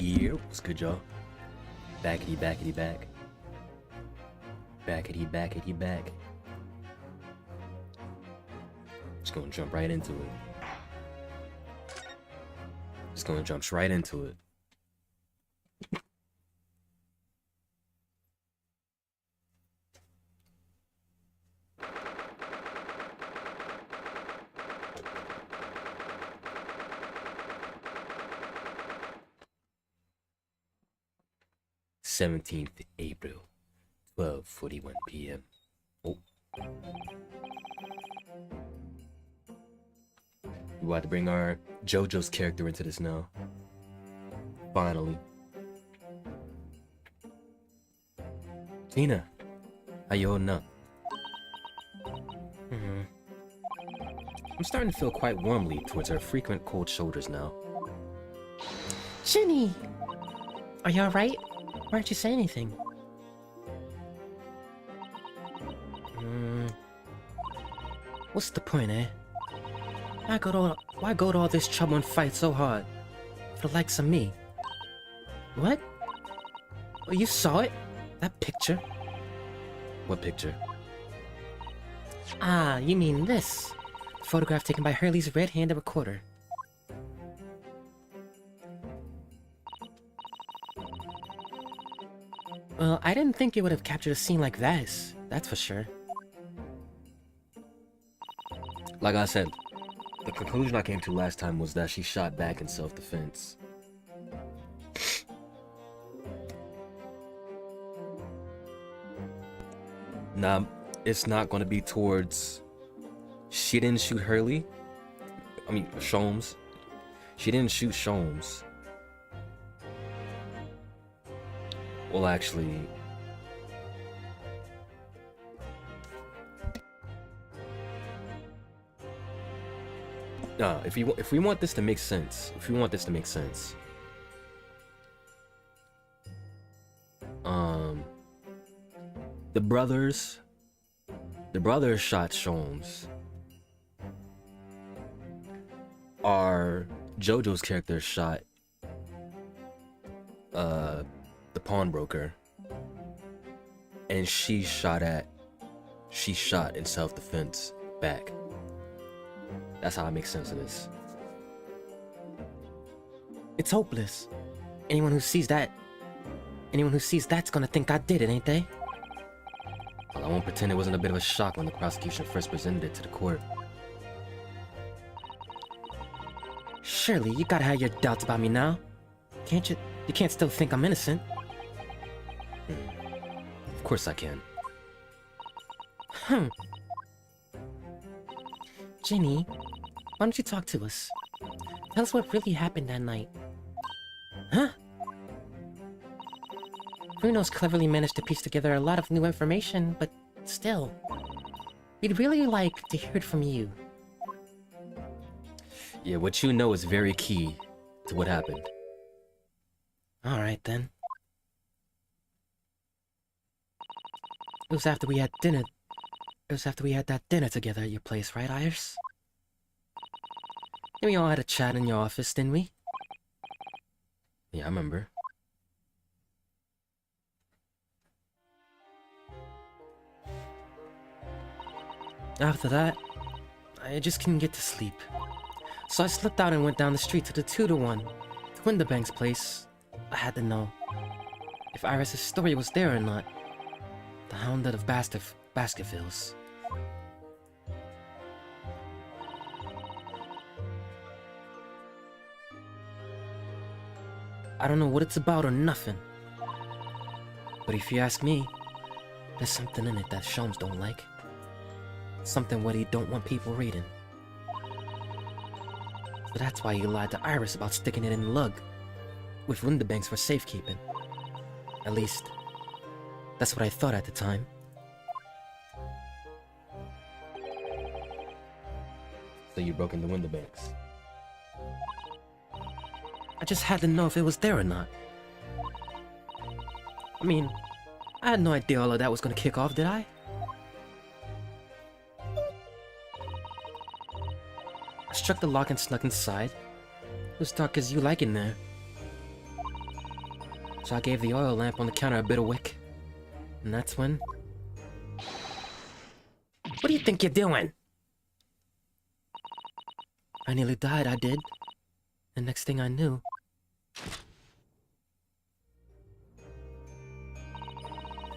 Yeah, what's good, y'all? Backity, backity, back. Backity, backity, back. Just gonna jump right into it. Just gonna jump right into it. April 12:41 p.m. Oh. We about to bring our Jojo's character into this now. Finally. Tina, how you holding up? I'm starting to feel quite warmly towards her frequent cold shoulders now. Ginny! Are you alright? Why aren't you saying anything? What's the point, eh? Why go to all this trouble and fight so hard? For the likes of me? What? Oh, you saw it? That picture? What picture? Ah, you mean this. Photograph taken by Hurley's red-handed recorder. Well, I didn't think it would have captured a scene like this, that's for sure. Like I said, the conclusion I came to last time was that she shot back in self-defense. Nah, it's not gonna be towards... She didn't shoot Hurley. I mean, Sholmes. She didn't shoot Sholmes. Well, actually... if we want this to make sense, the brothers shot Sholmes. Our Jojo's character shot the pawnbroker, and she shot in self-defense back. That's how I make sense of this. It's hopeless. Anyone who sees that's gonna think I did it, ain't they? Well, I won't pretend it wasn't a bit of a shock when the prosecution first presented it to the court. Surely, you gotta have your doubts about me now. Can't you? You can't still think I'm innocent. Of course I can. Ginny, why don't you talk to us? Tell us what really happened that night. Huh? Bruno's cleverly managed to piece together a lot of new information, but still, we'd really like to hear it from you. Yeah, what you know is very key to what happened. Alright then. It was after we had dinner. It was after we had that dinner together at your place, right, Iris? And we all had a chat in your office, didn't we? Yeah, I remember. After that, I just couldn't get to sleep. So I slipped out and went down the street to the 2-to-1, to Winterbank's place. I had to know if Iris' story was there or not. The Hounded of Baskervilles. I don't know what it's about or nothing. But if you ask me, there's something in it that Sholmes don't like. Something what he don't want people reading. So that's why he lied to Iris about sticking it in the lug with Winterbanks for safekeeping. At least, that's what I thought at the time. So you broke into Winterbanks. I just had to know if it was there or not. I mean, I had no idea all of that was gonna kick off, did I? I struck the lock and snuck inside. It was dark as you like in there. So I gave the oil lamp on the counter a bit of wick. And that's when... What do you think you're doing? I nearly died, I did. The next thing I knew...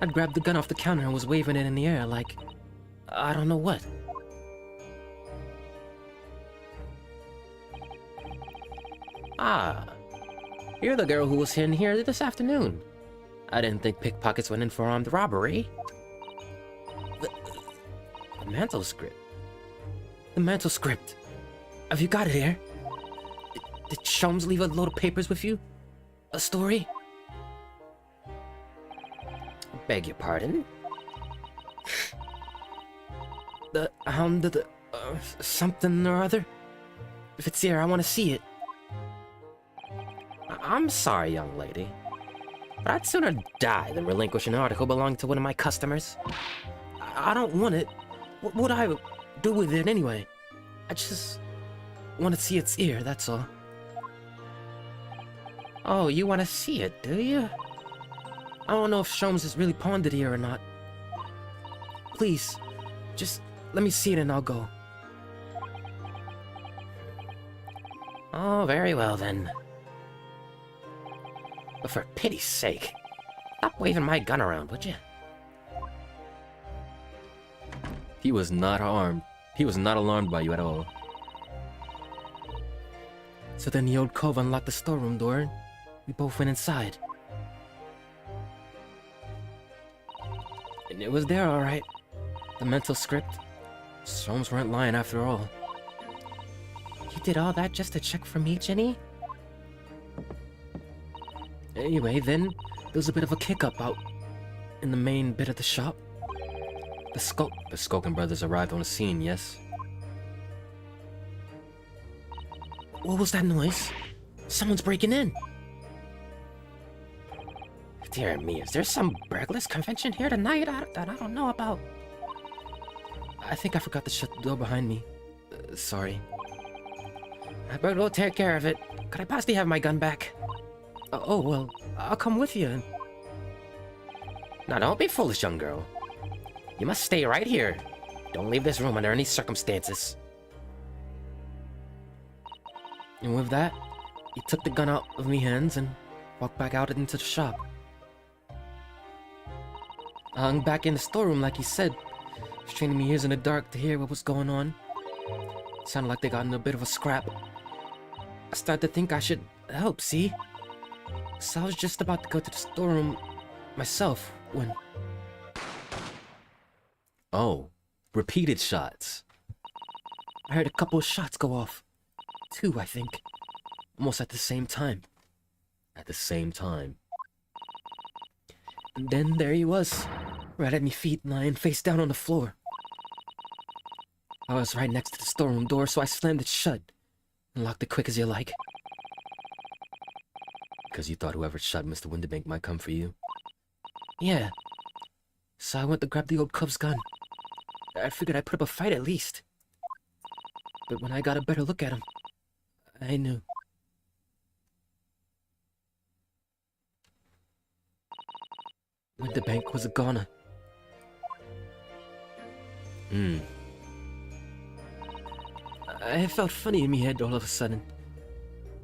I'd grabbed the gun off the counter and was waving it in the air like... I don't know what. Ah, you're the girl who was in here this afternoon. I didn't think pickpockets went in for armed robbery. The manuscript. The manuscript. Have you got it here? Did Sholmes leave a load of papers with you? A story? Beg your pardon? The hound of the... something or other? If it's here, I want to see it. I'm sorry, young lady. But I'd sooner die than relinquish an article belonging to one of my customers. I don't want it. What would I do with it anyway? I just want to see its ear, that's all. Oh, you want to see it, do you? I don't know if Sholmes has really pawned it here or not. Please, just let me see it and I'll go. Oh, very well then. But for pity's sake, stop waving my gun around, would you? He was not armed. He was not alarmed by you at all. So then the old cove unlocked the storeroom door, and we both went inside. And it was there, all right. The mental script. Sholmes weren't lying after all. You did all that just to check for me, Jenny? Anyway, then, there was a bit of a kick-up out in the main bit of the shop. The Skulkin brothers arrived on the scene, yes? What was that noise? Someone's breaking in. Dear me, is there some burglars convention here tonight that I don't know about? I think I forgot to shut the door behind me. Sorry. I better go take care of it. Could I possibly have my gun back? Oh, well, I'll come with you. Now, don't be foolish, young girl. You must stay right here. Don't leave this room under any circumstances. And with that, he took the gun out of me hands and walked back out into the shop. I hung back in the storeroom like he said, straining my ears in the dark to hear what was going on. It sounded like they got in a bit of a scrap. I started to think I should help, see? So I was just about to go to the storeroom myself when... Oh, repeated shots. I heard a couple of shots go off. 2, I think. Almost at the same time. At the same time. And then there he was, right at me feet, lying face down on the floor. I was right next to the storeroom door, so I slammed it shut and locked it quick as you like. Because you thought whoever shot Mr. Winterbank might come for you? Yeah. So I went to grab the old cub's gun. I figured I'd put up a fight at least. But when I got a better look at him, I knew. Winterbank was a goner. I felt funny in my head all of a sudden.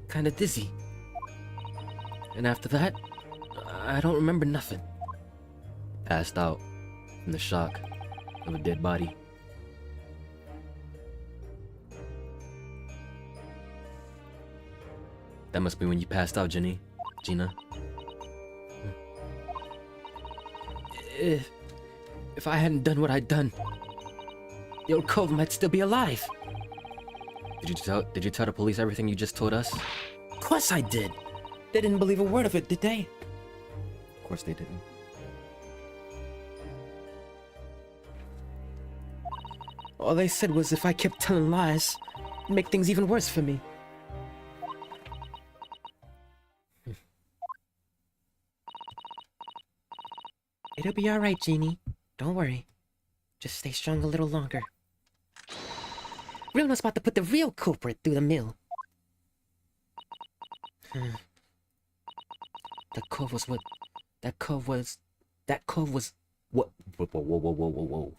Kinda dizzy. And after that, I don't remember nothing. Passed out from the shock of a dead body. That must be when you passed out, Gina. If I hadn't done what I'd done, the old cove might still be alive. Did you tell the police everything you just told us? Of course I did. They didn't believe a word of it, did they? Of course they didn't. All they said was if I kept telling lies, it'd make things even worse for me. It'll be alright, Jeannie. Don't worry. Just stay strong a little longer. Realna's about to put the real culprit through the mill. That cove was what? That cove was... That cove was... What? Whoa, whoa, whoa, whoa, whoa, whoa.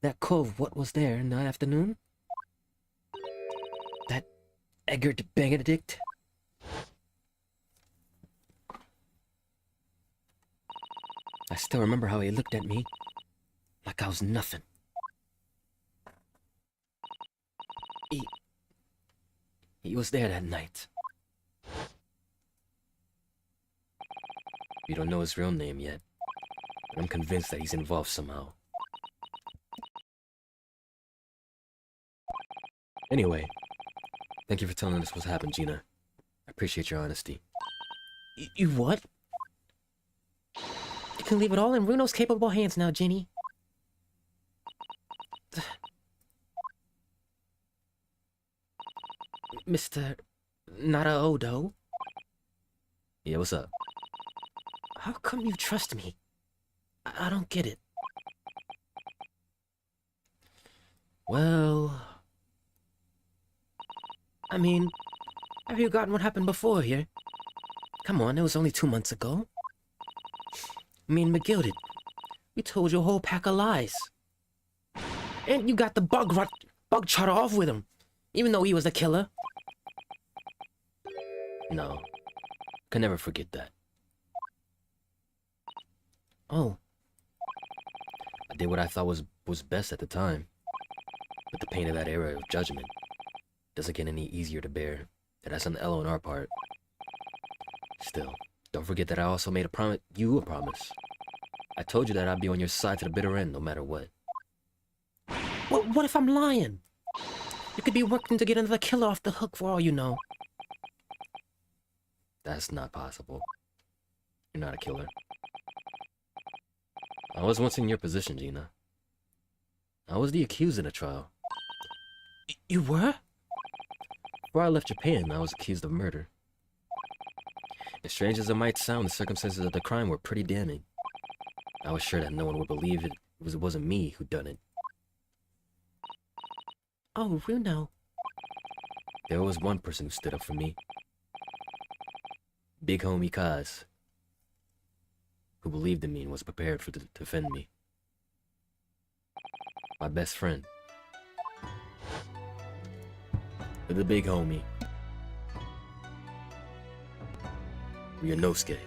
That cove, what was there in the afternoon? That Eggert Benedict? I still remember how he looked at me. Like I was nothing. He was there that night. We don't know his real name yet, but I'm convinced that he's involved somehow. Anyway, thank you for telling us what's happened, Gina. I appreciate your honesty. You what? You can leave it all in Runo's capable hands now, Ginny. Mr. Naraodo? Yeah, what's up? How come you trust me? I don't get it. Well... I mean, have you forgotten what happened before here? Come on, it was only 2 months ago. Me and McGilded, we told you a whole pack of lies. And you got the bug trotter off with him, even though he was the killer. No, can never forget that. Oh. I did what I thought was best at the time. But the pain of that era of judgment doesn't get any easier to bear. And that's an L on our part. Still, don't forget that I also made a promise. I told you that I'd be on your side to the bitter end, no matter what. What if I'm lying? You could be working to get another killer off the hook for all you know. That's not possible. You're not a killer. I was once in your position, Gina. I was the accused in a trial. You were? Before I left Japan, I was accused of murder. As strange as it might sound, the circumstances of the crime were pretty damning. I was sure that no one would believe it wasn't me who done it. Oh, Runo. There was one person who stood up for me. Big homie Kaz, who believed in me and was prepared to defend me. My best friend. The big homie. Ryunosuke.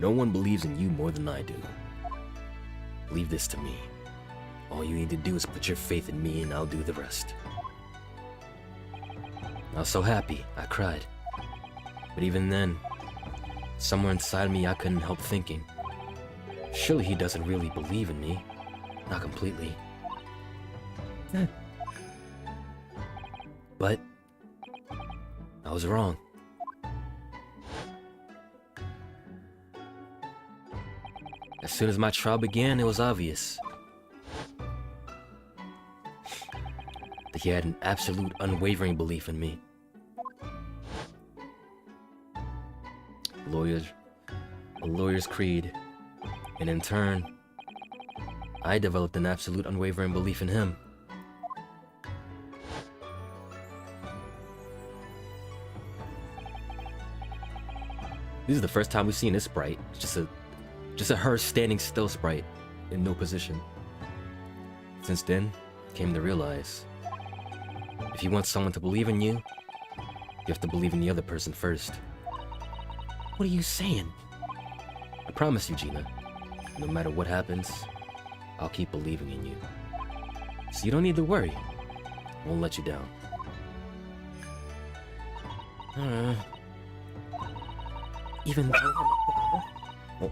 No one believes in you more than I do. Leave this to me. All you need to do is put your faith in me and I'll do the rest. I was so happy, I cried. But even then, somewhere inside me I couldn't help thinking, surely he doesn't really believe in me. Not completely. But I was wrong. As soon as my trial began, it was obvious that he had an absolute unwavering belief in me. A lawyer's creed, and in turn, I developed an absolute unwavering belief in him. This is the first time we've seen this sprite. Just a her standing still sprite in no position. Since then, I came to realize, if you want someone to believe in you, you have to believe in the other person first. What are you saying? I promise you, Gina, no matter what happens, I'll keep believing in you. So you don't need to worry. I won't let you down. Even though... Oh.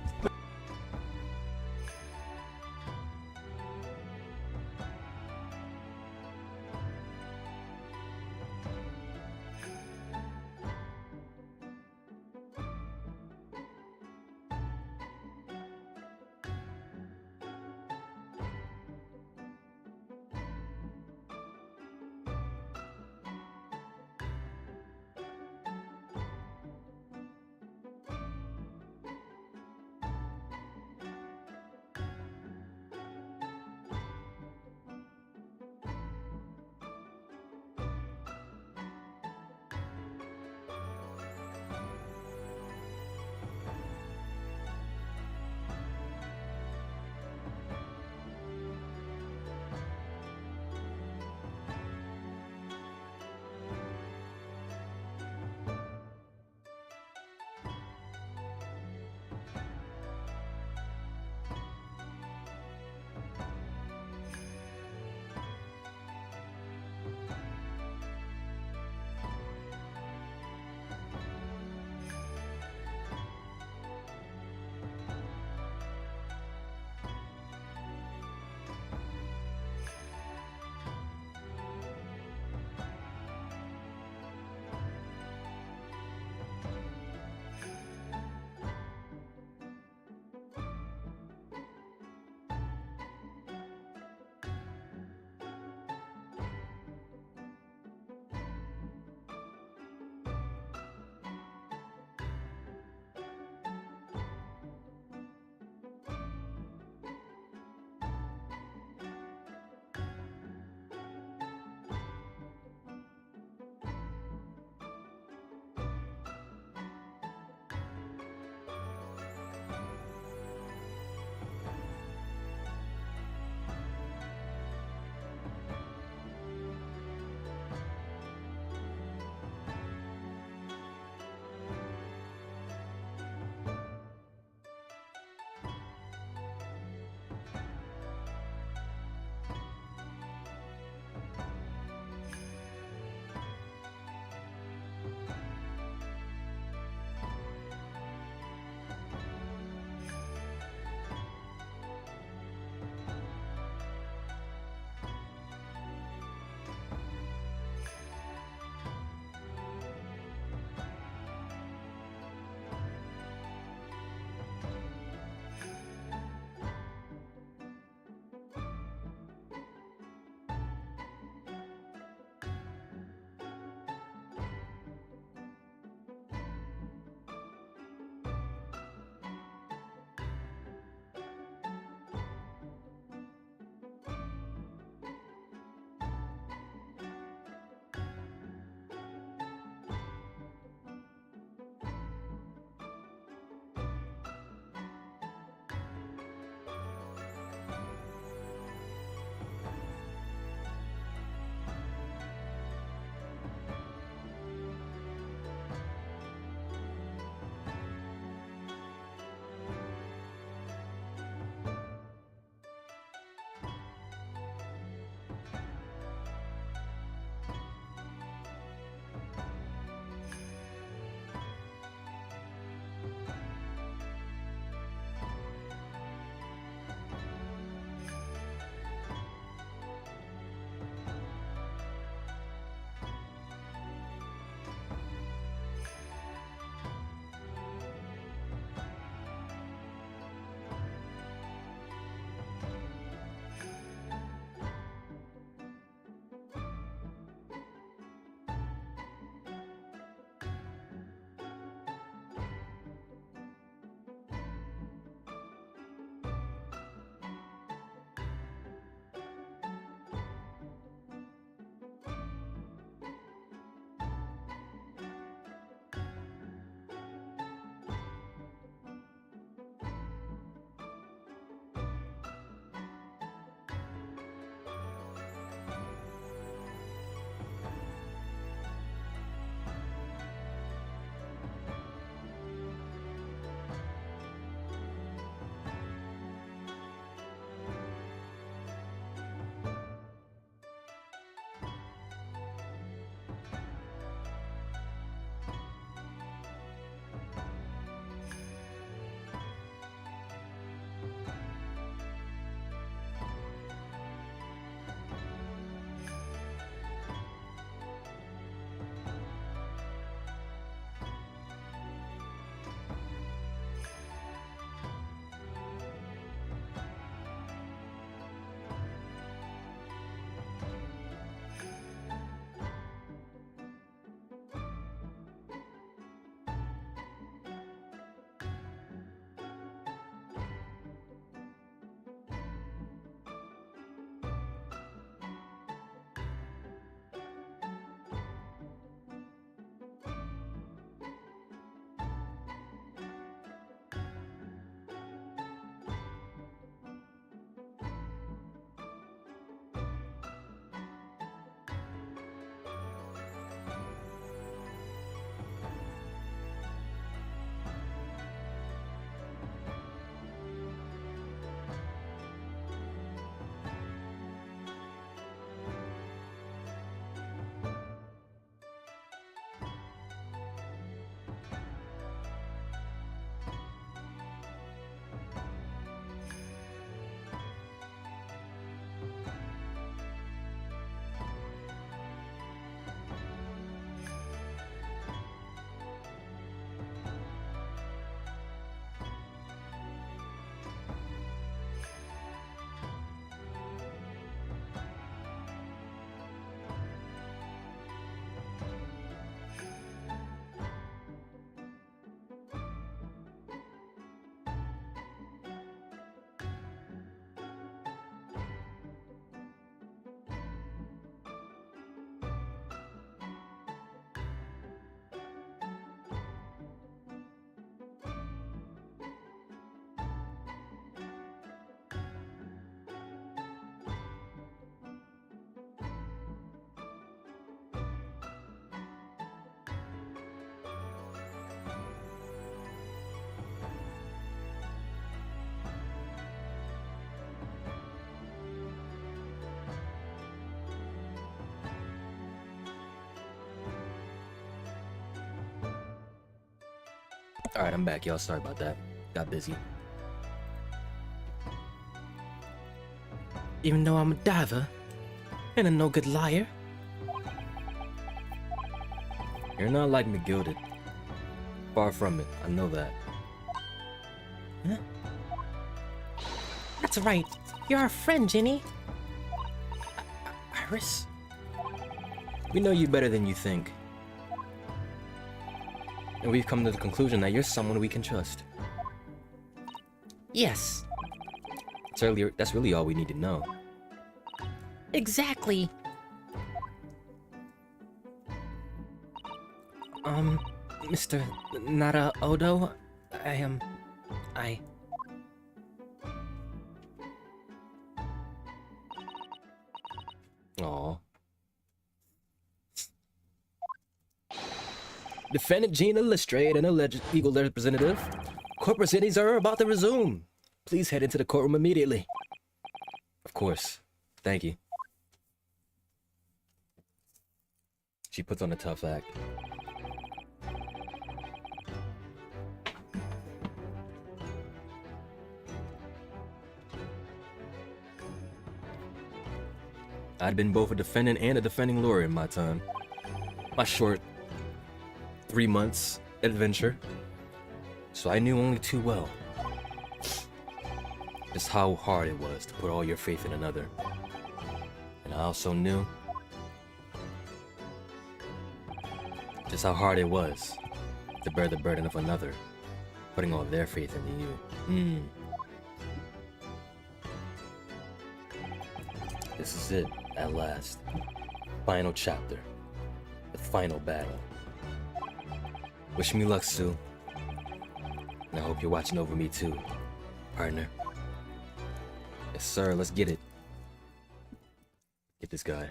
Alright, I'm back, y'all. Sorry about that. Got busy. Even though I'm a diver and a no good liar. You're not like McGilded. Far from it. I know that. Huh? That's right. You're our friend, Ginny. Iris? We know you better than you think. And we've come to the conclusion that you're someone we can trust. Yes. That's really all we need to know. Exactly. Mr. Nara Odo, I... Aww. Defendant Gina Lestrade and alleged legal representative. Court proceedings are about to resume. Please head into the courtroom immediately. Of course. Thank you. She puts on a tough act. I'd been both a defendant and a defending lawyer in my time. My short 3 months adventure. So I knew only too well just how hard it was to put all your faith in another. And I also knew just how hard it was to bear the burden of another, putting all their faith into you. This is it, at last. Final chapter. The final battle. Wish me luck, Sue. And I hope you're watching over me too, partner. Yes, sir, let's get it. Get this guy.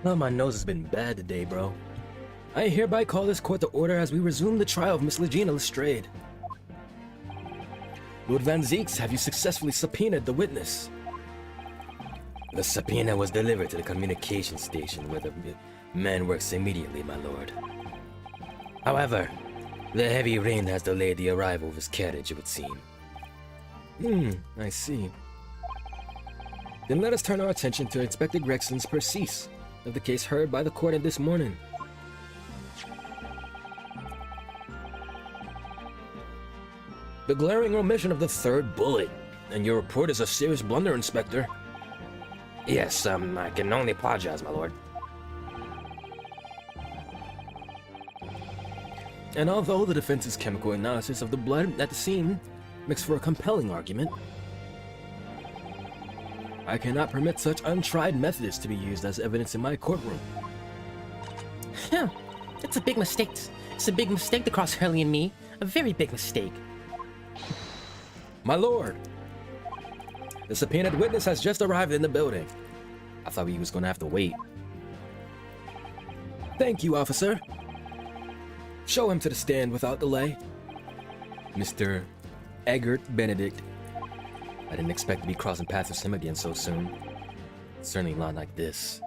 Well, my nose has been bad today, bro. I hereby call this court to order as we resume the trial of Miss Legina Lestrade. Lord Van Zeeks, have you successfully subpoenaed the witness? The subpoena was delivered to the communication station where the man works immediately, my lord. However, the heavy rain has delayed the arrival of his carriage, it would seem. I see. Then let us turn our attention to Inspector Gregson's procease of the case heard by the court this morning. The glaring omission of the third bullet, and your report is a serious blunder, Inspector. Yes, I can only apologize, my lord. And although the defense's chemical analysis of the blood at the scene makes for a compelling argument, I cannot permit such untried methods to be used as evidence in my courtroom. Yeah, it's a big mistake. It's a big mistake to cross Hurley and me. A very big mistake. My lord, the subpoenaed witness has just arrived in the building. I thought he was going to have to wait. Thank you, officer. Show him to the stand without delay. Mr. Eggert Benedict. I didn't expect to be crossing paths with him again so soon. Certainly not like this.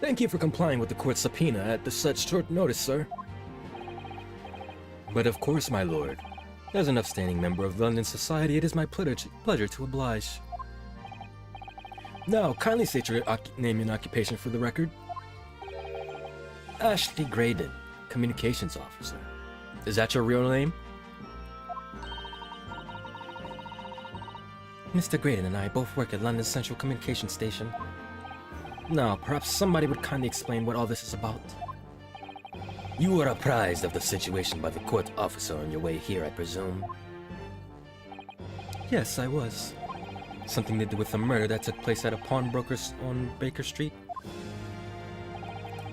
Thank you for complying with the court's subpoena at such short notice, sir. But of course, my lord. As an upstanding member of London society, it is my pleasure to oblige. Now, kindly state your name and occupation for the record. Ashley Graydon, Communications Officer. Is that your real name? Mr. Graydon and I both work at London's Central Communications Station. Now, perhaps somebody would kindly explain what all this is about. You were apprised of the situation by the court officer on your way here, I presume? Yes, I was. Something to do with the murder that took place at a pawnbroker's on Baker Street.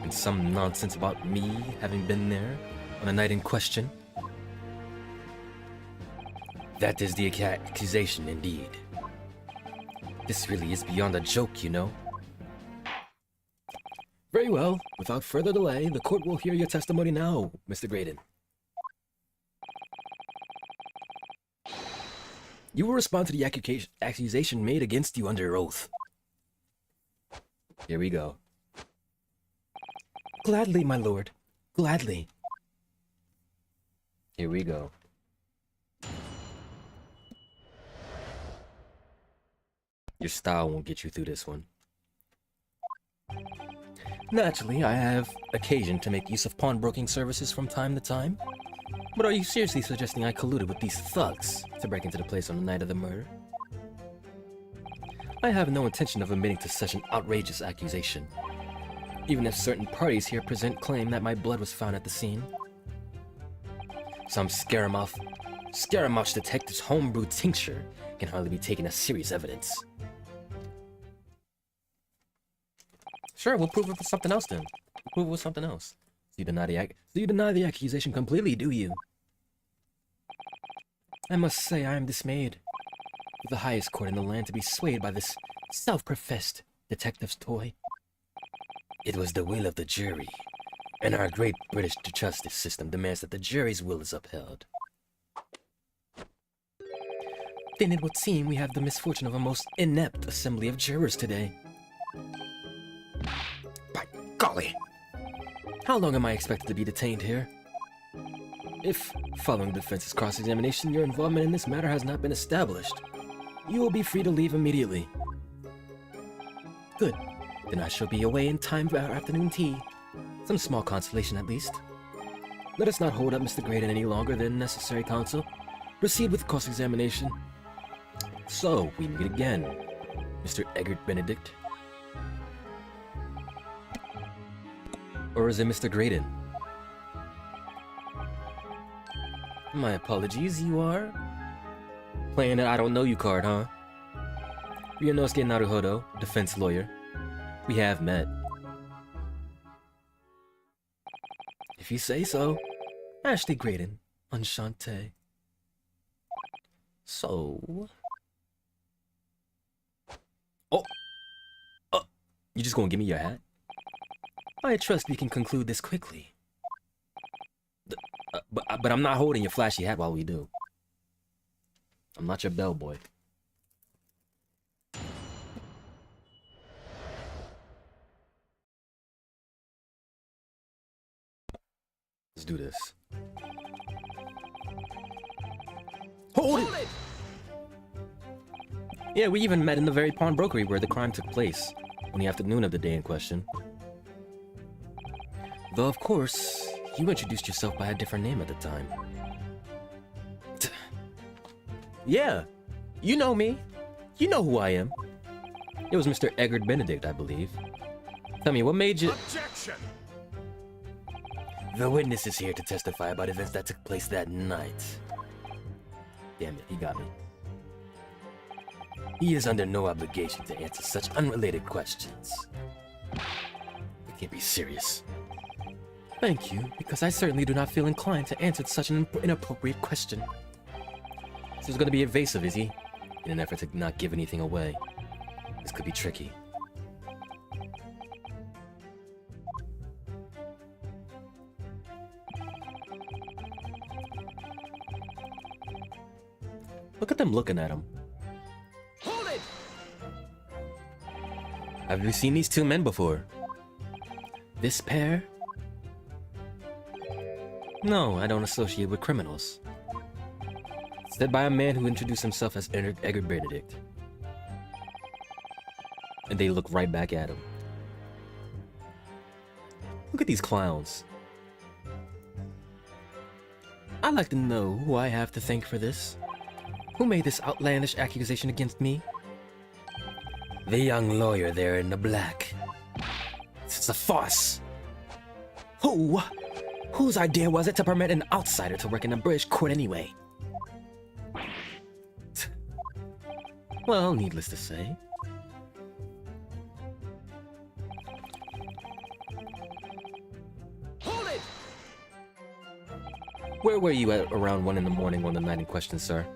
And some nonsense about me having been there on the night in question? That is the accusation, indeed. This really is beyond a joke, you know. Very well. Without further delay, the court will hear your testimony now, Mr. Graydon. You will respond to the accusation made against you under oath. Here we go. Gladly, my lord. Gladly. Here we go. Your style won't get you through this one. Naturally, I have occasion to make use of pawnbroking services from time to time. But are you seriously suggesting I colluded with these thugs to break into the place on the night of the murder? I have no intention of admitting to such an outrageous accusation, even if certain parties here present claim that my blood was found at the scene. Some Scaramouche detective's homebrewed tincture can hardly be taken as serious evidence. Sure, we'll prove it with something else then. We'll prove it with something else. So you deny the accusation completely, do you? I must say I am dismayed. For the highest court in the land to be swayed by this self-professed detective's toy. It was the will of the jury, and our great British justice system demands that the jury's will is upheld. Then it would seem we have the misfortune of a most inept assembly of jurors today. By golly! How long am I expected to be detained here? If, following the defense's cross-examination, your involvement in this matter has not been established, you will be free to leave immediately. Good. Then I shall be away in time for our afternoon tea. Some small consolation at least. Let us not hold up Mr. Graydon any longer than necessary, counsel. Proceed with cross-examination. So, we meet again, Mr. Eggert Benedict. Or is it Mr. Graydon? My apologies, you are? Playing that I don't know you card, huh? Ryunosuke Naruhodo, defense lawyer. We have met. If you say so. Ashley Graydon, enchanté. So... Oh! You just gonna give me your hat? I trust we can conclude this quickly. But I'm not holding your flashy hat while we do. I'm not your bellboy. Let's do this. Hold it! Yeah, we even met in the very pawnbrokery where the crime took place, on the afternoon of the day in question. Though, of course, you introduced yourself by a different name at the time. Yeah, you know me. You know who I am. It was Mr. Eggert Benedict, I believe. Tell me, what made you... Objection! The witness is here to testify about events that took place that night. Damn it, he got me. He is under no obligation to answer such unrelated questions. We can't be serious. Thank you, because I certainly do not feel inclined to answer such an inappropriate question. So he's gonna be evasive, is he? In an effort to not give anything away. This could be tricky. Look at them looking at him. Hold it! Have you seen these two men before? This pair? No, I don't associate with criminals. Said by a man who introduced himself as Edgar Benedict. And they look right back at him. Look at these clowns. I'd like to know who I have to thank for this. Who made this outlandish accusation against me? The young lawyer there in the black. It's a farce. Who? Whose idea was it to permit an outsider to work in a British court anyway? Well, needless to say. Hold it! Where were you at around 1 in the morning on the night in question, sir?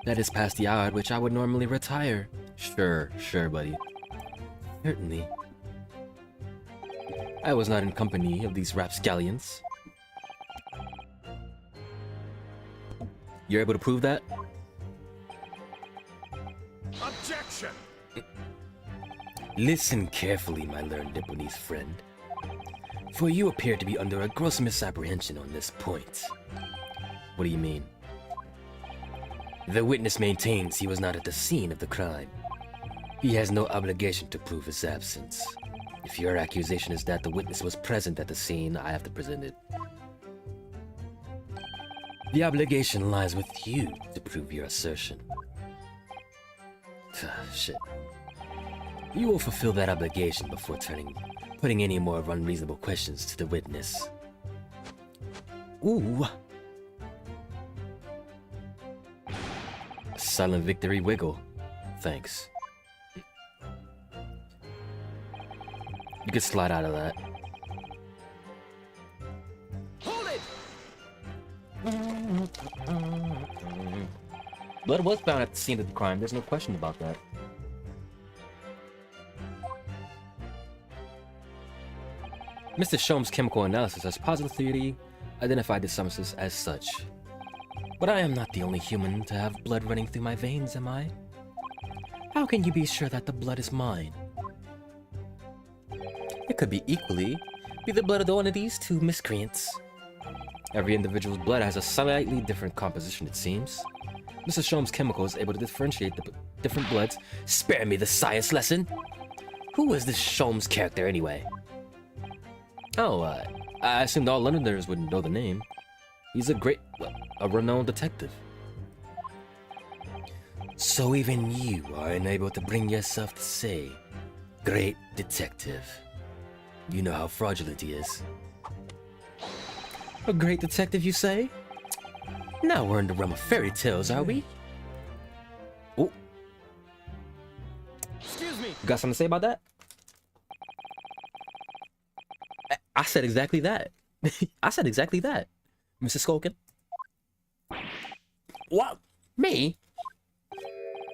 That is past the hour at which I would normally retire. Sure, buddy. Certainly. I was not in company of these rapscallions. You're able to prove that? Objection! Listen carefully, my learned Nipponese friend. For you appear to be under a gross misapprehension on this point. What do you mean? The witness maintains he was not at the scene of the crime. He has no obligation to prove his absence. If your accusation is that the witness was present at the scene, I have to present it. The obligation lies with you to prove your assertion. Shit. You will fulfill that obligation before putting any more unreasonable questions to the witness. Ooh. A silent victory wiggle. Thanks. You could slide out of that. Hold it! Blood was found at the scene of the crime, there's no question about that. Mr. Shom's chemical analysis has positively identified the substances as such. But I am not the only human to have blood running through my veins, am I? How can you be sure that the blood is mine? It could be equally be the blood of one of these two miscreants. Every individual's blood has a slightly different composition, it seems. Mr. Shom's chemical is able to differentiate the different bloods. Spare me the science lesson! Who is this Shom's character, anyway? Oh, I assumed all Londoners would know the name. He's a renowned detective. So even you are unable to bring yourself to say, great detective. You know how fraudulent he is. A great detective, you say? Now we're in the realm of fairy tales, are we? Oh. Excuse me! You got something to say about that? I said exactly that. I said exactly that. Mr. Skulkin? What? Me?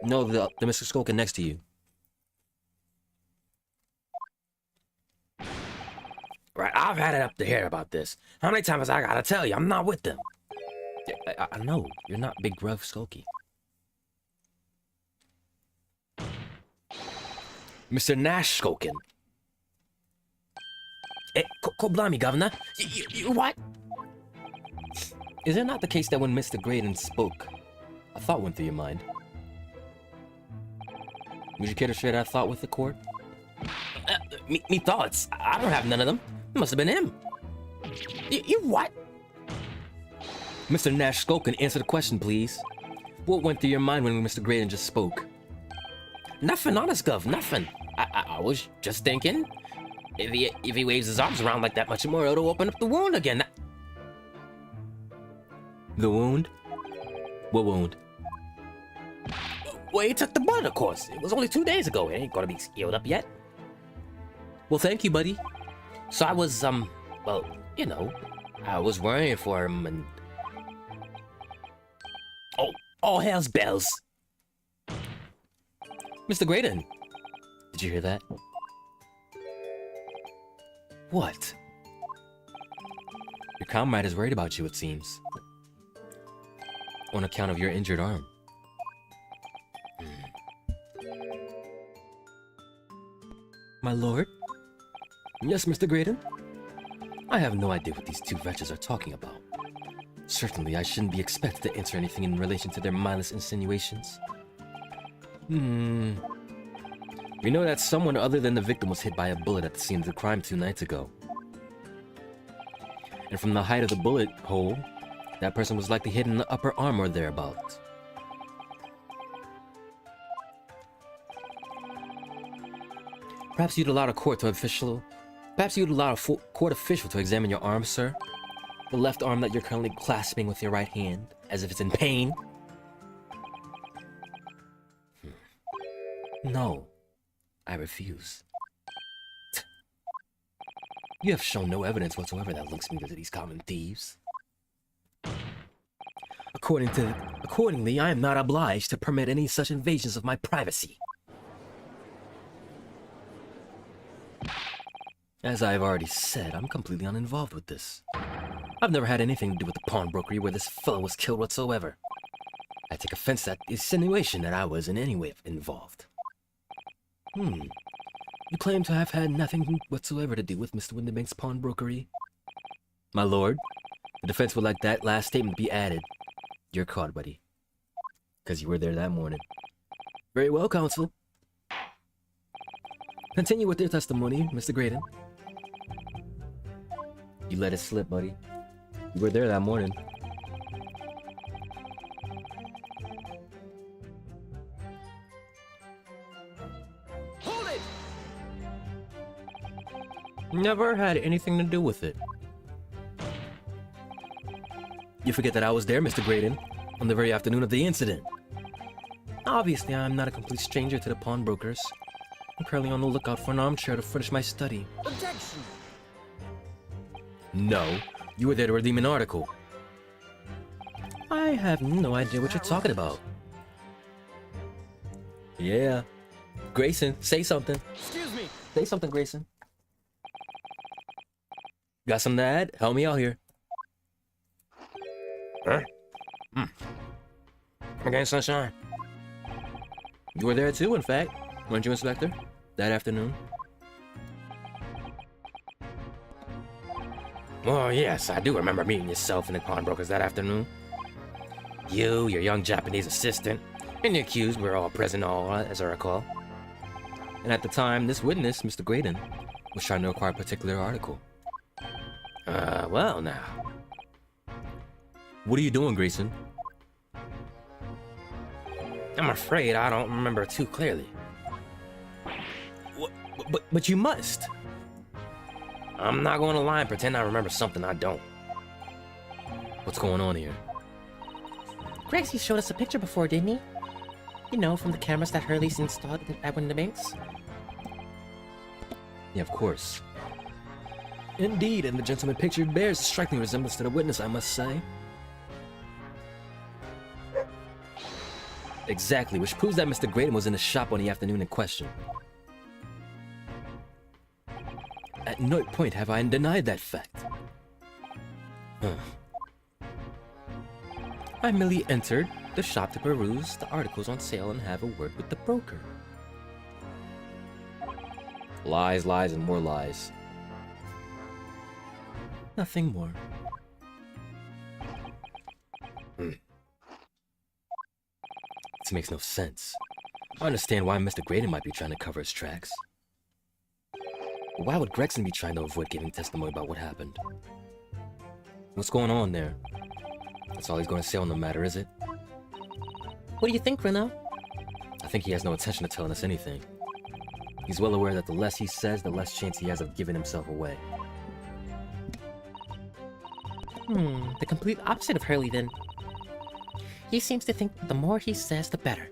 No, the Mr. Skulkin next to you. Right, I've had it up to here about this. How many times I gotta tell you, I'm not with them. I know, you're not Big Rough Skulky. Mr. Nash Skulkin. Hey, blimey, Governor. You what? Is it not the case that when Mr. Graydon spoke, a thought went through your mind? Would you care to share that thought with the court? Me thoughts? I don't have none of them. It must have been him. You what? Mr. Nash Skulkin, answer the question, please. What went through your mind when Mr. Graydon just spoke? Nothing, honest, Gov, nothing. I was just thinking, if he waves his arms around like that much more, it'll open up the wound again. The wound? What wound? Well, he took the blood, of course. It was only 2 days ago. It ain't gonna be healed up yet. Well, thank you, buddy. So I was, well, you know, I was worrying for him and... Oh, all hell's bells. Mr. Graydon, did you hear that? What? Your comrade is worried about you, it seems. On account of your injured arm. My lord? Yes, Mr. Graydon? I have no idea what these two wretches are talking about. Certainly, I shouldn't be expected to answer anything in relation to their mindless insinuations. We know that someone other than the victim was hit by a bullet at the scene of the crime 2 nights ago. And from the height of the bullet hole, that person was likely hit in the upper arm or thereabouts. Perhaps you'd allow a court official to examine your arm, sir. The left arm that you're currently clasping with your right hand, as if it's in pain. No, I refuse. You have shown no evidence whatsoever that links me to these common thieves. Accordingly, I am not obliged to permit any such invasions of my privacy. As I've already said, I'm completely uninvolved with this. I've never had anything to do with the pawnbrokery where this fellow was killed whatsoever. I take offense at the insinuation that I was in any way involved. You claim to have had nothing whatsoever to do with Mr. Windibank's pawnbrokery? My lord, the defense would like that last statement be added. You're caught, buddy. Because you were there that morning. Very well, counsel. Continue with your testimony, Mr. Graydon. You let it slip, buddy. You were there that morning. Hold it! Never had anything to do with it. You forget that I was there, Mr. Graydon, on the very afternoon of the incident. Obviously, I'm not a complete stranger to the pawnbrokers. I'm currently on the lookout for an armchair to furnish my study. Objection! No, you were there to redeem an article. I have no idea what you're talking about. Yeah. Grayson, say something. Excuse me! Say something, Grayson. Got something to add? Help me out here. Huh? Okay, Sunshine. You were there too, in fact. Weren't you, Inspector? That afternoon? Well, yes, I do remember meeting yourself and the pawnbrokers that afternoon. You, your young Japanese assistant, and the accused were all present, as I recall. And at the time, this witness, Mr. Graydon, was trying to acquire a particular article. Well now. What are you doing, Grayson? I'm afraid I don't remember too clearly. But you must. I'm not going to lie and pretend I remember something I don't. What's going on here? Gracie showed us a picture before, didn't he? You know, from the cameras that Hurley's installed at Windibanks. Yeah, of course. Indeed, and the gentleman pictured bears a striking resemblance to the witness, I must say. Exactly, which proves that Mr. Graydon was in the shop on the afternoon in question. At no point have I denied that fact. I merely entered the shop to peruse the articles on sale and have a word with the broker. Lies, lies, and more lies. Nothing more. This makes no sense. I understand why Mr. Graydon might be trying to cover his tracks. But why would Gregson be trying to avoid giving testimony about what happened? What's going on there? That's all he's going to say on the matter, is it? What do you think, Reno? I think he has no intention of telling us anything. He's well aware that the less he says, the less chance he has of giving himself away. The complete opposite of Hurley, then. He seems to think the more he says, the better.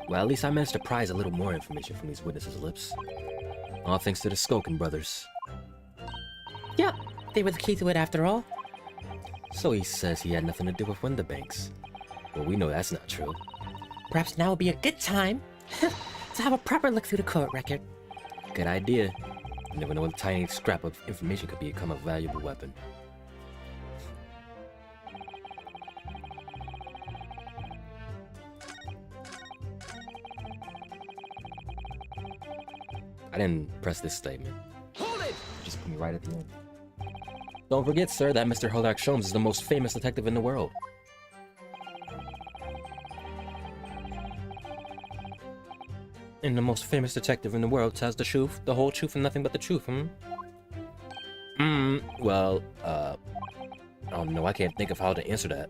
Well, at least I managed to prise a little more information from these witnesses' lips. All thanks to the Skulkin brothers. Yeah, they were the key to it after all. So he says he had nothing to do with Windibanks. Well, we know that's not true. Perhaps now would be a good time to have a proper look through the court record. Good idea. You never know when a tiny scrap of information could become a valuable weapon. I didn't press this statement. right at the end. Don't forget, sir, that Mr. Herlock Sholmes is the most famous detective in the world. And the most famous detective in the world tells the truth, the whole truth, and nothing but the truth, well, I don't know, I can't think of how to answer that.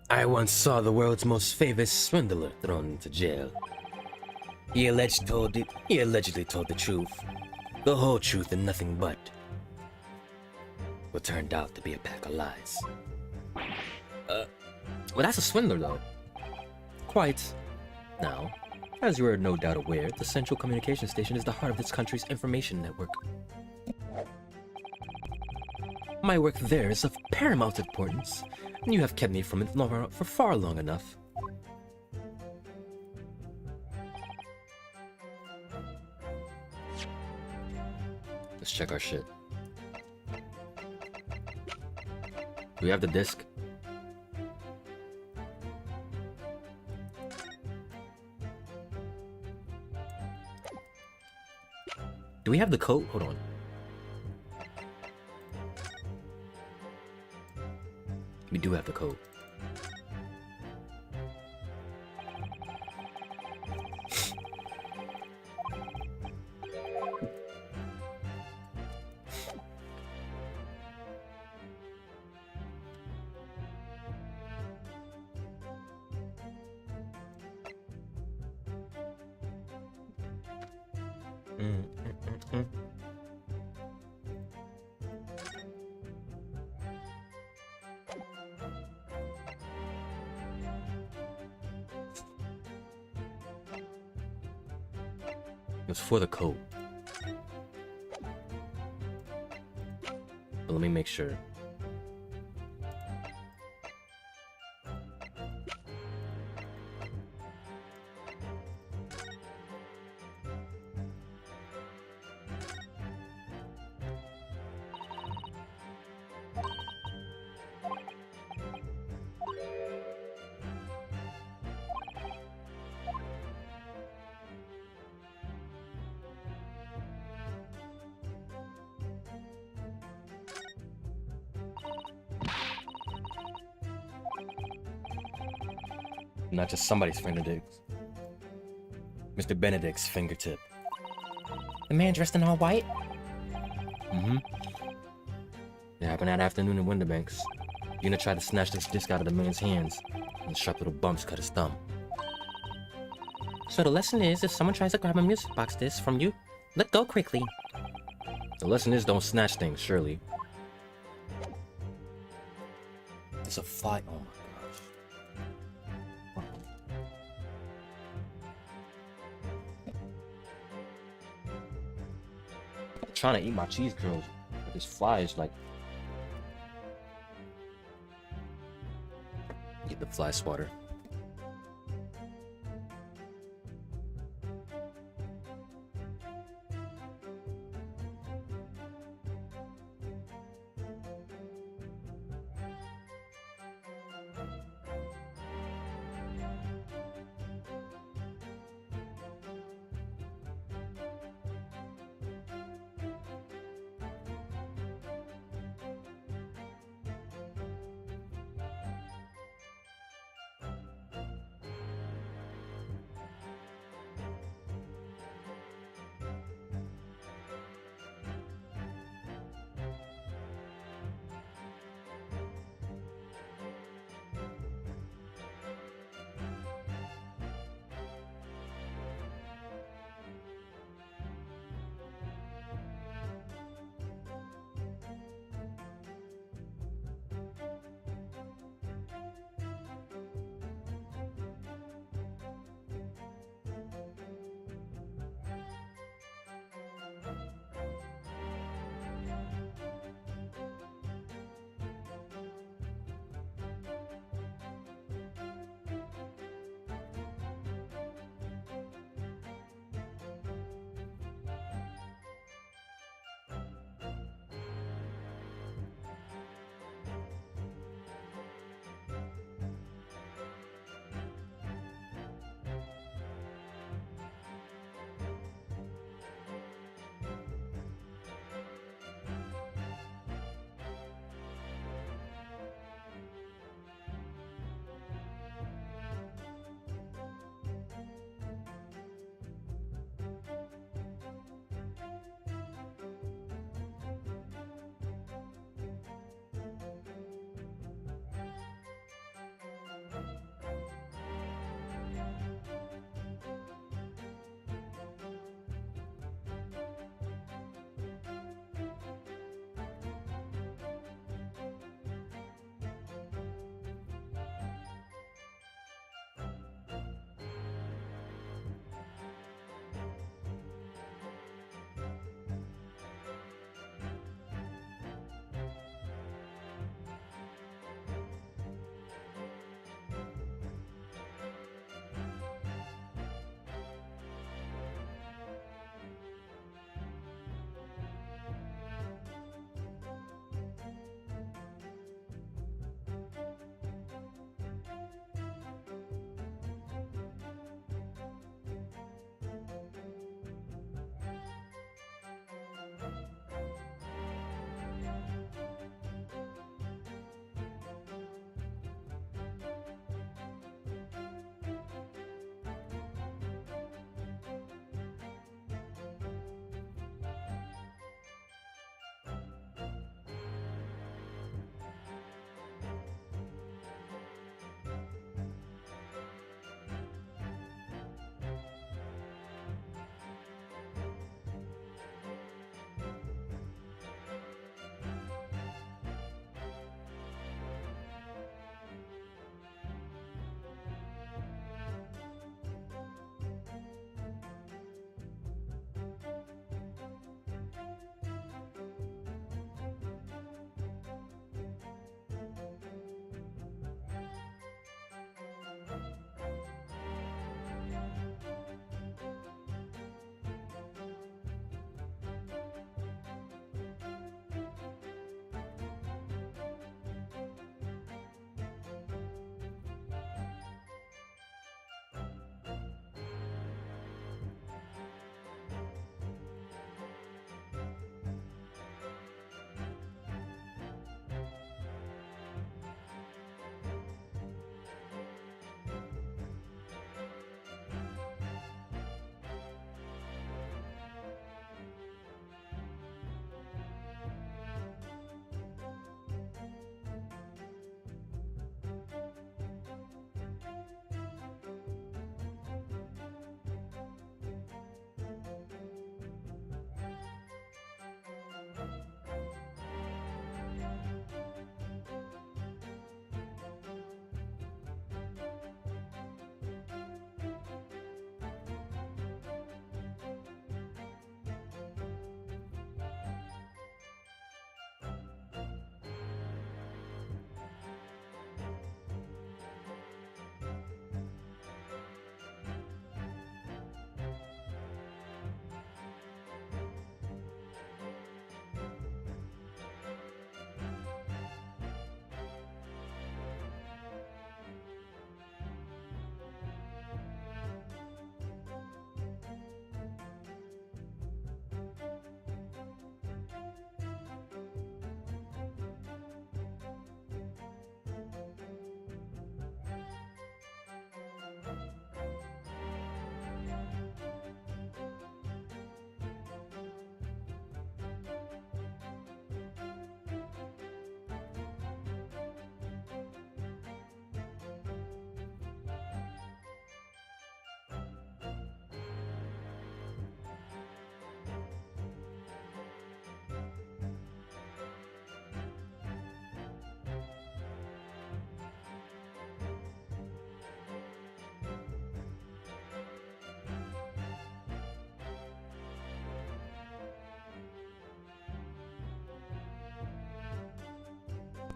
I once saw the world's most famous swindler thrown into jail. He allegedly told the truth, the whole truth and nothing but. What turned out to be a pack of lies. Well, that's a swindler, though. Quite. Now, as you are no doubt aware, the Central Communication Station is the heart of this country's information network. My work there is of paramount importance, and you have kept me from it for far long enough. Let's check our shit. Do we have the disc? Do we have the coat? Hold on. We do have the coat. It was for the coat. But let me make sure. Not just somebody's fingertips. Mr. Benedict's fingertip. The man dressed in all white? Mm-hmm. It happened that afternoon in Winterbanks. Una tried to snatch this disc out of the man's hands, and the sharp little bumps cut his thumb. So the lesson is, if someone tries to grab a music box disc from you, let go quickly. The lesson is don't snatch things, surely. It's a fly. Oh my gosh. I'm trying to eat my cheese curls, but this fly is like. Get the fly swatter.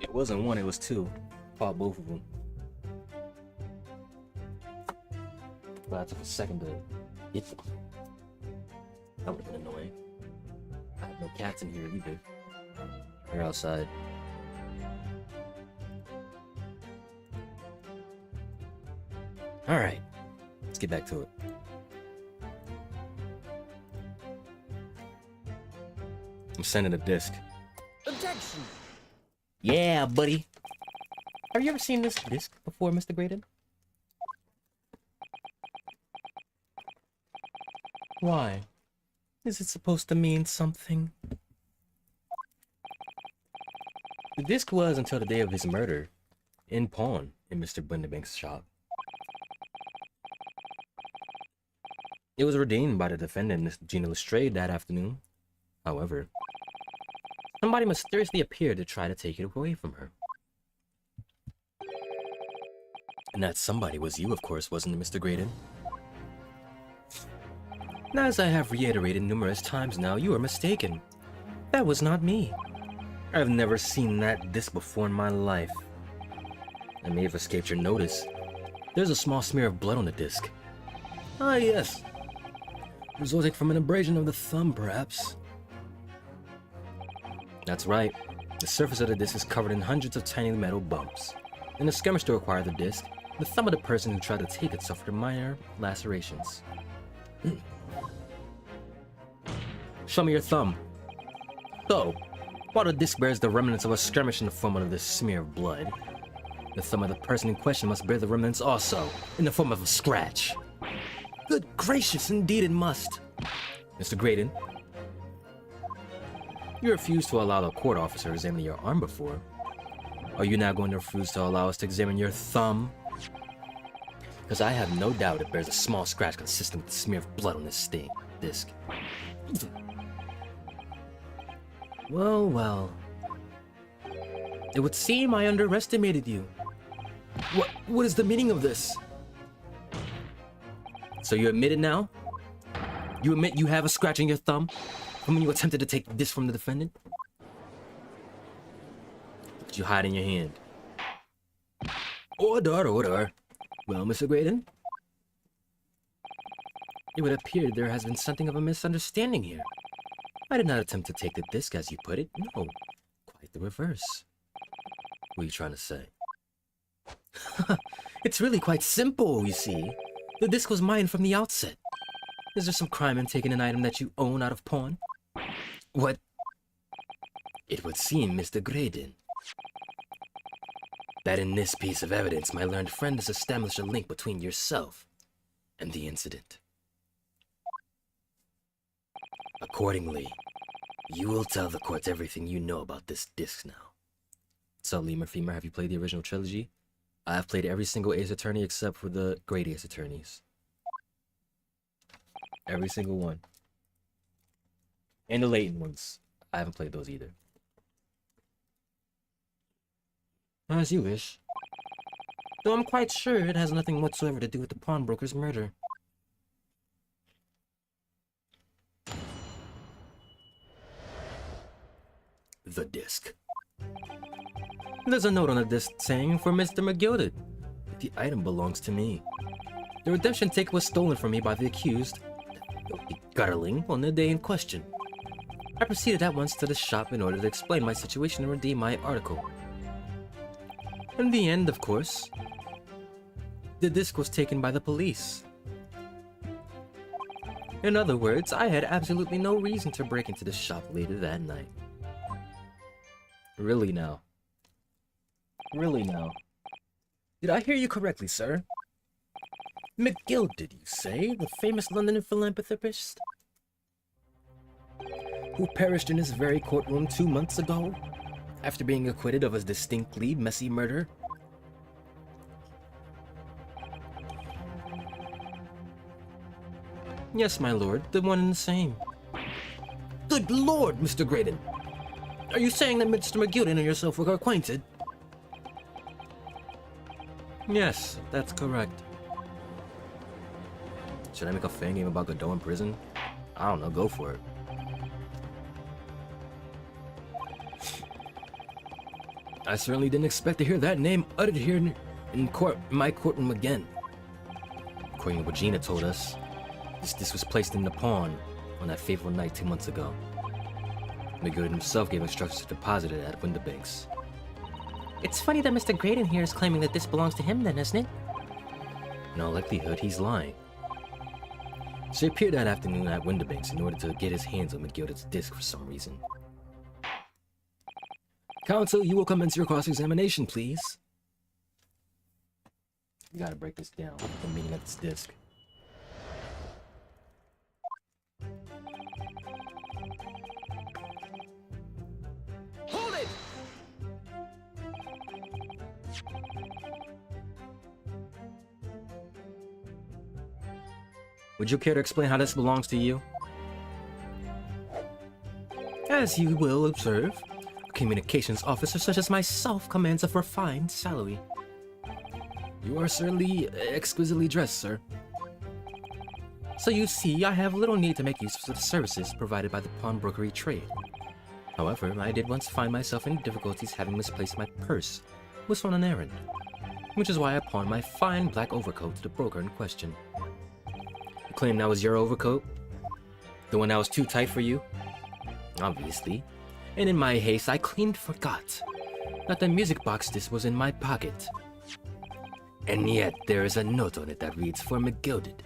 It wasn't one, it was two. Fought both of them. But I took a second to hit them. That would have been annoying. I have no cats in here either. They're outside. Alright. Let's get back to it. I'm sending a disc. Objection! Yeah, buddy. Have you ever seen this disc before, Mr. Graydon? Why? Is it supposed to mean something? The disc was until the day of his murder in pawn in Mr. Bunderbank's shop. It was redeemed by the defendant, Miss Gina Lestrade, that afternoon. However, somebody mysteriously appeared to try to take it away from her. And that somebody was you, of course, wasn't it, Mr. Graydon? As I have reiterated numerous times now, you are mistaken. That was not me. I've never seen that disc before in my life. I may have escaped your notice. There's a small smear of blood on the disc. Ah, yes. Resulting from an abrasion of the thumb, perhaps. That's right. The surface of the disc is covered in hundreds of tiny metal bumps. In the skirmish to acquire the disc, the thumb of the person who tried to take it suffered minor lacerations. Show me your thumb. So, while the disc bears the remnants of a skirmish in the form of this smear of blood, the thumb of the person in question must bear the remnants also, in the form of a scratch. Good gracious, indeed it must. Mr. Graydon, you refused to allow the court officer to examine your arm before. Are you now going to refuse to allow us to examine your thumb? Because I have no doubt it bears a small scratch consistent with the smear of blood on this disc. Well, well. It would seem I underestimated you. What is the meaning of this? So you admit it now? You admit you have a scratch on your thumb from when you attempted to take this from the defendant? Look at you hide in your hand. Order, order. Well, Mr. Graydon? It would appear there has been something of a misunderstanding here. I did not attempt to take the disc as you put it. No, quite the reverse. What are you trying to say? It's really quite simple, you see. The disc was mine from the outset. Is there some crime in taking an item that you own out of pawn? What? It would seem, Mr. Graydon, that in this piece of evidence my learned friend has established a link between yourself and the incident. Accordingly, you will tell the court everything you know about this disc now. So, Lemur Femur, have you played the original trilogy? I have played every single Ace Attorney except for the Great Ace Attorneys. Every single one. And the Leighton ones. I haven't played those either. As you wish. Though I'm quite sure it has nothing whatsoever to do with the pawnbroker's murder. The disc. There's a note on the disc saying, "For Mr. McGilded." The item belongs to me. The redemption ticket was stolen from me by the accused, Gutterling. on the day in question. I proceeded at once to the shop in order to explain my situation and redeem my article. In the end, of course, the disc was taken by the police. In other words, I had absolutely no reason to break into the shop later that night. Really now? Really now? Did I hear you correctly, sir? McGill, did you say? The famous London philanthropist? Who perished in this very courtroom 2 months ago? After being acquitted of a distinctly messy murder? Yes, my lord, the one and the same. Good lord, Mr. Graydon! Are you saying that Mr. McGill and yourself were acquainted? Yes, that's correct. Should I make a fan game about Godot in prison? I don't know, go for it. I certainly didn't expect to hear that name uttered here in my courtroom again. According to what Gina told us, this was placed in the pawn on that fateful night 2 months ago. McGill himself gave instructions to deposit it at Windibanks. It's funny that Mr. Graydon here is claiming that this belongs to him then, isn't it? In all likelihood, he's lying. She appeared that afternoon at Windibanks in order to get his hands on McGild's disc for some reason. Counsel, you will commence your cross-examination, please. You gotta break this down, the meaning of this disc. Hold it! Would you care to explain how this belongs to you? As you will observe, a communications officer such as myself commands a refined salary. You are certainly exquisitely dressed, sir. So you see, I have little need to make use of the services provided by the pawnbrokery trade. However, I did once find myself in difficulties having misplaced my purse, was on an errand, which is why I pawned my fine black overcoat to the broker in question. You claim that was your overcoat? The one that was too tight for you? Obviously. And in my haste, I clean forgot that the music box disc was in my pocket. And yet, there is a note on it that reads, "For McGilded."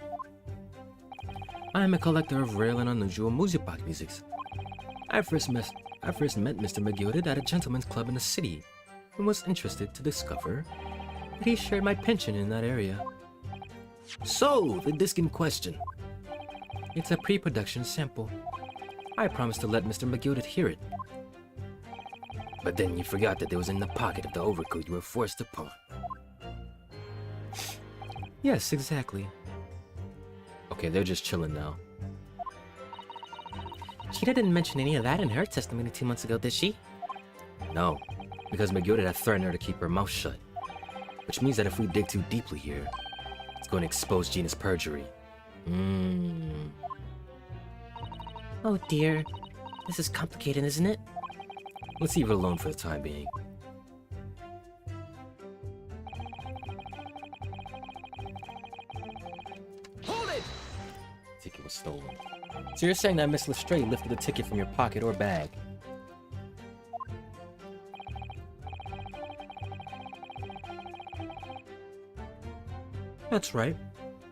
I am a collector of rare and unusual music box musics. I first met Mr. McGilded at a gentleman's club in the city, and was interested to discover that he shared my penchant in that area. So, the disc in question. It's a pre-production sample. I promised to let Mr. McGilded hear it. But then you forgot that it was in the pocket of the overcoat you were forced to pawn. Yes, exactly. Okay, they're just chilling now. Gina didn't mention any of that in her testimony 2 months ago, did she? No, because McGilded had threatened her to keep her mouth shut. Which means that if we dig too deeply here, it's going to expose Gina's perjury. Oh dear. This is complicated, isn't it? Let's leave it alone for the time being. Hold it! Ticket was stolen. So you're saying that Miss Lestrade lifted the ticket from your pocket or bag? That's right.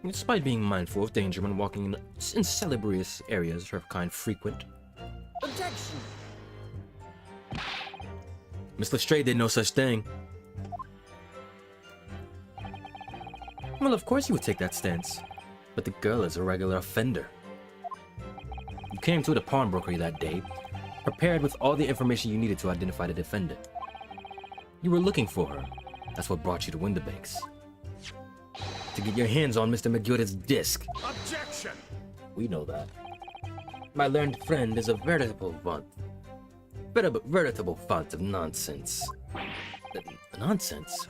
Despite being mindful of danger when walking in insalubrious areas her kind frequent. Objection! Miss Lestrade did no such thing. Well, of course you would take that stance. But the girl is a regular offender. You came to the pawnbrokery that day, prepared with all the information you needed to identify the defendant. You were looking for her. That's what brought you to Windibanks. To get your hands on Mr. McGild's disc. Objection! We know that. My learned friend is a veritable vaunt. Veritable font of nonsense. Nonsense?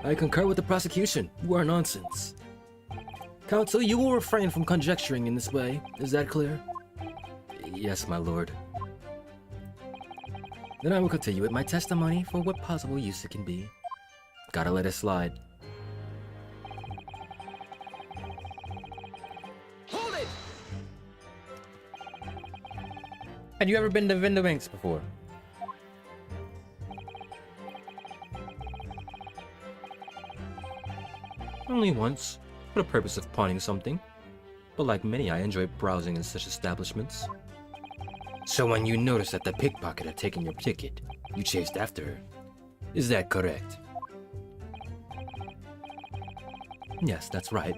I concur with the prosecution. You are nonsense. Counsel, you will refrain from conjecturing in this way. Is that clear? Yes, my lord. Then I will continue with my testimony for what possible use it can be. Gotta let it slide. Hold it! Had you ever been to Vendor Banks before? Only once, for the purpose of pawning something. But like many, I enjoy browsing in such establishments. So when you noticed that the pickpocket had taken your ticket, you chased after her. Is that correct? Yes, that's right.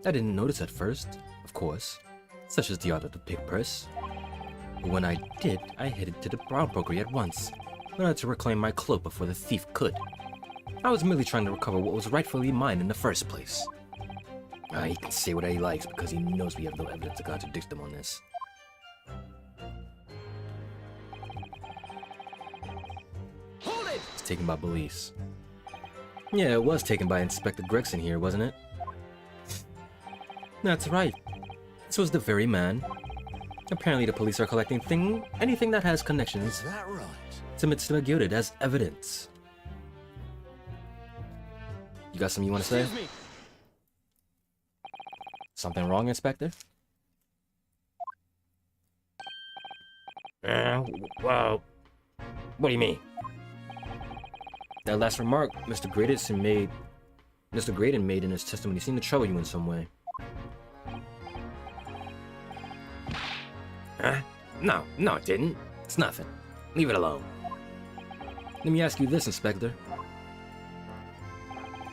I didn't notice at first, of course. Such is the art of the pick purse. But when I did, I headed to the pawnbrokery at once. I wanted to reclaim my cloak before the thief could. I was merely trying to recover what was rightfully mine in the first place. He can say what he likes because he knows we have no evidence to contradict him on this. Hold it! It's taken by police. Yeah, it was taken by Inspector Gregson here, wasn't it? That's right. This was the very man. Apparently the police are collecting anything that has connections Is that right? to Mr. McGilded as evidence. You got something you want to say? Excuse me. Something wrong, Inspector? Well, what do you mean? That last remark Mr. Graydon made in his testimony seemed to trouble you in some way. No, it didn't. It's nothing. Leave it alone. Let me ask you this, Inspector.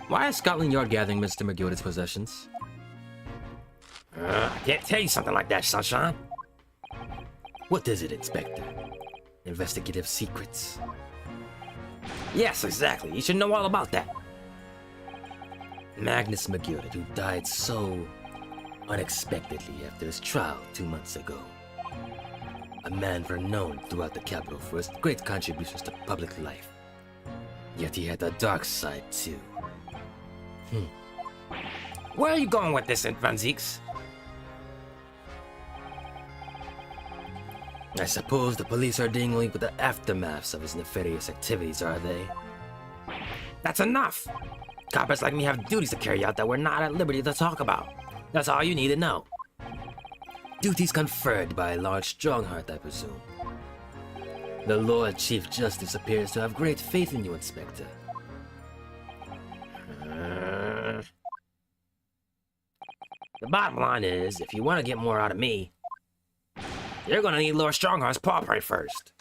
Why is Scotland Yard gathering Mr. McGilded's possessions? I can't tell you something like that, Sunshine. What is it, Inspector? Investigative secrets? Yes, exactly. You should know all about that. Magnus McGilded, who died so unexpectedly after his trial 2 months ago. A man renowned throughout the capital for his great contributions to public life. Yet he had a dark side too. Where are you going with this, Van Zieks? I suppose the police are dealing with the aftermaths of his nefarious activities, are they? That's enough! Coppers like me have duties to carry out that we're not at liberty to talk about. That's all you need to know. Duties conferred by a large Strongheart, I presume. The Lord Chief Justice appears to have great faith in you, Inspector. The bottom line is, if you want to get more out of me, you're gonna need Lord Strongheart's paw print first.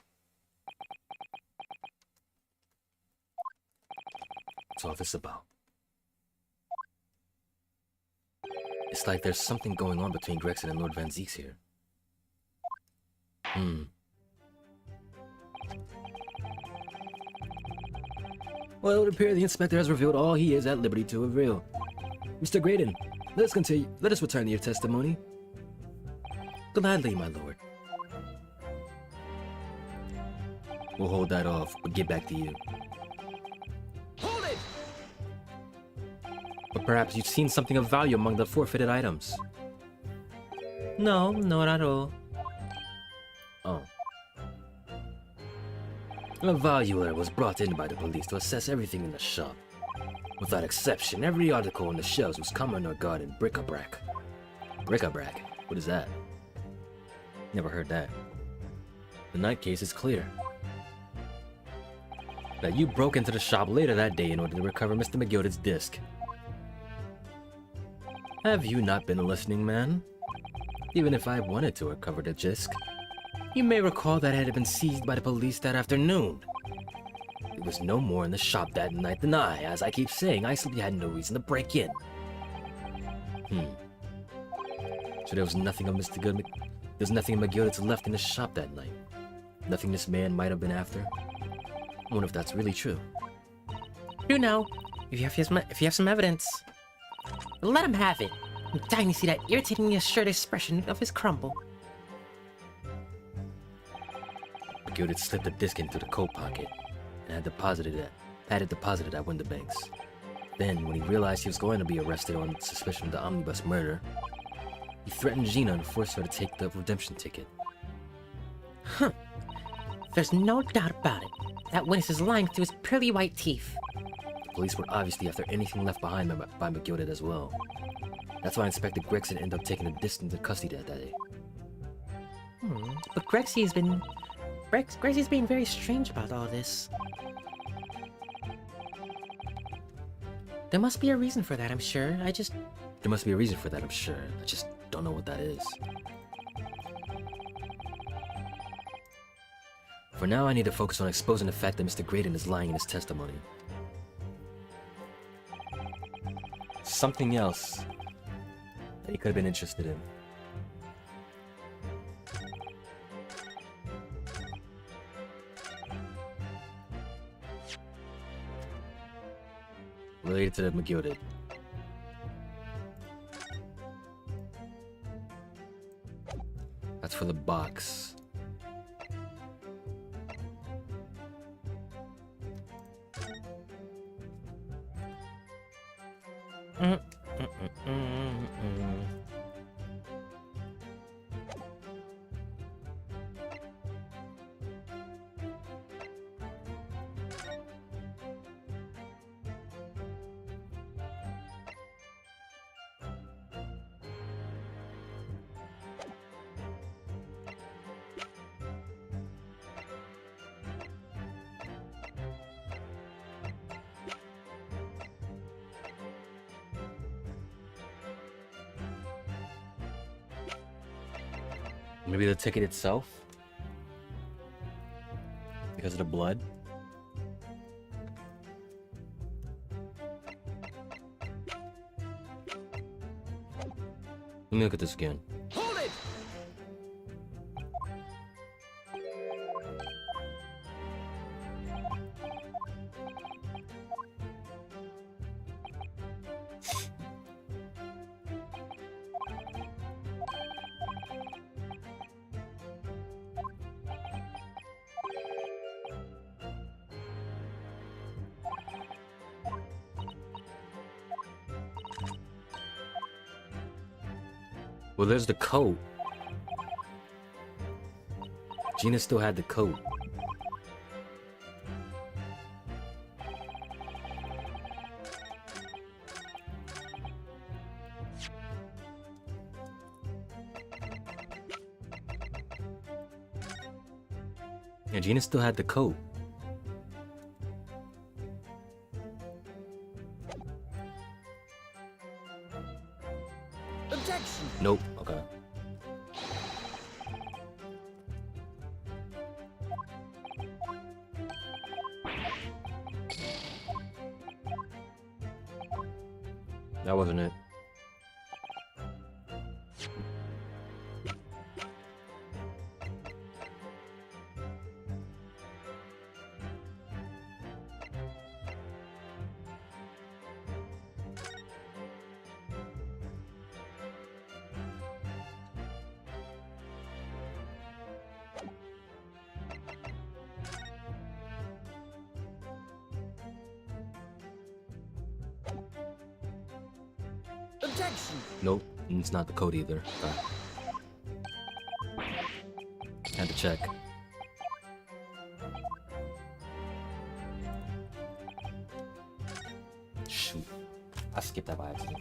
What's all this about? It's like there's something going on between Gregson and Lord Van Zieks here. Well, it would appear the inspector has revealed all he is at liberty to reveal. Mr. Graydon, let us continue. Let us return to your testimony. Gladly, my lord. We'll hold that off, but get back to you. Hold it! But perhaps you've seen something of value among the forfeited items. No, not at all. Oh. A valuer was brought in by the police to assess everything in the shop. Without exception, every article on the shelves was common or garden bric-a-brac. Bric-a-brac? What is that? Never heard that. The night case is clear. That you broke into the shop later that day in order to recover Mr. McGilded's disc. Have you not been listening, man? Even if I wanted to recover the disc, you may recall that it had been seized by the police that afternoon. It was no more in the shop that night than I, as I keep saying, I simply had no reason to break in. So there was nothing of there's nothing of McGilded's left in the shop that night. Nothing this man might have been after. I wonder if that's really true. You know, if you have some evidence, let him have it. I'm dying to see that irritatingly assured expression of his crumble. McGill had slipped the disc into the coat pocket and had it deposited at Winterbanks. Then, when he realized he was going to be arrested on suspicion of the omnibus murder, he threatened Gina and forced her to take the redemption ticket. Huh. There's no doubt about it. That witness is lying through his pearly white teeth. The police were obviously after anything left behind by McGill as well. That's why Inspector Gregson ended up taking the disc into custody that day. But Grexy's being very strange about all this. There must be a reason for that, I'm sure. There must be a reason for that, I'm sure. I just don't know what that is. For now, I need to focus on exposing the fact that Mr. Graydon is lying in his testimony. Something else that he could have been interested in. Related to the McGill did. That's for the box. Maybe the ticket itself? Because of the blood? Let me look at this again. Hold it! Well, there's the coat. Gina still had the coat. Yeah, Gina still had the coat. Objection! Nope. Okay. That wasn't it. Objection! Nope. It's not the code either. Okay. Had to check. Shoot. I skipped that by accident.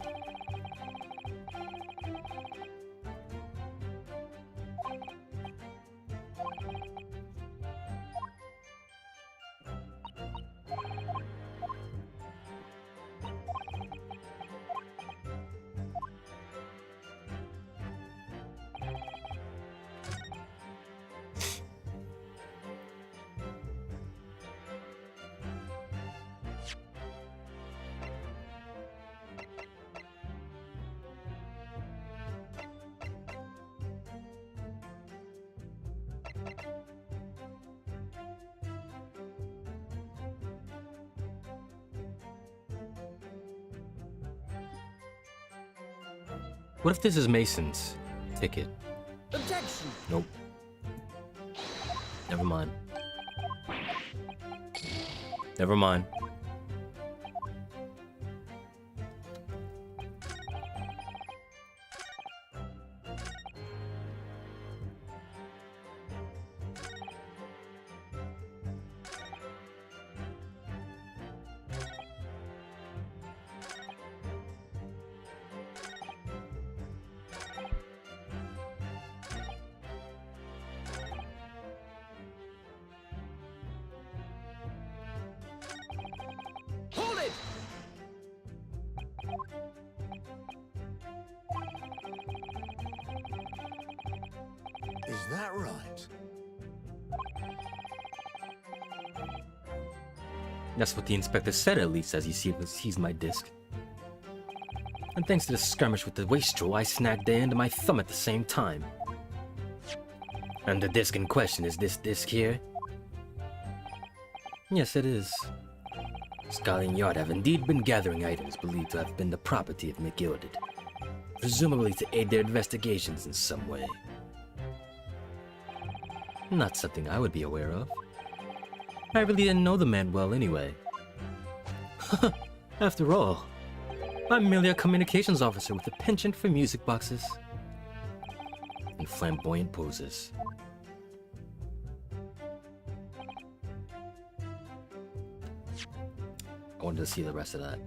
What if this is Mason's ticket? Objection! Nope. Never mind. Never mind. Hold it! Is that right? That's what the inspector said, at least, as he sees my disc. And thanks to the skirmish with the wastrel, I snagged the end of my thumb at the same time. And the disc in question is this disc here? Yes, it is. Scotland Yard have indeed been gathering items believed to have been the property of McGilded, presumably to aid their investigations in some way. Not something I would be aware of. I really didn't know the man well anyway. After all, I'm merely a communications officer with a penchant for music boxes and flamboyant poses. I wanted to see the rest of that.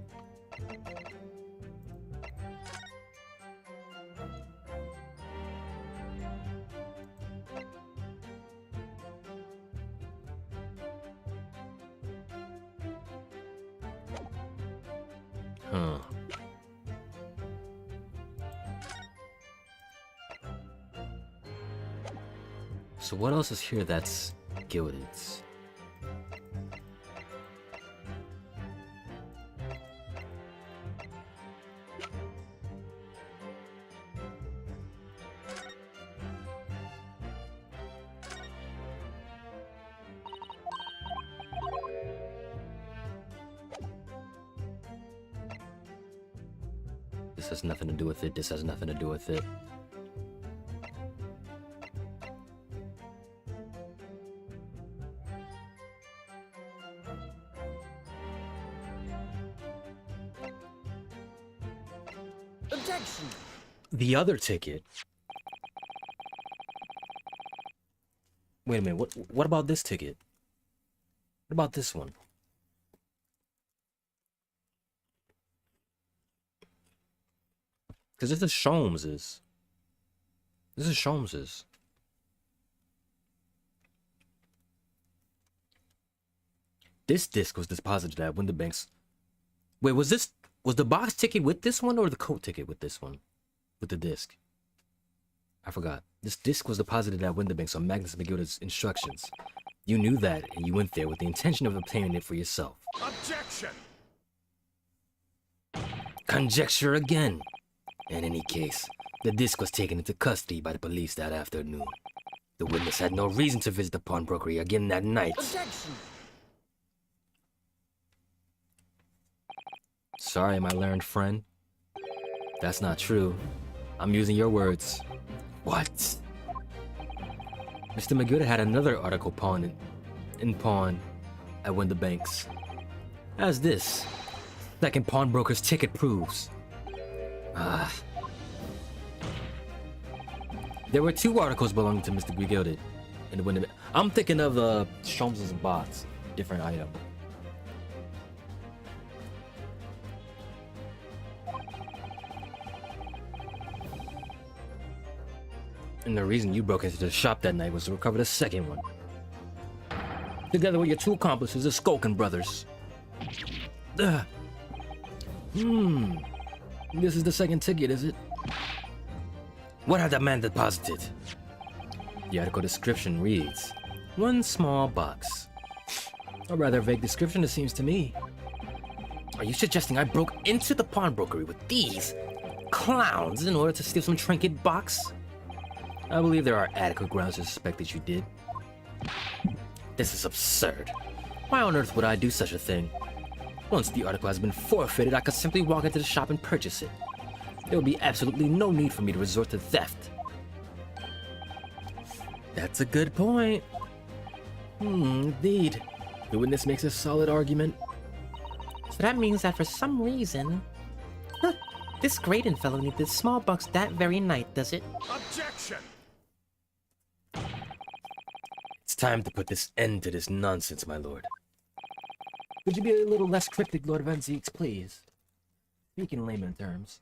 Huh. So what else is here that's Gilded's? This has nothing to do with it. This has nothing to do with it. Objection! The other ticket. Wait a minute. What about this ticket? What about this one? Because this is Sholmes's. This is Sholmes's. This disc was deposited at Winterbank's. Wait, was the box ticket with this one or the coat ticket with this one? With the disc? I forgot. This disc was deposited at Winterbank's on Magnus McGilded's instructions. You knew that, and you went there with the intention of obtaining it for yourself. Objection! Conjecture again. In any case, the disc was taken into custody by the police that afternoon. The witness had no reason to visit the pawnbrokery again that night. Objection! Sorry, my learned friend. That's not true. I'm using your words. What? Mr. McGill had another article pawned in pawn at Winterbank's. As this second pawnbroker's ticket proves. There were two articles belonging to Mr. McGilded in the Winterbank. I'm thinking of Sholmes's box, different item. And the reason you broke into the shop that night was to recover the second one. Together with your two accomplices, the Skulkin brothers. This is the second ticket, is it? What had that man deposited? The article description reads, one small box. A rather vague description, it seems to me. Are you suggesting I broke into the pawnbrokery with these clowns in order to steal some trinket box? I believe there are adequate grounds to suspect that you did. This is absurd. Why on earth would I do such a thing? Once the article has been forfeited, I could simply walk into the shop and purchase it. There would be absolutely no need for me to resort to theft. That's a good point. Indeed. The witness makes a solid argument. So that means that for some reason... Huh, this Graydon fellow needed the small box that very night, does it? Objection! It's time to put this end to this nonsense, my lord. Could you be a little less cryptic, Lord Van Zeeks, please? Speak in layman terms.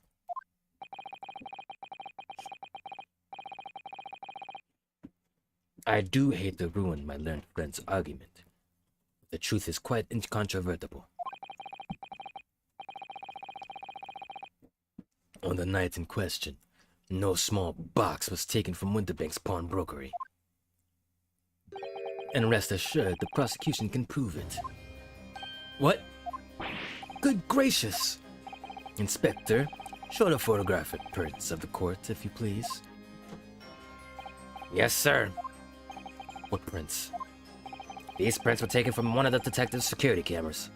I do hate to ruin my learned friend's argument. The truth is quite incontrovertible. On the night in question, no small box was taken from Winterbank's pawnbrokery. And rest assured, the prosecution can prove it. What? Good gracious! Inspector, show the photographic prints of the court, if you please. Yes, sir. What prints? These prints were taken from one of the detective's security cameras.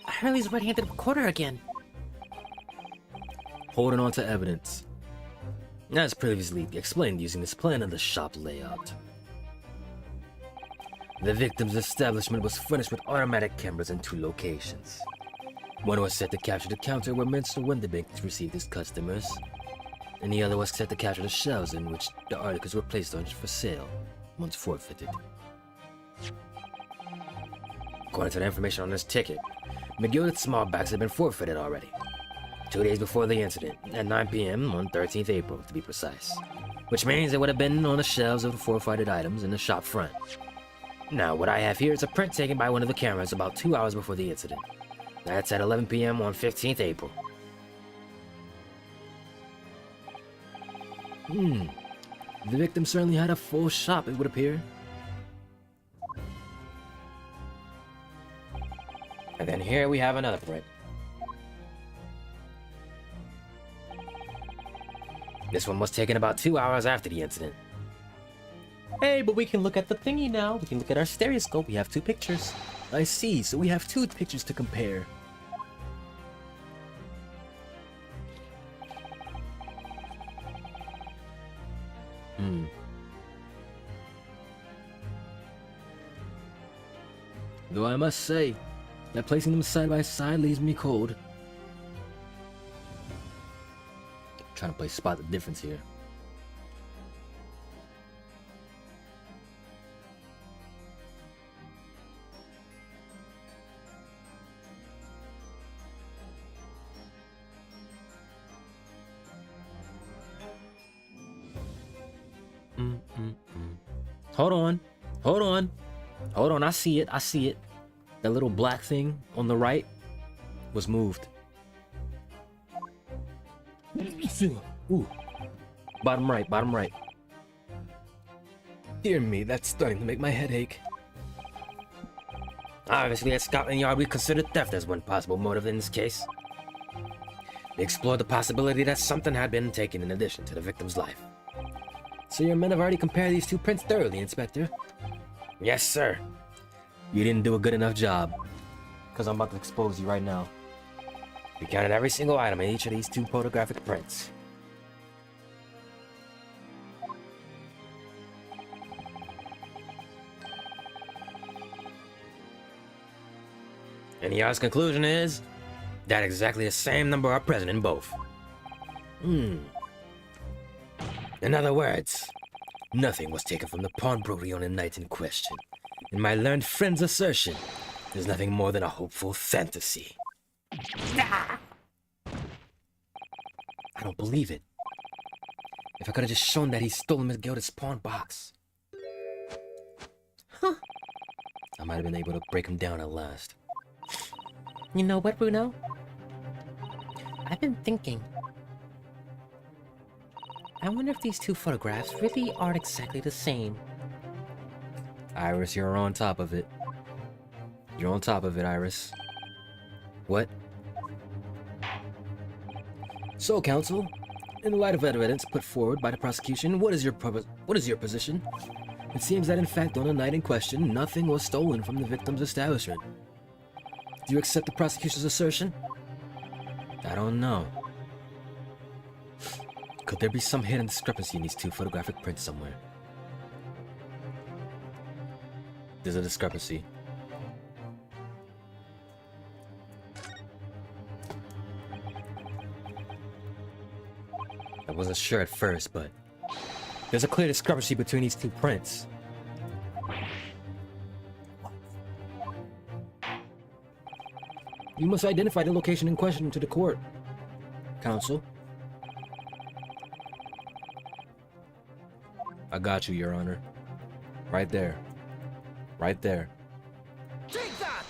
Hurley's red-handed recorder again. Holding on to evidence. As previously explained using this plan of the shop layout. The victim's establishment was furnished with automatic cameras in 2 locations. One was set to capture the counter where Mr. Winterbank received his customers, and the other was set to capture the shelves in which the articles were placed on for sale, once forfeited. According to the information on this ticket, McGillicud's small bags had been forfeited already. 2 days before the incident, at 9 p.m. on 13th April, to be precise. Which means it would have been on the shelves of the forfeited items in the shop front. Now, what I have here is a print taken by one of the cameras about 2 hours before the incident. That's at 11 p.m. on 15th April. The victim certainly had a full shop, it would appear. And then here we have another print. This one was taken about 2 hours after the incident. Hey, but we can look at the thingy now. We can look at our stereoscope. We have 2 pictures. I see, so we have 2 pictures to compare. Though I must say, that placing them side by side leaves me cold. Trying to spot the difference here. Hold on. Hold on. Hold on, I see it. I see it. That little black thing on the right was moved. Ooh. Bottom right, bottom right. Dear me, that's starting to make my head ache. Obviously, at Scotland Yard, we considered theft as one possible motive in this case. We explored the possibility that something had been taken in addition to the victim's life. So your men have already compared these 2 prints thoroughly, Inspector? Yes, sir. You didn't do a good enough job. Because I'm about to expose you right now. We counted every single item in each of these 2 photographic prints. And the honest conclusion is that exactly the same number are present in both. In other words, nothing was taken from the pawnbrokery on the night in question. And my learned friend's assertion is nothing more than a hopeful fantasy. I don't believe it. If I could have just shown that he stole Miss Gilda's pawn box. Huh. I might have been able to break him down at last. You know what, Bruno? I've been thinking. I wonder if these 2 photographs really aren't exactly the same. Iris, you're on top of it. You're on top of it, Iris. What? So, counsel, in the light of evidence put forward by the prosecution, what is your position? It seems that in fact on the night in question, nothing was stolen from the victim's establishment. Do you accept the prosecution's assertion? I don't know. Could there be some hidden discrepancy in these 2 photographic prints somewhere? There's a discrepancy. wasn't sure at first, but there's a clear discrepancy between these two prints. You must identify the location in question to the court, counsel. I got you, Your Honor. Right there. Right there. Take that!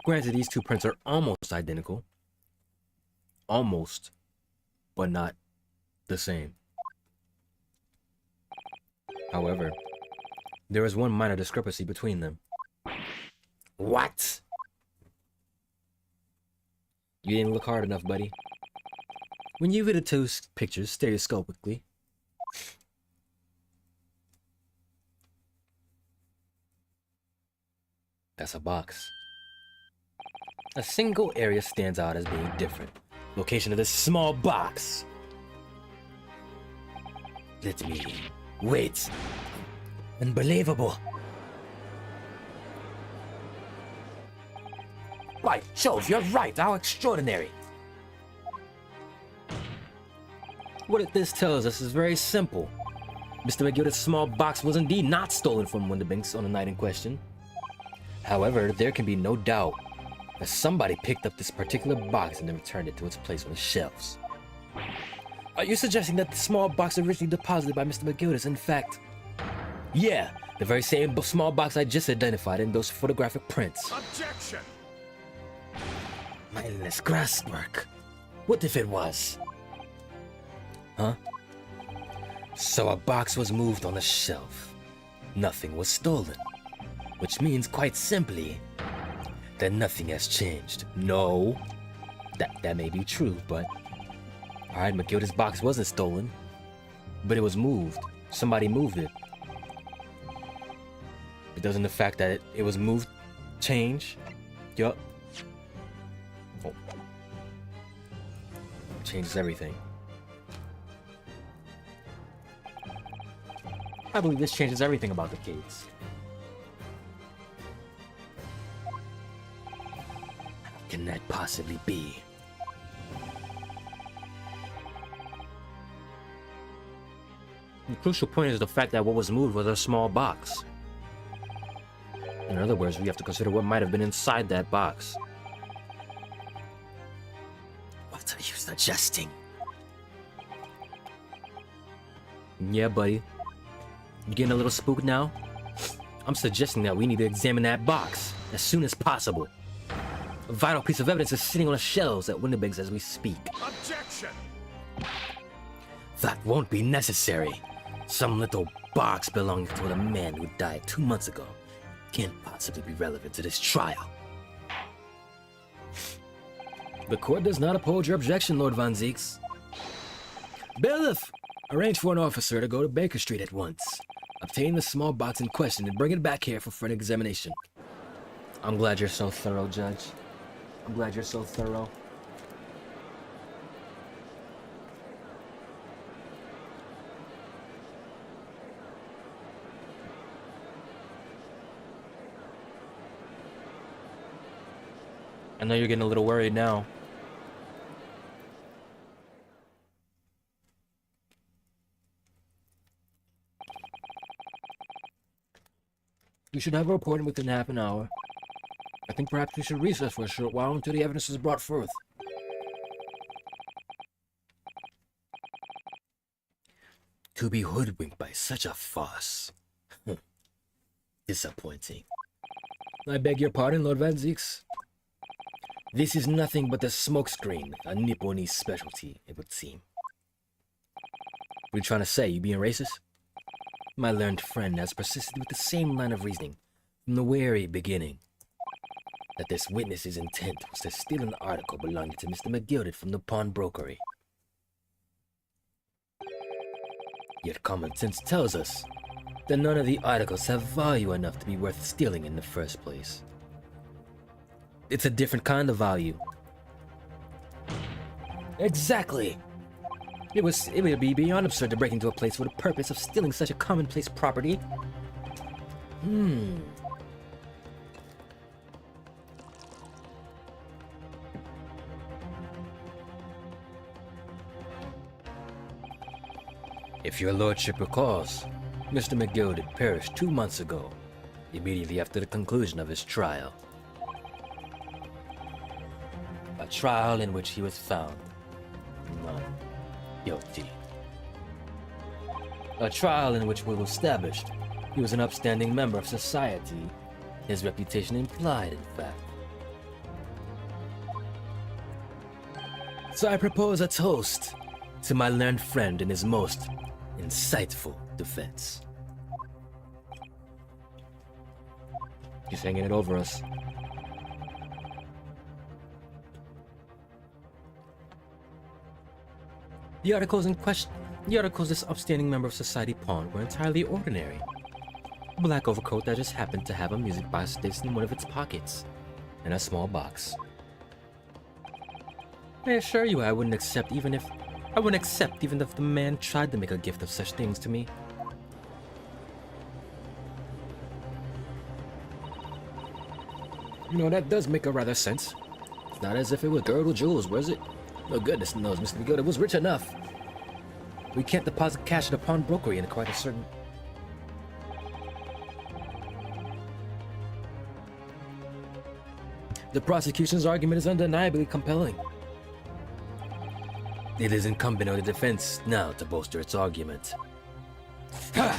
Granted, these two prints are almost identical. Almost. But not the same. However, there is one minor discrepancy between them. What? You didn't look hard enough, buddy. When you view the two pictures stereoscopically, that's a box. A single area stands out as being different. Location of this small box. Let me wait. Unbelievable. By Jove, you're right. How extraordinary. What this tells us is very simple. Mr. McGilda's small box was indeed not stolen from Windibanks on the night in question. However, there can be no doubt that somebody picked up this particular box and then returned it to its place on the shelves. Are you suggesting that the small box originally deposited by Mr. McGill is in fact... Yeah, the very same small box I just identified in those photographic prints. Objection! Mindless grasswork. What if it was? Huh? So a box was moved on a shelf. Nothing was stolen. Which means, quite simply, that nothing has changed. No. That may be true, but... Alright, McGilda's box wasn't stolen. But it was moved. Somebody moved it. But doesn't the fact that it was moved change? Yup. Oh. Changes everything. I believe this changes everything about the case. How can that possibly be? The crucial point is the fact that what was moved was a small box. In other words, we have to consider what might have been inside that box. What are you suggesting? Yeah, buddy. You getting a little spooked now? I'm suggesting that we need to examine that box as soon as possible. A vital piece of evidence is sitting on the shelves at Windibanks as we speak. Objection! That won't be necessary. Some little box belonging to a man who died 2 months ago can't possibly be relevant to this trial. The court does not uphold your objection, Lord Van Zieks. Bailiff, arrange for an officer to go to Baker Street at once. Obtain the small box in question and bring it back here for further examination. I'm glad you're so thorough, Judge. I'm glad you're so thorough. I know you're getting a little worried now. We should have a report within half an hour. I think perhaps we should recess for a short while until the evidence is brought forth. To be hoodwinked by such a farce. Disappointing. I beg your pardon, Lord Van Zieks. This is nothing but a smokescreen, a Nipponese specialty, it would seem. What are you trying to say, you being racist? My learned friend has persisted with the same line of reasoning from the very beginning. That this witness's intent was to steal an article belonging to Mr. McGilded from the pawnbrokery. Yet common sense tells us that none of the articles have value enough to be worth stealing in the first place. It's a different kind of value. Exactly! It would be beyond absurd to break into a place for the purpose of stealing such a commonplace property. If your lordship recalls, Mr. McGill perished 2 months ago, immediately after the conclusion of his trial. A trial in which he was found not guilty. A trial in which it was established he was an upstanding member of society, his reputation implied, in fact. So I propose a toast to my learned friend in his most insightful defense. He's hanging it over us. The articles in question, the articles this upstanding member of society pawned were entirely ordinary. A black overcoat that just happened to have a music box placed in one of its pockets, and a small box. I assure you I wouldn't accept even if the man tried to make a gift of such things to me. You know, that does make a rather sense. It's not as if it was girdle jewels, was it? No goodness knows, Mr. McGill was rich enough. We can't deposit cash at a pawnbrokery in quite a certain... The prosecution's argument is undeniably compelling. It is incumbent on the defense now to bolster its argument. To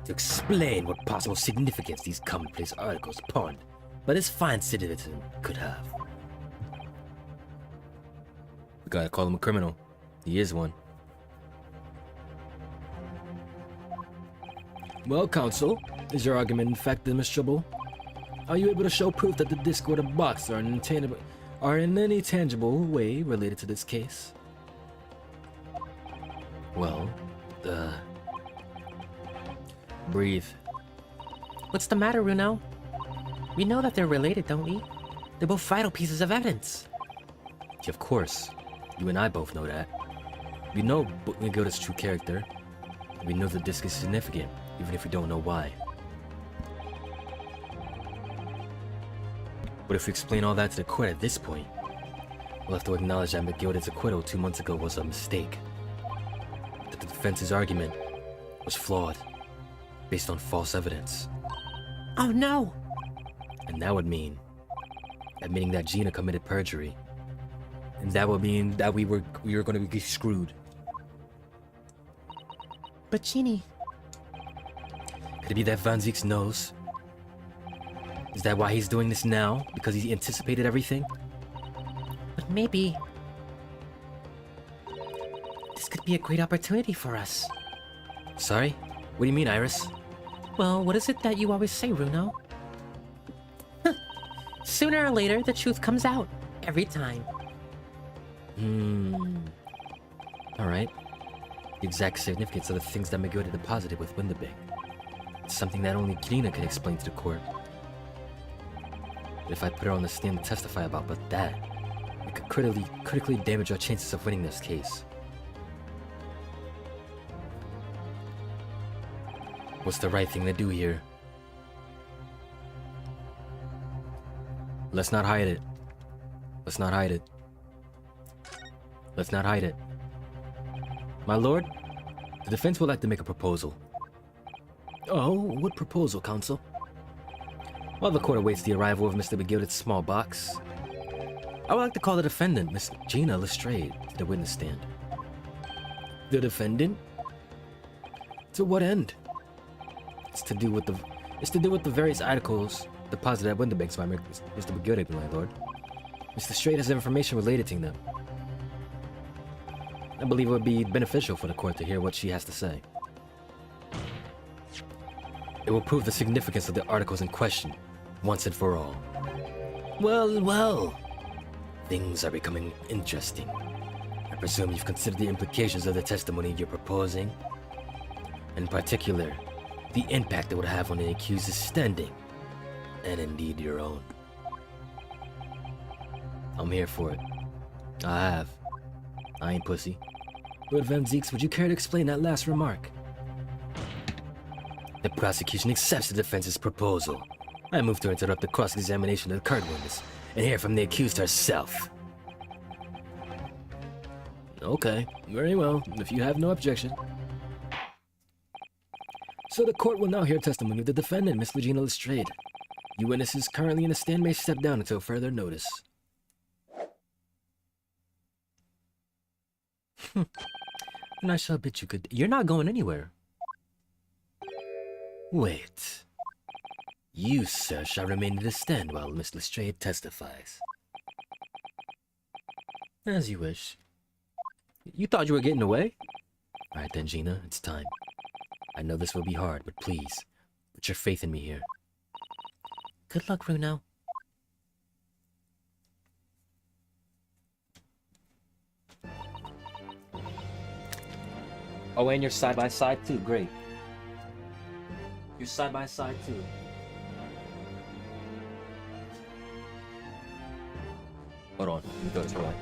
explain what possible significance these commonplace articles pawned by this fine citizen could have. We gotta call him a criminal. He is one. Well, counsel, is your argument in fact demonstrable? Are you able to show proof that the disc or the box are in any tangible way related to this case? Well, breathe. What's the matter, Runo? We know that they're related, don't we? They're both vital pieces of evidence. Of course. You and I both know that. We know Miguel's true character. We know the disc is significant, even if we don't know why. But if we explain all that to the court at this point, we'll have to acknowledge that McGild's acquittal 2 months ago was a mistake. That the defense's argument was flawed, based on false evidence. Oh no! And that would mean admitting that Gina committed perjury. And that would mean that we were going to be screwed. But Jeannie... Could it be that Van Zieks knows? Is that why he's doing this now? Because he anticipated everything? But maybe... this could be a great opportunity for us. Sorry? What do you mean, Iris? Well, what is it that you always say, Runo? Sooner or later, the truth comes out. Every time. Alright. The exact significance of the things that McGill deposited with Winterbank. It's something that only Gina can explain to the court. But if I put her on the stand to testify about but that, it could critically damage our chances of winning this case. What's the right thing to do here? Let's not hide it. Let's not hide it. Let's not hide it. My lord, the defense would like to make a proposal. Oh, what proposal, counsel? While the court awaits the arrival of Mr. McGild's small box, I would like to call the defendant, Miss Gina Lestrade, to the witness stand. The defendant? To what end? It's to do with the various articles deposited at Winterbanks by Mr. McGill, my lord. Mr. Lestrade has information related to them. I believe it would be beneficial for the court to hear what she has to say. It will prove the significance of the articles in question, once and for all. Well, well. Things are becoming interesting. I presume you've considered the implications of the testimony you're proposing. In particular, the impact it would have on the accused's standing, and indeed your own. I'm here for it. I have. I ain't pussy. Lord Van Zieks, would you care to explain that last remark? The prosecution accepts the defense's proposal. I move to interrupt the cross-examination of the current witness and hear from the accused herself. Okay, very well, if you have no objection. So the court will now hear testimony of the defendant, Miss Regina Lestrade. You witnesses currently in the stand may step down until further notice. And I shall bid you good. You're not going anywhere. Wait. You, sir, shall remain in the stand while Miss Lestrade testifies. As you wish. You thought you were getting away? Alright then, Gina, it's time. I know this will be hard, but please, put your faith in me here. Good luck, Bruno. Oh, and you're side by side too. Great. You're side by side too. Hold on, let me go this way.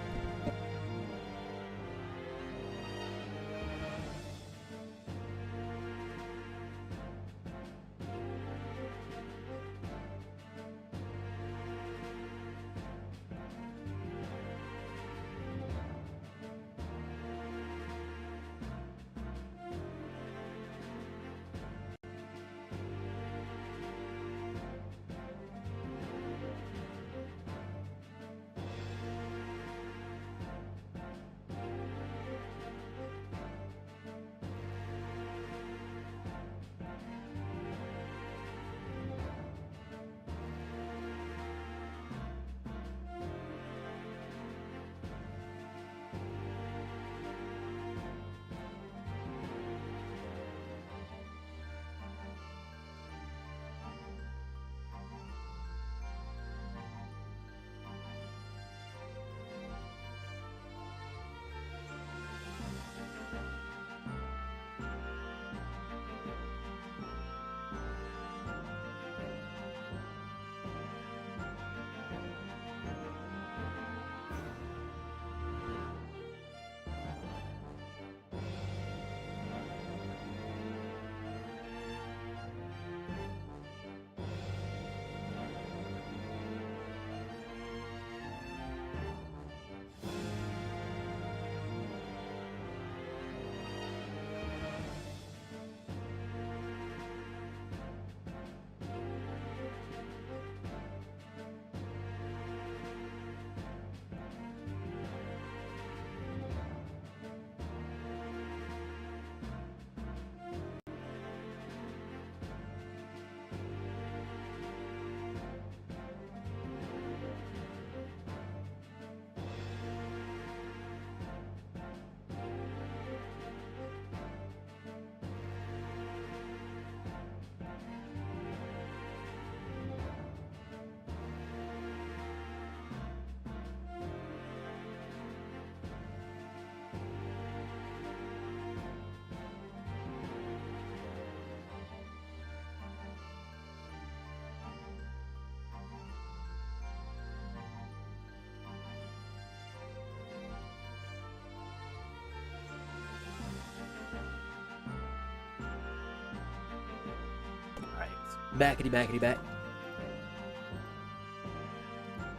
Backity backity back.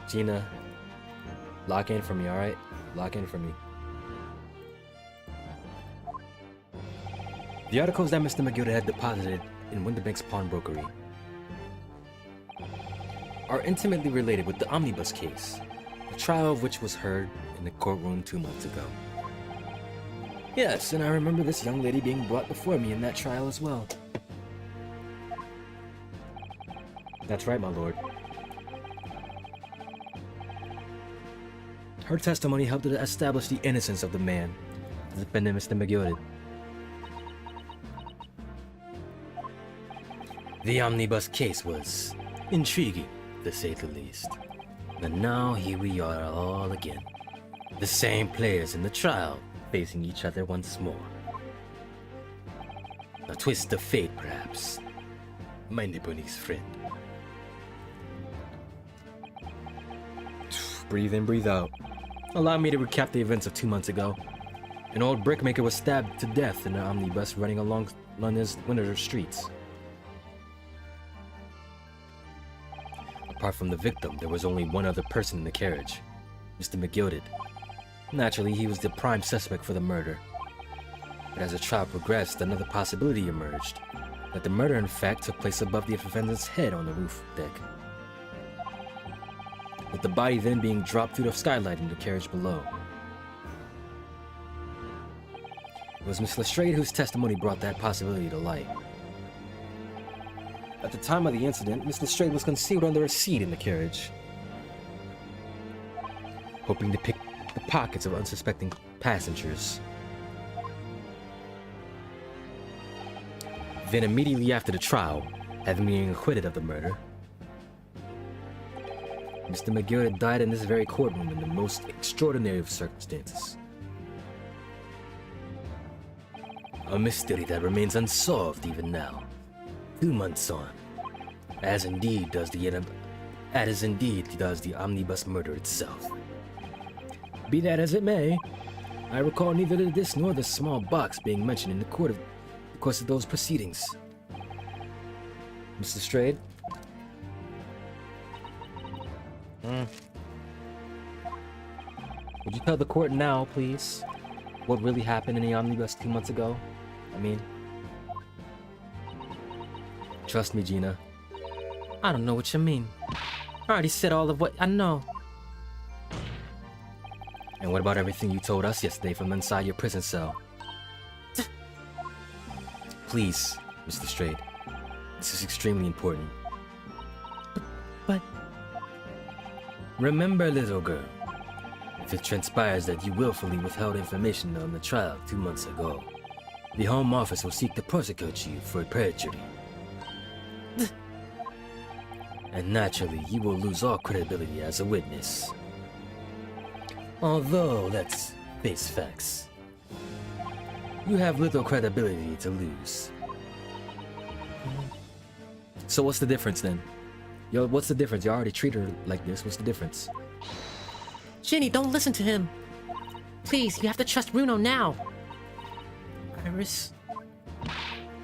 Gina, lock in for me, alright? Lock in for me. The articles that Mr. McGilda had deposited in Winterbank's pawnbrokery are intimately related with the omnibus case, the trial of which was heard in the courtroom 2 months ago. Yes, and I remember this young lady being brought before me in that trial as well. That's right, my lord. Her testimony helped to establish the innocence of the man, the defendant, Mr. McGilda. The omnibus case was intriguing, to say the least. And now here we are all again. The same players in the trial, facing each other once more. A twist of fate, perhaps. My Nipponese friend. Breathe in, breathe out. Allow me to recap the events of 2 months ago. An old brickmaker was stabbed to death in an omnibus running along London's winter streets. Apart from the victim, there was only one other person in the carriage, Mr. McGilda. Naturally, he was the prime suspect for the murder. But as the trial progressed, another possibility emerged. That the murder in fact took place above the defendant's head on the roof deck. With the body then being dropped through the skylight in the carriage below. It was Miss Lestrade whose testimony brought that possibility to light. At the time of the incident, Miss Lestrade was concealed under a seat in the carriage, hoping to pick the pockets of unsuspecting passengers. Then immediately after the trial, having been acquitted of the murder, Mr. McGill had died in this very courtroom in the most extraordinary of circumstances. A mystery that remains unsolved even now, 2 months on, as indeed does the omnibus murder itself. Be that as it may, I recall neither this nor the small box being mentioned in the course of those proceedings. Mr. Strayed? Would you tell the court now, please, what really happened in the omnibus 2 months ago? I mean... Trust me, Gina. I don't know what you mean. I already said all of what I know. And what about everything you told us yesterday from inside your prison cell? Please, Mr. Strayed. This is extremely important. But... Remember, little girl, if it transpires that you willfully withheld information on the trial 2 months ago, the Home Office will seek to prosecute you for perjury. And naturally, you will lose all credibility as a witness. Although, let's face facts. You have little credibility to lose. So what's the difference then? Yo, what's the difference? You already treat her like this. What's the difference? Ginny, don't listen to him. Please, you have to trust Bruno now. Iris,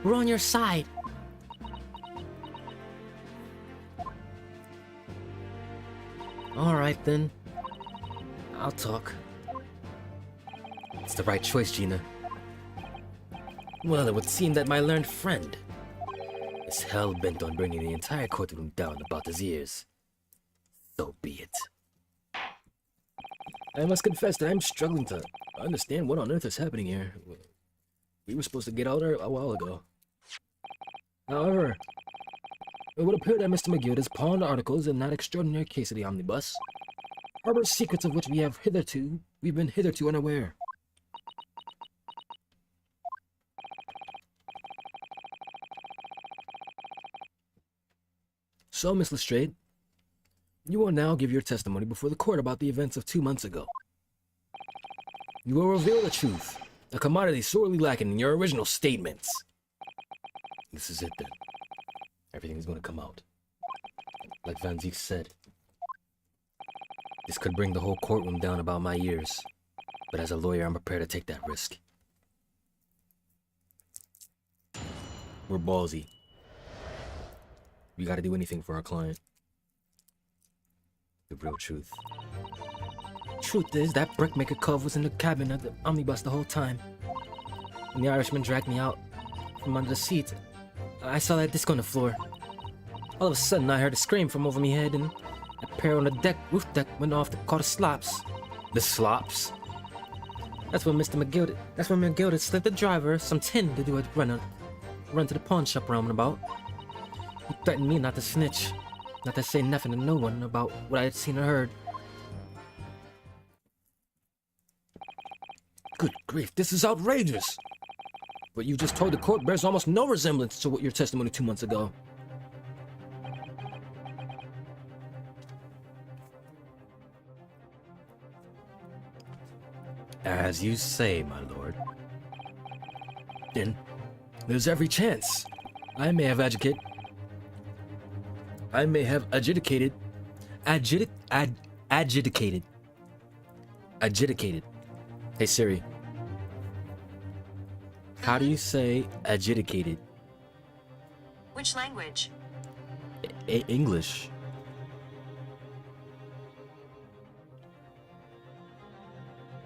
we're on your side. All right then. I'll talk. It's the right choice, Gina. Well, it would seem that my learned friend Is hell-bent on bringing the entire courtroom down about his ears. So be it. I must confess that I'm struggling to understand what on earth is happening here. We were supposed to get out there a while ago. However, it would appear that Mr. McGill has pawned articles in that extraordinary case of the omnibus, harbors secrets of which we've been hitherto unaware. So, Miss Lestrade, you will now give your testimony before the court about the events of 2 months ago. You will reveal the truth, a commodity sorely lacking in your original statements. This is it then. Everything is going to come out. Like Van Ziek said. This could bring the whole courtroom down about my ears, but as a lawyer, I'm prepared to take that risk. We're ballsy. We gotta do anything for our client. The real truth. Truth is, that brickmaker cove was in the cabin of the omnibus the whole time. When the Irishman dragged me out from under the seat, I saw that disc on the floor. All of a sudden, I heard a scream from over me head, and a pair on the roof deck went off to call the slops. The slops? That's when McGill had slipped the driver some tin to do a run to the pawn shop round and about. He threatened me not to snitch, not to say nothing to no one about what I had seen or heard. Good grief, this is outrageous! What you just told the court bears almost no resemblance to what your testimony 2 months ago. As you say, my lord. Then, there's every chance. I may have adjudicated. Hey Siri. How do you say adjudicated? Which language? English.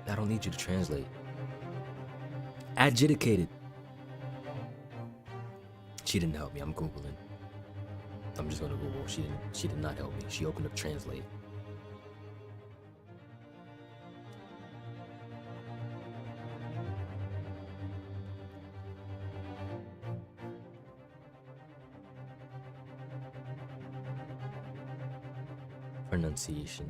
I don't need you to translate. Adjudicated. She didn't help me. I'm Googling. I'm just gonna Google. She did not help me. She opened up translate. Pronunciation.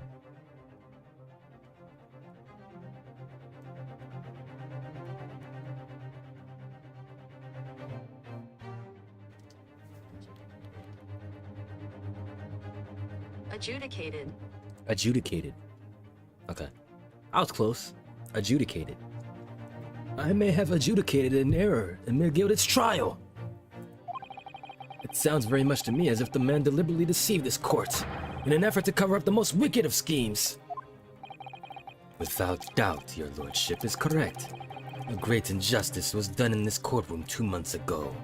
Adjudicated. Adjudicated. Okay. I was close. Adjudicated. I may have adjudicated an error in McGilded's trial. It sounds very much to me as if the man deliberately deceived this court in an effort to cover up the most wicked of schemes. Without doubt, your lordship is correct. A great injustice was done in this courtroom 2 months ago.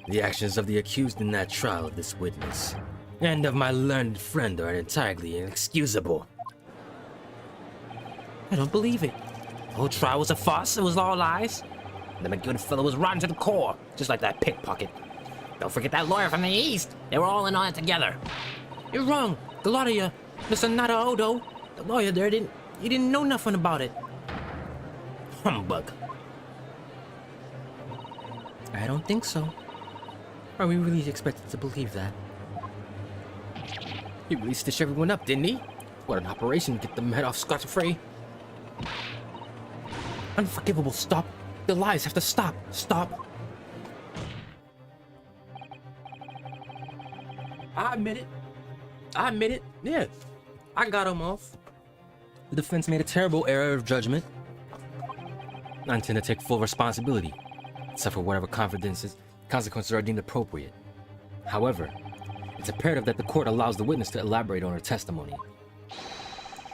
The actions of the accused in that trial of this witness and of my learned friend are entirely inexcusable. I don't believe it. The whole trial was a farce. It was all lies. The McGill fellow was rotten to the core, just like that pickpocket. Don't forget that lawyer from the East. They were all in on it together. You're wrong. The lawyer, Mr. Nadaodo, the lawyer there he didn't know nothing about it. Humbug. I don't think so. Are we really expected to believe that? He really stitched everyone up, didn't he? What an operation to get them head off scot-free. Unforgivable, stop. The lies have to stop. Stop. I admit it. Yeah. I got him off. The defense made a terrible error of judgment. I intend to take full responsibility, except for whatever consequences are deemed appropriate. However, it's imperative that the court allows the witness to elaborate on her testimony,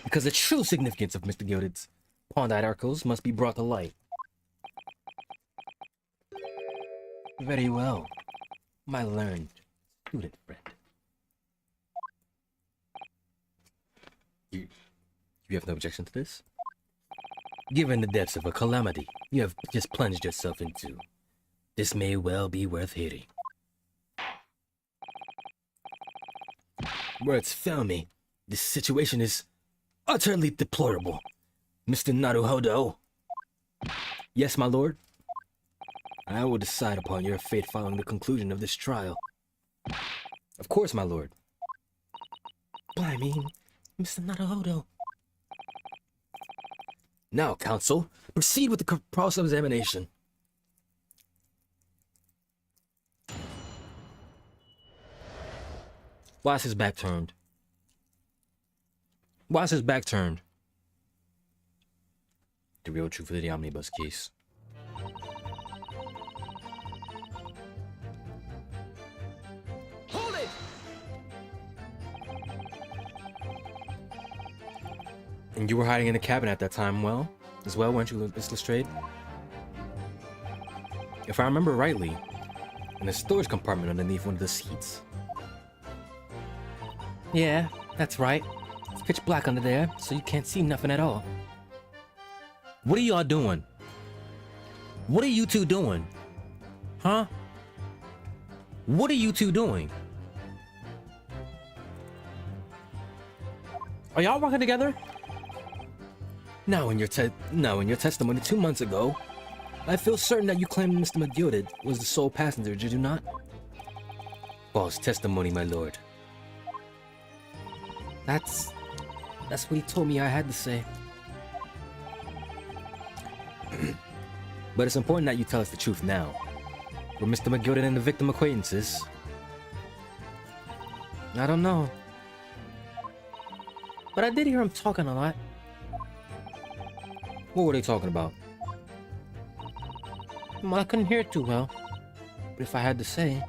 because the true significance of Mr. Gilded's pawned-eyed articles must be brought to light. Very well, my learned student friend. You have no objection to this? Given the depths of a calamity you have just plunged yourself into, this may well be worth hearing. Words fail me. This situation is utterly deplorable. Mr. Naruhodo. Yes, my lord. I will decide upon your fate following the conclusion of this trial. Of course, my lord. Blimey, Mr. Naruhodo. Now, counsel, proceed with the cross-examination. Why is his back turned? Why is his back turned? The real truth of the omnibus case. Hold it! And you were hiding in the cabin at that time, weren't you, Miss Lestrade? If I remember rightly, in a storage compartment underneath one of the seats. Yeah, that's right. It's pitch black under there, so you can't see nothing at all. What are y'all doing? What are you two doing? Huh? What are you two doing? Are y'all working together? Now in your testimony 2 months ago, I feel certain that you claimed Mr. McGilded was the sole passenger, did you not? False testimony, my lord. That's what he told me I had to say. But it's important that you tell us the truth now. Were Mr. McGilded and the victim acquaintances? I don't know. But I did hear him talking a lot. What were they talking about? Well, I couldn't hear it too well. But if I had to say...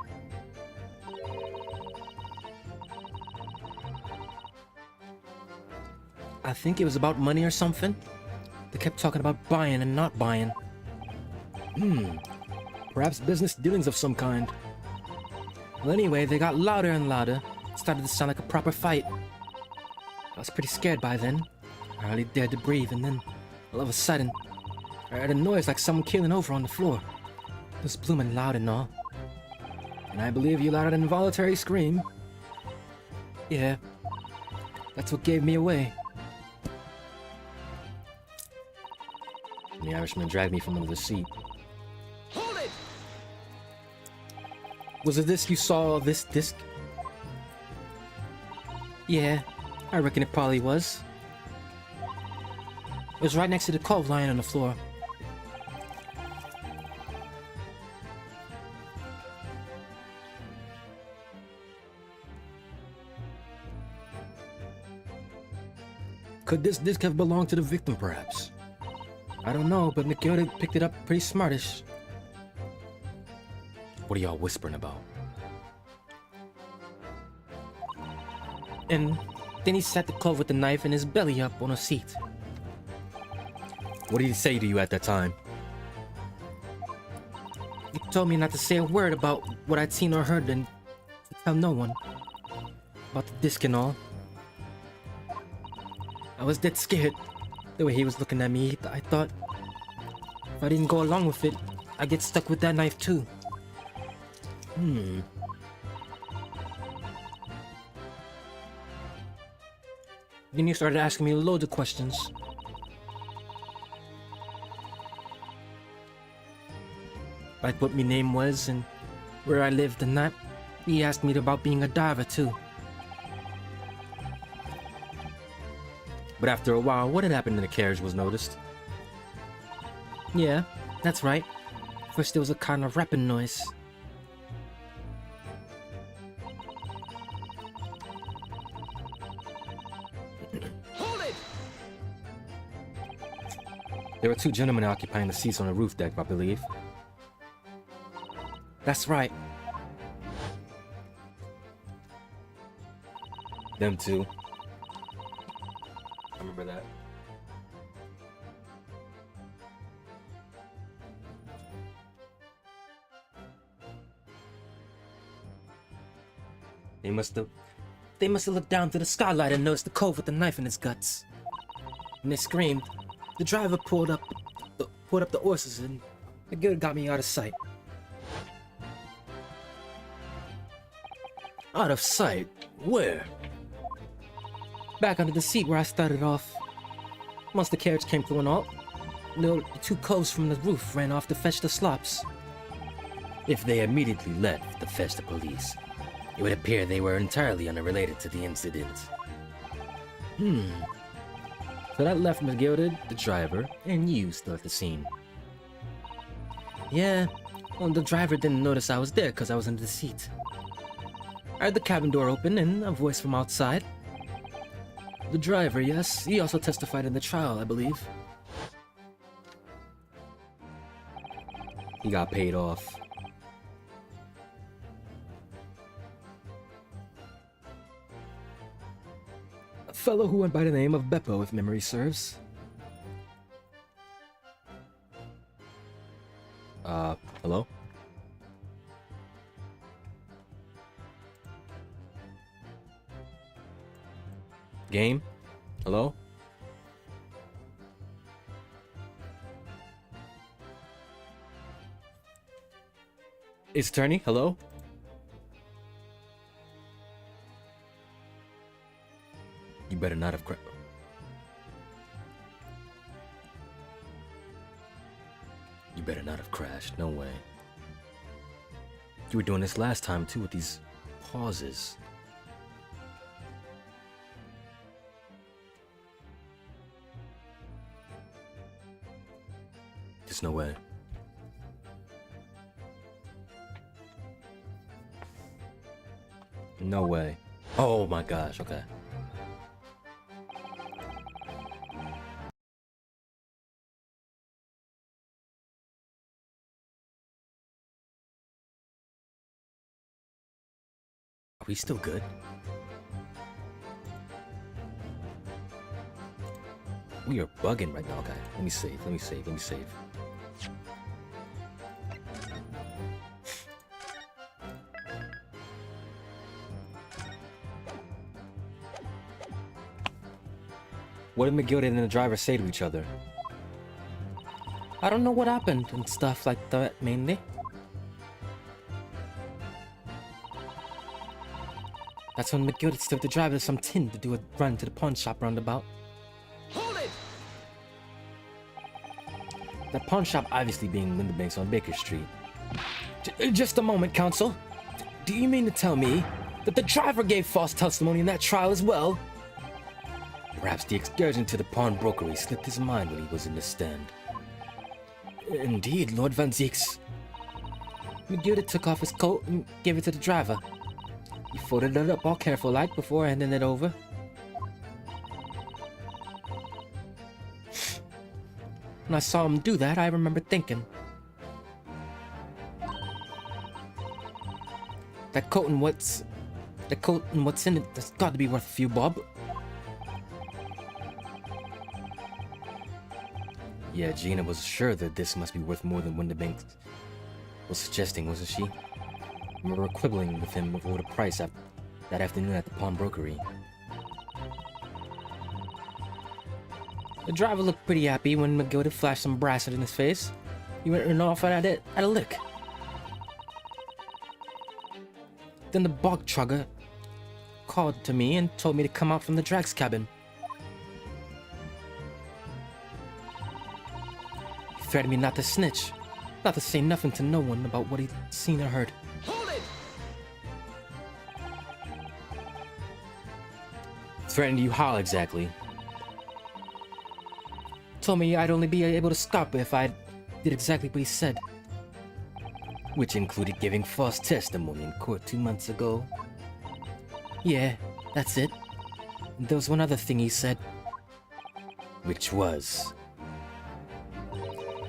I think it was about money or something. They kept talking about buying and not buying. Perhaps business dealings of some kind. Well, anyway, they got louder and louder. It started to sound like a proper fight. I was pretty scared by then. I hardly dared to breathe, and then, all of a sudden, I heard a noise like someone keeling over on the floor. It was blooming loud and all. And I believe you let out an involuntary scream. Yeah, that's what gave me away. And the Irishman dragged me from under the seat. Hold it! Was it this you saw, this disc? Yeah, I reckon it probably was. It was right next to the cove lying on the floor. Could this disc have belonged to the victim, perhaps? I don't know, but McGilda picked it up pretty smartish. What are y'all whispering about? And then he sat the cove with the knife and his belly up on a seat. What did he say to you at that time? He told me not to say a word about what I'd seen or heard and to tell no one. About the disc and all. I was dead scared. The way he was looking at me, I thought if I didn't go along with it, I'd get stuck with that knife too. Then he started asking me loads of questions. Like what my name was and where I lived and that. He asked me about being a diver too. But after a while, what had happened in the carriage was noticed. Yeah, that's right. First there was a kind of rapping noise. Hold it! There were two gentlemen occupying the seats on the roof deck, I believe. That's right. Them two. I remember that. They must have looked down through the skylight and noticed the cove with the knife in its guts. When they screamed, the driver pulled up the horses and the girl got me out of sight. Out of sight? Where? Back under the seat where I started off. Once the carriage came through and all, the two coves from the roof ran off to fetch the slops. If they immediately left to fetch the police, it would appear they were entirely unrelated to the incident. So that left McGilda, the driver, and you still at the scene. Yeah, well, the driver didn't notice I was there because I was under the seat. I heard the cabin door open and a voice from outside. The driver, yes, he also testified in the trial, I believe. He got paid off. A fellow who went by the name of Beppo, if memory serves. Hello? Game? Hello? It's attorney? Hello? You better not have You better not have crashed. No way. You were doing this last time too with these pauses. There's no way. No way. Oh my gosh, okay. Are we still good? We are bugging right now, okay. Let me save. What did McGilda and the driver say to each other? I don't know what happened and stuff like that, mainly. That's when McGilda took the driver to some tin to do a run to the pawn shop roundabout. Hold it! That pawn shop obviously being Winterbanks on Baker Street. Just a moment, counsel. Do you mean to tell me that the driver gave false testimony in that trial as well? Perhaps the excursion to the pawnbrokery slipped his mind when he was in the stand. Indeed, Lord Van Zieks. McGilda took off his coat and gave it to the driver. He folded it up all careful-like before handing it over. When I saw him do that, I remember thinking, that coat and what's in it, that's got to be worth a few bob. Yeah, Gina was sure that this must be worth more than Winterbanks was suggesting, wasn't she? I remember quibbling with him over the price that afternoon at the pawnbrokery. The driver looked pretty happy when McGilda flashed some brass in his face. He went off at it at a lick. Then the bog trugger called to me and told me to come out from the drag's cabin. He threatened me not to snitch, not to say nothing to no one about what he'd seen or heard. Hold it! Threatened you how exactly? Told me I'd only be able to stop if I did exactly what he said. Which included giving false testimony in court 2 months ago. Yeah, that's it. And there was one other thing he said. Which was?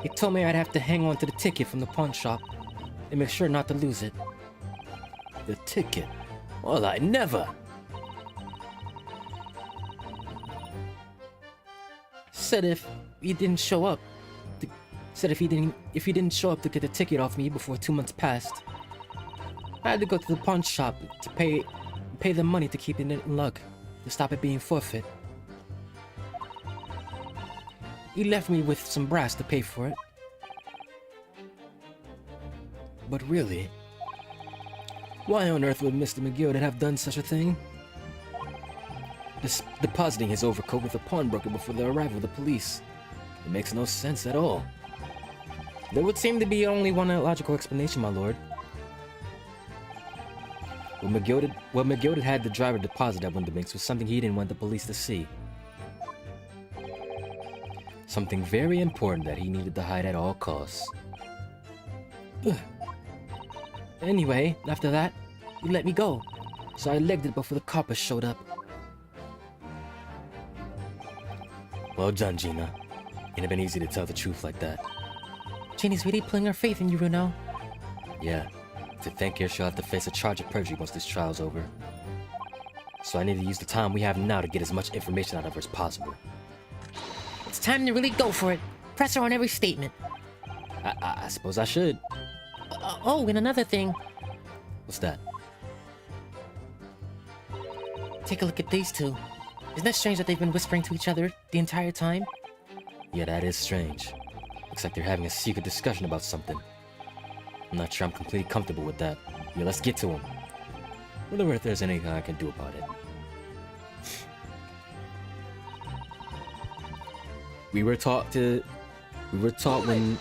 He told me I'd have to hang on to the ticket from the pawn shop and make sure not to lose it. The ticket? Well, I never! Said if he didn't show up, if he didn't show up to get the ticket off me before 2 months passed, I had to go to the pawn shop to pay them money to keep it in luck, to stop it being forfeit. He left me with some brass to pay for it. But really, why on earth would Mr. McGilda have done such a thing? Depositing his overcoat with a pawnbroker before the arrival of the police. It makes no sense at all. There would seem to be only one logical explanation, my lord. What McGilda had the driver deposit at Winterbanks was something he didn't want the police to see. Something very important that he needed to hide at all costs. Anyway, after that, he let me go, so I legged it before the coppers showed up. Well done, Gina. It'd have been easy to tell the truth like that. Jeannie's really putting her faith in you, Runo. Yeah. To thank her, she'll have to face a charge of perjury once this trial's over. So I need to use the time we have now to get as much information out of her as possible. It's time to really go for it. Press her on every statement. I suppose I should. Oh, and another thing. What's that? Take a look at these two. Isn't that strange that they've been whispering to each other the entire time? Yeah, that is strange. Looks like they're having a secret discussion about something. I'm not sure I'm completely comfortable with that. Yeah, let's get to them. Wonder if there's anything I can do about it. We were taught when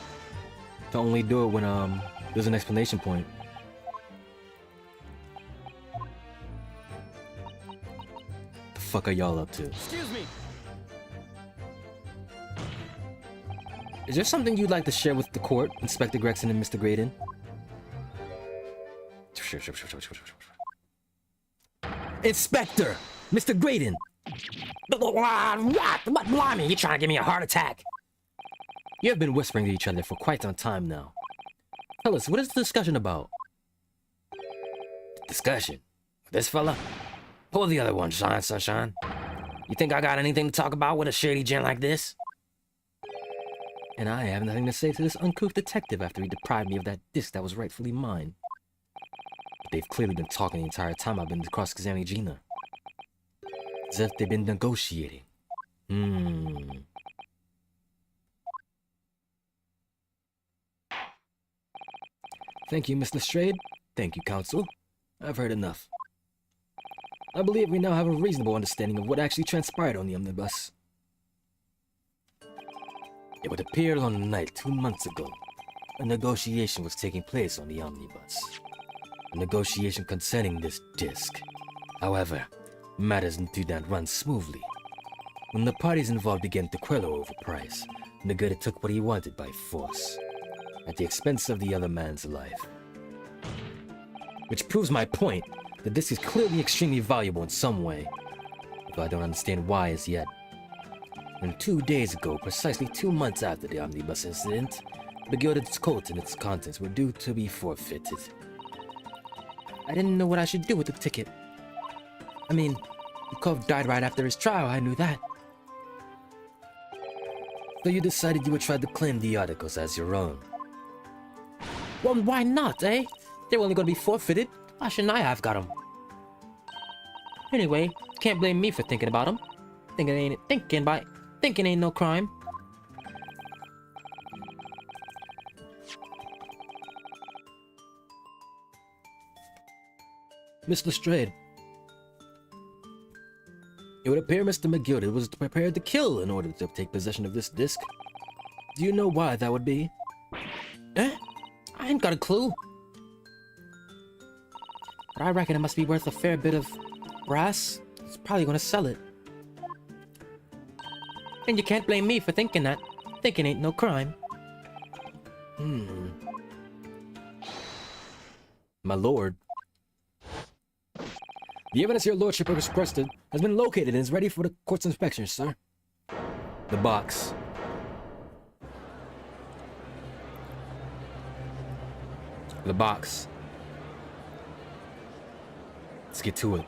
to only do it when there's an explanation point. The fuck are y'all up to? Excuse me. Is there something you'd like to share with the court, Inspector Gregson and Mr. Graydon? Inspector! Mr. Graydon! What? Blimey, you trying to give me a heart attack? You have been whispering to each other for quite some time now. Tell us, what is the discussion about? Discussion? This fella? Pull the other one, Shine Sunshine. You think I got anything to talk about with a shady gent like this? And I have nothing to say to this uncouth detective after he deprived me of that disc that was rightfully mine. But they've clearly been talking the entire time I've been cross-examining Gina. As if they've been negotiating. Thank you, Mr. Strayed. Thank you, Counsel. I've heard enough. I believe we now have a reasonable understanding of what actually transpired on the omnibus. It would appear on the night 2 months ago, a negotiation was taking place on the omnibus. A negotiation concerning this disc. However, matters did not run smoothly. When the parties involved began to quarrel over price, Nagata took what he wanted by force, at the expense of the other man's life. Which proves my point, that this is clearly extremely valuable in some way, though I don't understand why as yet. And 2 days ago, precisely 2 months after the omnibus incident, the gilded coat and its contents were due to be forfeited. I didn't know what I should do with the ticket. I mean, Yukov died right after his trial, I knew that. So you decided you would try to claim the articles as your own. Well, why not, eh? They're only gonna be forfeited. Why shouldn't I have got them? Anyway, can't blame me for thinking about them. Thinking ain't no crime. Mr. Strayed. It would appear Mr. McGilded was prepared to kill in order to take possession of this disc. Do you know why that would be? Eh? I ain't got a clue. But I reckon it must be worth a fair bit of brass. It's probably gonna sell it. And you can't blame me for thinking that. Thinking ain't no crime. My lord. The evidence your lordship has requested has been located and is ready for the court's inspection, sir. The box. The box. Let's get to it.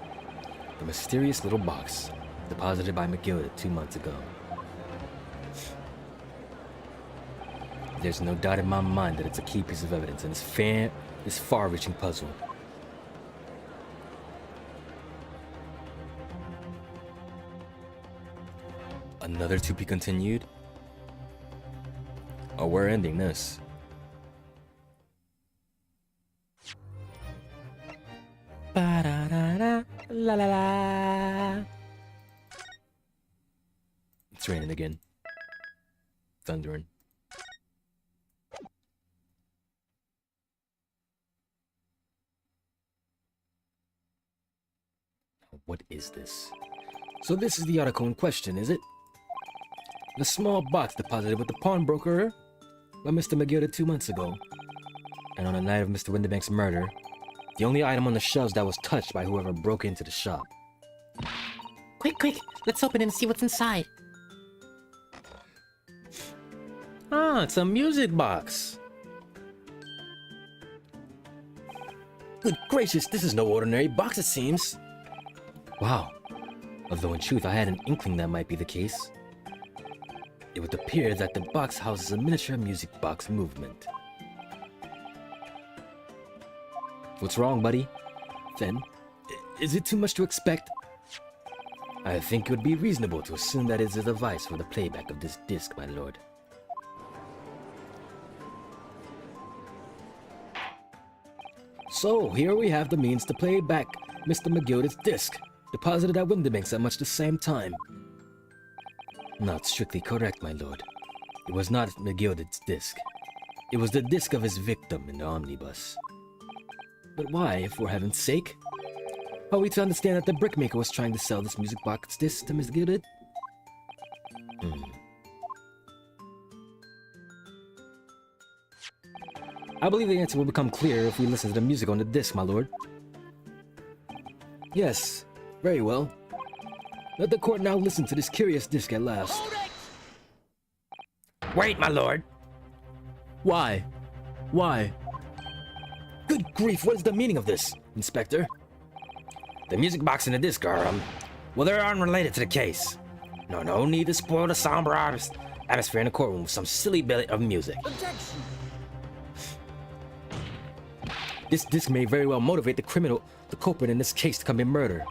The mysterious little box, deposited by McGilded 2 months ago. There's no doubt in my mind that it's a key piece of evidence in this far-reaching puzzle. Another to be continued? Oh, we're ending this. Ba-da-da-da, la la la. It's raining again. Thundering. What is this? So this is the article in question, is it? The small box deposited with the pawnbroker by Mr. McGilded 2 months ago. And on the night of Mr. Winterbank's murder, the only item on the shelves that was touched by whoever broke into the shop. Quick, quick, let's open it and see what's inside. Ah, it's a music box. Good gracious, this is no ordinary box, it seems. Wow. Although in truth, I had an inkling that might be the case. It would appear that the box houses a miniature music box movement. What's wrong, buddy? Then, is it too much to expect? I think it would be reasonable to assume that it's a device for the playback of this disc, my lord. So, here we have the means to play back Mr. McGilded's disc, deposited at Winterbank's at much the same time. Not strictly correct, my lord. It was not McGilded's disc. It was the disc of his victim in the omnibus. But why, for heaven's sake? Are we to understand that the brickmaker was trying to sell this music box disc to Miss Gilded? I believe the answer will become clear if we listen to the music on the disc, my lord. Yes, very well. Let the court now listen to this curious disc at last. Wait, my lord. Why? Why? Good grief, what is the meaning of this, Inspector? The music box and the disc are, well, they're unrelated to the case. No need to spoil the somber atmosphere in the courtroom with some silly bit of music. Objection! This disc may very well motivate the culprit in this case to commit murder.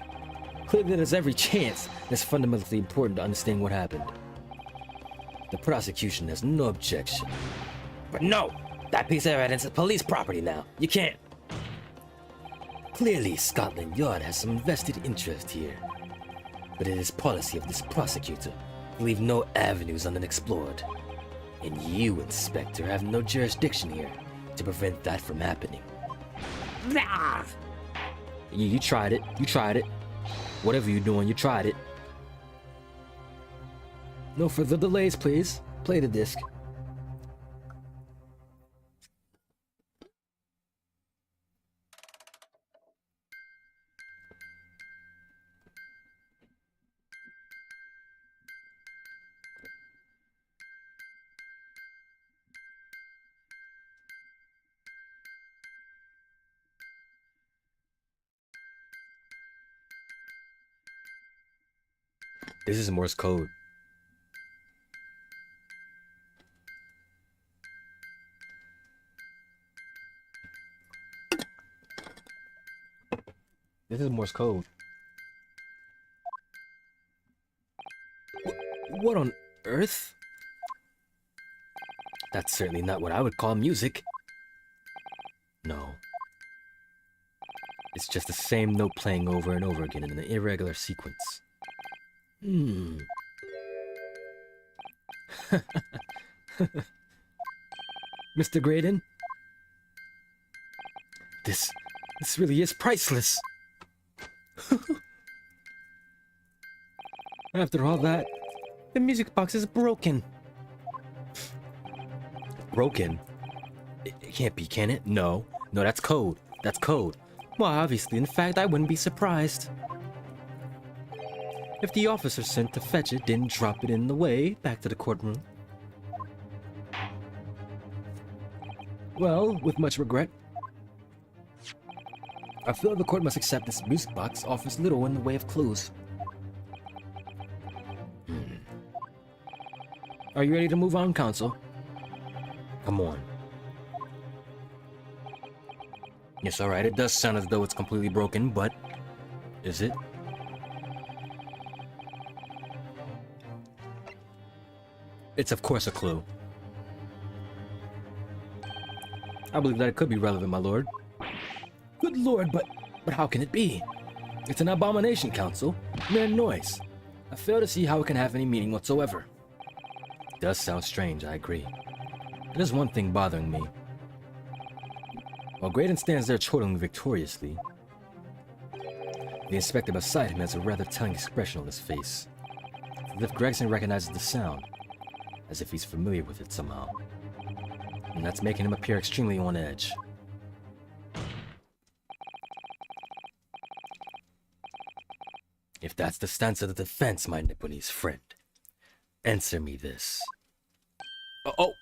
Clearly there's every chance it's fundamentally important to understand what happened. The prosecution has no objection. But no! That piece of evidence is police property now. You can't. Clearly, Scotland Yard has some vested interest here. But it is policy of this prosecutor to leave no avenues unexplored. And you, Inspector, have no jurisdiction here to prevent that from happening. Nah. You tried it. You tried it. Whatever you're doing, you tried it. No further delays, please. Play the disc. This is Morse code. This is Morse code. What on earth? That's certainly not what I would call music. No. It's just the same note playing over and over again in an irregular sequence. Mr. Graydon? This really is priceless. After all that, The music box is broken. broken? It can't be, can it? No, that's code. That's code. Well, obviously, in fact, I wouldn't be surprised. If the officer sent to fetch it didn't drop it in the way back to the courtroom. Well, with much regret, I feel the court must accept this music box offers little in the way of clues. Are you ready to move on, counsel? Come on. Yes, alright, it does sound as though it's completely broken, but is it? It's of course a clue. I believe that it could be relevant, my lord. Good lord, but how can it be? It's an abomination, counsel. Mere noise. I fail to see how it can have any meaning whatsoever. It does sound strange, I agree. There's one thing bothering me. While Graydon stands there chortling victoriously, the inspector beside him has a rather telling expression on his face. As if Gregson recognizes the sound, as if he's familiar with it somehow. And that's making him appear extremely on edge. If that's the stance of the defense, my Nipponese friend, answer me this. Oh!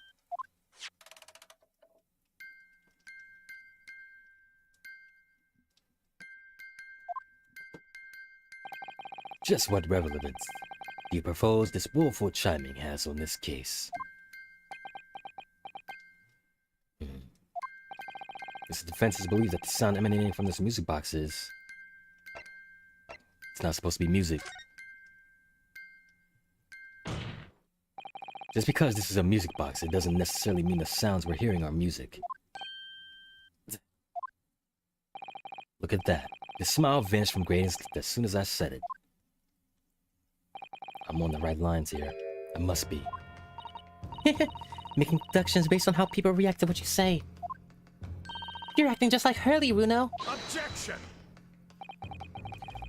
Just what relevance do you propose this woeful chiming has on this case? This defense believes that the sound emanating from this music box is... it's not supposed to be music. Just because this is a music box, it doesn't necessarily mean the sounds we're hearing are music. Look at that. The smile vanished from Graydon's lips as soon as I said it. I'm on the right lines here. I must be. Making deductions based on how people react to what you say. You're acting just like Hurley, Runo. Objection!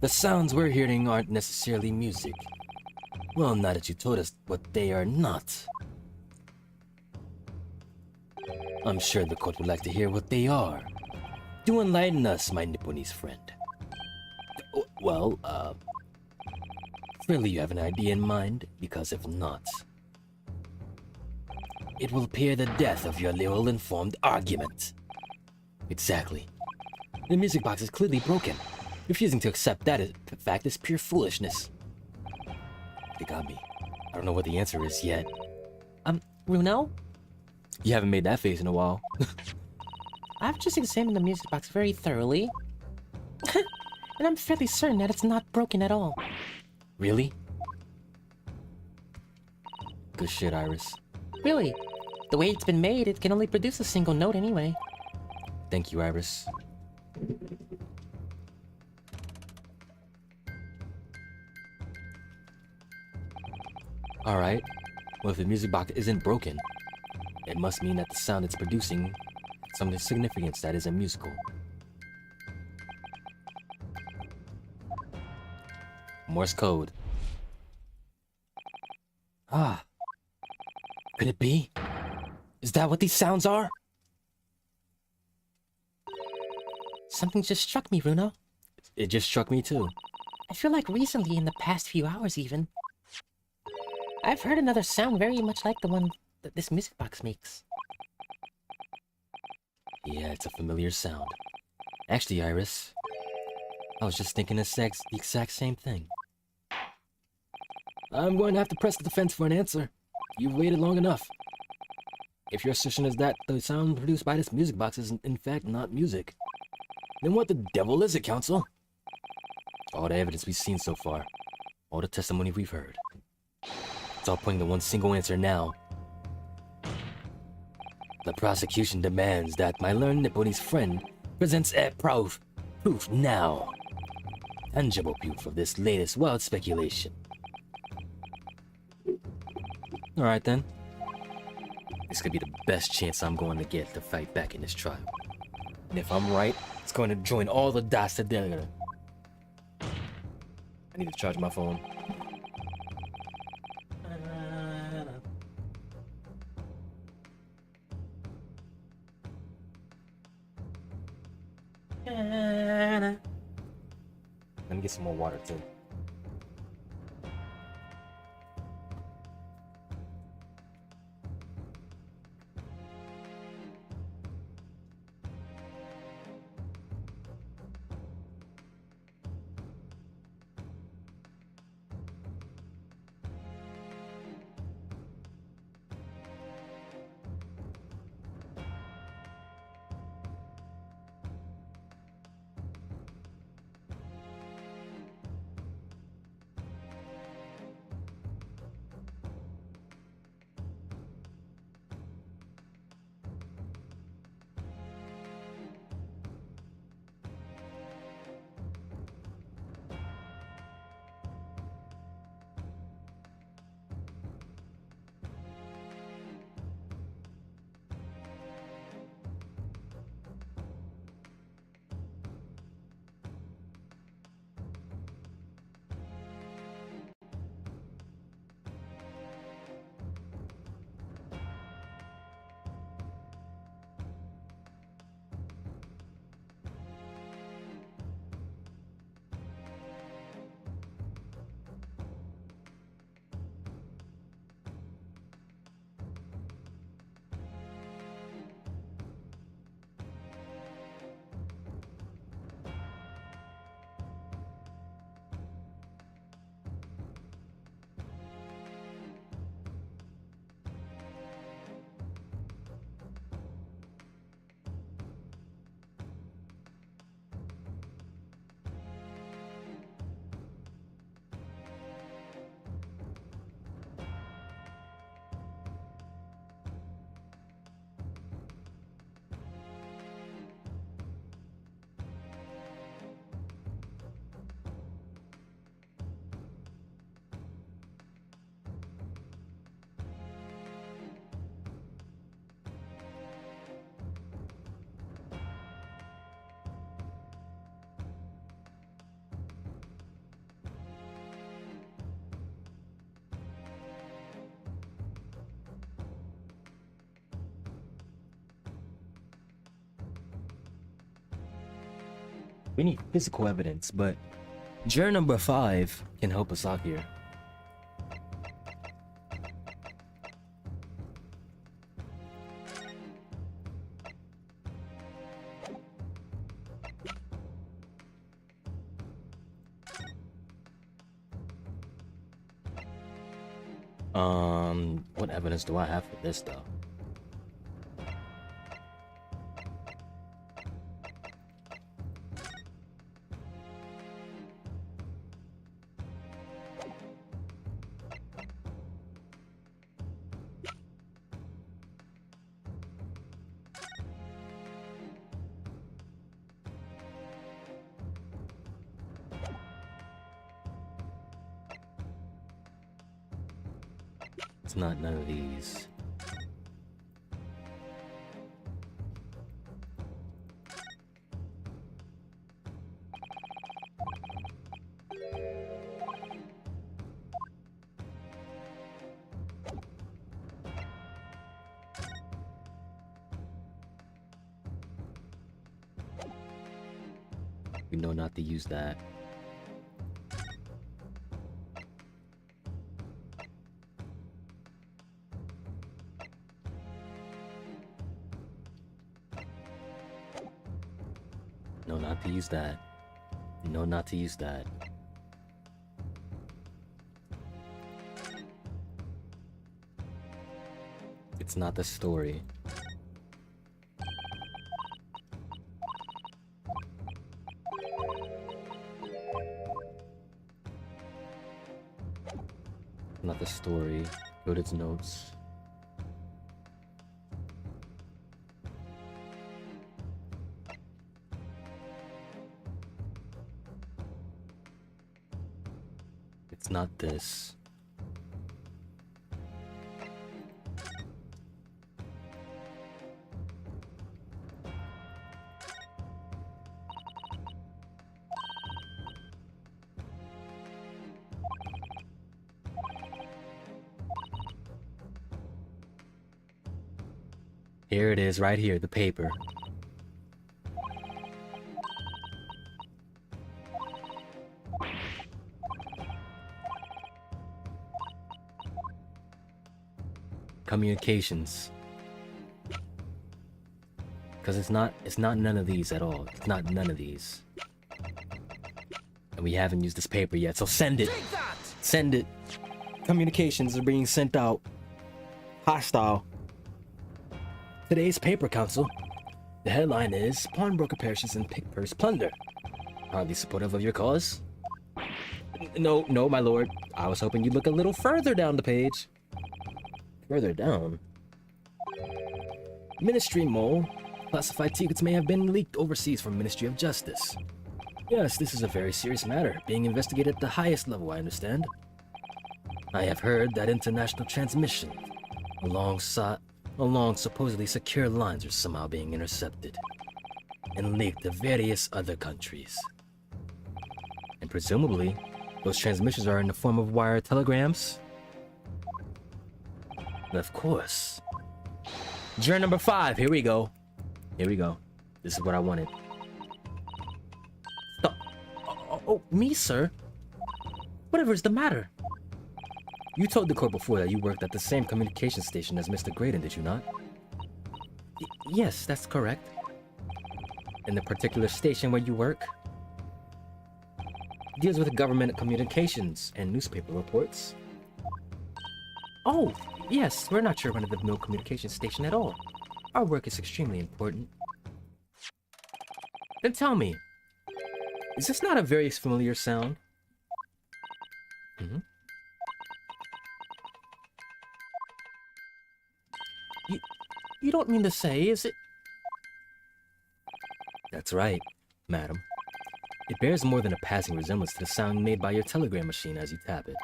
The sounds we're hearing aren't necessarily music. Well, now that you told us what they are not. I'm sure the court would like to hear what they are. Do enlighten us, my Nipponese friend. Well, surely you have an idea in mind, because if not, it will appear the death of your little informed argument. Exactly. The music box is clearly broken. Refusing to accept that fact is pure foolishness. They got me. I don't know what the answer is yet. Runo? You haven't made that face in a while. I've just examined the music box very thoroughly. and I'm fairly certain that it's not broken at all. Really? Good shit, Iris. Really? The way it's been made, it can only produce a single note anyway. Thank you, Iris. Alright. Well, if the music box isn't broken, it must mean that the sound it's producing has some significance that isn't musical. Morse code. Ah. Could it be? Is that what these sounds are? Something just struck me, Runo. It just struck me too. I feel like recently, in the past few hours even, I've heard another sound very much like the one that this music box makes. Yeah, it's a familiar sound. Actually, Iris, I was just thinking the exact same thing. I'm going to have to press the defense for an answer. You've waited long enough. If your assertion is that the sound produced by this music box is in fact not music, then what the devil is it, Counsel? All the evidence we've seen so far, all the testimony we've heard, it's all pointing to one single answer now. The prosecution demands that my learned Nipponi's friend presents a proof now. Tangible proof of this latest wild speculation. Alright then. This could be the best chance I'm going to get to fight back in this trial. And if I'm right, it's going to join all the dots together. I need to charge my phone. Let me get some more water too. We need physical evidence, but juror number 5 can help us out here. What evidence do I have for this though? It's not none of these. We know not to use that. No, not to use that. No, not to use that. It's not the story. Not the story. Go to its notes. It's not this. Here it is, right here, the paper. Communications. Because it's not none of these at all. It's not none of these. And we haven't used this paper yet, so send it. Take that! Send it. Communications are being sent out. Hostile. Today's paper, Council. The headline is Pawnbroker Perishes in Pick Purse Plunder. Hardly supportive of your cause? No, my lord. I was hoping you'd look a little further down the page. Further down? Ministry Mole. Classified secrets may have been leaked overseas from Ministry of Justice. Yes, this is a very serious matter, being investigated at the highest level, I understand. I have heard that international transmission, along supposedly secure lines, are somehow being intercepted and leaked to various other countries. And presumably, those transmissions are in the form of wire telegrams? Of course. Juror number 5, here we go. Here we go. This is what I wanted. Stop. Oh, me, sir? Whatever is the matter? You told the court before that you worked at the same communication station as Mr. Graydon, did you not? Yes, that's correct. In the particular station where you work? Deals with government communications and newspaper reports. Oh, yes, we're not your run-of-the-mill communication station at all. Our work is extremely important. Then tell me, is this not a very familiar sound? You don't mean to say, is it? That's right, madam. It bears more than a passing resemblance to the sound made by your telegram machine as you tap it.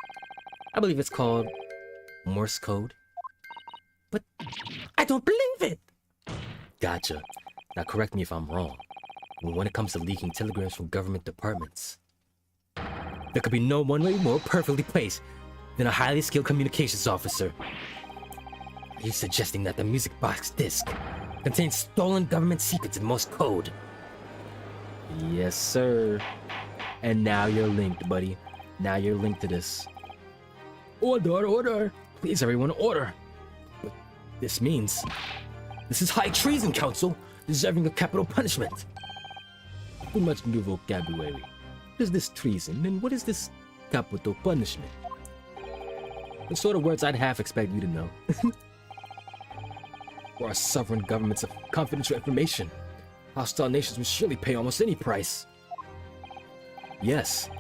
I believe it's called Morse code. But I don't believe it! Gotcha. Now correct me if I'm wrong. When it comes to leaking telegrams from government departments, there could be no one way more perfectly placed than a highly skilled communications officer. Are you suggesting that the music box disc contains stolen government secrets in Morse code? Yes, sir. And now you're linked, buddy. Now you're linked to this. Order, order! Please, everyone, order! But this means... this is high treason, Council! Deserving of capital punishment! Too much new vocabulary. What is this treason, and what is this capital punishment? The sort of words I'd half expect you to know. For our sovereign governments of confidential information, hostile nations will surely pay almost any price. Yes,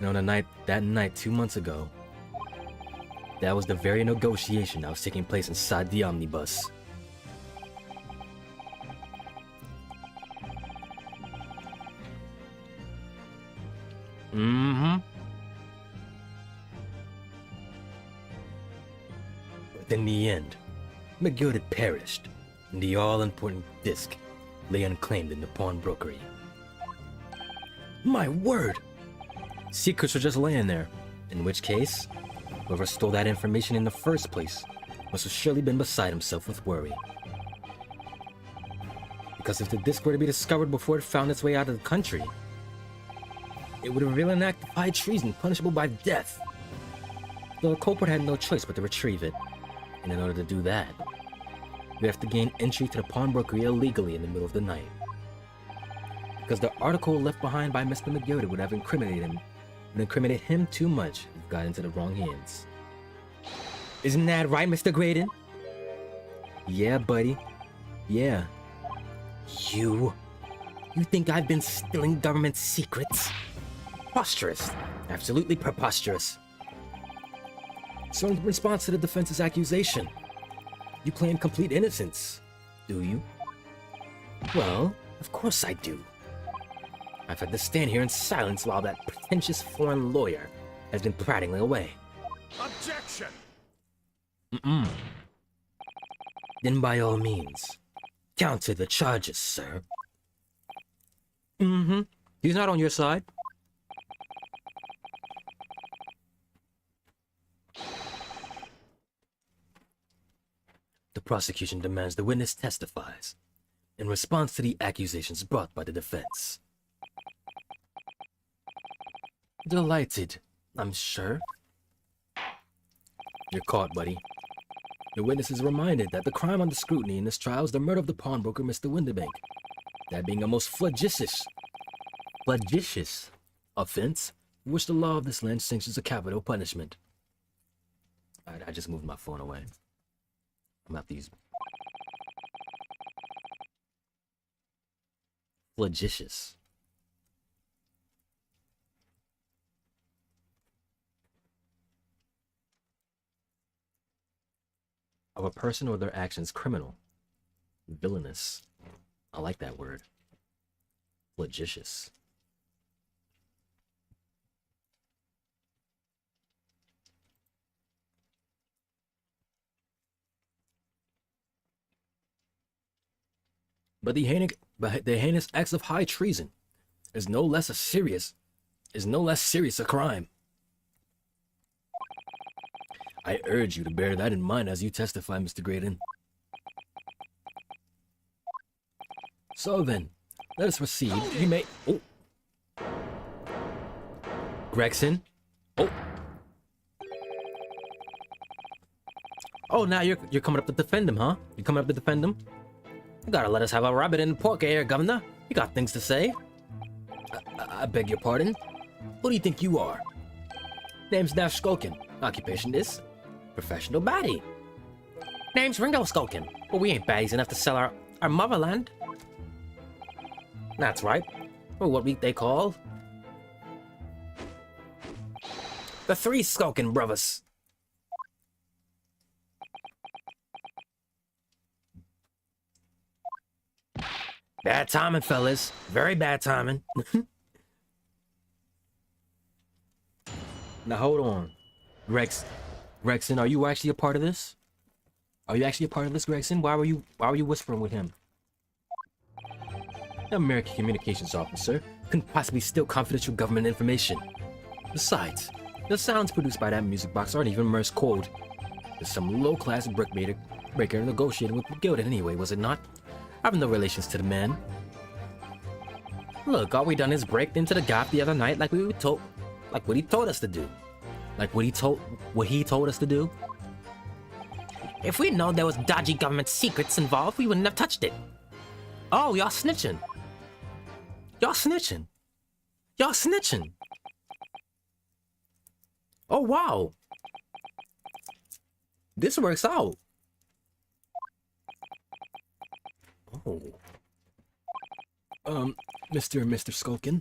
and on that night 2 months ago, that was the very negotiation that was taking place inside the omnibus. But in the end, McGill had perished, and the all-important disc lay unclaimed in the pawnbrokery. My word! Secrets were just laying there, in which case, whoever stole that information in the first place must have surely been beside himself with worry. Because if the disc were to be discovered before it found its way out of the country, it would reveal an act of high treason punishable by death. The culprit had no choice but to retrieve it, and in order to do that, we'd have to gain entry to the pawnbrokery illegally in the middle of the night. Because the article left behind by Mr. McGill would have incriminated him too much if it got into the wrong hands. Isn't that right, Mr. Graydon? Yeah, buddy. Yeah. You think I've been stealing government secrets? Preposterous. Absolutely preposterous. So in response to the defense's accusation, you claim complete innocence, do you? Well, of course I do. I've had to stand here in silence while that pretentious foreign lawyer has been prattling away. Objection! Then by all means, counter the charges, sir. He's not on your side. The prosecution demands the witness testifies in response to the accusations brought by the defense. Delighted, I'm sure. You're caught, buddy. The witness is reminded that the crime under scrutiny in this trial is the murder of the pawnbroker, Mr. Winterbank. That being a most flagitious offense, for which the law of this land sanctions a capital punishment. I just moved my phone away. I'm not these. Flagitious. Of a person or their actions criminal. Villainous. I like that word. Flagitious. But the heinous acts of high treason is no less serious a crime. I urge you to bear that in mind as you testify, Mr. Graydon. So then, let us proceed. You may... Oh. Gregson? Oh. Oh, now you're coming up to defend him, huh? You coming up to defend him? You gotta let us have a rabbit in the pork here, Governor. You got things to say. I beg your pardon? Who do you think you are? Name's Dash Skulkin. Occupation is professional baddie. Name's Ringo Skulkin, but we ain't baddies enough to sell our motherland. That's right. Or what they call The Three Skulkin Brothers. bad timing, fellas. Very bad timing. Now hold on. Gregson, are you actually a part of this? Are you actually a part of this, Gregson? Why were you whispering with him? The American communications officer couldn't possibly steal confidential government information. Besides, the sounds produced by that music box aren't even Morse code. There's some low-class breaker negotiating with the guild anyway, was it not? I have no relations to the man. Look, all we done is break into the gap the other night like what he told us to do. Like what he told us to do? If we'd known there was dodgy government secrets involved, we wouldn't have touched it. Oh, y'all snitching. Y'all snitching. Y'all snitching. Oh, wow. This works out. Oh. Mr. Skulkin.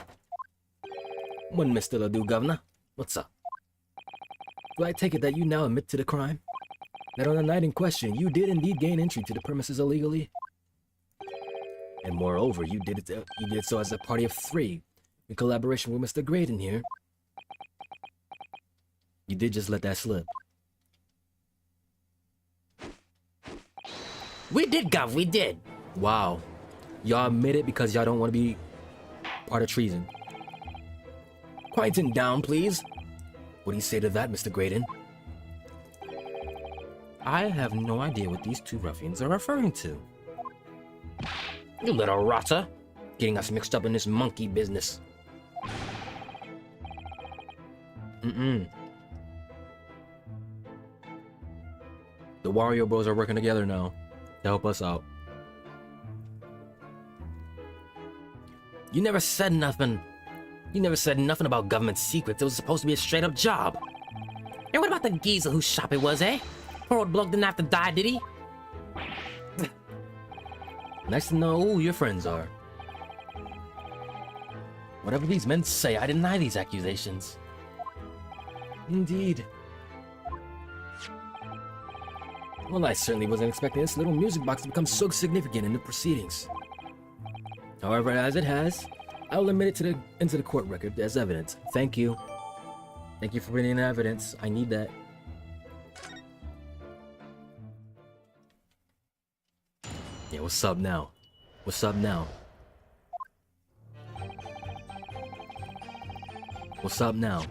One Mr. Ledoux, Governor. What's up? Do I take it that you now admit to the crime? That on the night in question, you did indeed gain entry to the premises illegally? And moreover, you did so as a party of three, in collaboration with Mr. Graydon here. You did just let that slip. We did, Gov, we did. Wow. Y'all admit it because y'all don't want to be part of treason. Quieten down, please. What do you say to that, Mr. Graydon? I have no idea what these two ruffians are referring to. You little rotter. Getting us mixed up in this monkey business. The Wario Bros are working together now to help us out. You never said nothing. You never said nothing about government secrets. It was supposed to be a straight-up job. And what about the geezer whose shop it was, eh? Poor old bloke didn't have to die, did he? Nice to know who your friends are. Whatever these men say, I deny these accusations. Indeed. Well, I certainly wasn't expecting this little music box to become so significant in the proceedings. However, as it has, I will admit it into the court record as evidence. Thank you. Thank you for bringing in the evidence. I need that. Yeah, what's up now? What's up now? What's up now?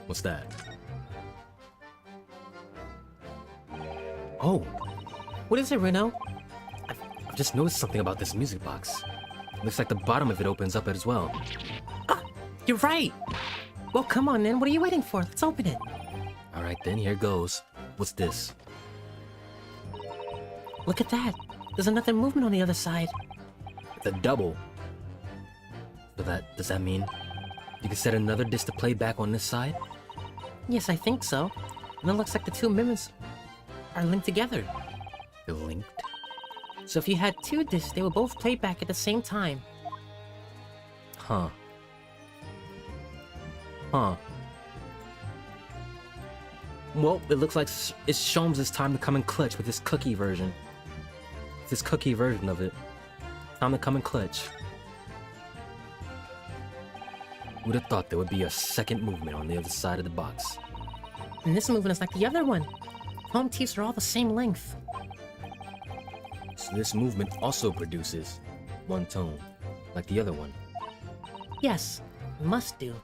What's that? Oh, what is it, Reno? I've just noticed something about this music box. Looks like the bottom of it opens up as well. You're right! Well, come on then, what are you waiting for? Let's open it. Alright then, here goes. What's this? Look at that. There's another movement on the other side. It's a double. So does that mean you can set another disc to play back on this side? Yes, I think so. And it looks like the two movements are linked together. They're linked? So if you had two discs, they will both play back at the same time. Huh. Well, it looks like it's Sholmes' time to come in clutch with this cookie version. This cookie version of it. Time to come in clutch. Would have thought there would be a second movement on the other side of the box. And this movement is like the other one. Home teeth are all the same length. So this movement also produces one tone, like the other one. Yes, it must do.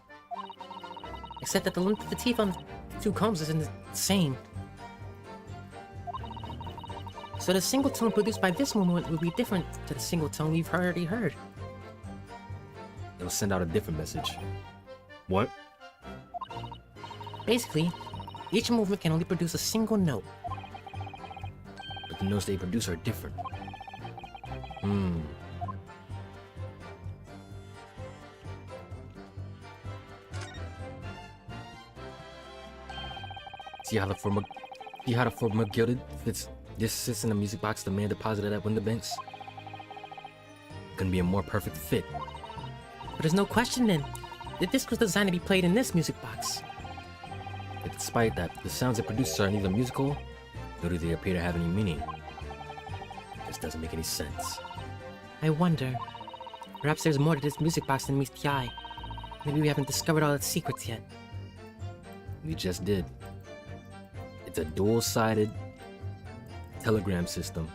Except that the length of the teeth on the two combs isn't the same. So the single tone produced by this movement will be different to the single tone we've already heard. It'll send out a different message. What? Basically, each movement can only produce a single note. But the notes they produce are different. See how the former gilded fits. This sits in the music box the man deposited at Window Banks. Couldn't be a more perfect fit. But there's no question then. The disc was designed to be played in this music box. But despite that, the sounds it produces are neither musical, nor do they appear to have any meaning. This doesn't make any sense. I wonder. Perhaps there's more to this music box than meets the eye. Maybe we haven't discovered all its secrets yet. We just did. It's a dual-sided telegram system.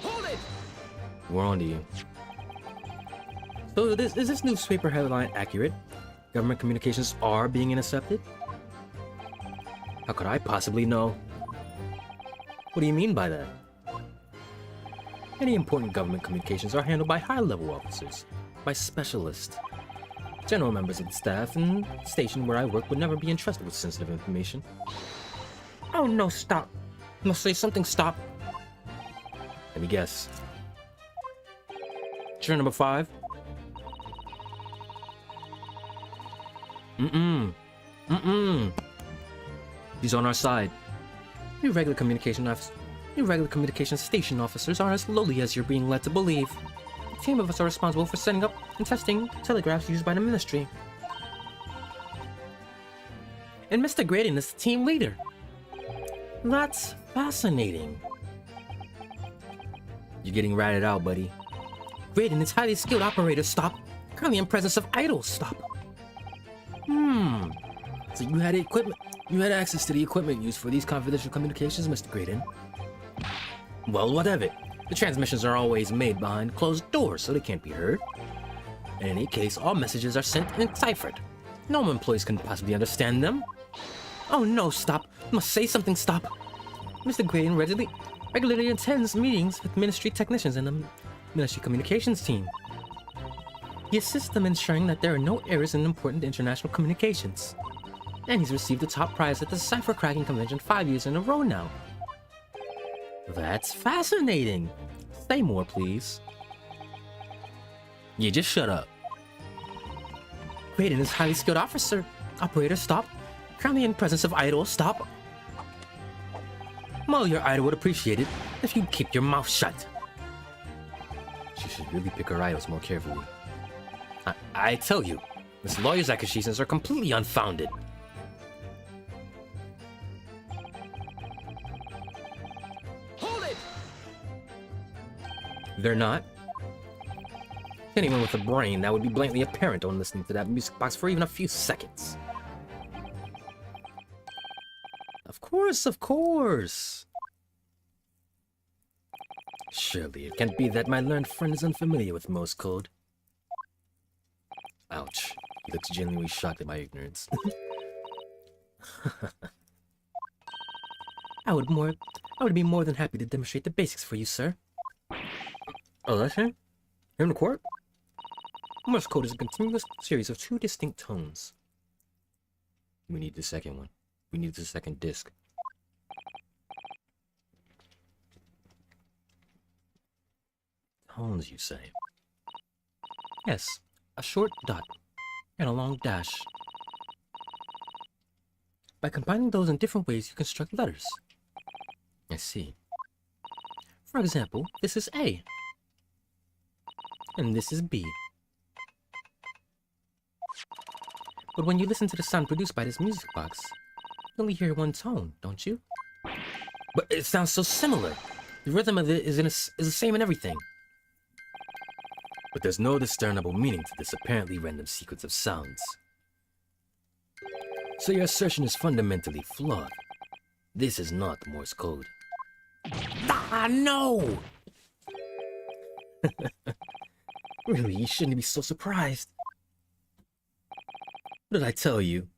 Hold it! We're on to you. So is this newspaper headline accurate? Government communications are being intercepted? How could I possibly know? What do you mean by that? Any important government communications are handled by high-level officers, by specialists. General members of the staff and station where I work would never be entrusted with sensitive information. Oh no, stop. No, say something, stop. Let me guess. Juror number 5. He's on our side. You regular communication station officers aren't as lowly as you're being led to believe. A team of us are responsible for setting up and testing telegraphs used by the ministry. And Mr. Graydon is the team leader. That's fascinating. You're getting ratted out, buddy. Great, and its highly skilled operator, stop. Currently in presence of idols, stop. So you had equipment. You had access to the equipment used for these confidential communications, Mr. Graydon. Well, whatever. The transmissions are always made behind closed doors, so they can't be heard. In any case, all messages are sent and ciphered. No employees can possibly understand them. Oh no, stop. You must say something, stop. Mr. Graydon regularly attends meetings with ministry technicians and the ministry communications team. He assists them ensuring that there are no errors in important international communications. And he's received the top prize at the Cipher Cracking Convention 5 years in a row now. That's fascinating. Say more, please. You just shut up. Graydon is highly skilled officer. Operator, stop. Currently in presence of idol, stop. Well, your idol would appreciate it if you keep your mouth shut. She should really pick her idols more carefully. I tell you, this lawyer's accusations are completely unfounded. Hold it! They're not. Anyone with a brain, that would be blatantly apparent on listening to that music box for even a few seconds. Of course, of course. Surely it can't be that my learned friend is unfamiliar with Morse code. Ouch. He looks genuinely shocked at my ignorance. I would be more than happy to demonstrate the basics for you, sir. Oh, that's him? Him in the court? Morse code is a continuous series of two distinct tones. We need the second one. We need the second disc. Tones, you say? Yes, a short dot and a long dash. By combining those in different ways, you construct letters. I see. For example, this is A. And this is B. But when you listen to the sound produced by this music box, you only hear one tone, don't you? But it sounds so similar. The rhythm of it is the same in everything. But there's no discernible meaning to this apparently random sequence of sounds. So your assertion is fundamentally flawed. This is not Morse code. Ah, no! Really, you shouldn't be so surprised. What did I tell you?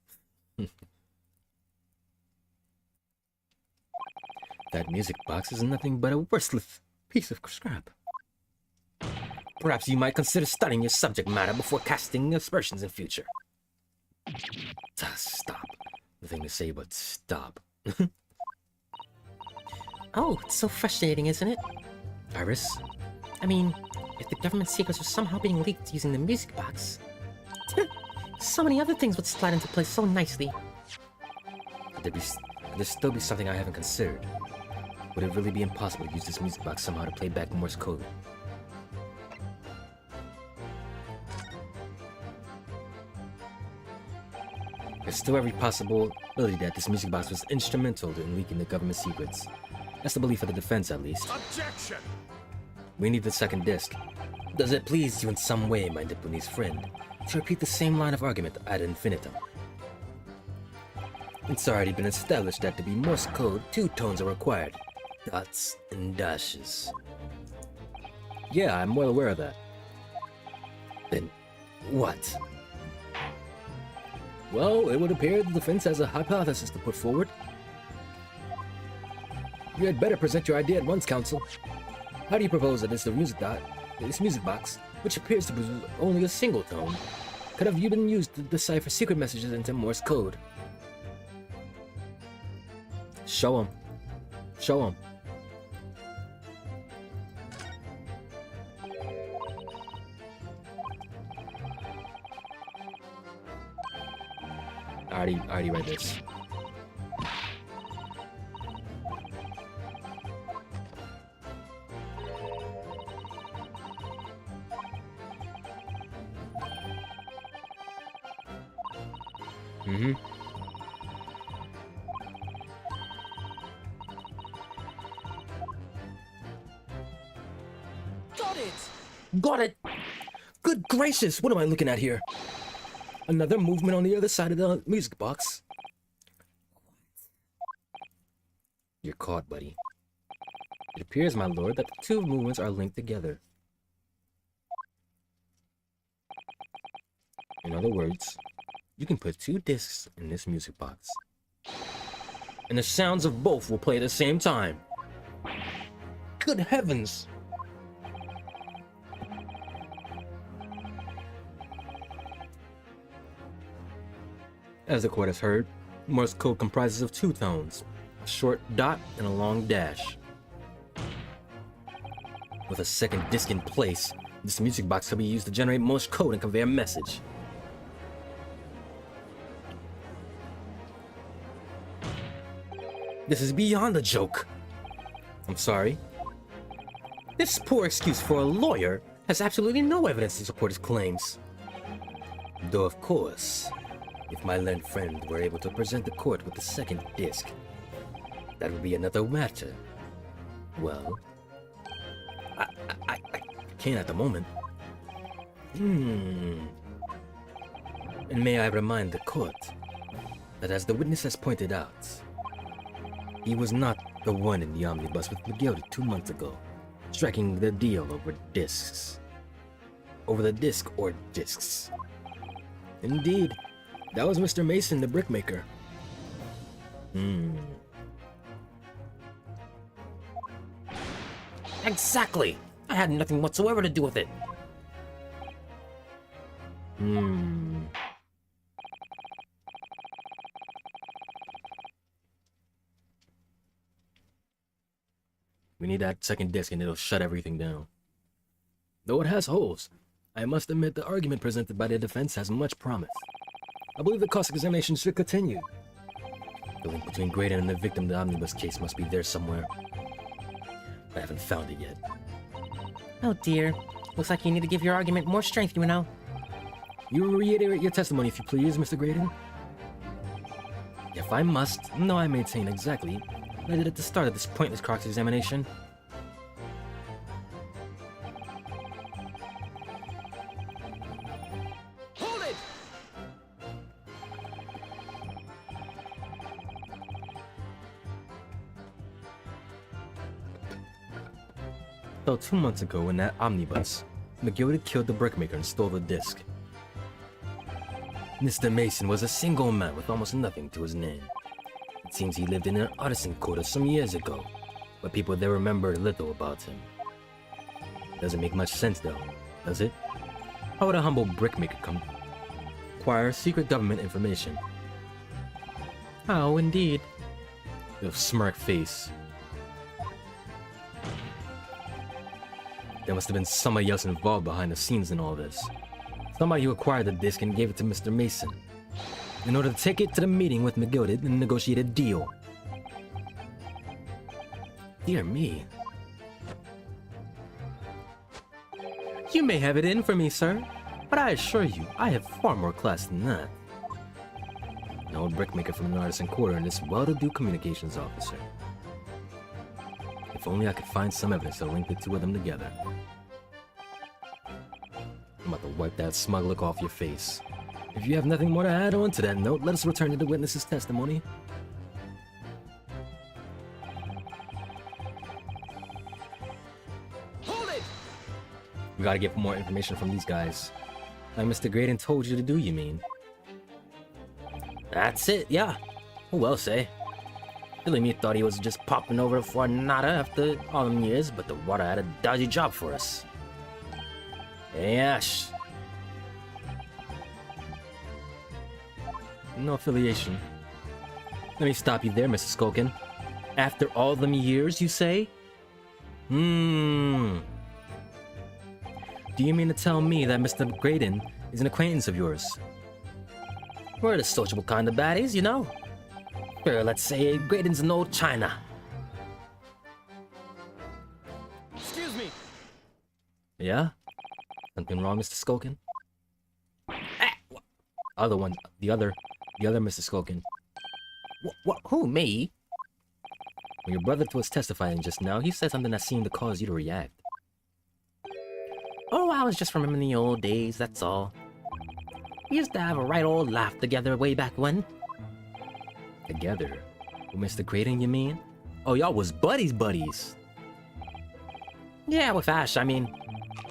That music box is nothing but a worthless piece of scrap. Perhaps you might consider studying your subject matter before casting aspersions in future. Stop. Nothing to say but stop. Oh, it's so frustrating, isn't it? Iris? I mean, if the government secrets were somehow being leaked using the music box, so many other things would slide into place so nicely. There'd still be something I haven't considered. Would it really be impossible to use this music box somehow to play back Morse code? There's still every possibility that this music box was instrumental in leaking the government secrets. That's the belief of the defense, at least. Objection! We need the second disc. Does it please you in some way, my Nipponese friend, to repeat the same line of argument ad infinitum? It's already been established that to be Morse code, two tones are required. Dots and dashes. Yeah, I'm well aware of that. Then, what? Well, it would appear the defense has a hypothesis to put forward. You had better present your idea at once, counsel. How do you propose that this music box, which appears to produce only a single tone, could have been used to decipher secret messages into Morse code? Show 'em. Show 'em. I already read this. Got it! Got it! Good gracious, what am I looking at here? Another movement on the other side of the music box. You're caught, buddy. It appears, my lord, that the two movements are linked together. In other words, you can put two discs in this music box, And the sounds of both will play at the same time. Good heavens! As the court has heard, Morse code comprises of two tones, a short dot and a long dash. With a second disc in place, this music box can be used to generate Morse code and convey a message. This is beyond a joke. I'm sorry. This poor excuse for a lawyer has absolutely no evidence to support his claims. Though, of course, if my learned friend were able to present the court with the second disc, that would be another matter. Well, I can't at the moment. And may I remind the court that, as the witness has pointed out, he was not the one in the omnibus with McGildy 2 months ago, striking the deal over discs. Over the disc or discs. Indeed, that was Mr. Mason, the brickmaker. Exactly! I had nothing whatsoever to do with it. We need that second disc and it'll shut everything down. Though it has holes, I must admit the argument presented by the defense has much promise. I believe the cross-examination should continue. The link between Graydon and the victim of the omnibus case must be there somewhere. I haven't found it yet. Oh dear. Looks like you need to give your argument more strength, you know. You reiterate your testimony, if you please, Mr. Graydon. If I must, no, I maintain exactly what I did at the start of this pointless cross-examination. Hold it! So 2 months ago in that omnibus, McGildy killed the brickmaker and stole the disc. Mr. Mason was a single man with almost nothing to his name. It seems he lived in an artisan quarter some years ago, but people there remember little about him. Doesn't make much sense though, does it? How would a humble brickmaker come acquire secret government information? How indeed? With a smirk face. There must have been somebody else involved behind the scenes in all this. Somebody who acquired the disc and gave it to Mr. Mason in order to take it to the meeting with McGildy and negotiate a deal. Dear me. You may have it in for me, sir, but I assure you, I have far more class than that. An old brickmaker from an artisan quarter and this well-to-do communications officer. If only I could find some evidence to link the two of them together. I'm about to wipe that smug look off your face. If you have nothing more to add on to that note, let us return to the witness's testimony. Hold it! We gotta get more information from these guys. Like Mr. Graydon told you to do, you mean? That's it, yeah. Who else, eh? Billy me thought he was just popping over for nada after all them years, but the water had a dodgy job for us. Hey, Ash. No affiliation. Let me stop you there, Mr. Skulkin. After all them years, you say? Do you mean to tell me that Mr. Graydon is an acquaintance of yours? We're the sociable kind of baddies, you know? Sure, let's say Graydon's an old China. Excuse me. Yeah? Something wrong, Mr. Skulkin? Other one, the other Mr. Skulkin. What? Who, me? When your brother was testifying just now, he said something that seemed to cause you to react. Oh, I was just remembering the old days, that's all. We used to have a right old laugh together way back when. Together? With Mr. Creighton, you mean? Oh, y'all was buddies. Yeah, with Ash, I mean,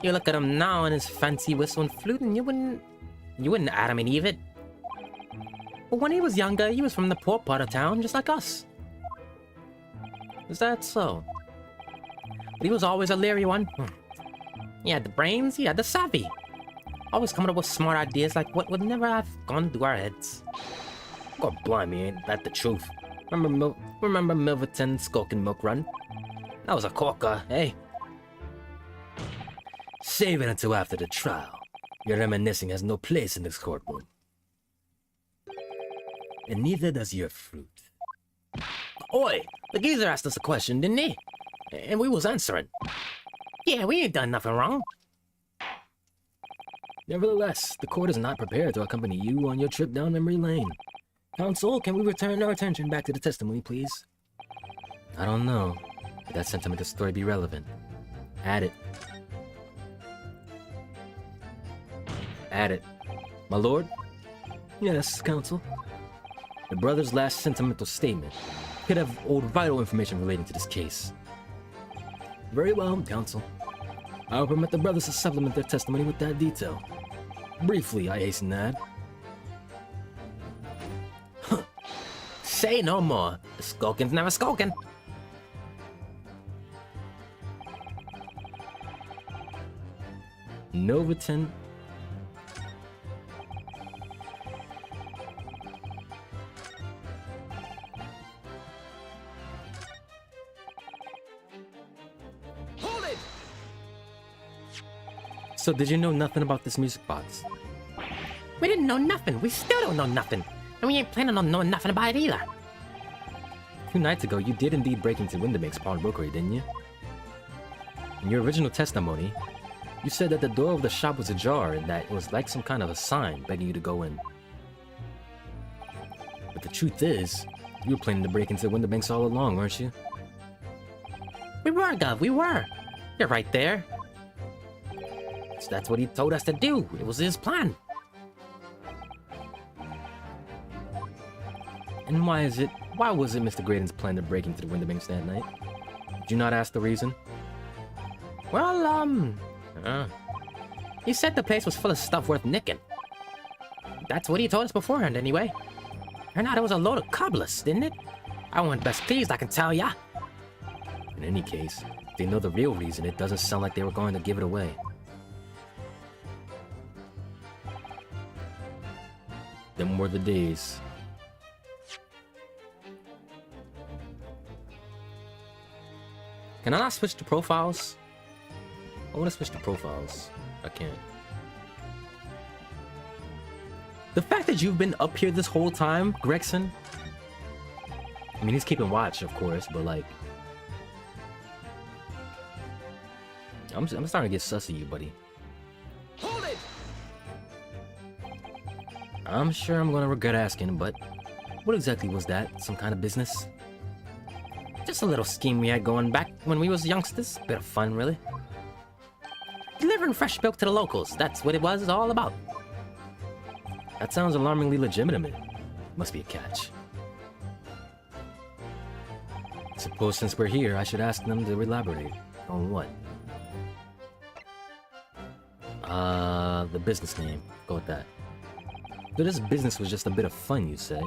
you look at him now and his fancy whistle and flute and you wouldn't Adam and Eve it. But when he was younger, he was from the poor part of town, just like us. Is that so? But he was always a leery one. He had the brains, he had the savvy. Always coming up with smart ideas like what would never have gone through our heads. God blimey, ain't that the truth? Remember Milverton Skulking Milk Run? That was a corker, hey. Save it until after the trial. Your reminiscing has no place in this courtroom. And neither does your fruit. Oi, the geezer asked us a question, didn't he? And we was answering. Yeah, we ain't done nothing wrong. Nevertheless, the court is not prepared to accompany you on your trip down memory lane. Counsel, can we return our attention back to the testimony, please? I don't know. Could that sentimental story be relevant? Add it. Add it. My lord? Yes, counsel. The brother's last sentimental statement could have hold vital information relating to this case. Very well, counsel. I'll permit the brothers to supplement their testimony with that detail. Briefly, I hasten to add. Say no more. The skulking's never skulking. Milverton. Hold it! So did you know nothing about this music box? We didn't know nothing. We still don't know nothing. And we ain't planning on knowing nothing about it either. 2 nights ago, you did indeed break into Windermake's pawnbrokery, didn't you? In your original testimony, you said that the door of the shop was ajar and that it was like some kind of a sign begging you to go in. But the truth is, you were planning to break into Winderbake's all along, weren't you? We were, Gov. We were. You're right there. So that's what he told us to do. It was his plan. And why was it Mr. Graydon's plan to break into the Winderbake's that night? Did you not ask the reason? Well, he said the place was full of stuff worth nicking. That's what he told us beforehand, anyway. Turned out it was a load of cobblers, didn't it? I wasn't best pleased, I can tell ya. In any case, if they know the real reason, it doesn't sound like they were going to give it away. Them were the days. Can I not switch to profiles? I want to switch to profiles. I can't. The fact that you've been up here this whole time, Gregson. I mean, he's keeping watch, of course, but like... I'm starting to get sus of you, buddy. Hold it! I'm sure I'm gonna regret asking, but... What exactly was that? Some kind of business? Just a little scheme we had going back when we was youngsters. Bit of fun, really. Delivering fresh milk to the locals. That's what it was all about. That sounds alarmingly legitimate. Must be a catch. Suppose since we're here, I should ask them to elaborate. On what? The business name. Go with that. So this business was just a bit of fun, you say?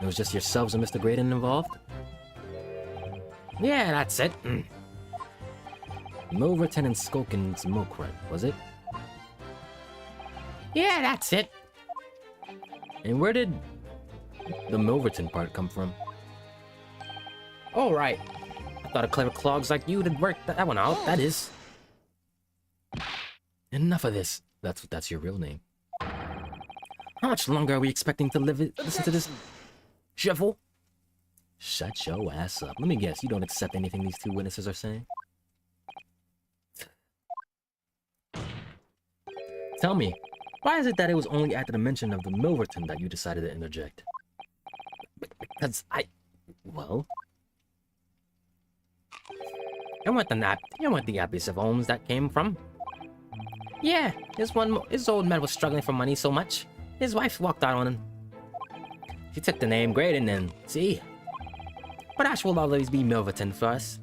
It was just yourselves and Mr. Graydon involved? Yeah, that's it. Milverton and Skulkin's milk run, was it? Yeah, that's it. And where did the Milverton part come from? All right. I thought a clever clogs like you would work that one out. That is. Enough of this. That's your real name. How much longer are we expecting to listen to this drivel? Shut your ass up. Let me guess, you don't accept anything these 2 witnesses are saying? Tell me, why is it that it was only after the mention of the Milverton that you decided to interject? Because Well? I want the abyss of homes that came from. Yeah, his old man was struggling for money so much, his wife walked out on him. She took the name Graydon then, see? But Ash will always be Milverton for us.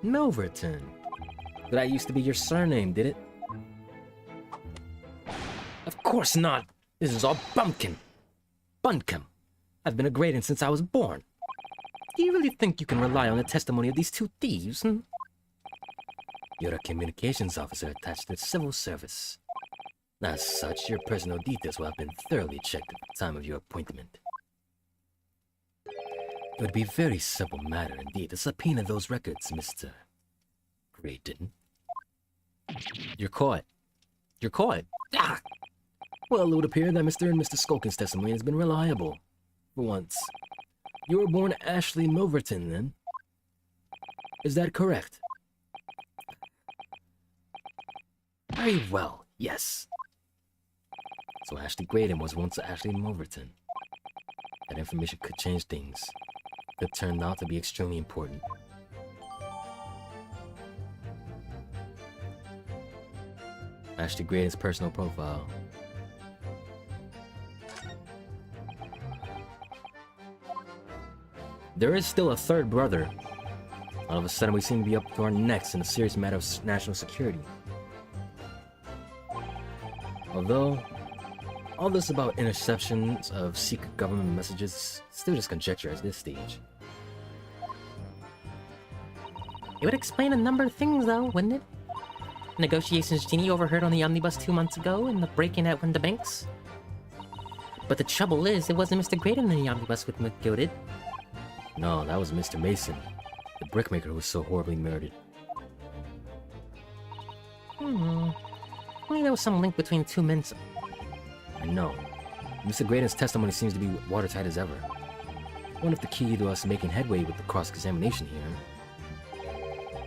Milverton? That used to be your surname, did it? Of course not. This is all bumpkin. Buncombe. I've been a Graydon since I was born. Do you really think you can rely on the testimony of these two thieves, hmm? You're a communications officer attached to the civil service. As such, your personal details will have been thoroughly checked at the time of your appointment. It would be a very simple matter indeed to subpoena those records, Mr. Graydon. You're caught. You're caught. Ah! Well, it would appear that Mr. and Mr. Skulkin's testimony has been reliable. For once. You were born Ashley Milverton, then? Is that correct? Very well, yes. So Ashley Graydon was once Ashley Milverton. That information could change things. Could turn out to be extremely important. Ashley Graydon's personal profile. There is still a third brother. All of a sudden we seem to be up to our necks in a serious matter of national security. Although, all this about interceptions of secret government messages is still just conjecture at this stage. It would explain a number of things, though, wouldn't it? Negotiations Jeannie overheard on the omnibus 2 months ago and the break-in at one of the banks. But the trouble is, it wasn't Mr. Graydon in the omnibus with McGilded. No, that was Mr. Mason, the brickmaker who was so horribly murdered. Only there was some link between the two men. I know. Mr. Graydon's testimony seems to be watertight as ever. One of the key to us making headway with the cross-examination here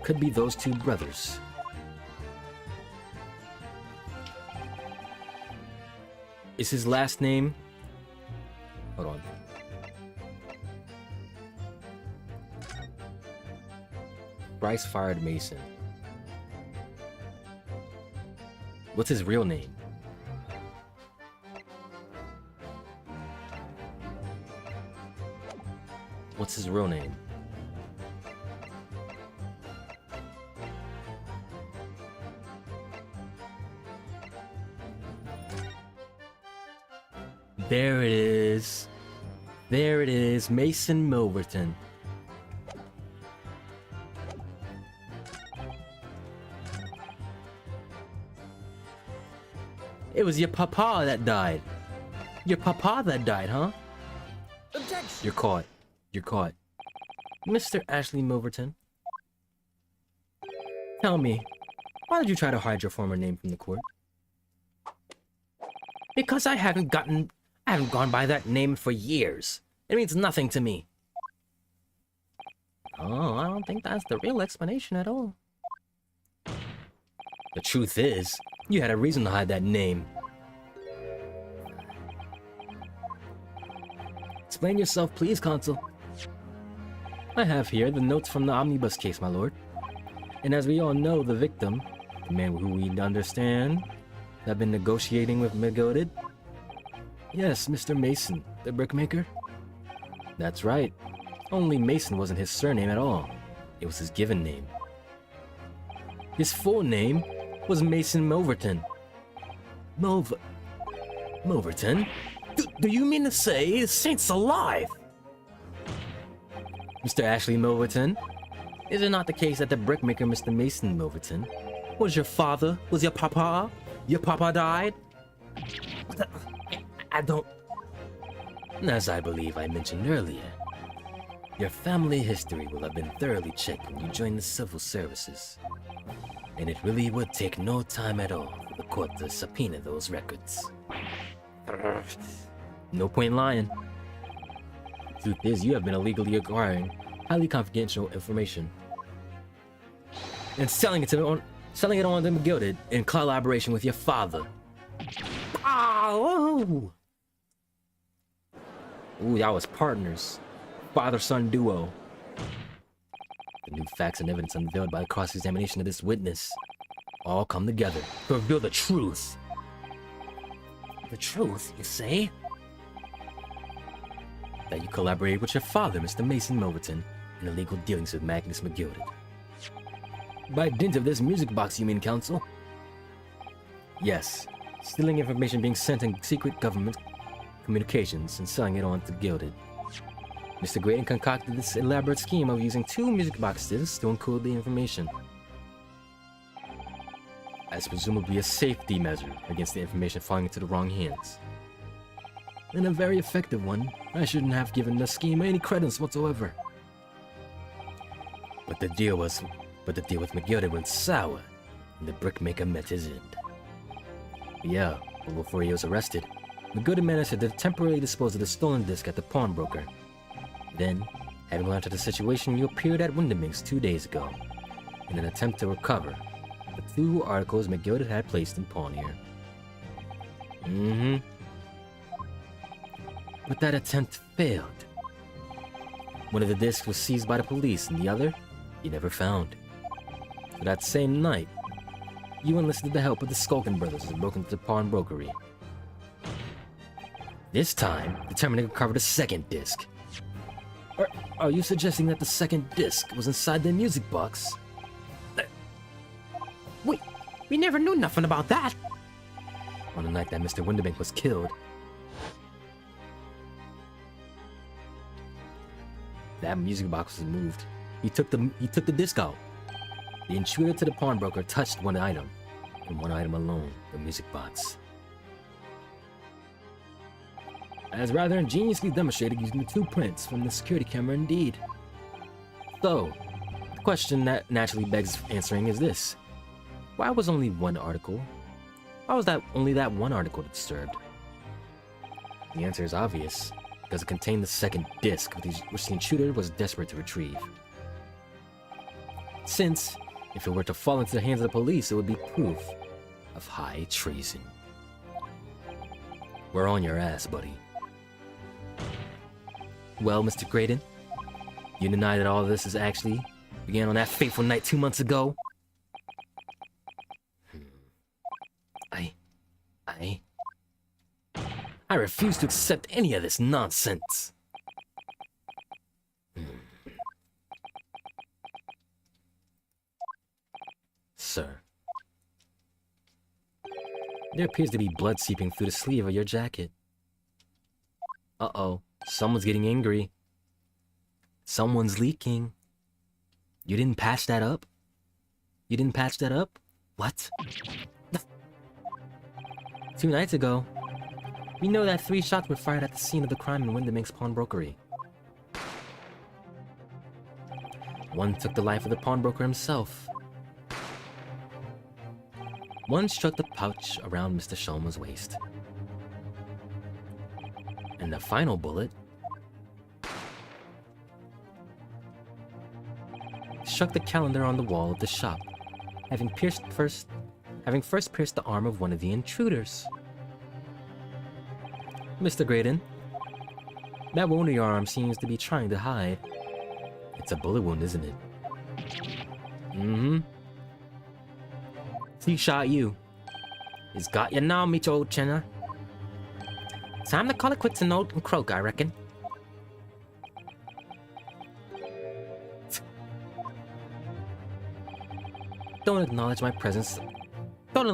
could be those two brothers. Is his last name... Hold on. Bryce fired Mason. What's his real name? What's his real name? There it is. There it is, Mason Milverton. It was your papa that died. Your papa that died, huh? Objection! You're caught. You're caught. Mr. Ashley Milverton. Tell me, why did you try to hide your former name from the court? Because I haven't gone by that name for years. It means nothing to me. Oh, I don't think that's the real explanation at all. The truth is, you had a reason to hide that name. Explain yourself, please, Consul. I have here the notes from the omnibus case, my lord. And as we all know, the victim, the man who we understand, have been negotiating with McGilded. Yes, Mr. Mason, the brickmaker. That's right. Only Mason wasn't his surname at all. It was his given name. His full name was Mason Milverton. Milverton? Do you mean to say the saint's alive? Mr. Ashley Milverton, is it not the case that the brickmaker Mr. Mason Milverton Was your father? Was your papa? Your papa died? I don't... As I believe I mentioned earlier, your family history will have been thoroughly checked when you join the civil services. And it really would take no time at all for the court to subpoena those records. No point lying. Truth is, you have been illegally acquiring highly confidential information and selling it on to McGilded in collaboration with your father. Oh! Ooh, y'all was partners. Father-son duo. The new facts and evidence unveiled by the cross-examination of this witness all come together to reveal the truth. The truth, you say? That you collaborated with your father, Mr. Mason Milverton, in illegal dealings with Magnus McGilded. By dint of this music box, you mean, Counsel? Yes, stealing information being sent in secret government communications and selling it on to Gilded. Mr. Graydon concocted this elaborate scheme of using 2 music boxes to encode the information, as presumably a safety measure against the information falling into the wrong hands. And a very effective one. I shouldn't have given the scheme any credence whatsoever. But the deal with McGilded went sour, and the brickmaker met his end. Yeah, but before he was arrested, McGilded managed to temporarily dispose of the stolen disc at the pawnbroker. Then, having learned of the situation, you appeared at Winderming's 2 days ago, in an attempt to recover the 2 articles McGilded had placed in pawn here. But that attempt failed. One of the discs was seized by the police, and the other, you never found. So that same night, you enlisted the help of the Skulkin brothers and broke into the pawnbrokery. This time, determined to recover the second disc. Are you suggesting that the second disc was inside the music box? We never knew nothing about that. On the night that Mr. Winderbank was killed, that music box was moved. He took the disc out. The intruder to the pawnbroker touched one item, and one item alone, the music box. As rather ingeniously demonstrated using the 2 prints from the security camera indeed. So, the question that naturally begs answering is this. Why was only one article? Why was that only that one article disturbed? The answer is obvious, because it contained the second disc, which the intruder was desperate to retrieve. Since, if it were to fall into the hands of the police, it would be proof of high treason. We're on your ass, buddy. Well, Mr. Graydon, you deny that all of this is actually began on that fateful night 2 months ago? I refuse to accept any of this nonsense. Sir, there appears to be blood seeping through the sleeve of your jacket. Uh-oh, someone's getting angry. Someone's leaking. You didn't patch that up? You didn't patch that up? What? 2 nights ago, we know that 3 shots were fired at the scene of the crime in Winderming's pawnbrokery. One took the life of the pawnbroker himself. One struck the pouch around Mr. Sholma's waist. And the final bullet struck the calendar on the wall of the shop, having first pierced the arm of one of the intruders. Mr. Graydon, that wound in your arm seems to be trying to hide. It's a bullet wound, isn't it? He shot you. He's got you now, me old chinner. Time to call it quits and croak, I reckon. Don't acknowledge my presence. Don't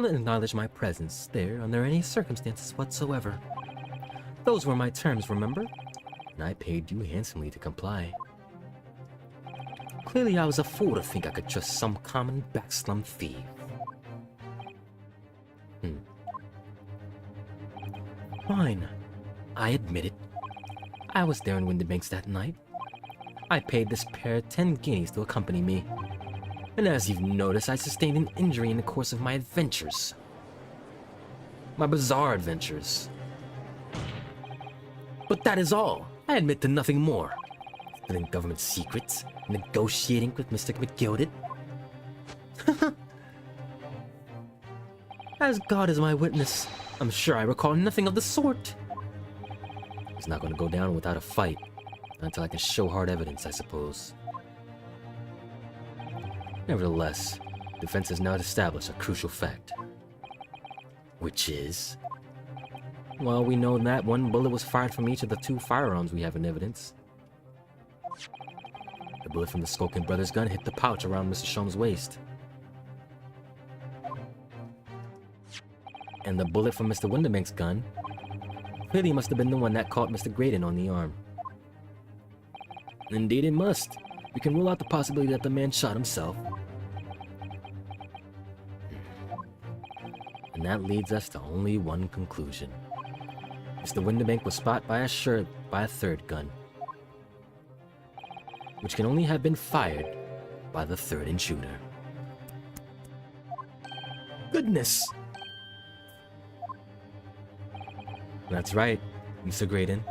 acknowledge my presence there under any circumstances whatsoever. Those were my terms, remember? And I paid you handsomely to comply. Clearly I was a fool to think I could trust some common backslum thief. Fine. I admit it. I was there in Winderbanks that night. I paid this pair 10 guineas to accompany me. And as you've noticed, I sustained an injury in the course of my adventures. My bizarre adventures. But that is all. I admit to nothing more. Stealing government secrets, negotiating with Mr. McGilded. As God is my witness, I'm sure I recall nothing of the sort. It's not going to go down without a fight. Until I can show hard evidence, I suppose. Nevertheless, Defense has now established a crucial fact. Which is... Well, we know that one bullet was fired from each of the 2 firearms we have in evidence. the bullet from the Skulkin brothers' gun hit the pouch around Mr. Shom's waist. And the bullet from Mr. Winderbank's gun clearly must have been the one that caught Mr. Graydon on the arm. Indeed it must. We can rule out the possibility that the man shot himself. And that leads us to only one conclusion. Mr. Winderbank was spotted by a third gun, which can only have been fired by the third intruder. Goodness! That's right, Mr. Graydon.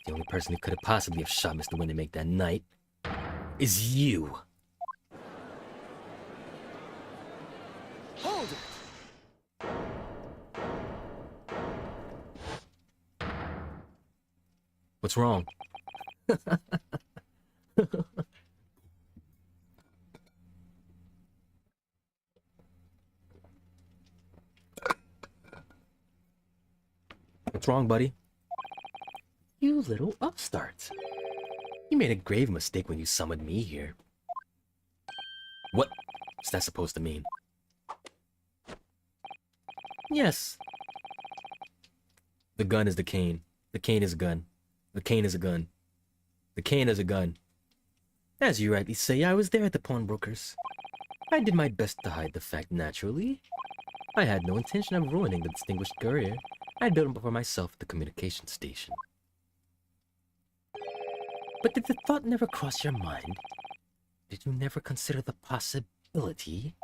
The only person who could have possibly have shot Mr. Winderbank that night is you. Hold it! What's wrong? What's wrong, buddy? You little upstart. You made a grave mistake when you summoned me here. What's that supposed to mean? Yes. The gun is the cane. The cane is a gun. The cane is a gun. The cane is a gun. As you rightly say, I was there at the pawnbroker's. I did my best to hide the fact naturally. I had no intention of ruining the distinguished career I built up for myself at the communication station. But did the thought never cross your mind? Did you never consider the possibility?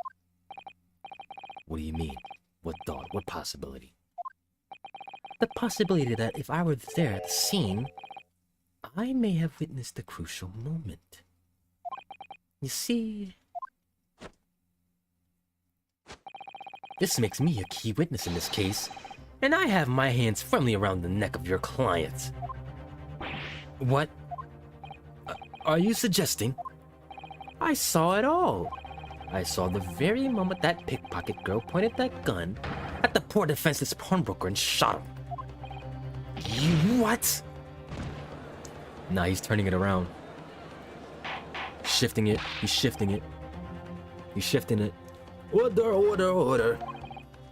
What do you mean? What thought? What possibility? The possibility that if I were there at the scene, I may have witnessed a crucial moment. You see, this makes me a key witness in this case, and I have my hands firmly around the neck of your client. What are you suggesting? I saw it all. I saw the very moment that pickpocket girl pointed that gun at the poor defenseless pawnbroker and shot him. You what? Now he's turning it around. Shifting it. He's shifting it. He's shifting it. Order, order, order.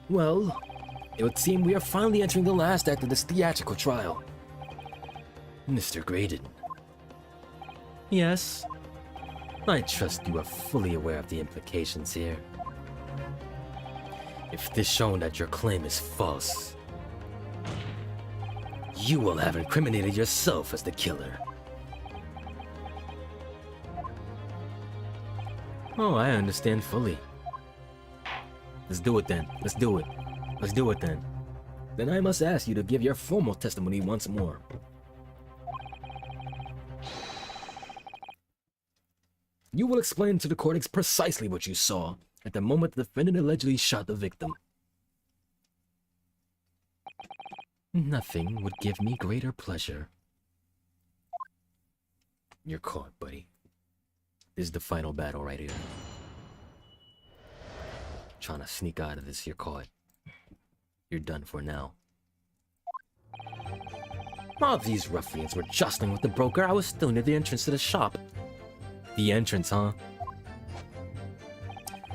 Well, it would seem we are finally entering the last act of this theatrical trial. Mr. Graydon. Yes? I trust you are fully aware of the implications here. If it is shown that your claim is false, you will have incriminated yourself as the killer. Oh, I understand fully. Let's do it then. Let's do it. Let's do it then. Then I must ask you to give your formal testimony once more. You will explain to the court precisely what you saw at the moment the defendant allegedly shot the victim. Nothing would give me greater pleasure. You're caught, buddy. This is the final battle right here. Trying to sneak out of this, you're caught. You're done for now. While these ruffians were jostling with the broker, I was still near the entrance to the shop. The entrance, huh?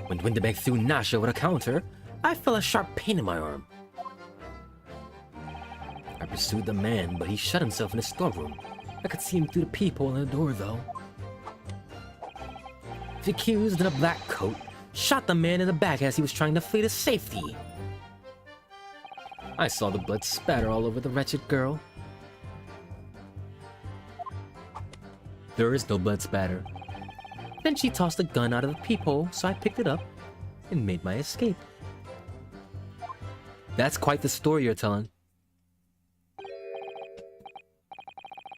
When Winderbank threw Nash over the counter, I felt a sharp pain in my arm. I pursued the man, but he shut himself in his storeroom. I could see him through the peephole in the door, though. The accused in a black coat shot the man in the back as he was trying to flee to safety. I saw the blood spatter all over the wretched girl. There is no blood spatter. Then she tossed the gun out of the peephole, so I picked it up and made my escape. That's quite the story you're telling.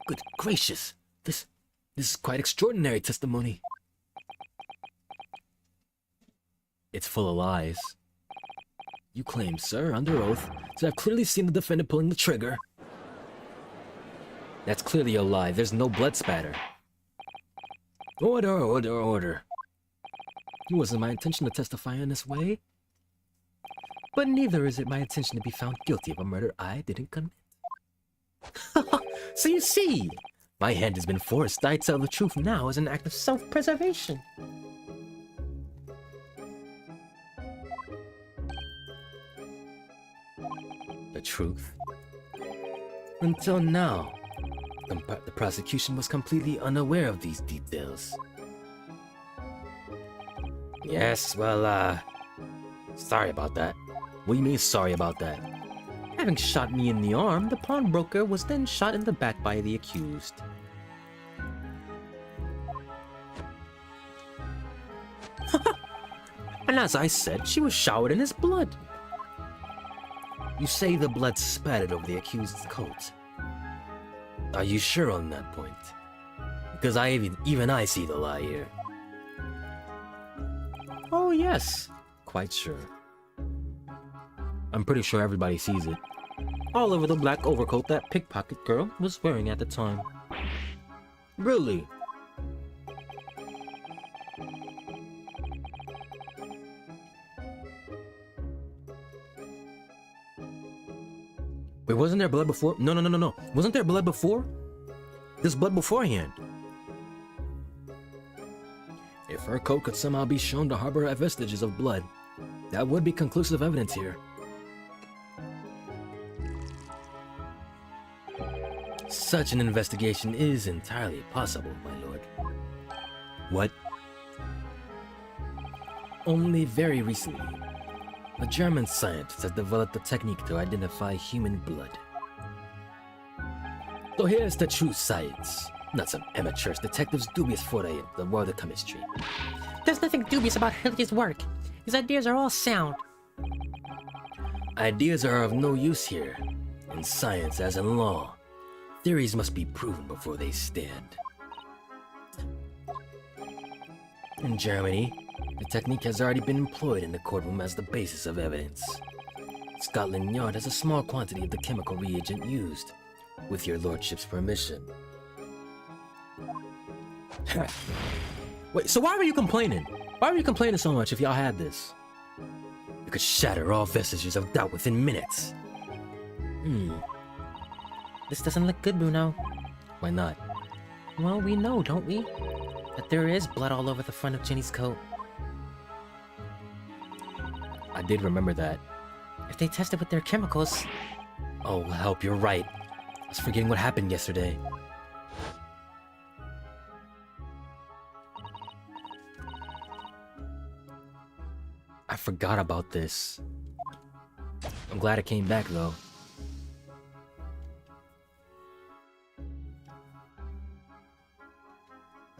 Good gracious, this is quite extraordinary testimony. It's full of lies. You claim, sir, under oath, to have clearly seen the defendant pulling the trigger. That's clearly a lie. There's no blood spatter. Order, order, order. It wasn't my intention to testify in this way. But neither is it my intention to be found guilty of a murder I didn't commit. So you see, my hand has been forced. I tell the truth now as an act of self-preservation. The truth? Until now, the prosecution was completely unaware of these details. Yes, well, sorry about that. What do you mean sorry about that? Having shot me in the arm, the pawnbroker was then shot in the back by the accused. And as I said, she was showered in his blood. You say the blood spattered over the accused's coat. Are you sure on that point? Because even I see the lie here. Oh yes, Quite sure. I'm pretty sure everybody sees it. all over the black overcoat that pickpocket girl was wearing at the time. Really? Wait, wasn't there blood before? No. Wasn't there blood before? There's blood beforehand. If her coat could somehow be shown to harbor vestiges of blood, that would be conclusive evidence here. Such an investigation is entirely possible, my lord. What? Only very recently, a German scientist has developed a technique to identify human blood. So here's the true science, not some amateurish detective's dubious foray into the world of chemistry. There's nothing dubious about Hilliard's work. His ideas are all sound. Ideas are of no use here. In science as in law, theories must be proven before they stand. In Germany, the technique has already been employed in the courtroom as the basis of evidence. Scotland Yard has a small quantity of the chemical reagent used, with your lordship's permission. Wait, so why were you complaining? Why were you complaining so much if y'all had this? You could shatter all vestiges of doubt within minutes. This doesn't look good, Bruno. Why not? Well, we know, don't we? That there is blood all over the front of Jenny's coat. I did remember that. If they tested with their chemicals... Oh, help, you're right. I was forgetting what happened yesterday. I forgot about this. I'm glad it came back, though.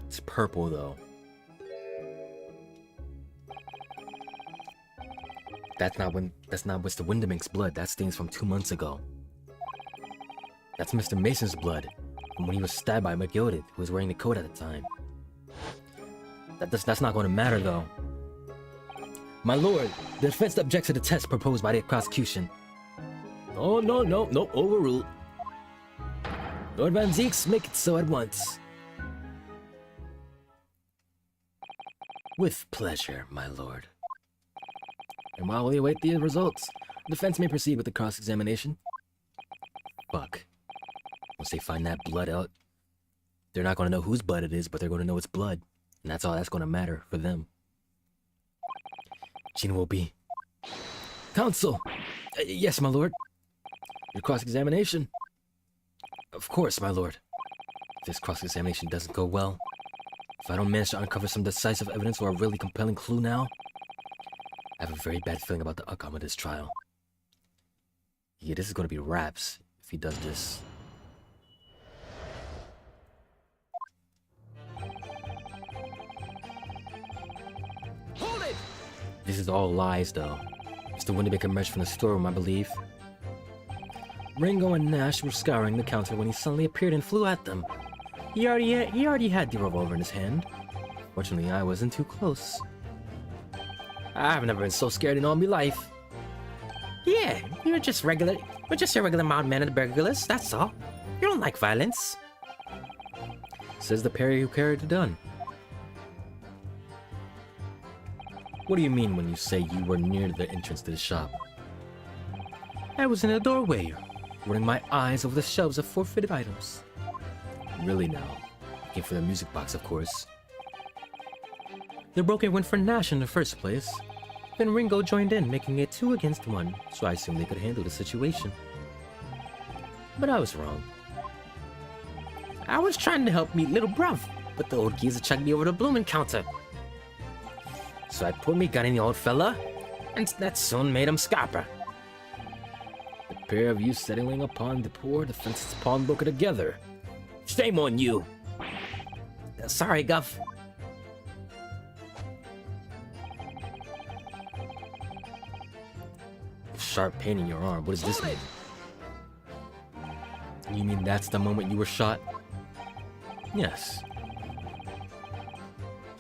It's purple, though. That's not Mr. Windermink's blood. That stains from 2 months ago. That's Mr. Mason's blood from when he was stabbed by McGilded, who was wearing the coat at the time. That's not going to matter, though. My lord, the defense objects to the test proposed by the prosecution. Oh, no, overruled. Lord Van Zeeks, make it so at once. With pleasure, my lord. And while we await the results, the defense may proceed with the cross-examination. Fuck. Once they find that blood out, they're not going to know whose blood it is, but they're going to know it's blood. And that's all that's going to matter for them. Gina will be... Counsel! Yes, my lord. Your cross-examination. Of course, my lord. If this cross-examination doesn't go well, if I don't manage to uncover some decisive evidence or a really compelling clue now, I have a very bad feeling about the outcome of this trial. Yeah, this is going to be raps if he does this. Hold it! This is all lies, though. Mr. Windermere emerged from the storeroom, I believe. Ringo and Nash were scouring the counter when he suddenly appeared and flew at them. He already had the revolver in his hand. Fortunately, I wasn't too close. I've never been so scared in all my life. Yeah, you're just your regular mild mannered burglars, that's all. You don't like violence. Says the Perry who carried the gun. What do you mean when you say you were near the entrance to the shop? I was in the doorway, running my eyes over the shelves of forfeited items. Really now? Looking for the music box, of course. The broker went for Nash in the first place. Then Ringo joined in, making it 2 against 1, so I assumed they could handle the situation. But I was wrong. I was trying to help meet little bruv, but the old geezer chucked me over the bloomin' counter. So I put me gun in the old fella, and that soon made him scarper. The pair of you settling upon the poor defenseless pawnbroker together. Shame on you! Sorry, Guff. Sharp pain in your arm, what does this mean? You mean that's the moment you were shot? Yes.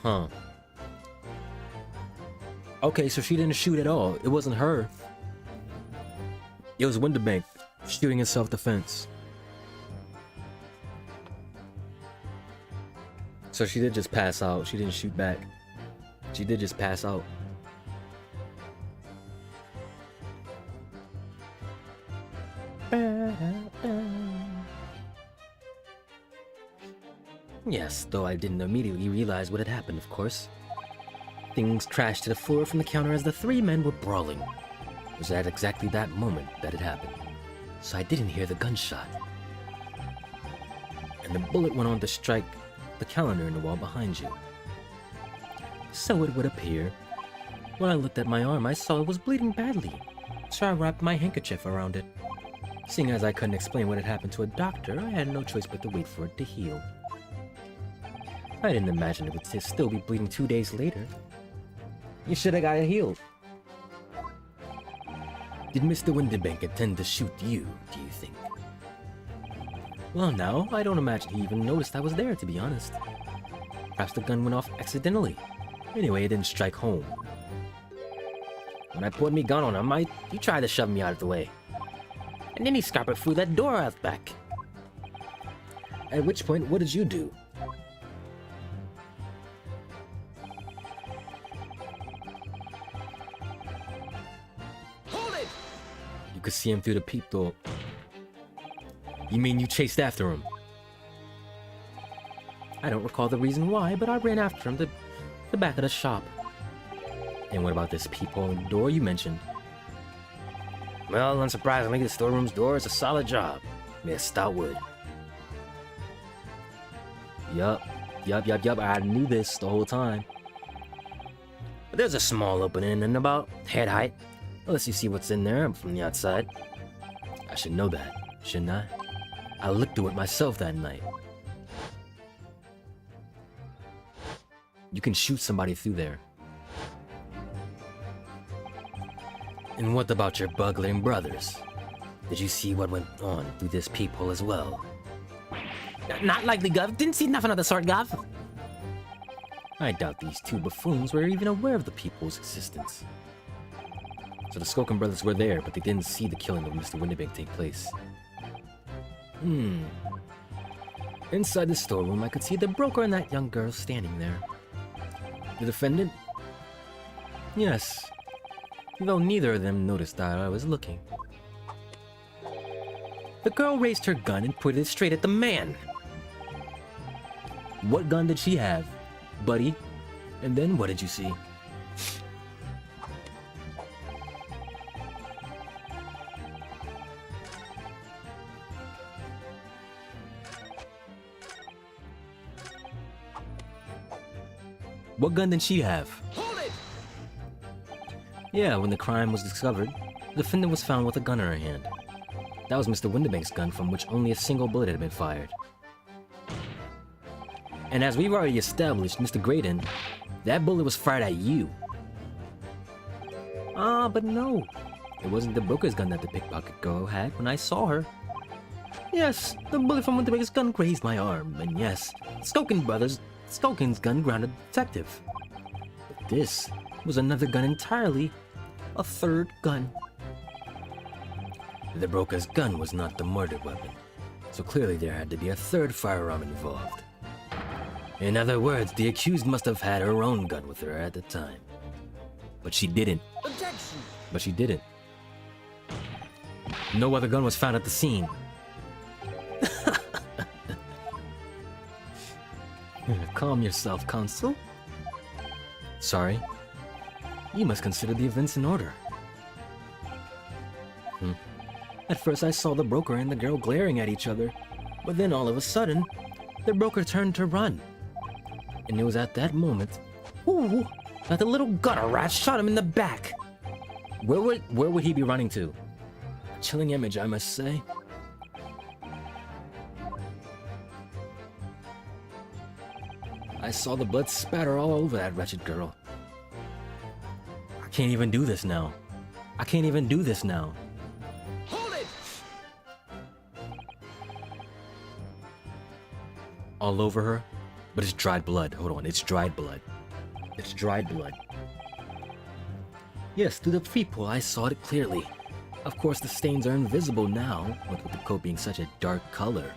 Huh. Okay, so she didn't shoot at all. It wasn't her. It was Winterbank shooting in self-defense. So she did just pass out. She didn't shoot back. She did just pass out. Yes, though I didn't immediately realize what had happened, of course. Things crashed to the floor from the counter as the 3 men were brawling. It was at exactly that moment that it happened, so I didn't hear the gunshot. And the bullet went on to strike the calendar in the wall behind you. So it would appear. When I looked at my arm, I saw it was bleeding badly, so I wrapped my handkerchief around it. Seeing as I couldn't explain what had happened to a doctor, I had no choice but to wait for it to heal. I didn't imagine it would still be bleeding 2 days later. You should have got it healed. Did Mr. Winterbank intend to shoot you, do you think? Well, now, I don't imagine he even noticed I was there, to be honest. Perhaps the gun went off accidentally. Anyway, it didn't strike home. When I put me gun on him, he tried to shove me out of the way. And then he scampered through that door out back. At which point, what did you do? Hold it! You could see him through the peephole. You mean you chased after him? I don't recall the reason why, but I ran after him to the back of the shop. And what about this peephole in the door you mentioned? Well, unsurprisingly, the storeroom's door is a solid job. Made of stout wood. Yup. I knew this the whole time. But there's a small opening in about head height. That lets you see what's in there from the outside. I should know that, shouldn't I? I looked through it myself that night. You can shoot somebody through there. And what about your burgling brothers? Did you see what went on through this peephole as well? Not likely, Gov. Didn't see nothing of the sort, Gov. I doubt these 2 buffoons were even aware of the peephole's existence. So the Skokin brothers were there, but they didn't see the killing of Mr. Winterbank take place. Inside the storeroom, I could see the broker and that young girl standing there. The defendant? Yes, though neither of them noticed that I was looking. The girl raised her gun and pointed it straight at the man. What gun did she have, buddy? And then what did you see? What gun did she have? Hold it! Yeah, when the crime was discovered, the defendant was found with a gun in her hand. That was Mr. Winterbank's gun, from which only a single bullet had been fired. And as we've already established, Mr. Graydon, that bullet was fired at you. But no. It wasn't the broker's gun that the pickpocket girl had when I saw her. Yes, the bullet from Winterbank's gun grazed my arm, and yes, Skokin's gun grounded the detective. But this was another gun entirely. A third gun. The broker's gun was not the murder weapon, so clearly there had to be a third firearm involved. In other words, the accused must have had her own gun with her at the time. But she didn't. Objection! But she didn't. No other gun was found at the scene. Calm yourself, Consul. Sorry. You must consider the events in order. At first I saw the broker and the girl glaring at each other, but then all of a sudden, the broker turned to run. And it was at that moment, ooh, that the little gutter rat shot him in the back. Where would he be running to? A chilling image, I must say. I saw the blood spatter all over that wretched girl. I can't even do this now. I can't even do this now. Hold it! All over her? But it's dried blood. Hold on, it's dried blood. It's dried blood. Yes, through the peephole I saw it clearly. Of course, the stains are invisible now, with the coat being such a dark color.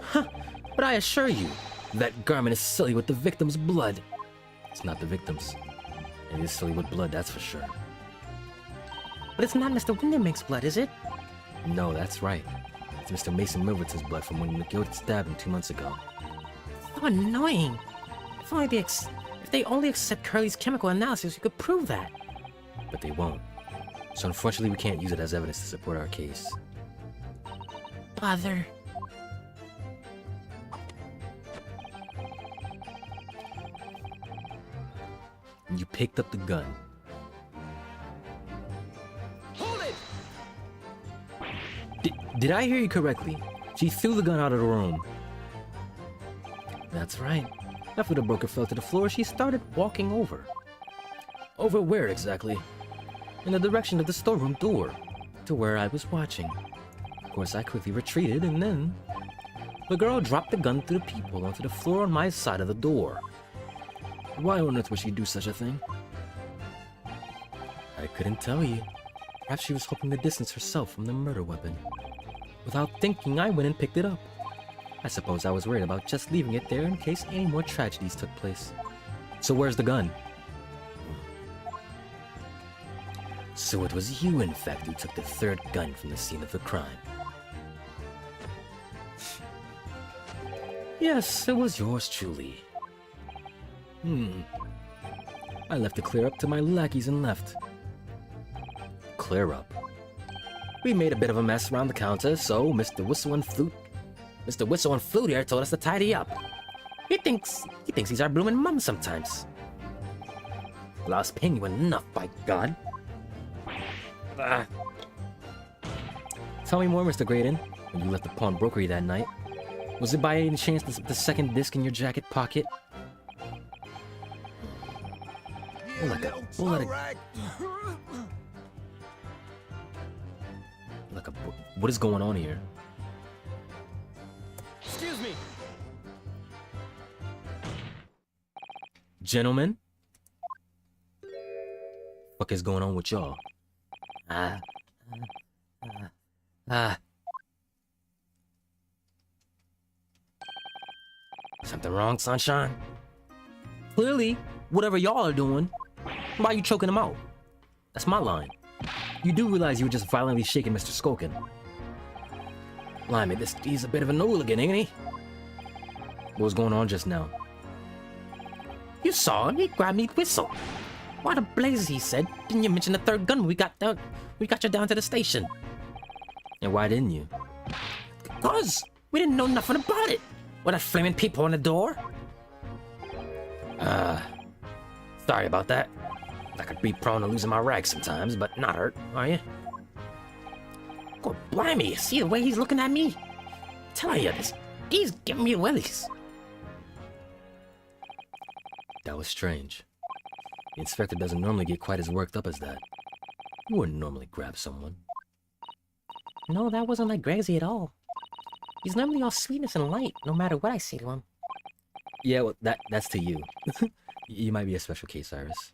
Huh, but I assure you, that garment is silly with the victim's blood. It's not the victim's. It is silly with blood, that's for sure. But it's not Mr. Windermake's blood, is it? No, that's right. It's Mr. Mason Milverton's blood from when McGill stabbed him 2 months ago. So annoying. If they only accept Curly's chemical analysis, you could prove that. But they won't. So unfortunately, we can't use it as evidence to support our case. Bother. You picked up the gun. Hold it! Did I hear you correctly? She threw the gun out of the room. That's right. After the broker fell to the floor, she started walking over. Over where exactly? In the direction of the storeroom door, to where I was watching. Of course, I quickly retreated, and then the girl dropped the gun through the peephole onto the floor on my side of the door. Why on earth would she do such a thing? I couldn't tell you. Perhaps she was hoping to distance herself from the murder weapon. Without thinking, I went and picked it up. I suppose I was worried about just leaving it there in case any more tragedies took place. So where's the gun? So it was you, in fact, who took the third gun from the scene of the crime. Yes, it was yours truly. I left to clear up to my lackeys and left. Clear up? We made a bit of a mess around the counter, so Mr. Whistle and Flute here told us to tidy up. He thinks he's our blooming mum sometimes. Well, I was paying you enough, by God. Tell me more, Mr. Graydon. When you left the pawnbrokery that night, was it by any chance the second disc in your jacket pocket? You Like a little bullet. toe-rag. What is going on here? Excuse me! Gentlemen? What is going on with y'all? Something wrong, Sunshine? Clearly, whatever y'all are doing, why are you choking him out? That's my line. You do realize you were just violently shaking Mr. Skulkin. Blimey, he's a bit of a hooligan, ain't he? What was going on just now? You saw him. He grabbed me whistle. Why the blazes, he said. Didn't you mention the third gun when we got you down to the station? And why didn't you? Cause we didn't know nothing about it. With that flaming peephole on the door. Sorry about that. I could be prone to losing my rag sometimes, but not hurt, are you? God blimey, see the way he's looking at me? Tell you this, he's giving me willies. That was strange. The inspector doesn't normally get quite as worked up as that. You wouldn't normally grab someone. No, that wasn't like Gregsy at all. He's normally all sweetness and light, no matter what I say to him. Yeah, well, that's to you. You might be a special case, Iris.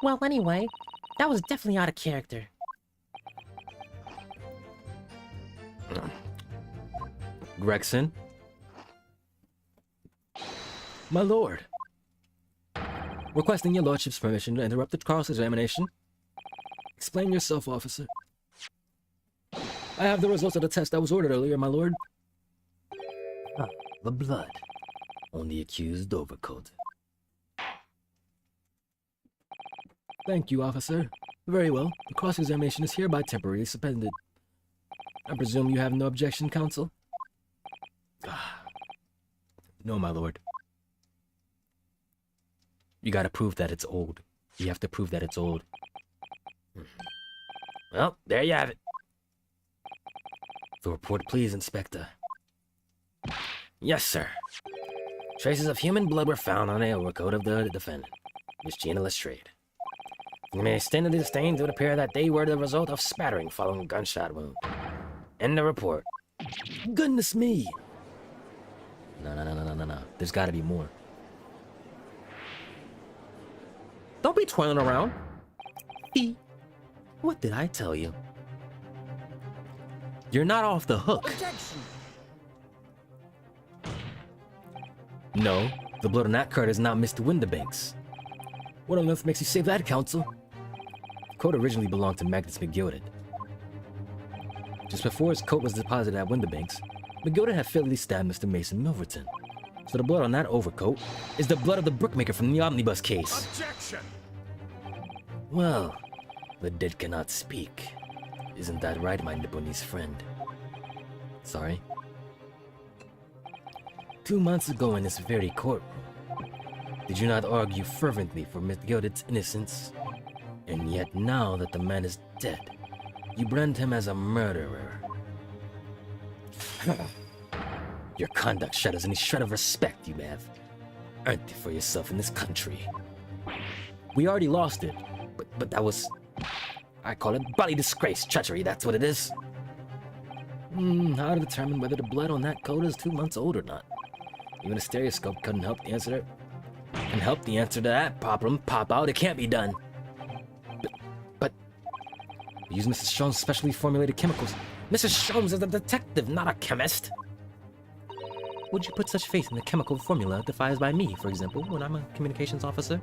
Well, anyway, that was definitely out of character. Gregson? My lord, Requesting your lordship's permission to interrupt the cross-examination. Explain yourself, officer. I have the results of the test that was ordered earlier, my lord. Ah, the blood on the accused overcoat. Thank you, officer. Very well. The cross-examination is hereby temporarily suspended. I presume you have no objection, counsel? Ah. No, my lord. You gotta prove that it's old. You have to prove that it's old. Well, there you have it. The report, please, Inspector. Yes, sir. Traces of human blood were found on the overcoat of the defendant, Miss Gina Lestrade. From the extent of the stains, it would appear that they were the result of spattering following a gunshot wound. End the report. Goodness me! No. There's gotta be more. Don't be twirling around. What did I tell you? You're not off the hook. Objection! No, the blood on that card is not Mr. Windibank's. What on earth makes you say that, counsel? The coat originally belonged to Magnus McGilded. Just before his coat was deposited at Windibank's, McGilded had fatally stabbed Mr. Mason Milverton. So the blood on that overcoat is the blood of the brickmaker from the omnibus case. Objection! Well, the dead cannot speak. Isn't that right, my Nipponese friend? Sorry? 2 months ago in this very courtroom, did you not argue fervently for Miss Gilded's innocence? And yet now that the man is dead, you brand him as a murderer. Your conduct shatters any shred of respect you may have earned it for yourself in this country. We already lost it, but that was... I call it bloody disgrace, treachery, that's what it is. How to determine whether the blood on that coat is 2 months old or not? Even a stereoscope couldn't help the answer. And help the answer to that problem pop out. It can't be done. But we use Mrs. Sholmes' specially formulated chemicals. Mrs. Sholmes is a detective, not a chemist. Would you put such faith in the chemical formula devised by me, for example, when I'm a communications officer?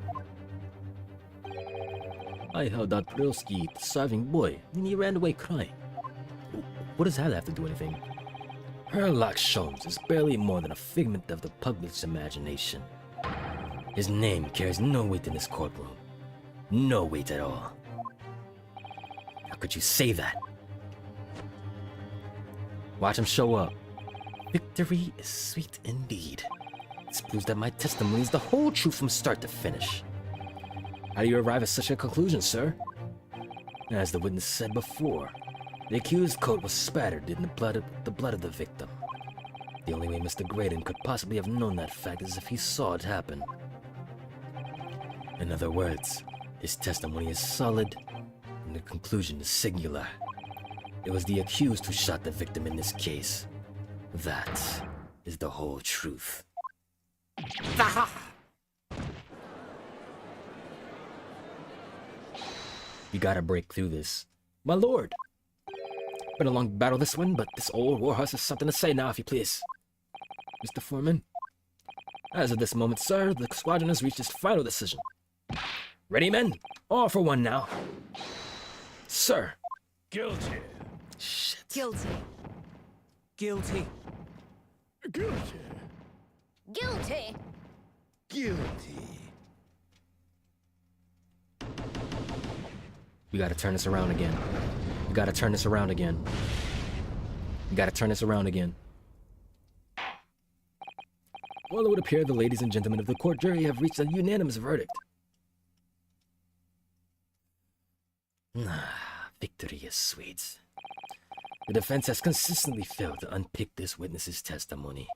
I held out Prilski, the starving boy, and he ran away crying. What does that have to do with anything? Herlock Sholmes is barely more than a figment of the public's imagination. His name carries no weight in this courtroom. No weight at all. How could you say that? Watch him show up. Victory is sweet indeed. This proves that my testimony is the whole truth from start to finish. How do you arrive at such a conclusion, sir? As the witness said before, the accused's coat was spattered in the blood of the victim. The only way Mr. Graydon could possibly have known that fact is if he saw it happen. In other words, his testimony is solid, and the conclusion is singular. It was the accused who shot the victim in this case. That is the whole truth. You gotta break through this. My lord! Been a long battle this one, but this old warhorse has something to say now, if you please. Mr. Foreman? As of this moment, sir, the squadron has reached its final decision. Ready, men? All for one now. Sir! Guilty. Shit. Guilty. Guilty. Guilty. Guilty. Guilty. We gotta turn this around again. We gotta turn this around again. We gotta turn this around again. Well, it would appear the ladies and gentlemen of the court jury have reached a unanimous verdict. Victory is sweet. The defense has consistently failed to unpick this witness's testimony.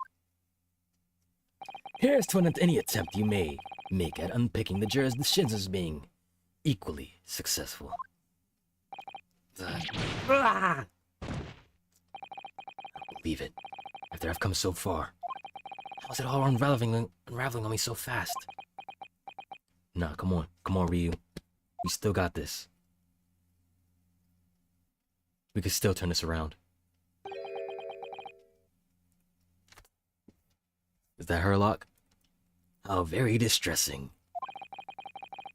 Here's to any attempt you may make at unpicking the jurors' decisions as being equally successful. I believe it. After I've come so far. How is it all unraveling on me so fast? Nah, come on, Ryu. We still got this. We can still turn this around. Is that Herlock? How very distressing.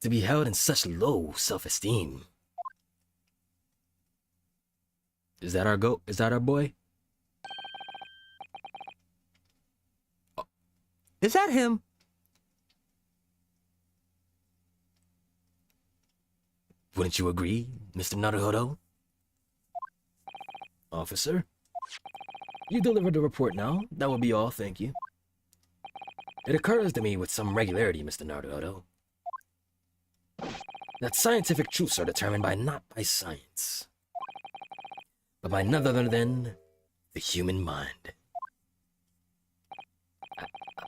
To be held in such low self-esteem. Is that our goat? Is that our boy? Is that him? Wouldn't you agree, Mr. Naruhodo? Officer? You delivered the report now. That will be all, thank you. It occurs to me with some regularity, Mr. Naruhodo, that scientific truths are determined not by science, but by none other than the human mind.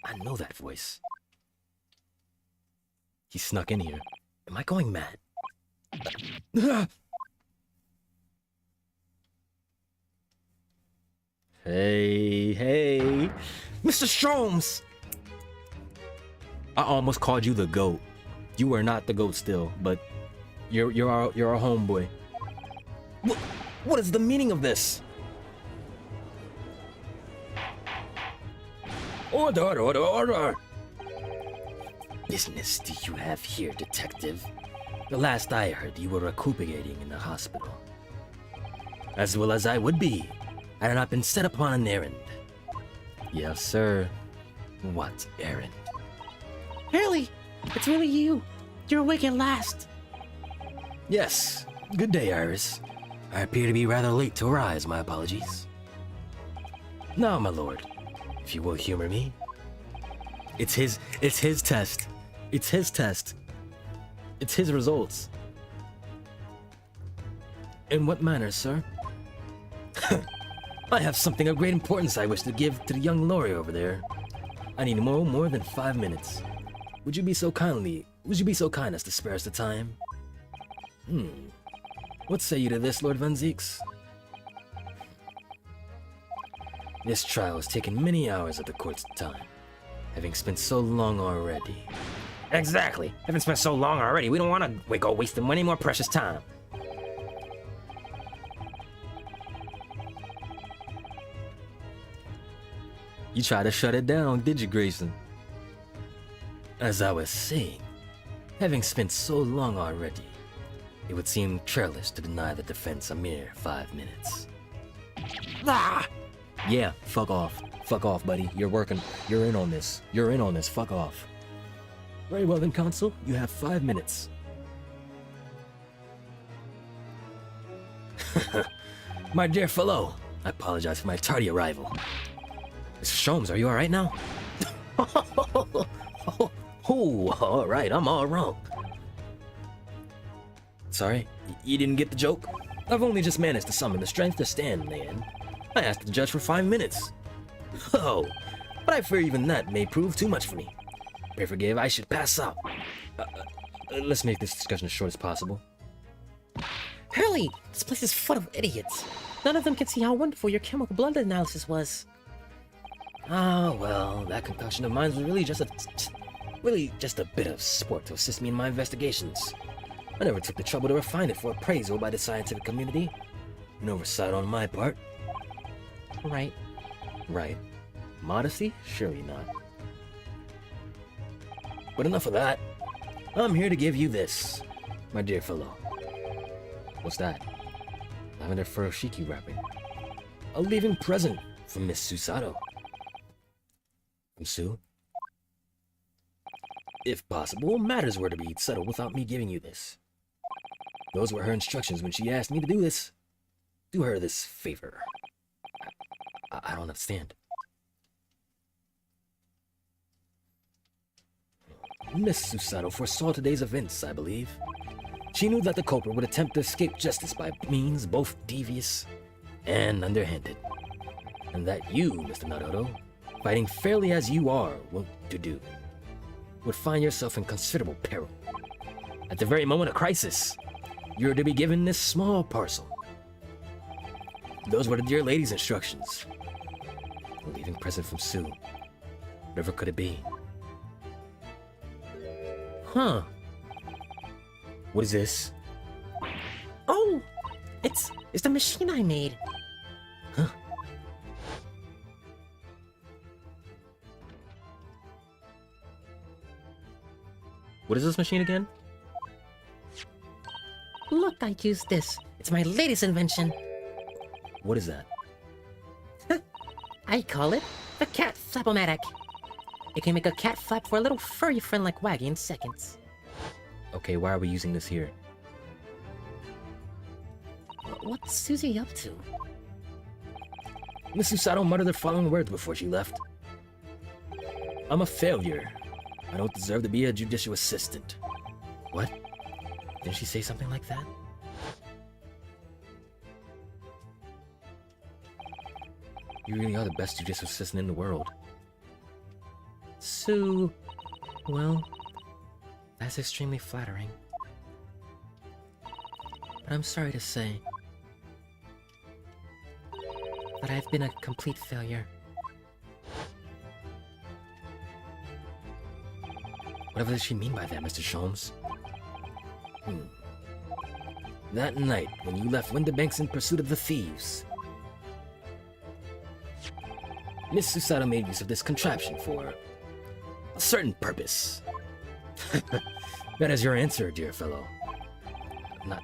I know that voice. He snuck in here. Am I going mad? Hey, Mr. Stromes! I almost called you the GOAT. You are not the GOAT still, but you're our homeboy. What is the meaning of this? Order! Business do you have here, detective? The last I heard, you were recuperating in the hospital. As well as I would be, had I not been set upon an errand. Yes, sir. What errand? Hurley, it's really you. You're awake at last. Yes. Good day, Iris. I appear to be rather late to arise, my apologies. Now, my lord, if you will humor me. It's his test. It's his test. It's his results. In what manner, sir? I have something of great importance I wish to give to the young lawyer over there. I need more than 5 minutes. Would you be so kind as to spare us the time? What say you to this, Lord Van Zieks? This trial has taken many hours of the court's time, having spent so long already. Exactly. Haven't spent so long already. We don't want to go wasting any more precious time. You tried to shut it down, did you, Grayson? As I was saying, having spent so long already, it would seem careless to deny the defense a mere 5 minutes. Ah! Yeah, fuck off. Fuck off, buddy. You're in on this. Fuck off. Very well then, Consul. You have 5 minutes. My dear fellow, I apologize for my tardy arrival. Mr. Sholmes, are you alright now? Oh, alright, I'm all wrong. Sorry, you didn't get the joke? I've only just managed to summon the strength to stand in the end. I asked the judge for 5 minutes. Oh, but I fear even that may prove too much for me. Pray forgive, I should pass out. Let's make this discussion as short as possible. Hurley, this place is full of idiots. None of them can see how wonderful your chemical blood analysis was. Ah, well, that concoction of mine was really just a bit of sport to assist me in my investigations. I never took the trouble to refine it for appraisal by the scientific community. An oversight on my part. Right. Right. Modesty? Surely not. But enough of that. I'm here to give you this, my dear fellow. What's that? Lavender furoshiki wrapping. A leaving present from Miss Susato. From Sue? If possible, matters were to be settled without me giving you this. Those were her instructions when she asked me to do this. Do her this favor. I don't understand. Miss Susato foresaw today's events, I believe. She knew that the culprit would attempt to escape justice by means both devious and underhanded. And that you, Mr. Naruto, fighting fairly as you are wont to do, would find yourself in considerable peril. At the very moment of crisis, you're to be given this small parcel. Those were the dear lady's instructions. A leaving present from Sue. Whatever could it be? Huh. What is this? Oh, it's the machine I made. Huh? What is this machine again? Look, I use this. It's my latest invention. What is that? I call it the cat flap-o-matic. It can make a cat flap for a little furry friend like Waggy in seconds. Okay, why are we using this here? What's Susie up to? Miss Susato muttered the following words before she left. I'm a failure. I don't deserve to be a judicial assistant. What? Didn't she say something like that? You really are the best judicial assistant in the world. Sue... Well, that's extremely flattering. But I'm sorry to say that I've been a complete failure. Whatever does she mean by that, Mr. Sholmes? That night, when you left Winterbanks in pursuit of the thieves, Miss Susato made use of this contraption for a certain purpose. That is your answer, dear fellow.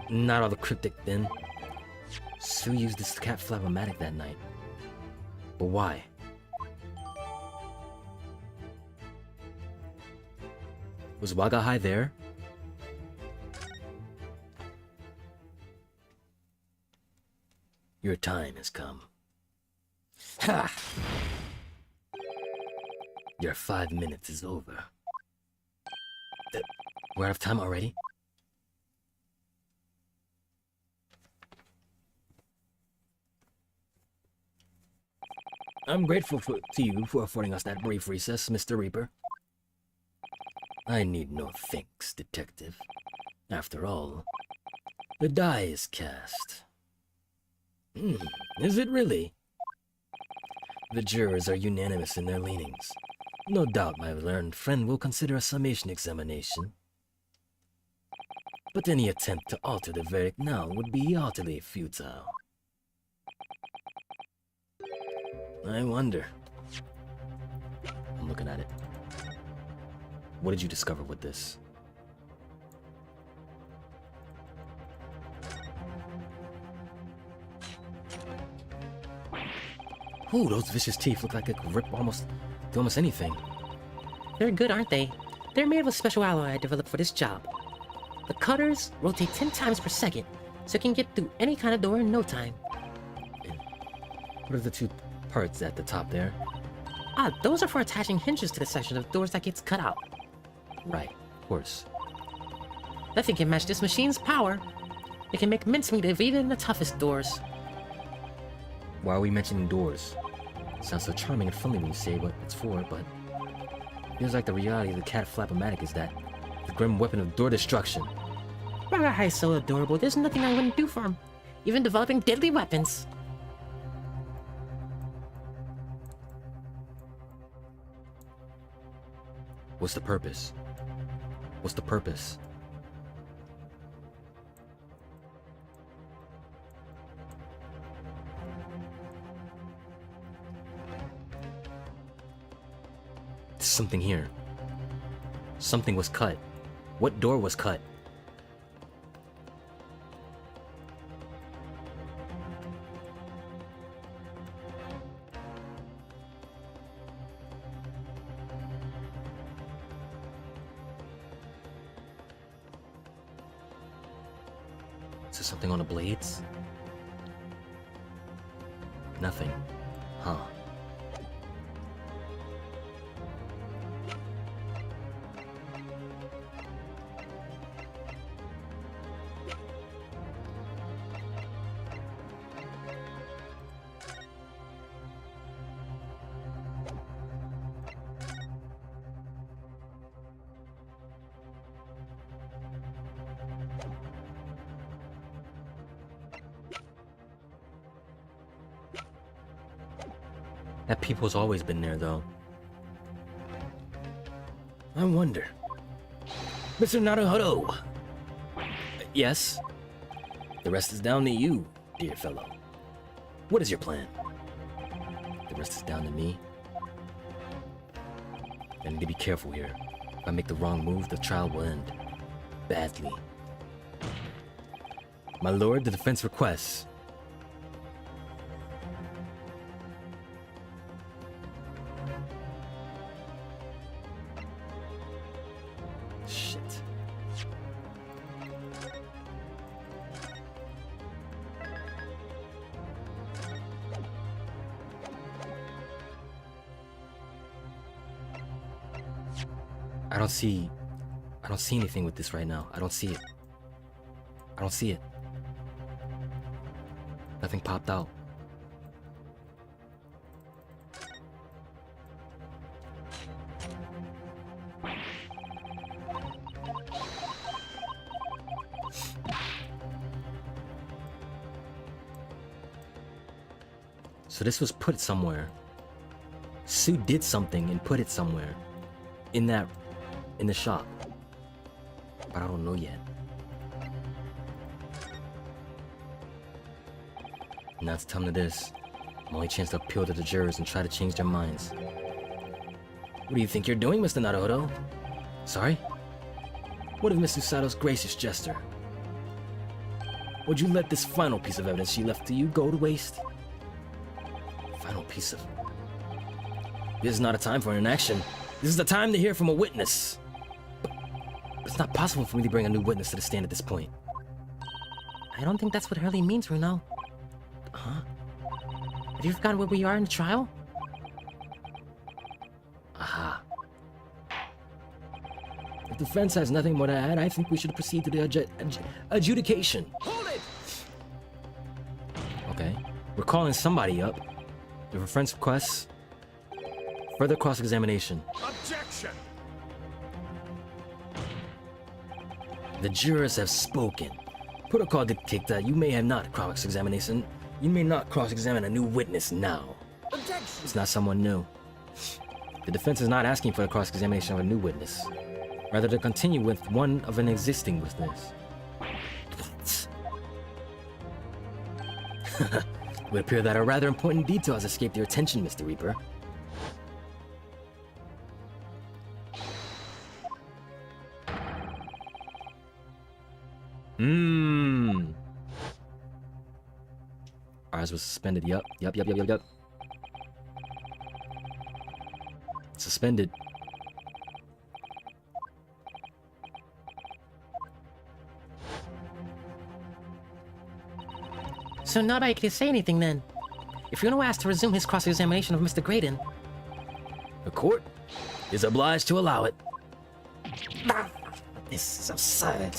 Not all the cryptic, then. Sue used this cat flap-o-matic that night. But why? Was Wagahai there? Your time has come. Ha! Your 5 minutes is over. We're out of time already? I'm grateful to you for affording us that brief recess, Mr. Reaper. I need no thanks, Detective. After all, the die is cast. Is it really? The jurors are unanimous in their leanings. No doubt my learned friend will consider a summation examination. But any attempt to alter the verdict now would be utterly futile. I wonder. I'm looking at it. What did you discover with this? Ooh, those vicious teeth look like they could rip almost anything. They're good, aren't they? They're made of a special alloy I developed for this job. The cutters rotate 10 times per second, so it can get through any kind of door in no time. What are the two parts at the top there? Ah, those are for attaching hinges to the section of doors that gets cut out. Right, of course. Nothing can match this machine's power. It can make mincemeat of even the toughest doors. Why are we mentioning doors? Sounds so charming and friendly when you say what it's for, but feels like the reality of the cat flap-o-matic is that the grim weapon of door destruction. Wagahai's so adorable, there's nothing I wouldn't do for him. Even developing deadly weapons. What's the purpose? What's the purpose? There's something here. Something was cut. What door was cut? Is there something on the blades? Nothing. Huh. That people's always been there, though. I wonder. Mr. Naruhodo! Yes? The rest is down to you, dear fellow. What is your plan? The rest is down to me. I need to be careful here. If I make the wrong move, the trial will end. Badly. My lord, the defense requests. Shit. I don't see anything with this right now. I don't see it. I don't see it. Nothing popped out. So this was put somewhere. Sue did something and put it somewhere. In the shop. But I don't know yet. Now it's time to this. My only chance to appeal to the jurors and try to change their minds. What do you think you're doing, Mr. Naruto? Sorry? What of Miss Usato's gracious gesture? Would you let this final piece of evidence she left to you go to waste? Final piece of... This is not a time for inaction. This is the time to hear from a witness. But it's not possible for me to bring a new witness to the stand at this point. I don't think that's what Hurley means, Runo. Huh? Have you forgotten where we are in the trial? Aha. If the defense has nothing more to add, I think we should proceed to the adjudication. Hold it! Okay. We're calling somebody up. The defense requests further cross-examination. Objection! The jurors have spoken. Protocol dictates that you may have not cross-examination. You may not cross-examine a new witness now. Objection! It's not someone new. The defense is not asking for the cross-examination of a new witness. Rather to continue with one of an existing witness. What? It would appear that a rather important detail has escaped your attention, Mr. Reaper. Ours was suspended. Yup. Suspended. So nobody can say anything then. If Runo asked to resume his cross-examination of Mr. Graydon... The court is obliged to allow it. This is absurd.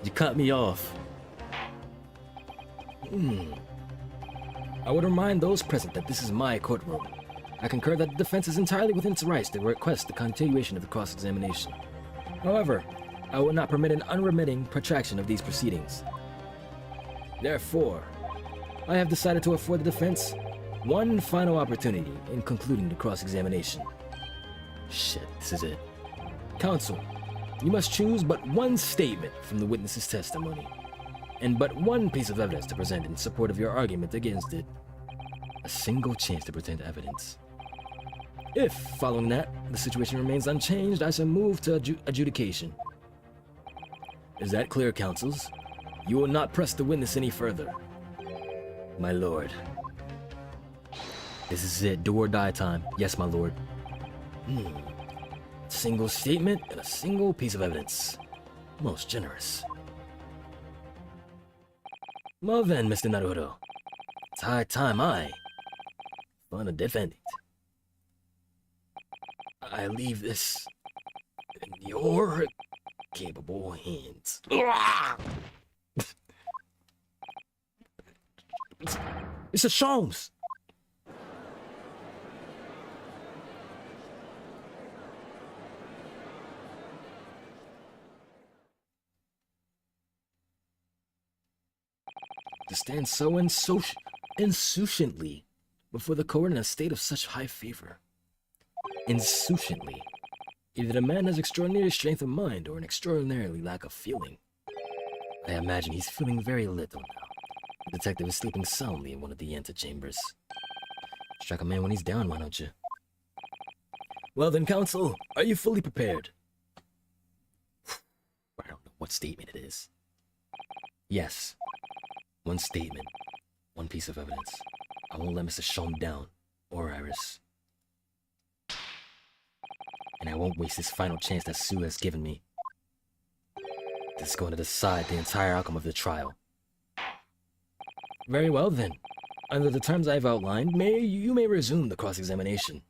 You cut me off. I would remind those present that this is my courtroom. I concur that the defense is entirely within its rights to request the continuation of the cross-examination. However, I will not permit an unremitting protraction of these proceedings. Therefore, I have decided to afford the defense one final opportunity in concluding the cross-examination. Shit, this is it. Counsel, you must choose but one statement from the witness's testimony, and but one piece of evidence to present in support of your argument against it. A single chance to present evidence. If, following that, the situation remains unchanged, I shall move to adjudication. Is that clear, counsels? You will not press the witness any further. My lord. This is it, do or die time. Yes, my lord. Single statement and a single piece of evidence. Most generous. Well then, Mr. Naruto. It's high time I find a defendant. I leave this in your capable hands. It's a Sholmes. To stand so insouciantly before the court in a state of such high favor. Insouciantly. Either the man has extraordinary strength of mind or an extraordinarily lack of feeling. I imagine he's feeling very little now. The detective is sleeping soundly in one of the antechambers. Strike a man when he's down, why don't you? Well then, counsel, are you fully prepared? I don't know what statement it is. Yes. One statement. One piece of evidence. I won't let Mr. Shum down. Or Iris. And I won't waste this final chance that Sue has given me. This is going to decide the entire outcome of the trial. Very well then. Under the terms I've outlined, you may resume the cross-examination.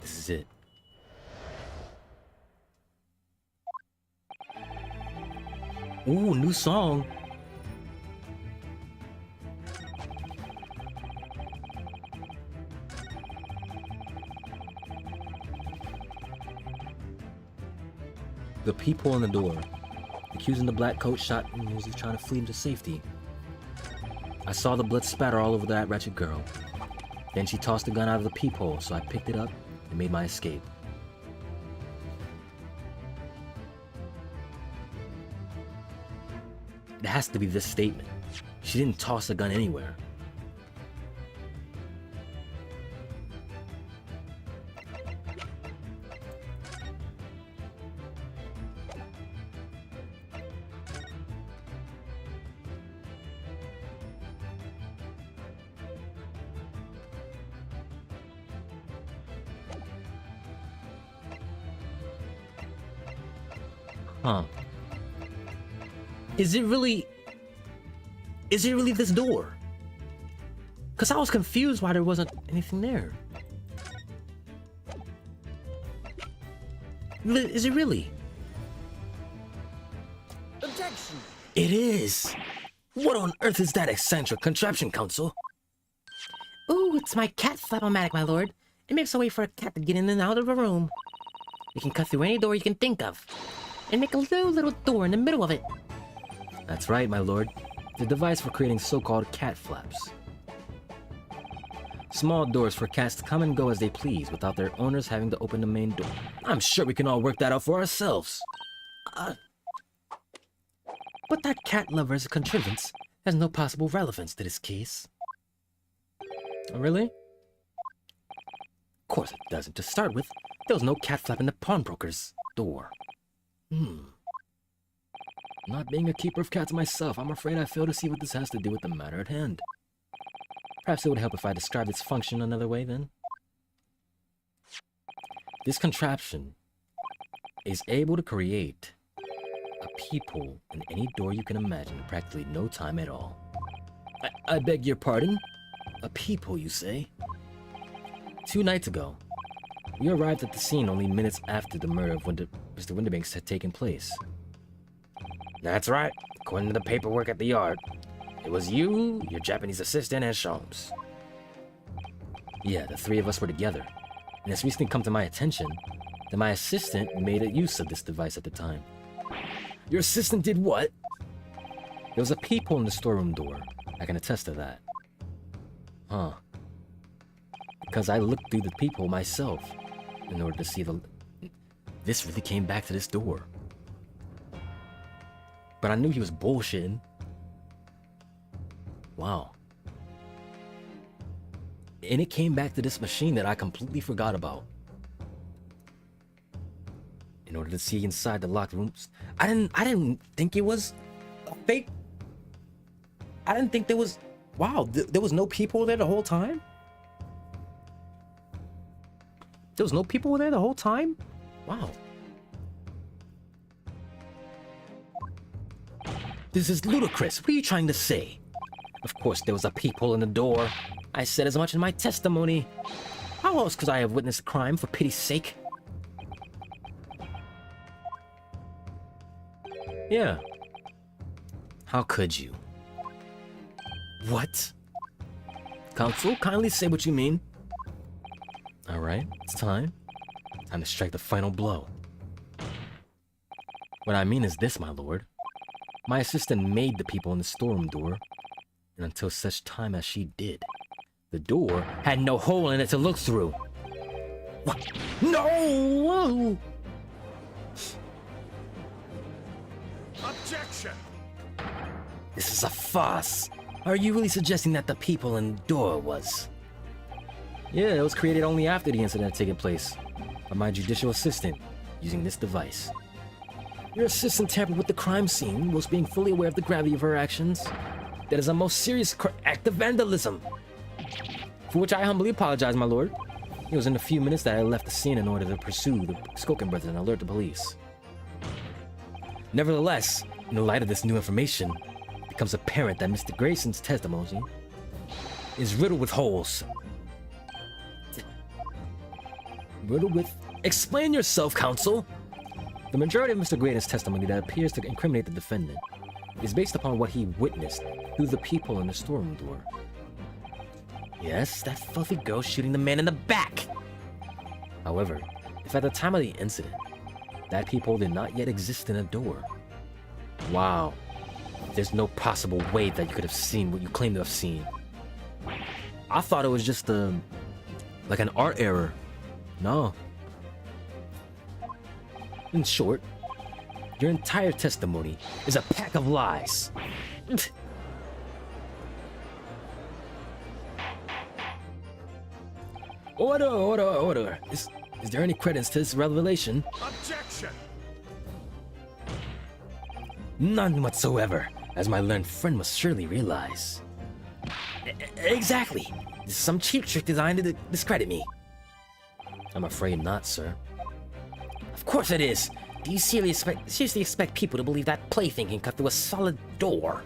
This is it. Ooh, new song. The people on the door. Accusing the black coat shot him as he was trying to flee into safety. I saw the blood spatter all over that wretched girl. Then she tossed the gun out of the peephole, so I picked it up and made my escape. It has to be this statement. She didn't toss the gun anywhere. Huh. Is it really this door? Cause I was confused why there wasn't anything there. Is it really? Objection! It is! What on earth is that eccentric contraption, Counsel? Ooh, it's my cat flap-o-matic, my lord. It makes a way for a cat to get in and out of a room. You can cut through any door you can think of. And make a little door in the middle of it. That's right, my lord. The device for creating so-called cat flaps. Small doors for cats to come and go as they please without their owners having to open the main door. I'm sure we can all work that out for ourselves. But that cat lover's contrivance has no possible relevance to this case. Oh, really? Of course it doesn't. To start with, there was no cat flap in the pawnbroker's door. Not being a keeper of cats myself, I'm afraid I fail to see what this has to do with the matter at hand. Perhaps it would help if I described its function another way then. This contraption is able to create a peephole in any door you can imagine in practically no time at all. I beg your pardon? A peephole, you say? 2 nights ago, we arrived at the scene only minutes after the murder of Mr. Winterbanks had taken place. That's right. According to the paperwork at the yard, it was you, your Japanese assistant, and Sholmes. Yeah, the 3 of us were together. And it's recently come to my attention that my assistant made a use of this device at the time. Your assistant did what? There was a peephole in the storeroom door. I can attest to that. Huh. Because I looked through the peephole myself in order to see the... This really came back to this door. But I knew he was bullshitting. Wow. And it came back to this machine that I completely forgot about. In order to see inside the locked rooms. I didn't think it was a fake. I didn't think there was... Wow, there was no people there the whole time? There was no people there the whole time? Wow. This is ludicrous. What are you trying to say? Of course, there was a peephole in the door. I said as much in my testimony. How else could I have witnessed a crime, for pity's sake? Yeah. How could you? What? Counsel, kindly say what you mean. Alright, it's time. Time to strike the final blow. What I mean is this, my lord. My assistant made the people in the storeroom door, and until such time as she did, the door had no hole in it to look through. What? No! Objection! This is a farce. Are you really suggesting that the people in the door was? Yeah, it was created only after the incident had taken place by my judicial assistant using this device. Your assistant tampered with the crime scene whilst being fully aware of the gravity of her actions. That is a most serious act of vandalism. For which I humbly apologize, my lord. It was in a few minutes that I left the scene in order to pursue the Skoken brothers and alert the police. Nevertheless, in the light of this new information, it becomes apparent that Mr. Grayson's testimony is riddled with holes. Riddled with... Explain yourself, counsel! The majority of Mr. Grayson's testimony that appears to incriminate the defendant is based upon what he witnessed through the people in the storeroom door. Yes, that filthy girl shooting the man in the back! However, if at the time of the incident, that peephole did not yet exist in a door, wow, there's no possible way that you could have seen what you claim to have seen. I thought it was just like an art error. No. In short, your entire testimony is a pack of lies. Order. Is there any credence to this revelation? Objection! None whatsoever, as my learned friend must surely realize. Exactly. This is some cheap trick designed to discredit me. I'm afraid not, sir. Of course it is. Do you seriously expect people to believe that plaything can cut through a solid door?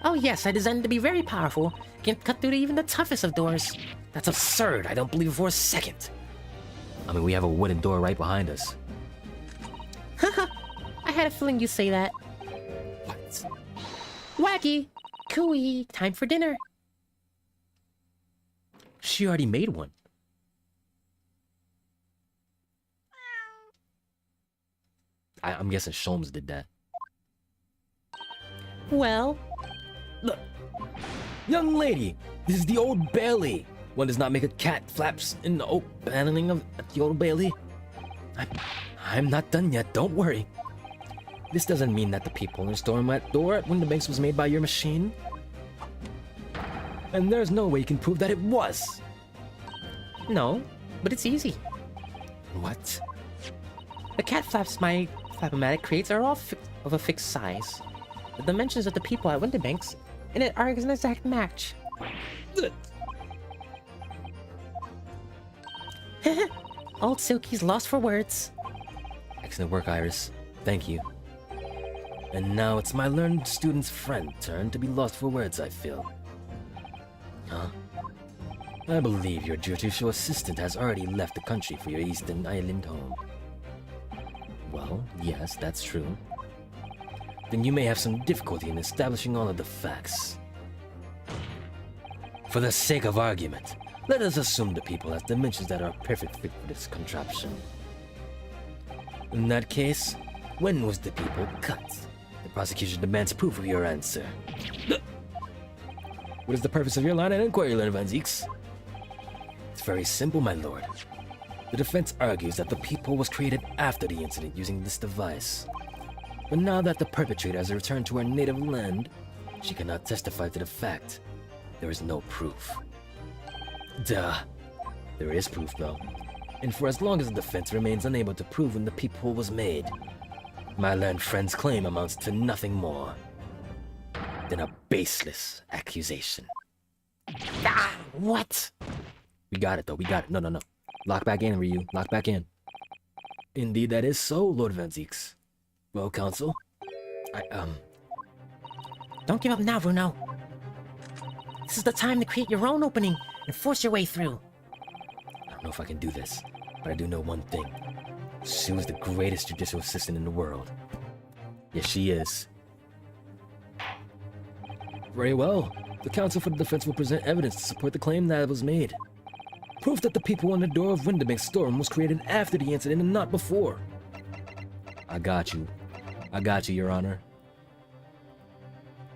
Oh yes, I designed it to be very powerful. Can cut through to even the toughest of doors. That's absurd. I don't believe it for a second. I mean, we have a wooden door right behind us. Haha, I had a feeling you'd say that. What? Wacky! Cooey, time for dinner. She already made one. I'm guessing Sholmes did that. Well, Look, young lady, this is the Old Bailey. One does not make a cat flaps in the oak paneling of the Old Bailey. I'm not done yet, don't worry. This doesn't mean that the people in the storm at door at Winterbanks was made by your machine. And there's no way you can prove that it was. no, but it's easy. What? The cat flaps my Flapomatic creates are all of a fixed size. The dimensions of the people at Winterbanks and it are an exact match. Old Silky's lost for words. Excellent work, Iris. Thank you. And now it's my learned student's friend turn to be lost for words, I feel. Huh? I believe your Jojo assistant has already left the country for your Eastern Island home. Well, yes, that's true. Then you may have some difficulty in establishing all of the facts. For the sake of argument, let us assume the people have dimensions that are a perfect fit for this contraption. In that case, when was the people cut? The prosecution demands proof of your answer. What is the purpose of your line of inquiry, Leonard Van Zeeks? It's very simple, my lord. The defense argues that the people was created after the incident using this device. But now that the perpetrator has returned to her native land, she cannot testify to the fact. There is no proof. Duh. There is proof, though. And for as long as the defense remains unable to prove when the peephole was made, my learned friend's claim amounts to nothing more than a baseless accusation. Ah, what? We got it, though. We got it. No. Lock back in, Ryu. Lock back in. Indeed, that is so, Lord Van Zeeks. Well, counsel, Don't give up now, Bruno. This is the time to create your own opening and force your way through. I don't know if I can do this, but I do know one thing. Sue is the greatest judicial assistant in the world. Yes, she is. Very well. The counsel for the defense will present evidence to support the claim that it was made. Proof that the people on the door of Winterbank's storeroom was created after the incident and not before. I got you, Your Honor.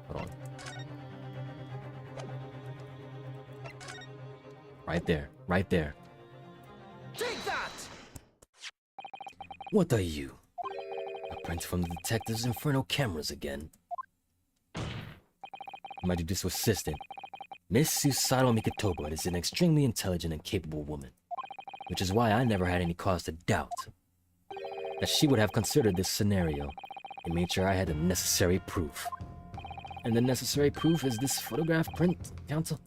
Hold on. Right there. Take that! What are you? A prince from the detective's infernal cameras again? My judicial assistant, Miss Susato Mikotoba, is an extremely intelligent and capable woman, which is why I never had any cause to doubt. that she would have considered this scenario and made sure I had the necessary proof. And the necessary proof is this photograph print, Counsel.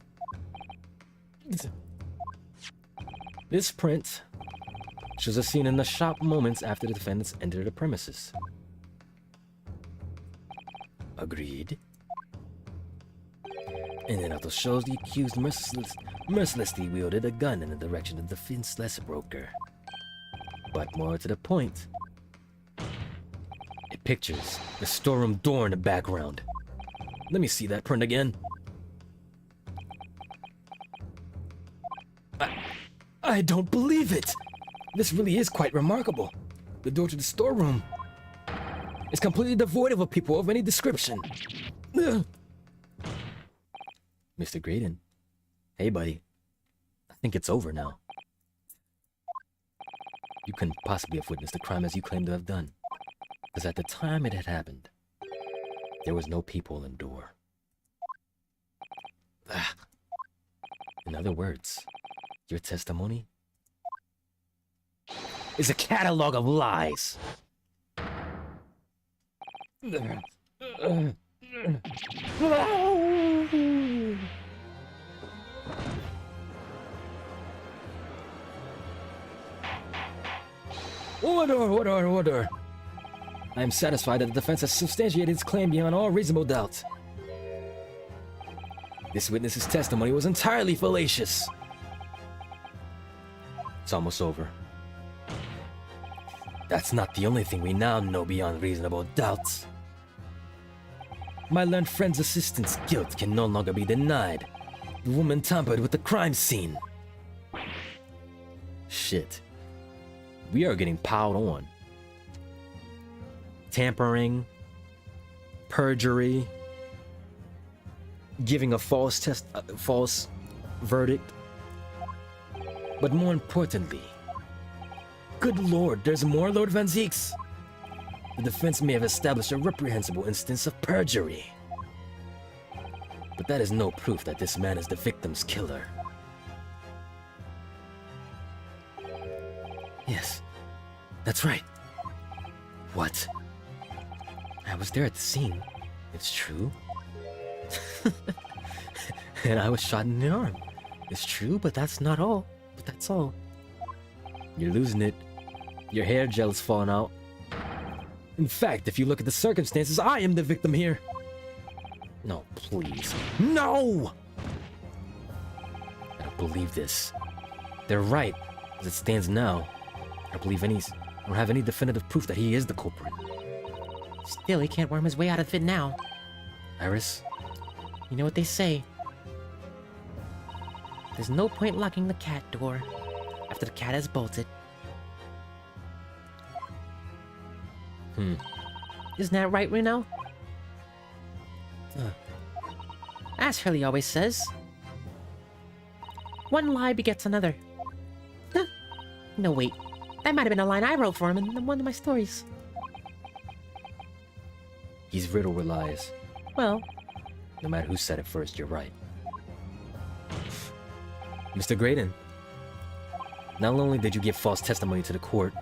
This print shows a scene in the shop moments after the defendants entered the premises. Agreed. And it also shows the accused mercilessly wielded a gun in the direction of the defenseless broker. But more to the point, it pictures the storeroom door in the background. Let me see that print again. I don't believe it! This really is quite remarkable. The door to the storeroom is completely devoid of people of any description. Ugh. Mr. Graydon. Hey, buddy. I think it's over now. You couldn't possibly have witnessed the crime as you claim to have done. Because at the time it had happened, there was no people in the door. Ah. In other words, your testimony is a catalog of lies. Order. I am satisfied that the defense has substantiated its claim beyond all reasonable doubt. This witness's testimony was entirely fallacious. It's almost over. That's not the only thing we now know beyond reasonable doubt. My learned friend's assistant's guilt can no longer be denied. The woman tampered with the crime scene. Shit. We are getting piled on. Tampering, perjury, giving a false verdict. But more importantly, good lord, there's more, Lord Van Zieks. The defense may have established a reprehensible instance of perjury. But that is no proof that this man is the victim's killer. Yes, that's right. What? I was there at the scene. It's true. And I was shot in the arm. It's true, but that's not all. But that's all. You're losing it. Your hair gel is falling out. In fact, if you look at the circumstances, I am the victim here. No, please. No! I don't believe this. They're right. As it stands now, I don't have any definitive proof that he is the culprit. Still, he can't worm his way out of it now. Iris? You know what they say. There's no point locking the cat door after the cat has bolted. Isn't that right, Reno? As Hurley always says, one lie begets another. Huh. No, wait. That might have been a line I wrote for him in one of my stories. He's riddled with lies. Well, No matter who said it first, you're right. Mr. Graydon, not only did you give false testimony to the court,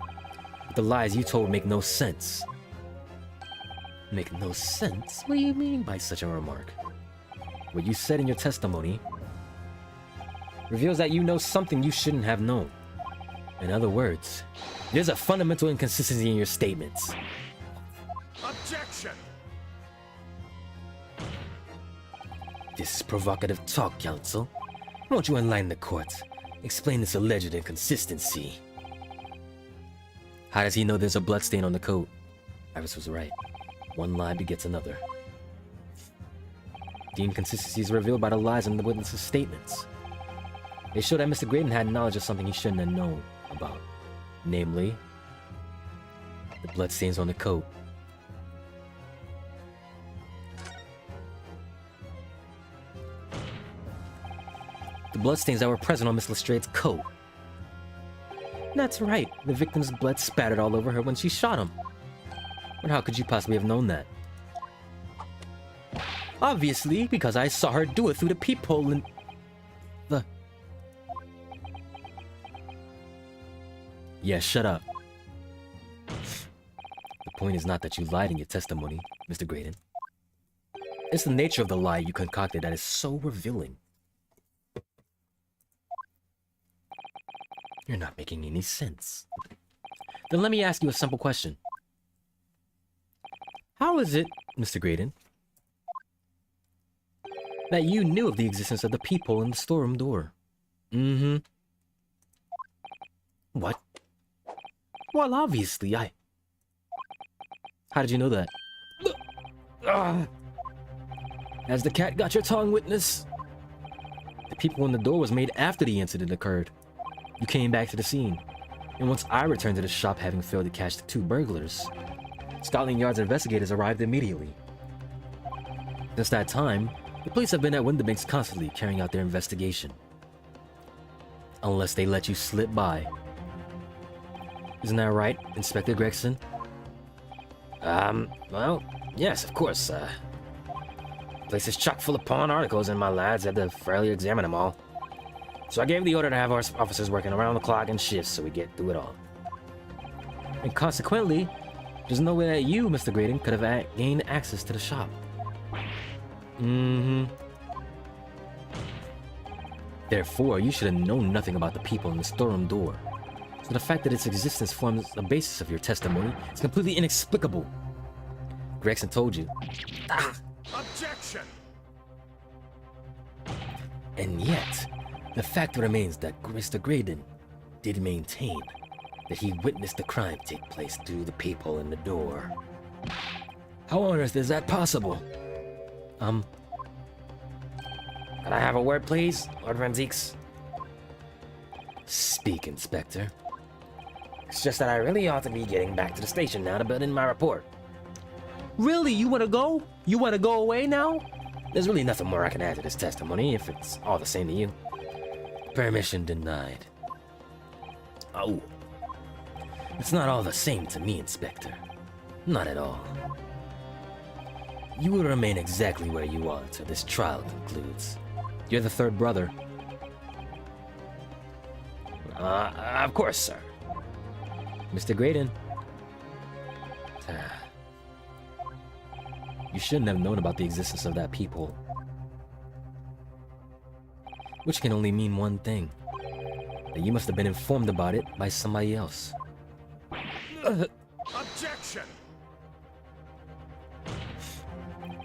but the lies you told make no sense. Make no sense? What do you mean by such a remark? What you said in your testimony reveals that you know something you shouldn't have known. In other words, there's a fundamental inconsistency in your statements. Objection! This is provocative talk, counsel. Won't you enlighten the court? Explain this alleged inconsistency. How does he know there's a bloodstain on the coat? Iris was right. One lie begets another. The inconsistencies revealed by the lies in the witness's statements. They show that Mr. Graydon had knowledge of something he shouldn't have known about. Namely, the bloodstains on the coat. The bloodstains that were present on Miss Lestrade's coat. That's right, the victim's blood spattered all over her when she shot him. But how could you possibly have known that? Obviously, because I saw her do it through the peephole in the... Yeah, shut up. point is not that you lied in your testimony, Mr. Graydon. It's the nature of the lie you concocted that is so revealing. You're not making any sense. Then let me ask you a simple question. How is it, Mr. Graydon, that you knew of the existence of the peephole in the storeroom door? Mm-hmm. What? Well, obviously, How did you know that? Has the cat got your tongue, witness? The peephole in the door was made after the incident occurred. You came back to the scene, and once I returned to the shop having failed to catch the 2 burglars, Scotland Yard's investigators arrived immediately. Since that time, the police have been at Windibanks constantly carrying out their investigation. Unless they let you slip by. Isn't that right, Inspector Gregson? Well, yes, of course. The place is chock full of pawn articles, and my lads had to fairly examine them all. So I gave the order to have our officers working around the clock in shifts so we get through it all. And consequently, there's no way that you, Mr. Graydon, could have gained access to the shop. Mm-hmm. Therefore, you should have known nothing about the people in the storeroom door. So the fact that its existence forms the basis of your testimony is completely inexplicable. Gregson told you. Objection! And yet, the fact remains that Mr. Graydon did maintain that he witnessed the crime take place through the peephole in the door. How on earth is that possible? Can I have a word, please, Lord Renziques? Speak, Inspector. It's just that I really ought to be getting back to the station now to build in my report. Really? You wanna go? You wanna go away now? There's really nothing more I can add to this testimony if it's all the same to you. Permission denied. Oh. It's not all the same to me, Inspector. Not at all. You will remain exactly where you are until this trial concludes. You're the 3rd brother. Of course, sir. Mr. Graydon. You shouldn't have known about the existence of that peephole. Which can only mean one thing. That you must have been informed about it by somebody else. Objection!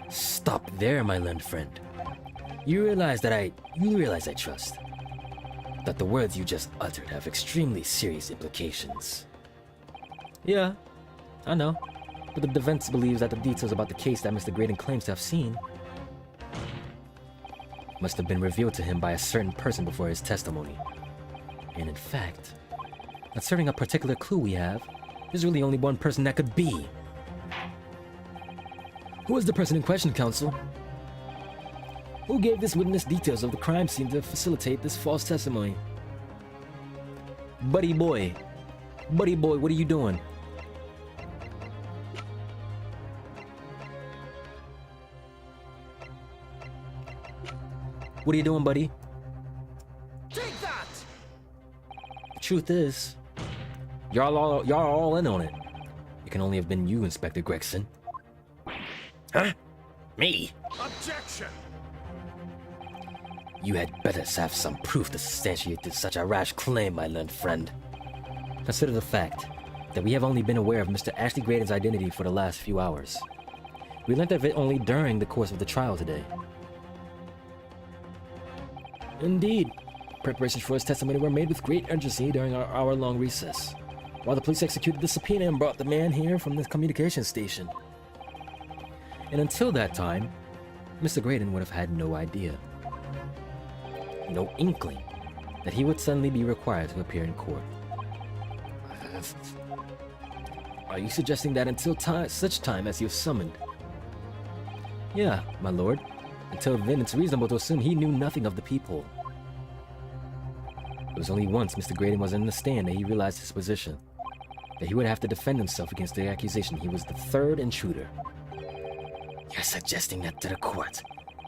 Stop there, my learned friend. You realize I trust that the words you just uttered have extremely serious implications. Yeah, I know. But the defense believes that the details about the case that Mr. Graydon claims to have seen must have been revealed to him by a certain person before his testimony. And in fact, concerning a particular clue we have, there's really only one person that could be. Who is the person in question, counsel? Who gave this witness details of the crime scene to facilitate this false testimony? Buddy boy, what are you doing? What are you doing, buddy? Take that! The truth is, y'all all in on it. It can only have been you, Inspector Gregson. Huh? Me? Objection! You had better have some proof to substantiate such a rash claim, my learned friend. Consider the fact that we have only been aware of Mr. Ashley Graydon's identity for the last few hours. We learned of it only during the course of the trial today. Indeed, preparations for his testimony were made with great urgency during our hour-long recess, while the police executed the subpoena and brought the man here from the communication station. And until that time, Mr. Graydon would have had no idea, no inkling, that he would suddenly be required to appear in court. Are you suggesting that until such time as you've summoned? Yeah, my lord. Until then, it's reasonable to assume he knew nothing of the peephole. It was only once Mr. Graydon was in the stand that he realized his position, that he would have to defend himself against the accusation he was the 3rd intruder. You're suggesting that to the court,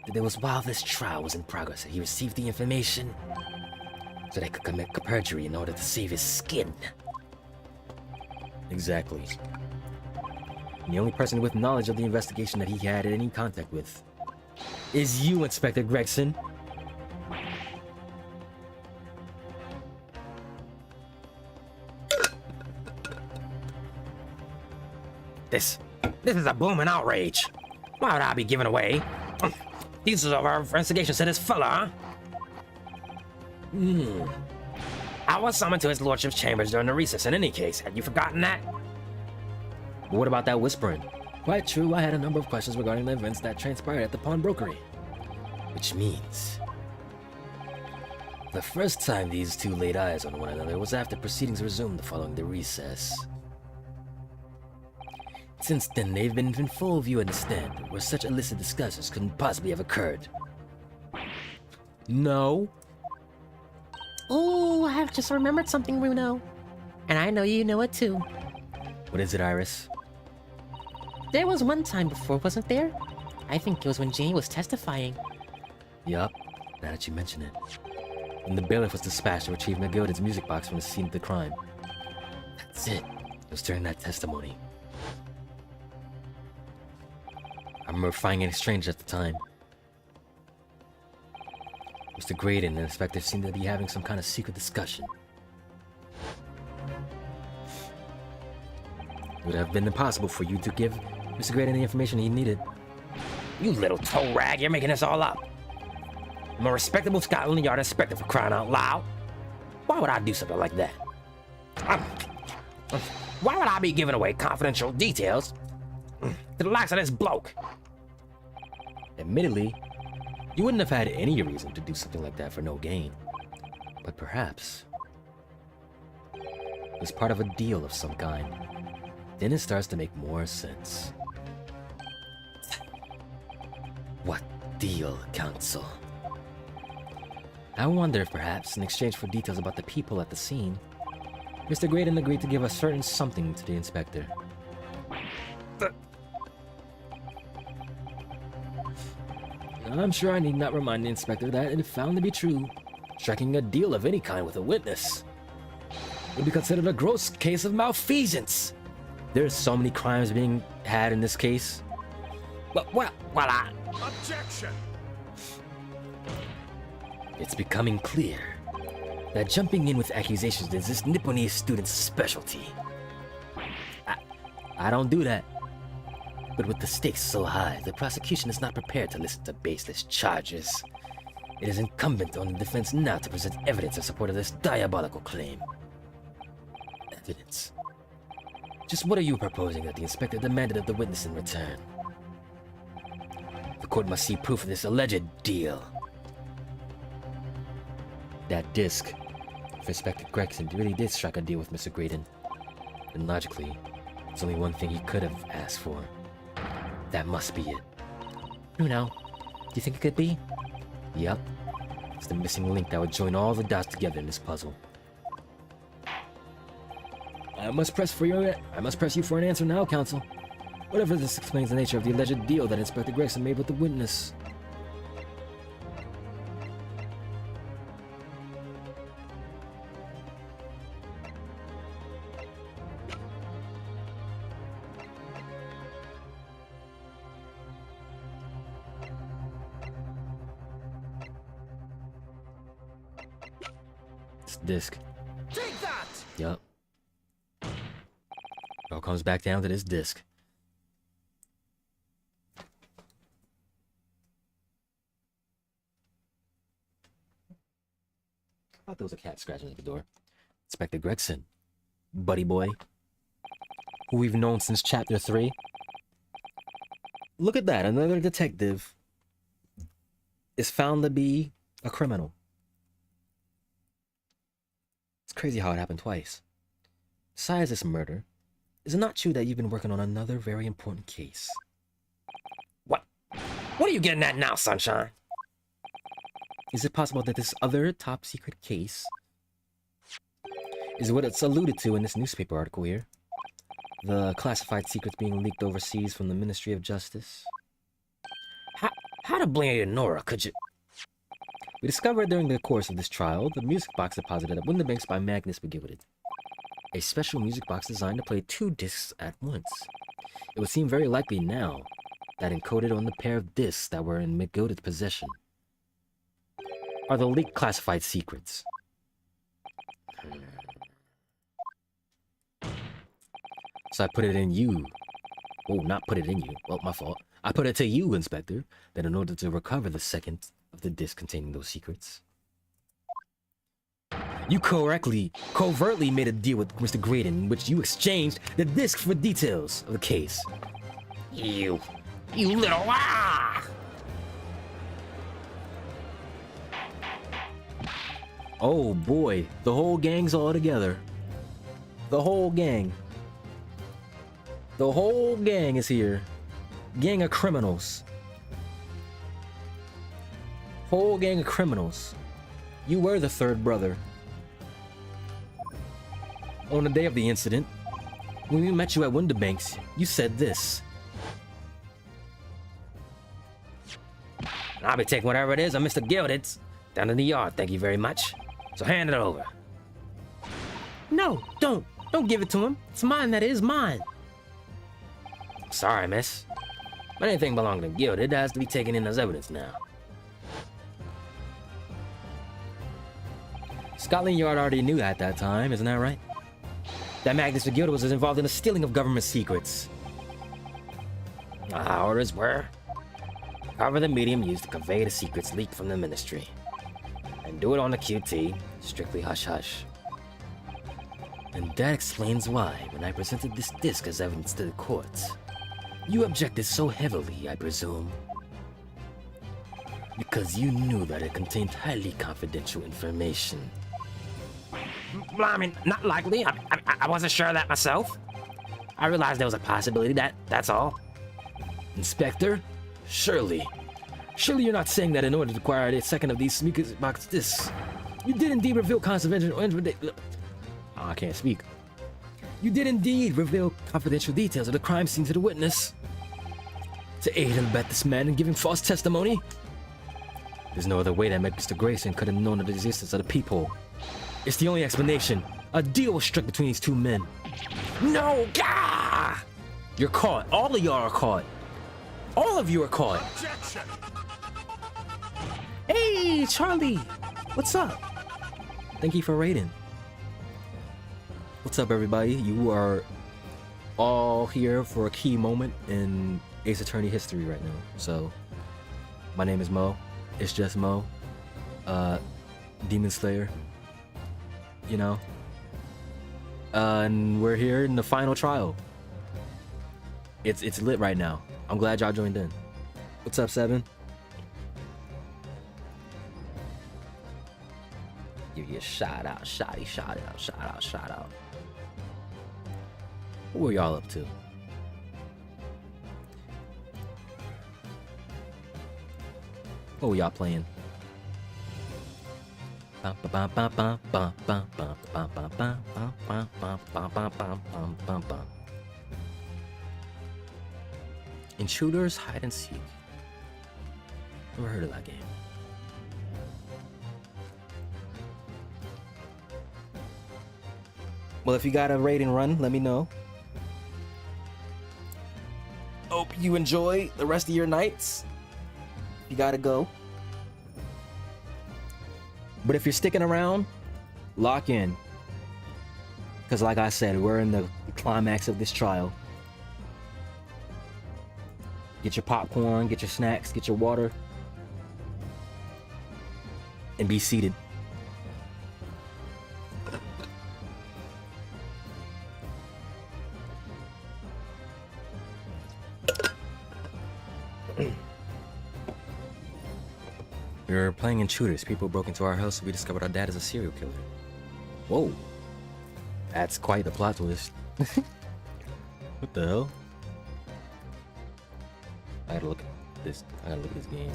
that it was while this trial was in progress that he received the information, so they could commit perjury in order to save his skin. Exactly. And the only person with knowledge of the investigation that he had any contact with is you, Inspector Gregson. This is a blooming outrage. Why would I be giving away details of our investigation to this fella, huh? I was summoned to his lordship's chambers during the recess in any case. Had you forgotten that? But what about that whispering? Quite true, I had a number of questions regarding the events that transpired at the pawnbrokery. Which means... the first time these two laid eyes on one another was after proceedings resumed following the recess. Since then, they've been in full view in the stand, where such illicit discussions couldn't possibly have occurred. No. Oh, I have just remembered something, Bruno. And I know you know it too. What is it, Iris? There was one time before, wasn't there? I think it was when Jane was testifying. Yup, now that you mention it. When the bailiff was dispatched to retrieve McGilden's music box from the scene of the crime. That's it. It was during that testimony. I remember finding it strange at the time. Mr. Graydon and the inspector seemed to be having some kind of secret discussion. It would have been impossible for you to give Mr. Graydon the information he needed. You little toe rag, you're making this all up. I'm a respectable Scotland Yard inspector, for crying out loud. Why would I do something like that? Why would I be giving away confidential details to the likes of this bloke? Admittedly, you wouldn't have had any reason to do something like that for no gain. But perhaps it was part of a deal of some kind. Then it starts to make more sense. What deal, Counsel? I wonder if perhaps, in exchange for details about the people at the scene, Mr. Graydon agreed to give a certain something to the inspector. I'm sure I need not remind the inspector that, if found to be true, striking a deal of any kind with a witness would be considered a gross case of malfeasance. There's so many crimes being had in this case. Well, I... Objection! It's becoming clear that jumping in with accusations is this Nipponese student's specialty. I don't do that. But with the stakes so high, the prosecution is not prepared to listen to baseless charges. It is incumbent on the defense now to present evidence in support of this diabolical claim. Evidence? Just what are you proposing that the inspector demanded of the witness in return? The court must see proof of this alleged deal. That disc, if Inspector Gregson really did strike a deal with Mr. Graydon, then logically, there's only one thing he could have asked for. That must be it. Bruno, do you think it could be? Yup. It's the missing link that would join all the dots together in this puzzle. I must press you for an answer now, Counsel. Whatever this explains the nature of the alleged deal that Inspector Gregson made with the witness. Disc. Take that! Yup. It all comes back down to this disc. I thought there was a cat scratching at the door. Inspector Gregson. Buddy boy. Who we've known since chapter 3. Look at that, another detective is found to be a criminal. It's crazy how it happened twice. Besides this murder, is it not true that you've been working on another very important case? What are you getting at now, Sunshine? Is it possible that this other top secret case is what it's alluded to in this newspaper article here? The classified secrets being leaked overseas from the Ministry of Justice? How to blame Nora, could you... We discovered during the course of this trial the music box deposited at Winterbanks by Magnus McGilden. A special music box designed to play 2 discs at once. It would seem very likely now that encoded on the pair of discs that were in McGilded's possession are the leaked classified secrets. So I put it in you. Oh, not put it in you. Well, my fault. I put it to you, Inspector, that in order to recover the second of the disc containing those secrets, you covertly made a deal with Mr. Graydon in which you exchanged the disc for details of the case. You little Oh boy, the whole gang's all together. The whole gang. The whole gang is here. Gang of criminals. Whole gang of criminals. You were the third brother. On the day of the incident, when we met you at Winterbanks, you said this. I'll be taking whatever it is on Mr. Gilded's down in the yard, thank you very much. So hand it over. No, don't. Don't give it to him. It's mine, that is mine. Sorry, miss. But anything belonging to Gilded has to be taken in as evidence now. Scotland Yard already knew at that time, isn't that right? That Magnus Gilded was involved in the stealing of government secrets. Our orders were cover the medium used to convey the secrets leaked from the ministry. And do it on the QT, strictly hush-hush. And that explains why, when I presented this disc as evidence to the courts, you objected so heavily, I presume. Because you knew that it contained highly confidential information. Well, I mean, not likely. I wasn't sure of that myself. I realized there was a possibility, that's all. Inspector, surely you're not saying that in order to acquire a second of these sneakers box discs, you did indeed reveal confidential I can't speak. You did indeed reveal confidential details of the crime scene to the witness to aid and abet this man in giving false testimony. There's no other way that Mr. Grayson could have known of the existence of the peephole. It's the only explanation. A deal was struck between these two men. No, gah! You're caught. All of y'all are caught. All of you are caught. Objection! Hey, Charlie. What's up? Thank you for raiding. What's up, everybody? You are all here for a key moment in Ace Attorney history right now. So, my name is Mo. It's just Mo. Demon Slayer. You know? And we're here in the final trial. It's lit right now. I'm glad y'all joined in. What's up, Seven? Give you a shout out, shout out. What were y'all up to? What were y'all playing? Intruders Hide and Seek. Never heard of that game. Well, if you got a raid and run, let me know. Hope you enjoy the rest of your nights. You gotta go. But if you're sticking around, lock in. Because like I said, we're in the climax of this trial. Get your popcorn, get your snacks, get your water. And be seated. We were playing Intruders. People broke into our house. We discovered our dad is a serial killer. Whoa. That's quite the plot twist. What the hell? I gotta look at this. I gotta look at this game.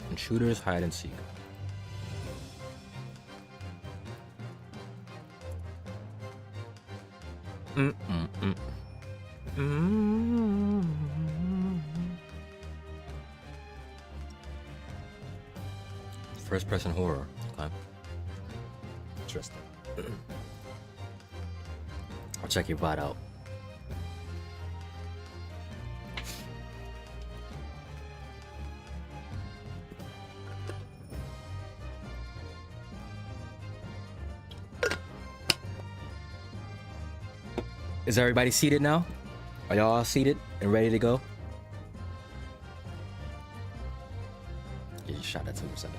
Intruders Hide and Seek. First person horror. Okay. Interesting. I'll check your VOD out. Is everybody seated now? Are y'all all seated and ready to go? Yeah, you shot that 2 seconds.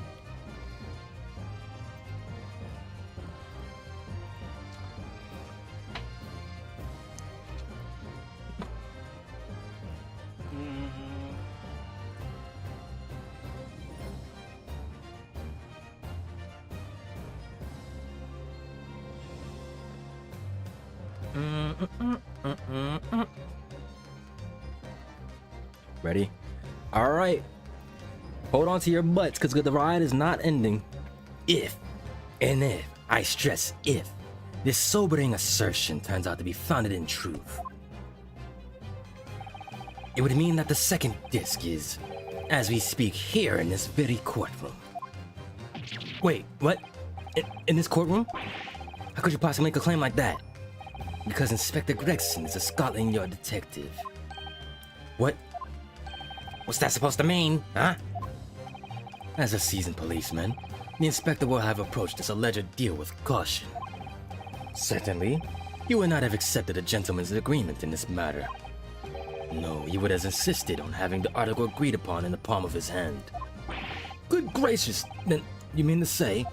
Ready? All right. Hold on to your butts, because the ride is not ending. If, and if, I stress if, this sobering assertion turns out to be founded in truth, it would mean that the second disc is, as we speak here in this very courtroom. Wait, what? In this courtroom? How could you possibly make a claim like that? Because Inspector Gregson is a Scotland Yard detective. What? What's that supposed to mean, huh? As a seasoned policeman, the inspector will have approached this alleged deal with caution. Certainly, you would not have accepted a gentleman's agreement in this matter. No, he would have insisted on having the article agreed upon in the palm of his hand. Good gracious, then you mean to say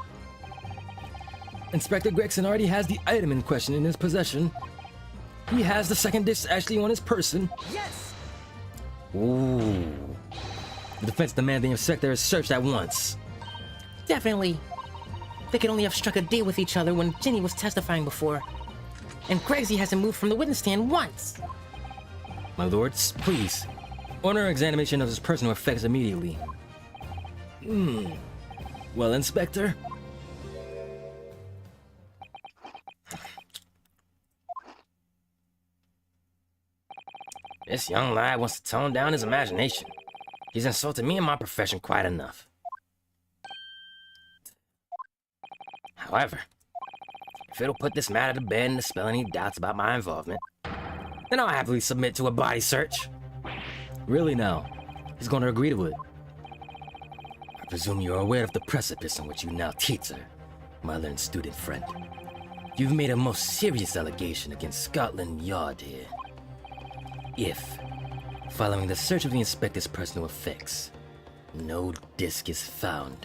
Inspector Gregson already has the item in question in his possession? He has the second disc actually on his person? Yes! Ooh. The defense demanding the inspector is searched at once. Definitely. They could only have struck a deal with each other when Ginny was testifying before. And Gregsy hasn't moved from the witness stand once. My lords, please, order an examination of his personal effects immediately. Well, Inspector? This young lad wants to tone down his imagination. He's insulted me and my profession quite enough. However, if it'll put this matter to bed and dispel any doubts about my involvement, then I'll happily submit to a body search. Really now? He's going to agree to it. I presume you're aware of the precipice on which you now teeter, my learned student friend. You've made a most serious allegation against Scotland Yard here. If, following the search of the inspector's personal effects, no disc is found,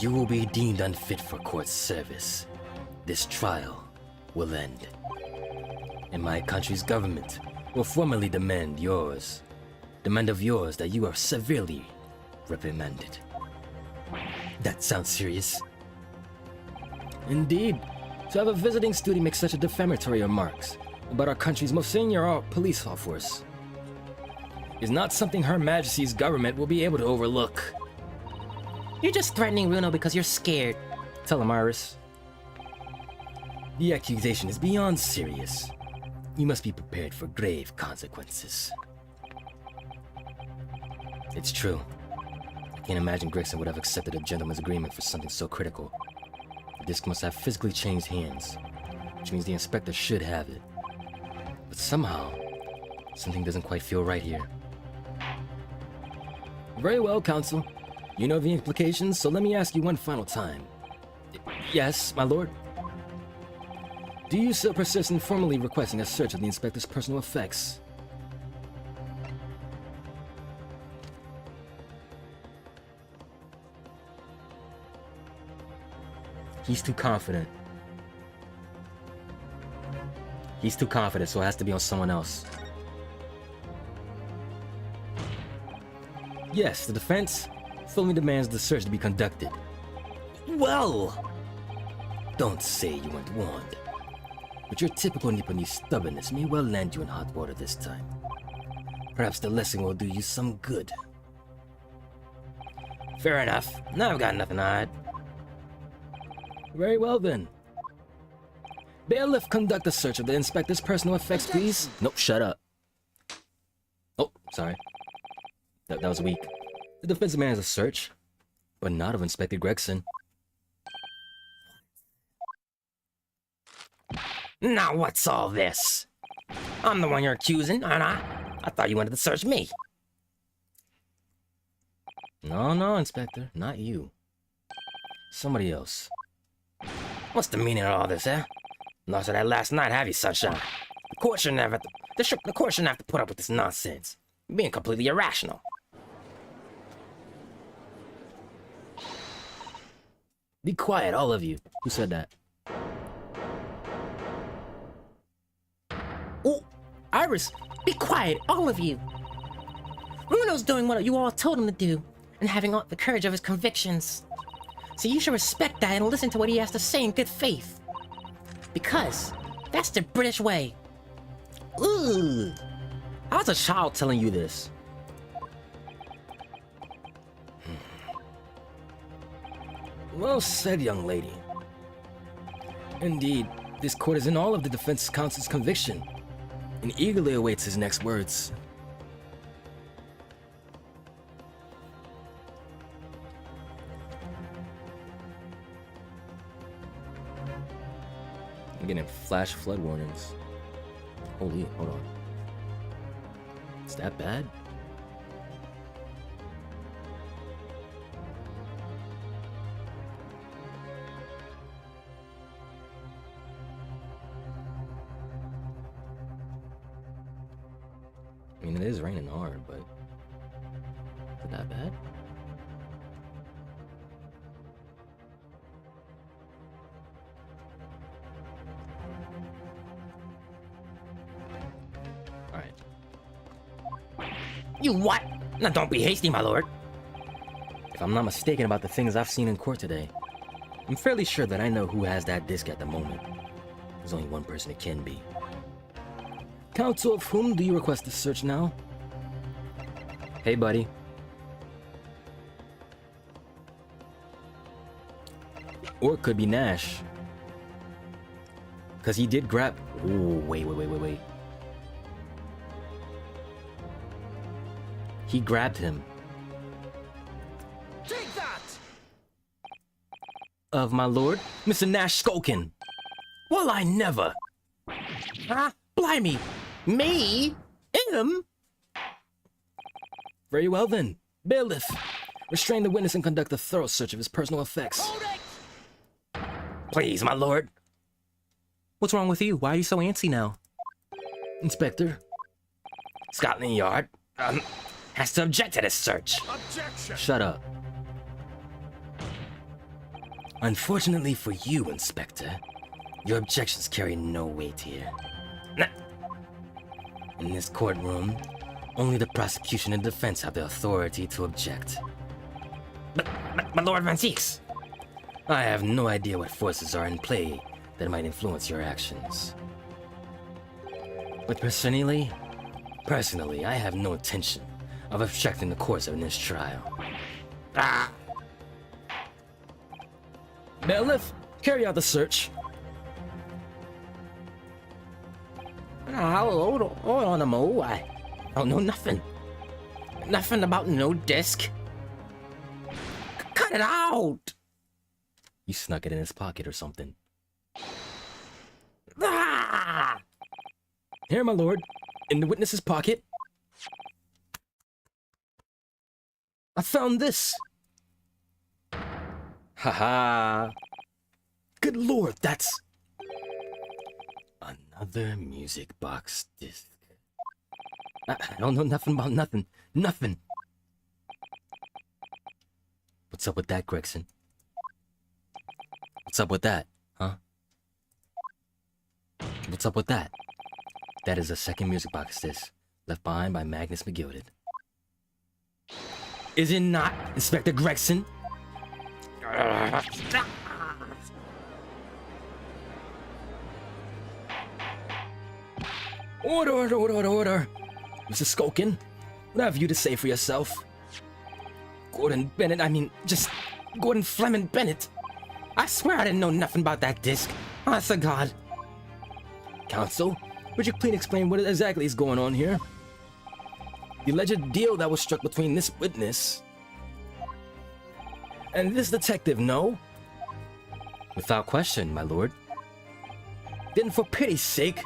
you will be deemed unfit for court service. This trial will end, and my country's government will formally demand of yours that you are severely reprimanded. That sounds serious. Indeed, to have a visiting student make such a defamatory remarks about our country's most senior police force is not something Her Majesty's government will be able to overlook. You're just threatening Runo because you're scared. Tell him, Iris. The accusation is beyond serious. You must be prepared for grave consequences. It's true. I can't imagine Gregson would have accepted a gentleman's agreement for something so critical. The disc must have physically changed hands, which means the inspector should have it. But somehow, something doesn't quite feel right here. Very well, Counsel. You know the implications, so let me ask you one final time. Yes, my lord? Do you still persist in formally requesting a search of the inspector's personal effects? He's too confident. He's too confident, so it has to be on someone else. Yes, the defense fully demands the search to be conducted. Well, don't say you weren't warned. But your typical Nipponese stubbornness may well land you in hot water this time. Perhaps the lesson will do you some good. Fair enough. Now I've got nothing to hide. Very well then. Bailiff, conduct a search of the inspector's personal effects, please. Nope, shut up. Oh, sorry. That was weak. The defense demands a search. But not of Inspector Gregson. Now what's all this? I'm the one you're accusing, aren't I? I thought you wanted to search me. No, Inspector. Not you. Somebody else. What's the meaning of all this, eh? Lost of that last night, have you, Sunshine? The court shouldn't have to, the court shouldn't have to put up with this nonsense. You're being completely irrational. Be quiet, all of you. Who said that? Oh, Iris, be quiet, all of you. Bruno's doing what you all told him to do, and having all the courage of his convictions. So you should respect that and listen to what he has to say in good faith. Because that's the British way. Ugh. How's a child telling you this? Well said, young lady. Indeed, this court is in all of the defense counsel's conviction, and eagerly awaits his next words. I'm getting flash flood warnings. Holy, hold on. Is that bad? I mean, it is raining hard, but is it that bad? Alright. You what? Now don't be hasty, my lord. If I'm not mistaken about the things I've seen in court today, I'm fairly sure that I know who has that disc at the moment. There's only one person it can be. Counsel, of whom do you request the search now? Hey, buddy. Or it could be Nash. Because he did grab... Ooh, wait. He grabbed him. Take that! Of my lord, Mr. Nash Skulkin. Well, I never. Huh? Blimey! Me? Him? Very well then. Bailiff, restrain the witness and conduct a thorough search of his personal effects. Hold it! Please, my lord. What's wrong with you? Why are you so antsy now? Inspector, Scotland Yard has to object to this search. Objection! shut up. Unfortunately for you, Inspector, your objections carry no weight here. Nah. In this courtroom, only the prosecution and defense have the authority to object. But Lord Van Zieks. I have no idea what forces are in play that might influence your actions. But personally, I have no intention of obstructing the course of this trial. Ah, Bailiff, carry out the search. hold on a mo. I don't know nothing. Nothing about no disc. Cut it out! You snuck it in his pocket or something. Ah! Here, my lord, in the witness's pocket. I found this. Haha. Good lord, that's another music box disc. I don't know nothing about nothing. Nothing. What's up with that, Gregson? What's up with that, huh? What's up with that? That is a second music box disc, left behind by Magnus McGilded. Is it not, Inspector Gregson? Order. Mr. Skulkin, what have you to say for yourself? Gordon Fleming Bennett. I swear I didn't know nothing about that disc. Honest to God. Counsel, would you please explain what exactly is going on here? The alleged deal that was struck between this witness And this detective, no? Without question, my lord. Then for pity's sake,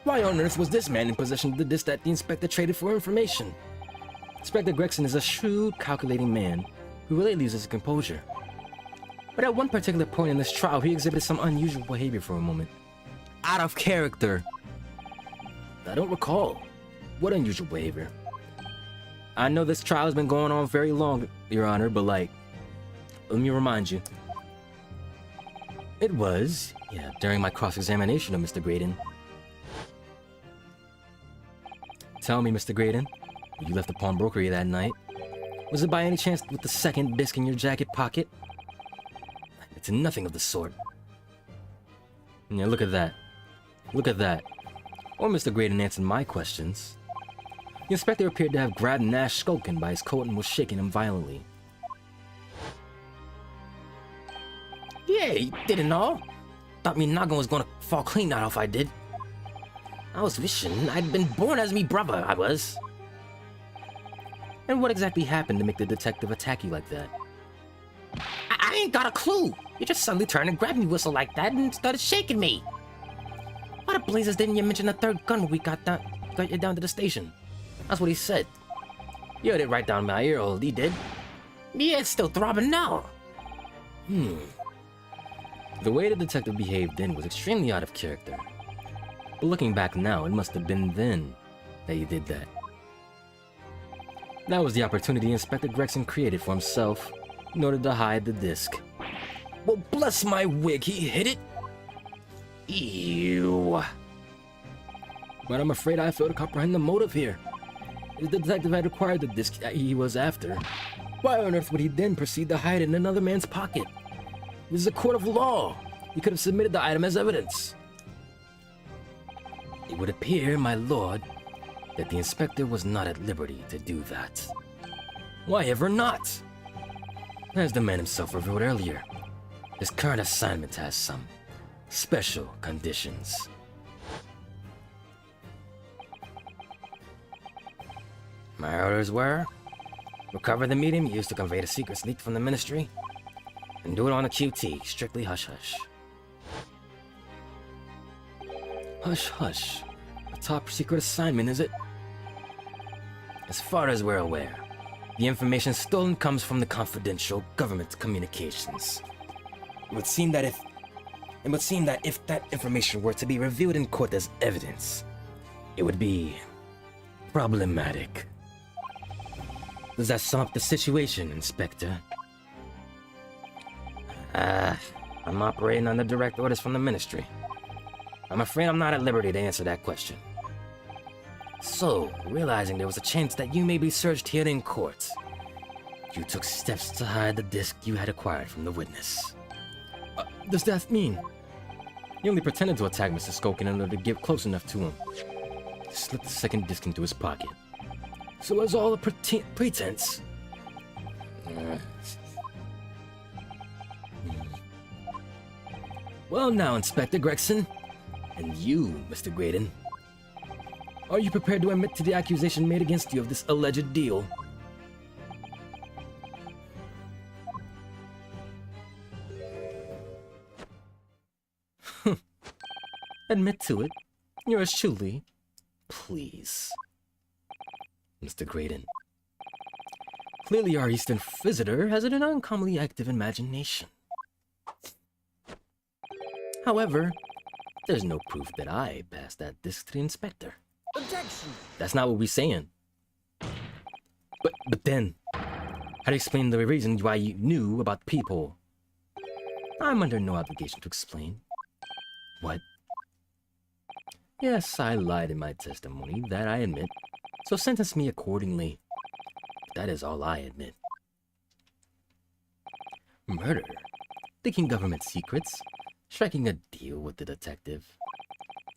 why on earth was this man in possession of the disc that the inspector traded for information? Inspector Gregson is a shrewd, calculating man who rarely loses his composure. But at one particular point in this trial, he exhibited some unusual behavior for a moment. Out of character. I don't recall. What unusual behavior? I know this trial has been going on very long, Your Honor, but let me remind you. It was, during my cross-examination of Mr. Graydon. Tell me, Mr. Graydon, when you left the pawnbrokery that night, was it by any chance with the second disc in your jacket pocket? It's nothing of the sort. Yeah, look at that. Look at that. Or Mr. Graydon answered my questions. The inspector appeared to have grabbed Nash Skulkin by his coat and was shaking him violently. Yeah, he didn't know. Thought me noggin was gonna fall clean out if I did. I was wishing I'd been born as me brother, I was. And what exactly happened to make the detective attack you like that? I ain't got a clue. You just suddenly turned and grabbed me whistle like that and started shaking me. Why the blazes didn't you mention the third gun when we got you down to the station? That's what he said. You heard it right down my ear hole, he did. Yeah, it's still throbbing now. The way the detective behaved then was extremely out of character. But looking back now, it must have been then that he did that. That was the opportunity Inspector Gregson created for himself in order to hide the disc. Well, bless my wig, he hit it? Ew. But I'm afraid I fail to comprehend the motive here. If the detective had acquired the disc he was after, why on earth would he then proceed to hide it in another man's pocket? This is a court of law. He could have submitted the item as evidence. It would appear, my lord, that the inspector was not at liberty to do that. Why ever not? As the man himself revealed earlier, his current assignment has some special conditions. My orders were, recover the medium used to convey the secrets leaked from the ministry, and do it on a QT, strictly hush-hush. Hush-hush. A top secret assignment, is it? As far as we're aware, the information stolen comes from the confidential government communications. It would seem that if that information were to be revealed in court as evidence, it would be problematic. Does that sum up the situation, Inspector? I'm operating under direct orders from the ministry. I'm afraid I'm not at liberty to answer that question. So, realizing there was a chance that you may be searched here in court, you took steps to hide the disc you had acquired from the witness. Does that mean? He only pretended to attack Mr. Skulkin in order to get close enough to him. He slipped the second disc into his pocket. So it was all a pretense? Well now, Inspector Gregson, and you, Mr. Graydon, are you prepared to admit to the accusation made against you of this alleged deal? Admit to it. Yours truly. Please. Mr. Graydon, Clearly our eastern visitor has an uncommonly active imagination. However, there's no proof that I passed that disc to the inspector. Objection! That's not what we're saying. But then, how do you explain the reason why you knew about the peephole? I'm under no obligation to explain. what? Yes, I lied in my testimony, that I admit. So sentence me accordingly. That is all I admit. Murder, leaking government secrets, striking a deal with the detective.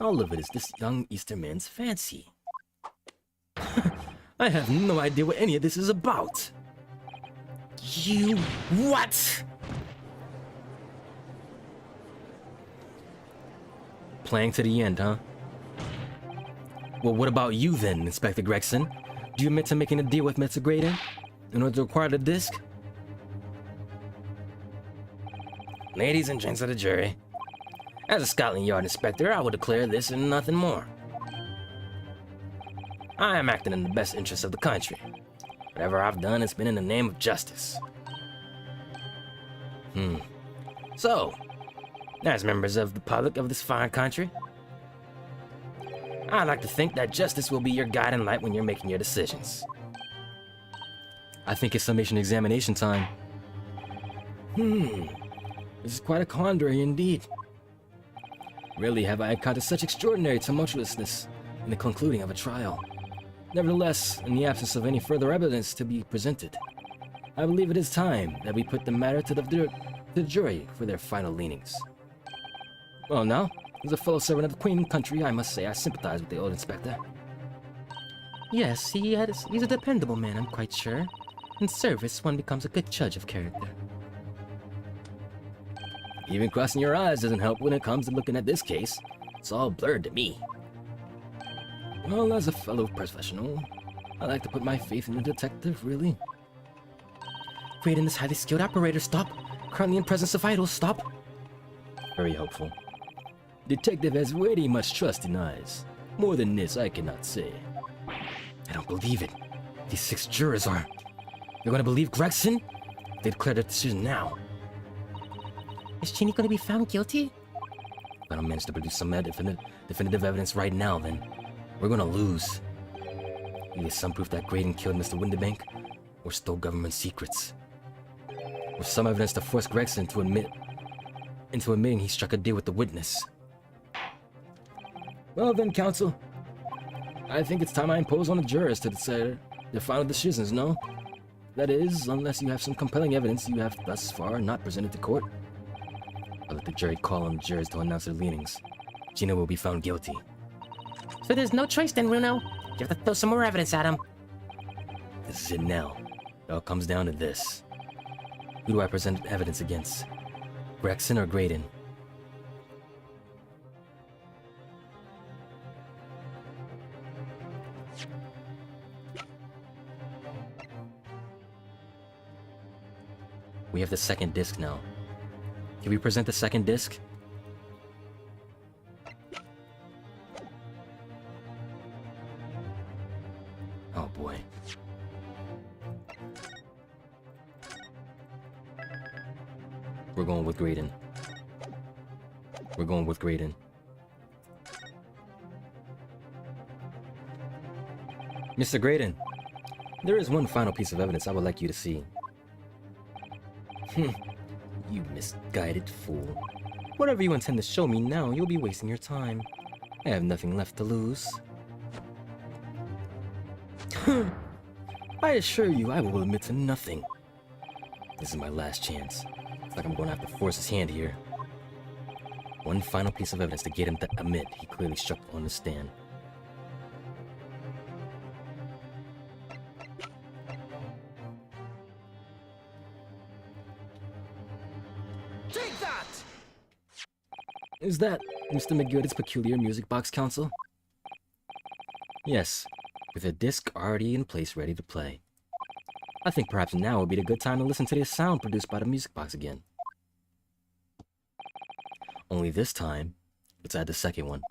All of it is this young Eastern man's fancy. I have no idea what any of this is about. You what? Playing to the end, huh? Well, what about you then, Inspector Gregson? Do you admit to making a deal with Mr. Graydon in order to acquire the disc? Ladies and gents of the jury, as a Scotland Yard inspector, I will declare this and nothing more. I am acting in the best interest of the country. Whatever I've done has been in the name of justice. So, as members of the public of this fine country, I'd like to think that justice will be your guiding light when you're making your decisions. I think it's summation examination time. This is quite a quandary indeed. Rarely have I encountered such extraordinary tumultuousness in the concluding of a trial. Nevertheless, in the absence of any further evidence to be presented, I believe it is time that we put the matter to the jury for their final leanings. Well now, as a fellow servant of the Queen country, I must say I sympathize with the old inspector. Yes, he's a dependable man, I'm quite sure. In service, one becomes a good judge of character. Even crossing your eyes doesn't help when it comes to looking at this case. It's all blurred to me. Well, as a fellow professional, I like to put my faith in the detective, really. Graydon is highly skilled operator, stop. Currently in presence of idols, stop. Very hopeful. Detective has very much trust in eyes. More than this, I cannot say. I don't believe it. These 6 jurors are... They're gonna believe Gregson? They declare their decision now. Is Cheney gonna be found guilty? If I don't manage to produce some definitive evidence right now, then we're gonna lose. Either some proof that Graydon killed Mr. Windibank, or stole government secrets. Or some evidence to force Gregson to admitting he struck a deal with the witness. Well then, counsel, I think it's time I impose on the jurors to decide their final decisions, no? That is, unless you have some compelling evidence you have thus far not presented to court. I'll let the jury call on the jurors to announce their leanings. Gina will be found guilty. So there's no choice then, Runo. You have to throw some more evidence at him. This is it now. It all comes down to this. Who do I present evidence against? Gregson or Graydon? We have the second disc now. Can we present the second disc? Oh boy. We're going with Graydon. We're going with Graydon. Mr. Graydon, there is one final piece of evidence I would like you to see. You misguided fool. Whatever you intend to show me now, you'll be wasting your time. I have nothing left to lose. I assure you, I will admit to nothing. This is my last chance. It's like I'm going to have to force his hand here. One final piece of evidence to get him to admit he clearly struck on the stand. Take that! Is that Mr. McGillicuddy's peculiar music box, counsel? Yes, with a disc already in place ready to play. I think perhaps now would be the good time to listen to the sound produced by the music box again. Only this time, let's add the second one.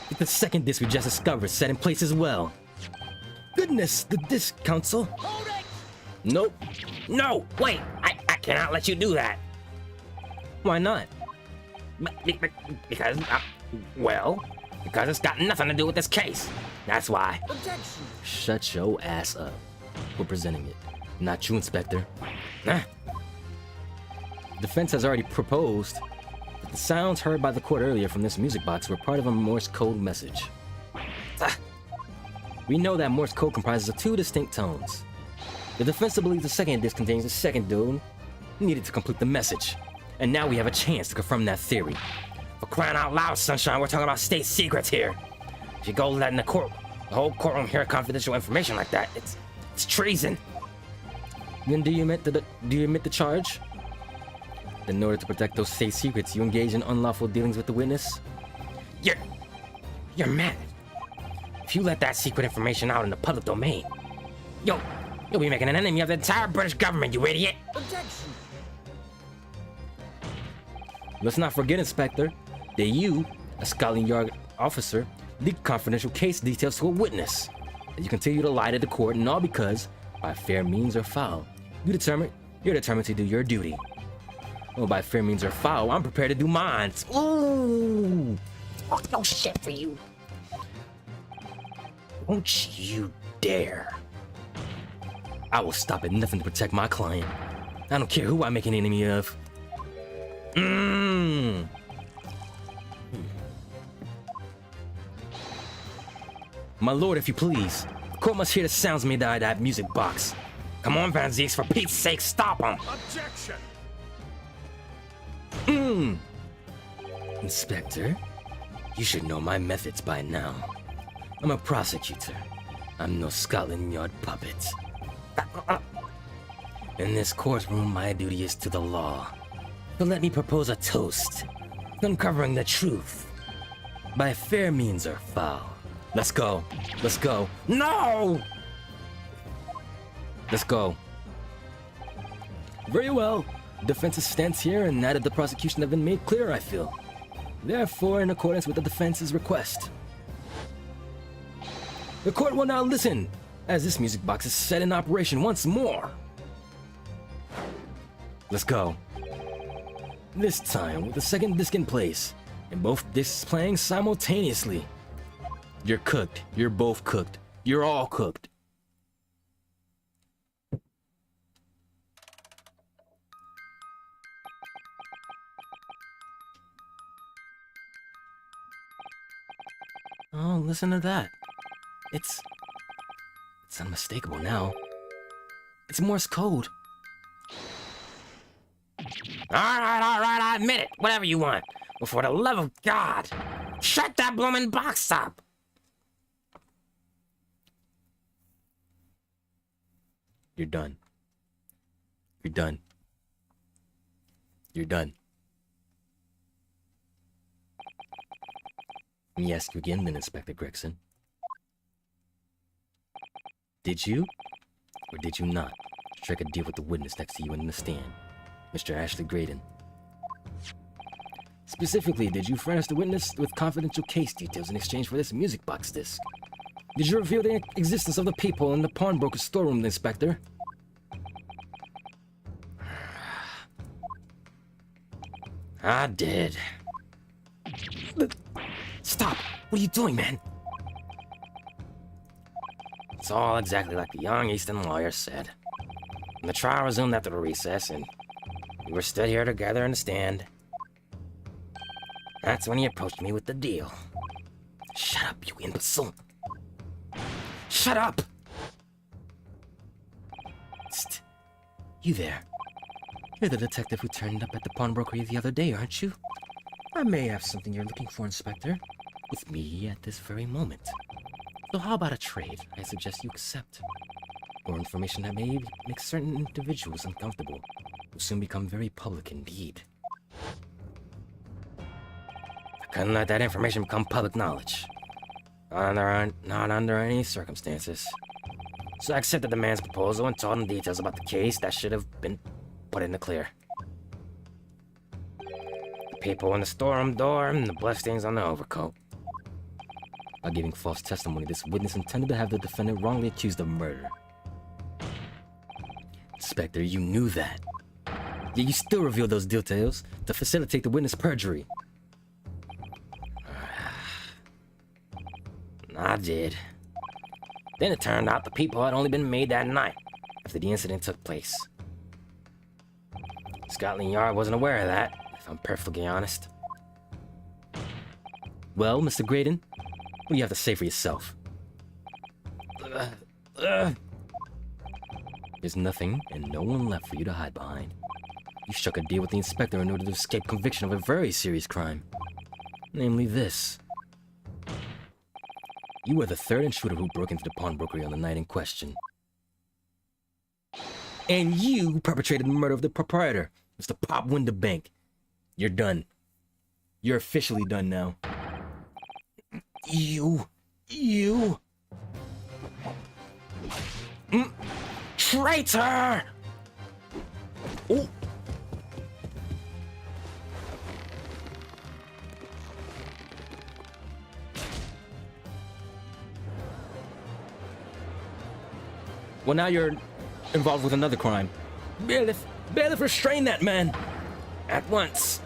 With the second disc we just discovered set in place as well. Goodness, the disc, counsel. Hold it! Nope. No, wait, I cannot let you do that. Why not? Because, because it's got nothing to do with this case. That's why. Objection! Shut your ass up. We're presenting it. Not you, Inspector. Huh? Defense has already proposed that the sounds heard by the court earlier from this music box were part of a Morse code message. We know that Morse code comprises of 2 distinct tones. The defense believes the second disc contains a second tone needed to complete the message. And now we have a chance to confirm that theory. For crying out loud, Sunshine, we're talking about state secrets here. If you go letting the whole courtroom hear confidential information like that, it's treason. Then do you admit the charge? Then in order to protect those state secrets, you engage in unlawful dealings with the witness? You're mad. If you let that secret information out in the public domain, you'll be making an enemy of the entire British government, you idiot. Objection! Let's not forget, Inspector, that you, a Scotland Yard officer, leaked confidential case details to a witness. And you continue to lie to the court, and all because, by fair means or foul, you're determined to do your duty. Well, by fair means or foul, I'm prepared to do mine. Ooh! Oh, no shit for you. Don't you dare. I will stop at nothing to protect my client. I don't care who I make an enemy of. My lord, if you please. The court must hear the sounds made out of that music box. Come on, Van Zieks, for Pete's sake, stop him. Objection! Inspector, you should know my methods by now. I'm a prosecutor. I'm no Scotland Yard puppet. In this courtroom, my duty is to the law. So let me propose a toast, uncovering the truth. By fair means or foul. Let's go. Let's go. No! Let's go. Very well. Defense's stance here and that of the prosecution have been made clear, I feel. Therefore, in accordance with the defense's request, the court will now listen, as this music box is set in operation once more. Let's go. This time, with the second disc in place, and both discs playing simultaneously. You're cooked. You're both cooked. You're all cooked. Oh, listen to that. It's unmistakable now. It's Morse code. All right, I admit it. Whatever you want. But for the love of God, shut that bloomin' box up. You're done. You're done. You're done. Let me ask you again then, Inspector Gregson. Did you, or did you not, strike a deal with the witness next to you in the stand, Mr. Ashley Graydon? Specifically, did you furnish the witness with confidential case details in exchange for this music box disc? Did you reveal the existence of the people in the pawnbroker's storeroom, Inspector? I did. Stop! What are you doing, man? It's all exactly like the young Easton lawyer said. When the trial resumed after the recess, and we were stood here together in the stand, that's when he approached me with the deal. Shut up, you imbecile! Shut up! Psst. You there. You're the detective who turned up at the pawnbrokery the other day, aren't you? I may have something you're looking for, Inspector. With me at this very moment. So how about a trade I suggest you accept? Or information that may make certain individuals uncomfortable will soon become very public indeed. I couldn't let that information become public knowledge. Not under any circumstances. So I accepted the man's proposal and told him details about the case that should have been put in the clear. The people in the storeroom door and the bloodstains on the overcoat. By giving false testimony, this witness intended to have the defendant wrongly accused of murder. Inspector, you knew that. Yet you still revealed those details to facilitate the witness' perjury. I did. Then it turned out the people had only been made that night, after the incident took place. Scotland Yard wasn't aware of that, if I'm perfectly honest. Well, Mr. Graydon, what do you have to say for yourself? There's nothing and no one left for you to hide behind. You struck a deal with the inspector in order to escape conviction of a very serious crime. Namely this. You were the third intruder who broke into the pawnbrokery on the night in question. And you perpetrated the murder of the proprietor, Mr. Pop Winterbank. You're done. You're officially done now. You... Traitor! Oh! Well, now you're involved with another crime. Bailiff, bailiff, restrain that man! At once!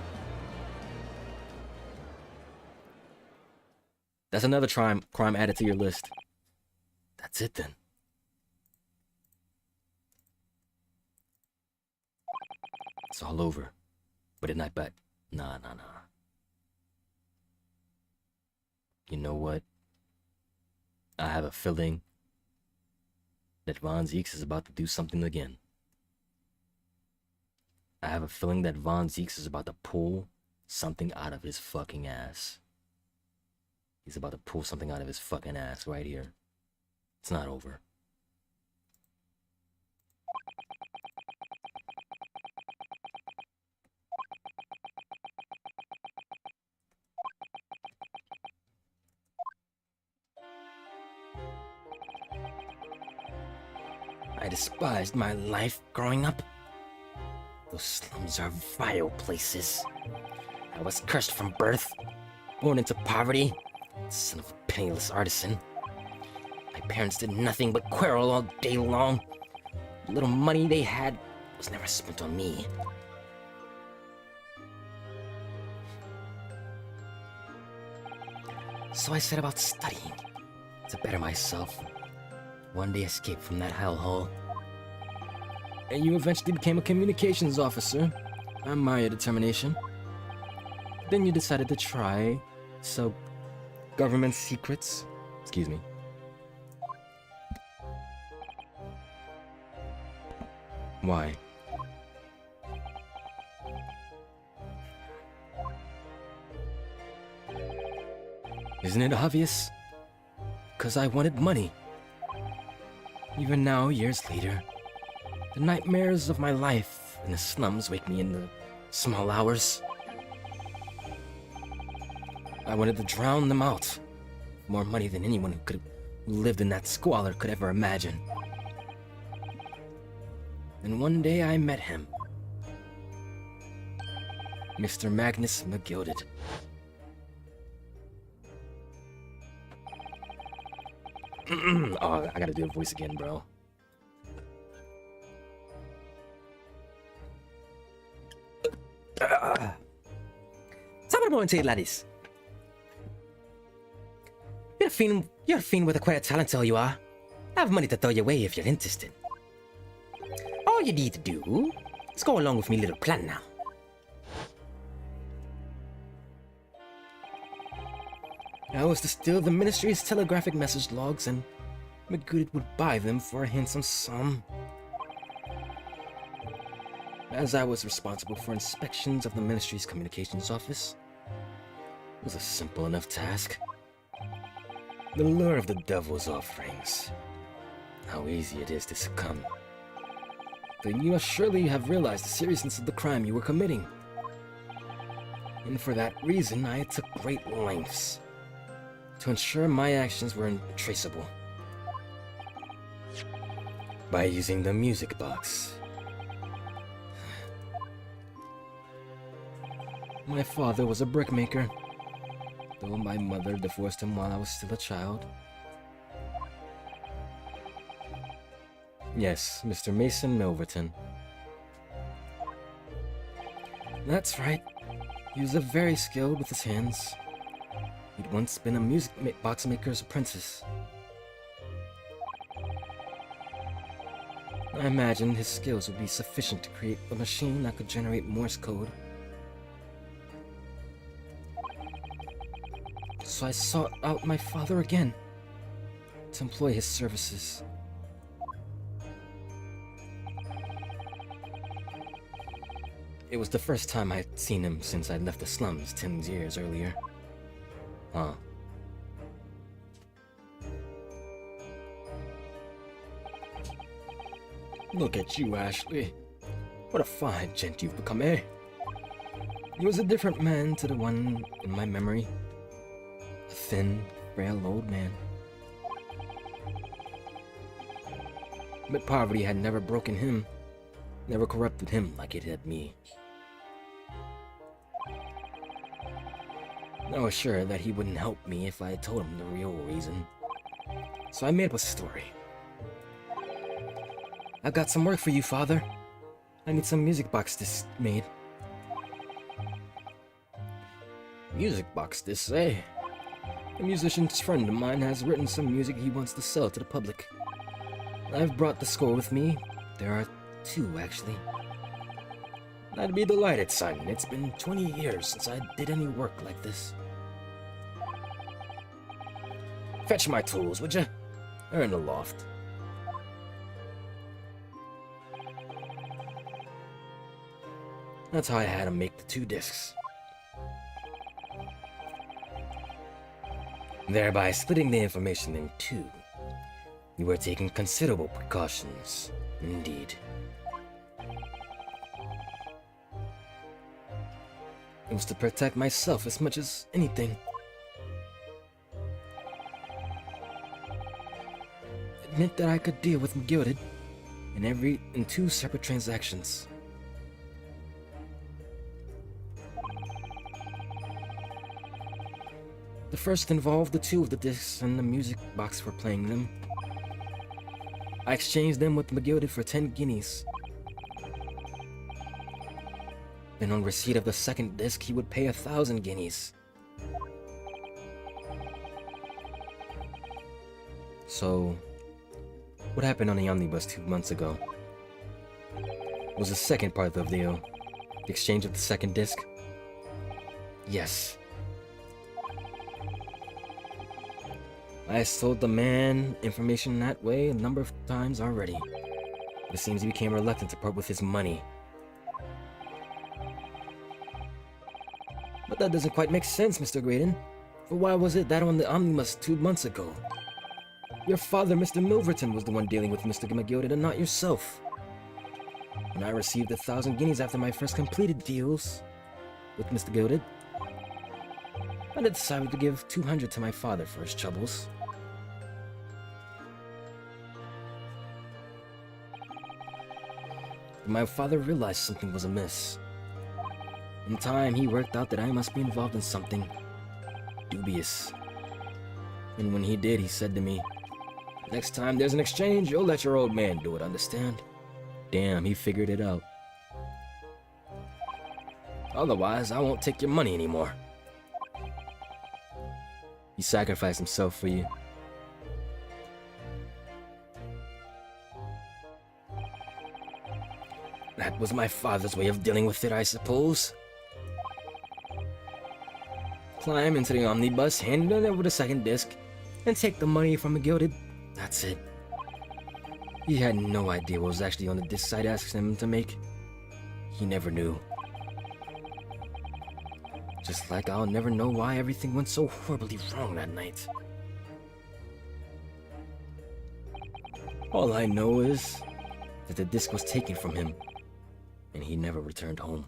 That's another crime added to your list. That's it then. It's all over. But didn't I bet? Nah. You know what? I have a feeling that Von Zeeks is about to do something again. I have a feeling that Von Zeeks is about to pull something out of his fucking ass. He's about to pull something out of his fucking ass right here. It's not over. I despised my life growing up. Those slums are vile places. I was cursed from birth, born into poverty, son of a penniless artisan. My parents did nothing but quarrel all day long. The little money they had was never spent on me. So I set about studying to better myself. One day escape from that hellhole. And you eventually became a communications officer. I admire your determination. Then you decided to try sell government secrets. Excuse me. Why? Isn't it obvious? Because I wanted money. Even now, years later, the nightmares of my life in the slums wake me in the small hours. I wanted to drown them out. More money than anyone who lived in that squalor could ever imagine. And one day I met him. Mr. Magnus McGilded. Oh, I gotta do the voice again, bro. Sabi mo say, laddies. You're a fiend with a quite a talent, so you are. I have money to throw your way if you're interested. All you need to do is go along with me little plan now. I was to steal the ministry's telegraphic message logs, and McGooded would buy them for a handsome sum. As I was responsible for inspections of the ministry's communications office, it was a simple enough task. The lure of the devil's offerings. How easy it is to succumb. But you must surely have realized the seriousness of the crime you were committing. And for that reason, I took great lengths to ensure my actions were untraceable. By using the music box. My father was a brickmaker, though my mother divorced him while I was still a child. Yes, Mr. Mason Milverton. That's right. He was very skilled with his hands. He'd once been a music box maker's apprentice. I imagined his skills would be sufficient to create a machine that could generate Morse code. So I sought out my father again to employ his services. It was the first time I'd seen him since I'd left the slums 10 years earlier. Huh. Look at you, Ashley. What a fine gent you've become, eh? He was a different man to the one in my memory. A thin, frail old man. But poverty had never broken him, never corrupted him like it had me. I was sure that he wouldn't help me if I had told him the real reason. So I made up a story. I got some work for you, Father. I need some music box discs made. Music box discs, eh? A musician's friend of mine has written some music he wants to sell to the public. I've brought the score with me. There are 2, actually. I'd be delighted, son. It's been 20 years since I did any work like this. Fetch my tools, would you? They're in the loft. That's how I had him make the 2 discs. Thereby splitting the information in 2. You were taking considerable precautions, indeed. It was to protect myself as much as anything. It meant that I could deal with McGilded in 2 separate transactions. The first involved the 2 of the discs and the music box for playing them. I exchanged them with McGilded for 10 guineas. Then on receipt of the second disc, he would pay 1,000 guineas. So, what happened on the omnibus 2 months ago? Was the second part of the deal the exchange of the second disc? Yes. I sold the man information that way a number of times already. It seems he became reluctant to part with his money. But that doesn't quite make sense, Mr. Graydon. For why was it that on the omnibus 2 months ago? Your father, Mr. Milverton, was the one dealing with Mr. McGilded and not yourself. When I received 1,000 guineas after my first completed deals with Mr. Gilded, I decided to give 200 to my father for his troubles. But my father realized something was amiss. In time, he worked out that I must be involved in something dubious. And when he did, he said to me, "Next time there's an exchange, you'll let your old man do it, understand?" Damn, he figured it out. Otherwise, I won't take your money anymore. He sacrificed himself for you. That was my father's way of dealing with it, I suppose. Climb into the omnibus, hand it over the second disc, and take the money from the Gilded. That's it. He had no idea what was actually on the disc I'd asked him to make. He never knew. Just like I'll never know why everything went so horribly wrong that night. All I know is that the disc was taken from him, and he never returned home.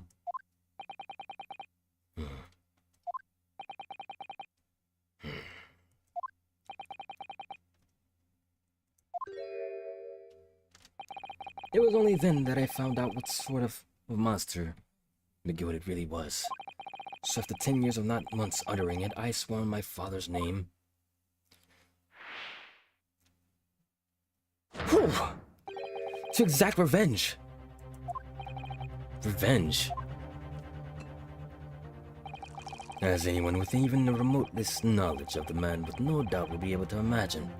It was only then that I found out what sort of monster McGilded really was. So after 10 years of not once uttering it, I swore on my father's name. Whew! To exact revenge. Revenge. As anyone with even the remotest knowledge of the man would no doubt will be able to imagine.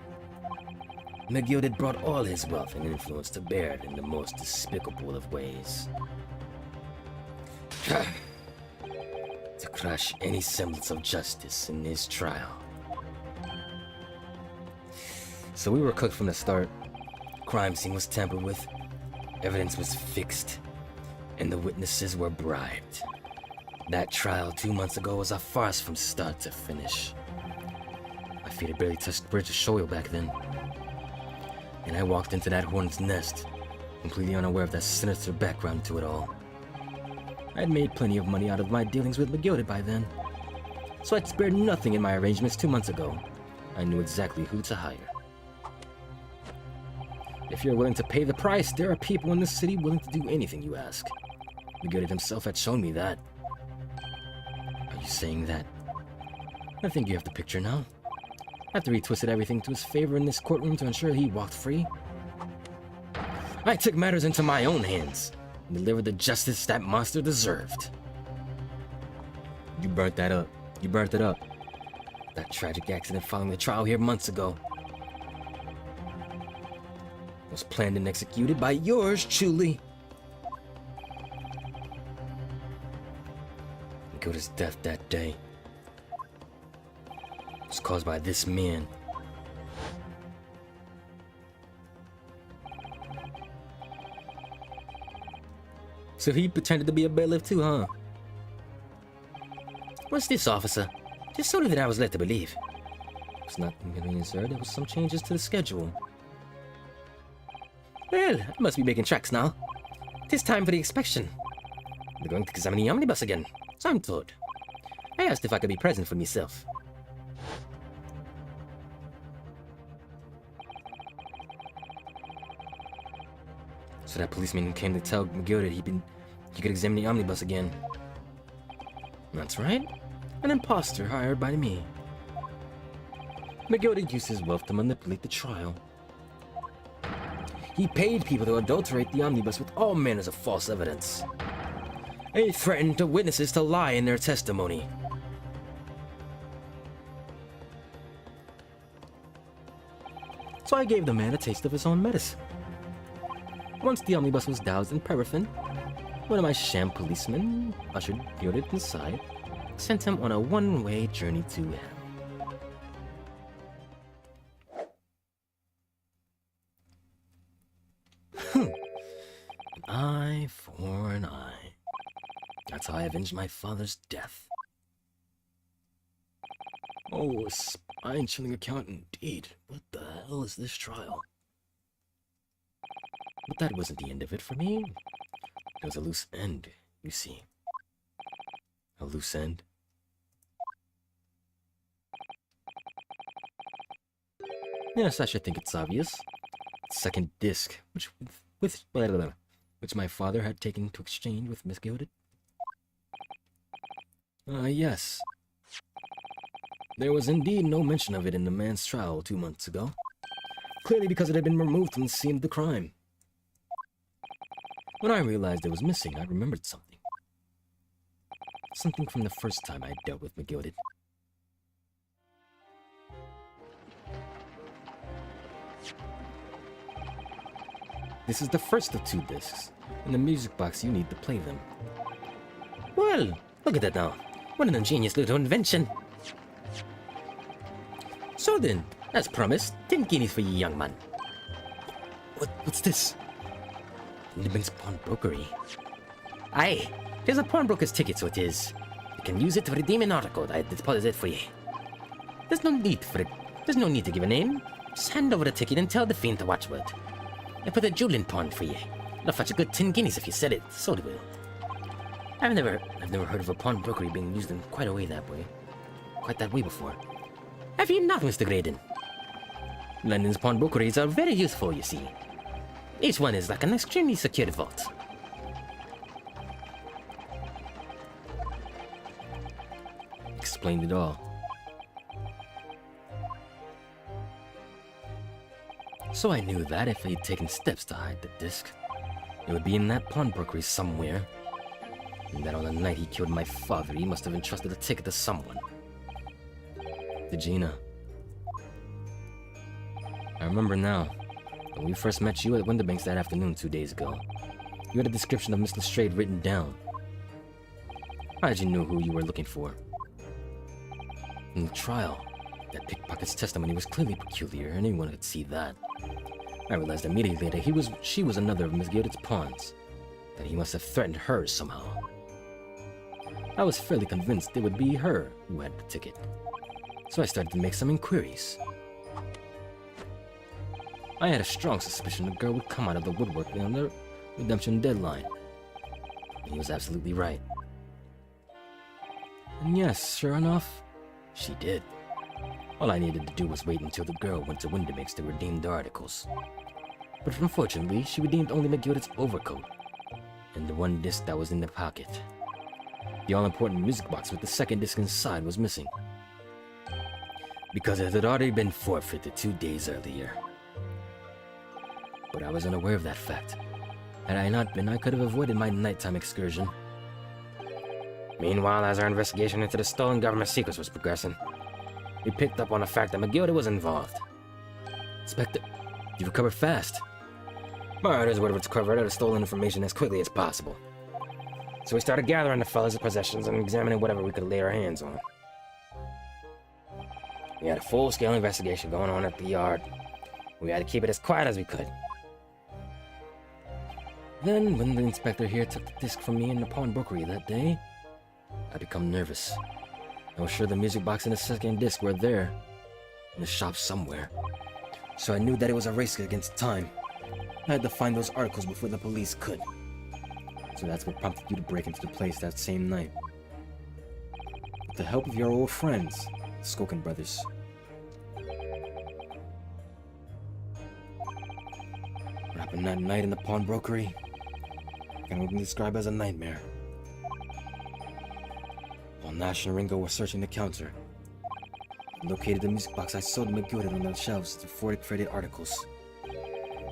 McGilded brought all his wealth and influence to bear in the most despicable of ways. To crush any semblance of justice in his trial. So we were cooked from the start. Crime scene was tampered with, evidence was fixed, and the witnesses were bribed. That trial 2 months ago was a farce from start to finish. My feet had barely touched the bridge of Shoyo back then. And I walked into that hornet's nest, completely unaware of that sinister background to it all. I'd made plenty of money out of my dealings with McGilded by then, so I'd spared nothing in my arrangements 2 months ago. I knew exactly who to hire. If you're willing to pay the price, there are people in this city willing to do anything you ask. McGilded himself had shown me that. Are you saying that? I think you have the picture now. After he twisted everything to his favor in this courtroom to ensure he walked free. I took matters into my own hands and delivered the justice that monster deserved. You burnt that up. You burnt it up. That tragic accident following the trial here months ago was planned and executed by yours truly. Makota's death that day was caused by this man. So he pretended to be a bailiff too, huh? What's this, officer? Just sort of that I was led to believe. It's not inconvenient, sir. There was some changes to the schedule. Well, I must be making tracks now. It is time for the inspection. They're going to examine the omnibus again, so I'm told. I asked if I could be present for myself. So that policeman came to tell McGill that he could examine the omnibus again. That's right. An imposter hired by me. McGill used his wealth to manipulate the trial. He paid people to adulterate the omnibus with all manners of false evidence. He threatened the witnesses to lie in their testimony. So I gave the man a taste of his own medicine. Once the omnibus was doused in paraffin, one of my sham policemen ushered Bjorn inside, sent him on a one-way journey to hell. An eye for an eye. That's how I avenged my father's death. Oh, a spine-chilling account indeed. What the hell is this trial? But that wasn't the end of it for me. There was a loose end, you see. A loose end. Yes, I should think it's obvious. Second disc, which my father had taken to exchange with Miss Gilded. Yes. There was indeed no mention of it in the man's trial 2 months ago. Clearly because it had been removed from the scene of the crime. When I realized it was missing, I remembered something. Something from the first time I dealt with McGilded. This is the first of 2 discs. In the music box, you need to play them. Well, look at that now. What an ingenious little invention. So then, as promised, 10 guineas for you, young man. What's this? Nibbin's pawnbrokery. Aye, there's a pawnbroker's ticket, so it is. You can use it to redeem an article that I deposited for you. There's no need to give a name. Just hand over the ticket and tell the fiend to watchword. I put a jewel in pawn for you. It'll fetch a good 10 guineas if you said it, so it will. I've never heard of a pawnbrokery being used in quite that way before. Have you not, Mr. Graydon? London's pawnbrokeries are very useful, you see. Each one is like an extremely secured vault. Explained it all. So I knew that if I had taken steps to hide the disc, it would be in that pawnbrokery somewhere. And that on the night he killed my father, he must have entrusted a ticket to someone. To Gina. I remember now. When we first met you at Winterbanks that afternoon 2 days ago, you had a description of Miss Lestrade written down. How did you know who you were looking for? In the trial, that pickpocket's testimony was clearly peculiar, and anyone could see that. I realized immediately that she was another of Miss Gilded's pawns, that he must have threatened her somehow. I was fairly convinced it would be her who had the ticket, so I started to make some inquiries. I had a strong suspicion the girl would come out of the woodwork on the redemption deadline. And he was absolutely right. And yes, sure enough, she did. All I needed to do was wait until the girl went to Winterbanks to redeem the articles. But unfortunately, she redeemed only McGilded's overcoat, and the 1 disc that was in the pocket. The all-important music box with the 2nd disc inside was missing, because it had already been forfeited 2 days earlier. but I was unaware of that fact. Had I not been, I could have avoided my nighttime excursion. Meanwhile, as our investigation into the stolen government secrets was progressing, we picked up on the fact that McGilda was involved. Inspector, you recovered fast. My orders would have recovered the stolen information as quickly as possible. So we started gathering the fellas' possessions and examining whatever we could lay our hands on. We had a full-scale investigation going on at the yard. We had to keep it as quiet as we could. Then, when the inspector here took the disc from me in the pawnbrokery that day, I become nervous. I was sure the music box and the second disc were there, in the shop somewhere. So I knew that it was a race against time. I had to find those articles before the police could. So that's what prompted you to break into the place that same night. With the help of your old friends, the Skoken brothers. What happened that night in the pawnbrokery can only be described as a nightmare. While Nash and Ringo were searching the counter, I located the music box I sold McGilda on the shelves to 40 credit articles.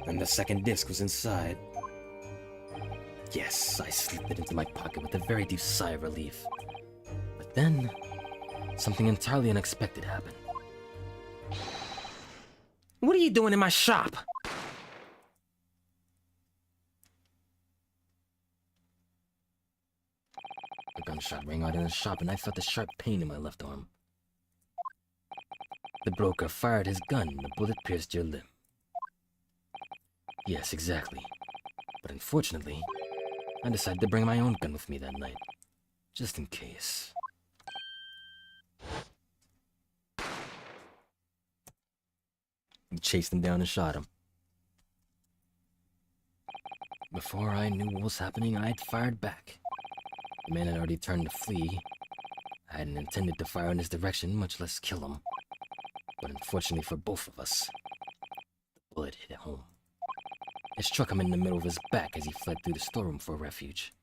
And the second disc was inside. Yes, I slipped it into my pocket with a very deep sigh of relief. But then, something entirely unexpected happened. What are you doing in my shop? A gunshot rang out in the shop and I felt a sharp pain in my left arm. The broker fired his gun and the bullet pierced your limb. Yes, exactly. But unfortunately, I decided to bring my own gun with me that night, just in case. We chased him down and shot him. Before I knew what was happening, I had fired back. The man had already turned to flee. I hadn't intended to fire in his direction, much less kill him. But unfortunately for both of us, the bullet hit home. It struck him in the middle of his back as he fled through the storeroom for refuge.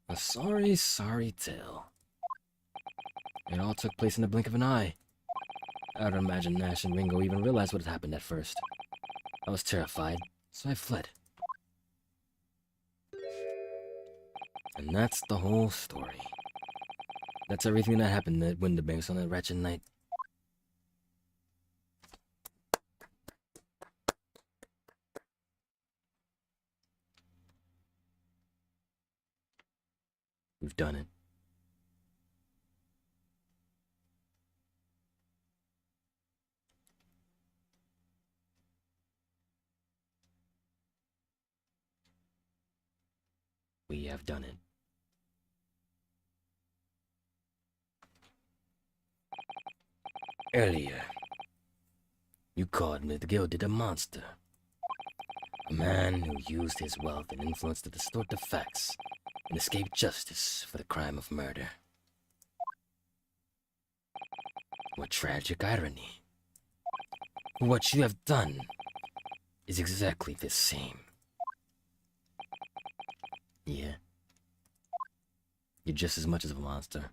A sorry, sorry tale. It all took place in the blink of an eye. I don't imagine Nash and Ringo even realized what had happened at first. I was terrified, so I fled. And that's the whole story. That's everything that happened at Winterbanks on that wretched night. We've done it. We have done it. Earlier, you called McGilda a monster. A man who used his wealth and influence to distort the facts and escape justice for the crime of murder. What tragic irony. What you have done is exactly the same. Yeah. You're just as much as a monster.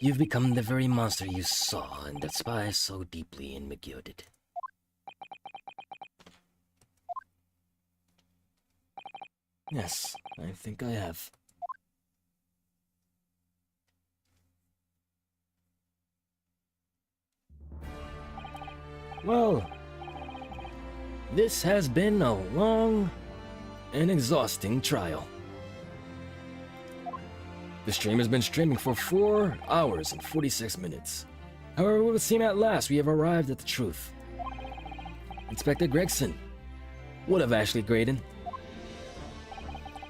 You've become the very monster you saw and despised so deeply in McGilda. Yes, I think I have. Well, this has been a long and exhausting trial. The stream has been streaming for 4 hours and 46 minutes. However, it would seem at last we have arrived at the truth. Inspector Gregson, what of Ashley Graydon?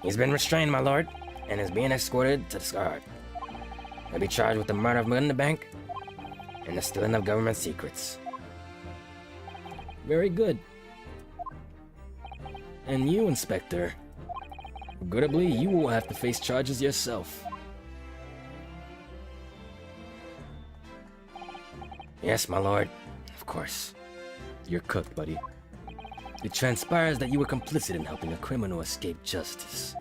He's been restrained, my lord, and is being escorted to the guard. He'll be charged with the murder of Melinda Bank and the stealing of government secrets. Very good. And you, Inspector, regrettably, you will have to face charges yourself. Yes, my lord. Of course. You're cooked, buddy. It transpires that you were complicit in helping a criminal escape justice.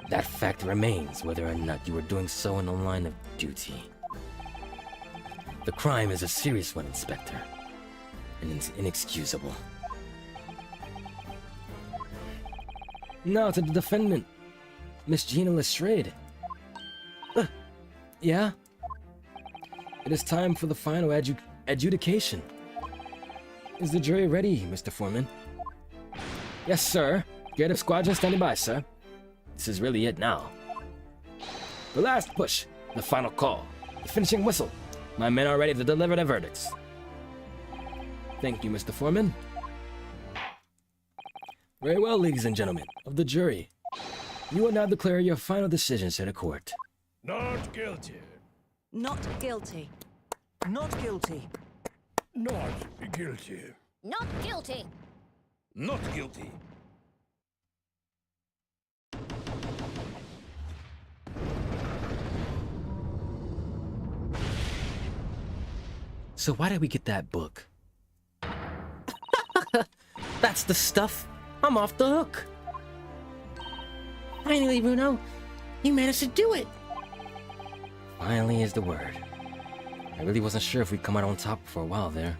That fact remains whether or not you were doing so in the line of duty. The crime is a serious one, Inspector. and it's inexcusable. Now to the defendant, Miss Gina Lestrade. Yeah? It is time for the final adjudication. Is the jury ready, Mr. Foreman? Yes, sir. Creative Squadron standing by, sir. This is really it now. The last push, the final call, the finishing whistle. My men are ready to deliver their verdicts. Thank you, Mr. Foreman. Very well, ladies and gentlemen of the jury. You will now declare your final decisions to the court. Not guilty. Not guilty. Not guilty. Not guilty. Not guilty. Not guilty. So why did we get that book? That's the stuff. I'm off the hook. Finally, Bruno, you managed to do it. Finally is the word. I really wasn't sure if we'd come out on top for a while there.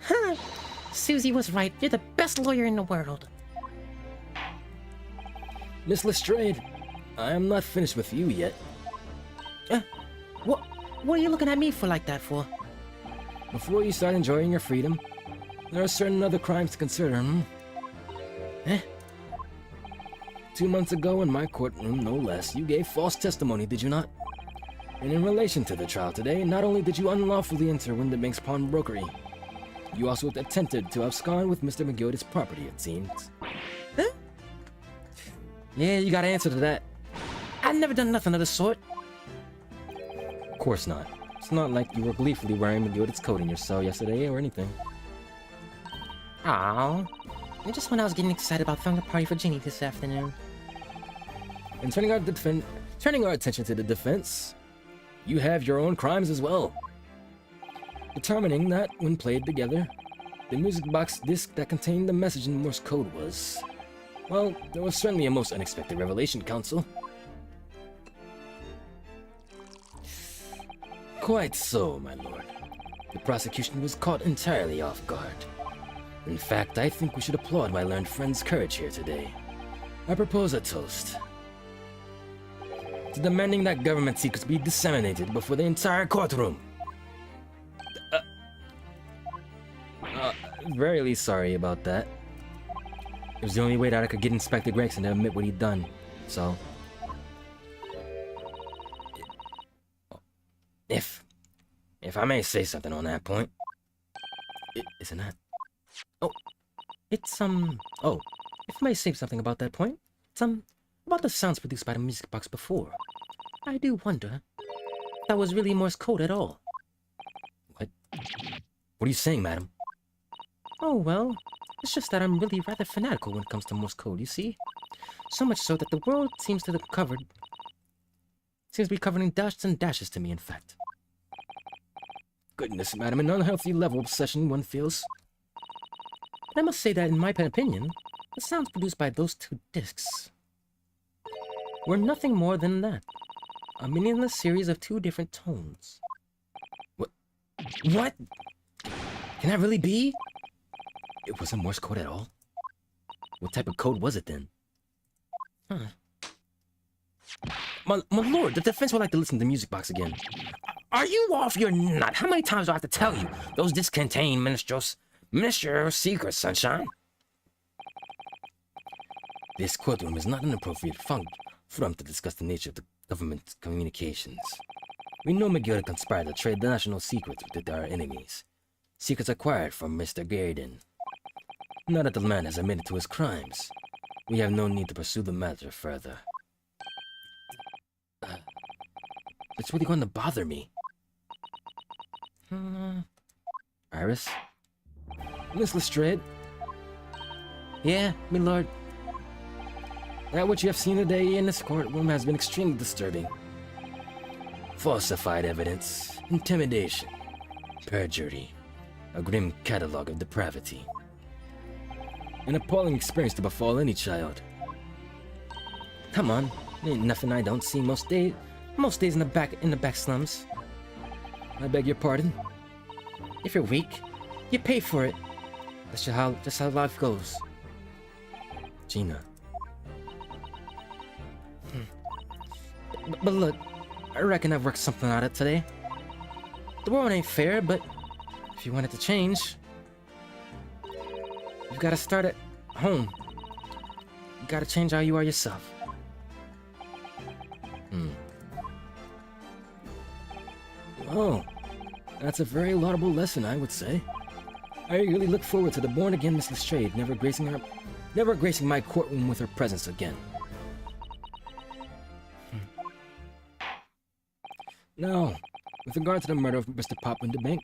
Huh. Susie was right. You're the best lawyer in the world. Miss Lestrade, I am not finished with you yet. What are you looking at me for like that for? Before you start enjoying your freedom, there are certain other crimes to consider, 2 months ago in my courtroom, no less, you gave false testimony, did you not? And in relation to the trial today, not only did you unlawfully enter Winterbank's pawnbrokery, you also attempted to abscond with Mr. McGilda's property, it seems. Huh? Yeah, you gotta answer to that. I've never done nothing of the sort. Of course not. It's not like you were gleefully wearing McGilda's coat in your cell yesterday or anything. Aw. Just when I was getting excited about throwing a party for Ginny this afternoon. And turning our attention to the defense, you have your own crimes as well. Determining that, when played together, the music box disc that contained the message in Morse code was... Well, there was certainly a most unexpected revelation, counsel. Quite so, my lord. The prosecution was caught entirely off guard. In fact, I think we should applaud my learned friend's courage here today. I propose a toast to demanding that government secrets be disseminated before the entire courtroom. Very sorry about that. It was the only way that I could get Inspector Gregson to admit what he'd done, so... If I may say something on that point... Isn't that... Oh, it's, oh, if I may say something about that point, it's, about the sounds produced by the music box before. I do wonder if that was really Morse code at all. What? What are you saying, madam? Oh, well, it's just that I'm really rather fanatical when it comes to Morse code, you see? So much so that the world seems to be covered in dots and dashes to me, in fact. Goodness, madam, an unhealthy level of obsession one feels. I must say that, in my opinion, the sounds produced by those two discs were nothing more than that. A meaningless series of two different tones. What? What? Can that really be? It wasn't Morse code at all? What type of code was it then? Huh. My lord, the defense would like to listen to the music box again. Are you off your nut? How many times do I have to tell you? Those discs contain ministerial secrets, sunshine. This courtroom is not an appropriate forum to discuss the nature of the government's communications. We know McGill conspired to trade the national secrets with our enemies. Secrets acquired from Mr. Gaydon. Now that the man has admitted to his crimes, we have no need to pursue the matter further. It's really going to bother me. Iris? Miss Lestrade? Yeah, my lord. That which you have seen today in this courtroom has been extremely disturbing. Falsified evidence, intimidation, perjury, a grim catalogue of depravity. An appalling experience to befall any child. Come on, ain't nothing I don't see most days in the back slums. I beg your pardon? If you're weak, You pay for it. That's just how life goes. Gina. But look, I reckon I've worked something out of today. The world ain't fair, but if you want it to change, you've got to start at home. You got to change how you are yourself. Oh, that's a very laudable lesson, I would say. I really look forward to the born-again Miss Lestrade never gracing my courtroom with her presence again. Now, with regard to the murder of Mr. Poplin the Bank,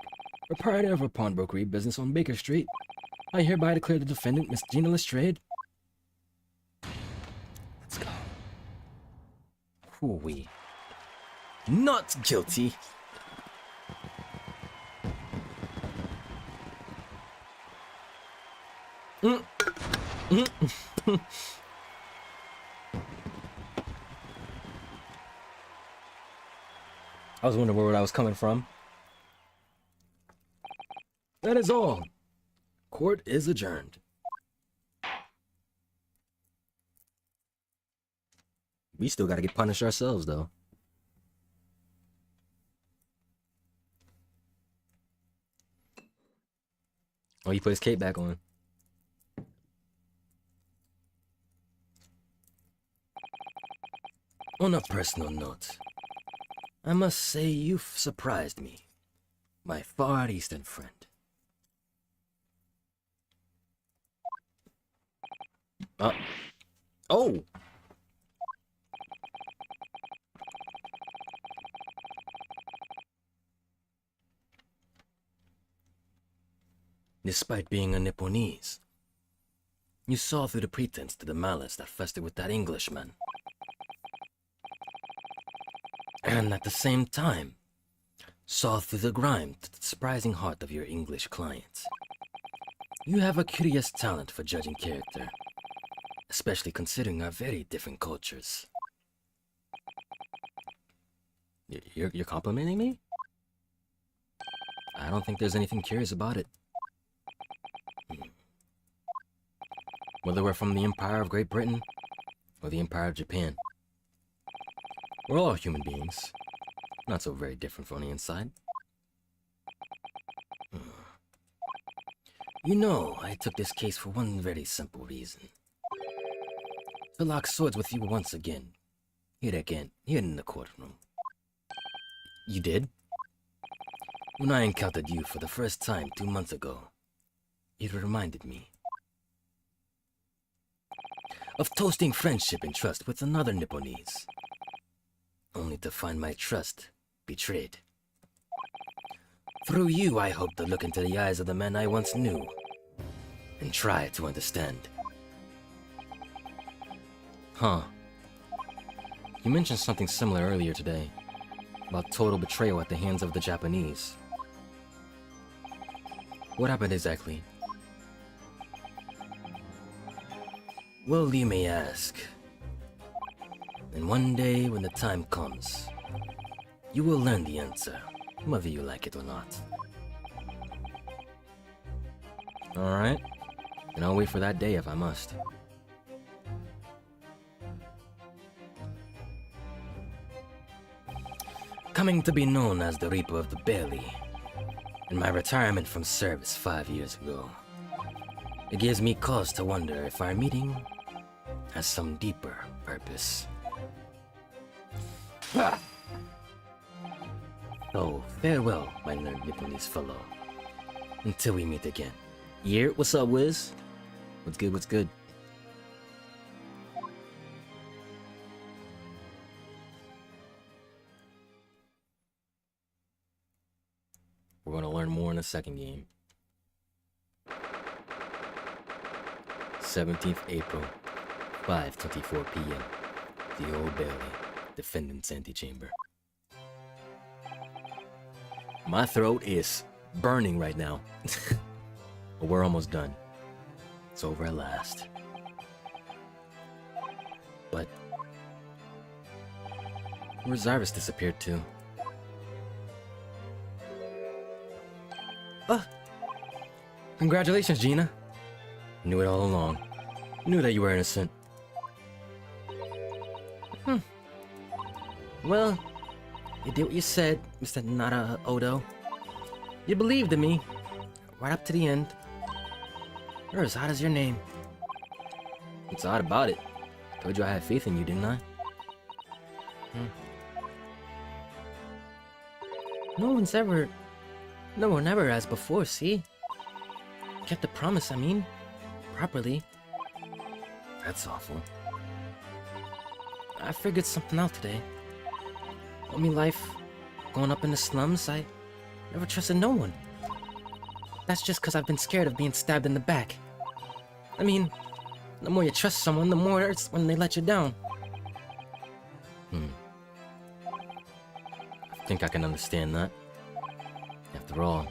proprietor of a pawnbrokery business on Baker Street, I hereby declare the defendant, Miss Gina Lestrade. Let's go. Hoo-wee. Not guilty. I was wondering where I was coming from. That is all. Court is adjourned. We still gotta get punished ourselves, though. Oh, he put his cape back on. On a personal note, I must say you've surprised me, my Far Eastern friend. Oh! Despite being a Nipponese, you saw through the pretense to the malice that festered with that Englishman. And at the same time, saw through the grime to the surprising heart of your English client. You have a curious talent for judging character, especially considering our very different cultures. You're complimenting me? I don't think there's anything curious about it. Whether we're from the Empire of Great Britain or the Empire of Japan, we're all human beings, not so very different from the inside. You know, I took this case for one very simple reason. To lock swords with you once again. Here in the courtroom. You did? When I encountered you for the first time 2 months ago, it reminded me of toasting friendship and trust with another Nipponese, only to find my trust betrayed. Through you, I hope to look into the eyes of the man I once knew and try to understand. Huh. You mentioned something similar earlier today, about total betrayal at the hands of the Japanese. What happened exactly? Well, you may ask. And one day, when the time comes, you will learn the answer, whether you like it or not. Alright, and I'll wait for that day if I must. Coming to be known as the Reaper of the Belly, and my retirement from service 5 years ago, it gives me cause to wonder if our meeting has some deeper purpose. So, farewell, my learned Nipponese fellow. Until we meet again. Yeah, what's up, Wiz? What's good, what's good? We're gonna learn more in the second game. 17th April, 5:24 p.m. The Old Bailey, Defendant's Antechamber. My throat is burning right now. But we're almost done. It's over at last. But where's Zarvis disappeared to? Congratulations, Gina. Knew it all along. Knew that you were innocent. Well, you did what you said, Mr. Nara Odo. You believed in me, right up to the end. You're as hot as your name. What's odd about it? Told you I had faith in you, didn't I? No one ever has before, see? Kept the promise, I mean. Properly. That's awful. I figured something out today. All me life, growing up in the slums, I never trusted no one. That's just because I've been scared of being stabbed in the back. I mean, the more you trust someone, the more it hurts when they let you down. I think I can understand that. After all,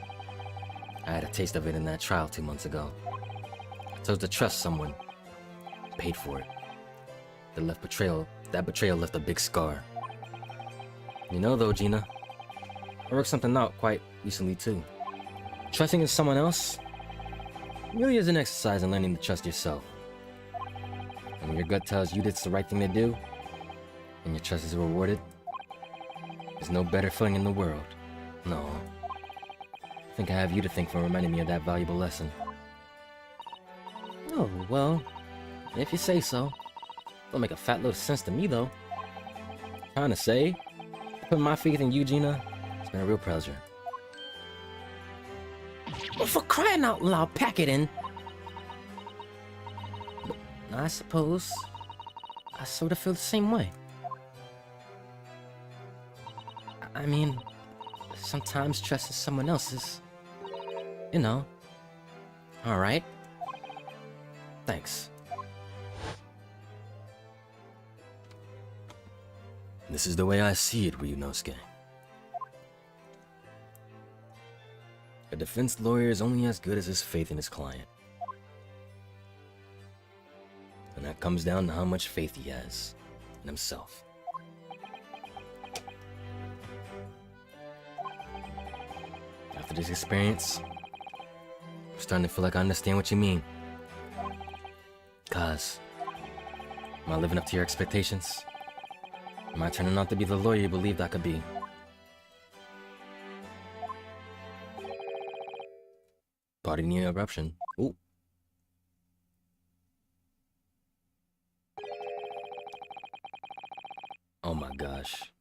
I had a taste of it in that trial 2 months ago. I chose to trust someone. Paid for it. That betrayal left a big scar. You know though, Gina, I worked something out quite recently too. Trusting in someone else really is an exercise in learning to trust yourself. And when your gut tells you it's the right thing to do, and your trust is rewarded, there's no better feeling in the world. No. I think I have you to thank for reminding me of that valuable lesson. Oh, well, if you say so. Don't make a fat load of sense to me, though. Trying to say, putting my faith in you, Gina, it's been a real pleasure. Well, for crying out loud, pack it in. But I suppose I sort of feel the same way. I mean, sometimes trusting someone else is, you know, alright. Thanks. This is the way I see it, Ryunosuke. A defense lawyer is only as good as his faith in his client. And that comes down to how much faith he has in himself. After this experience, I'm starting to feel like I understand what you mean. Kaz, am I living up to your expectations? Am I turning out to be the lawyer you believed I could be? Pardon the interruption. Ooh. Oh my gosh.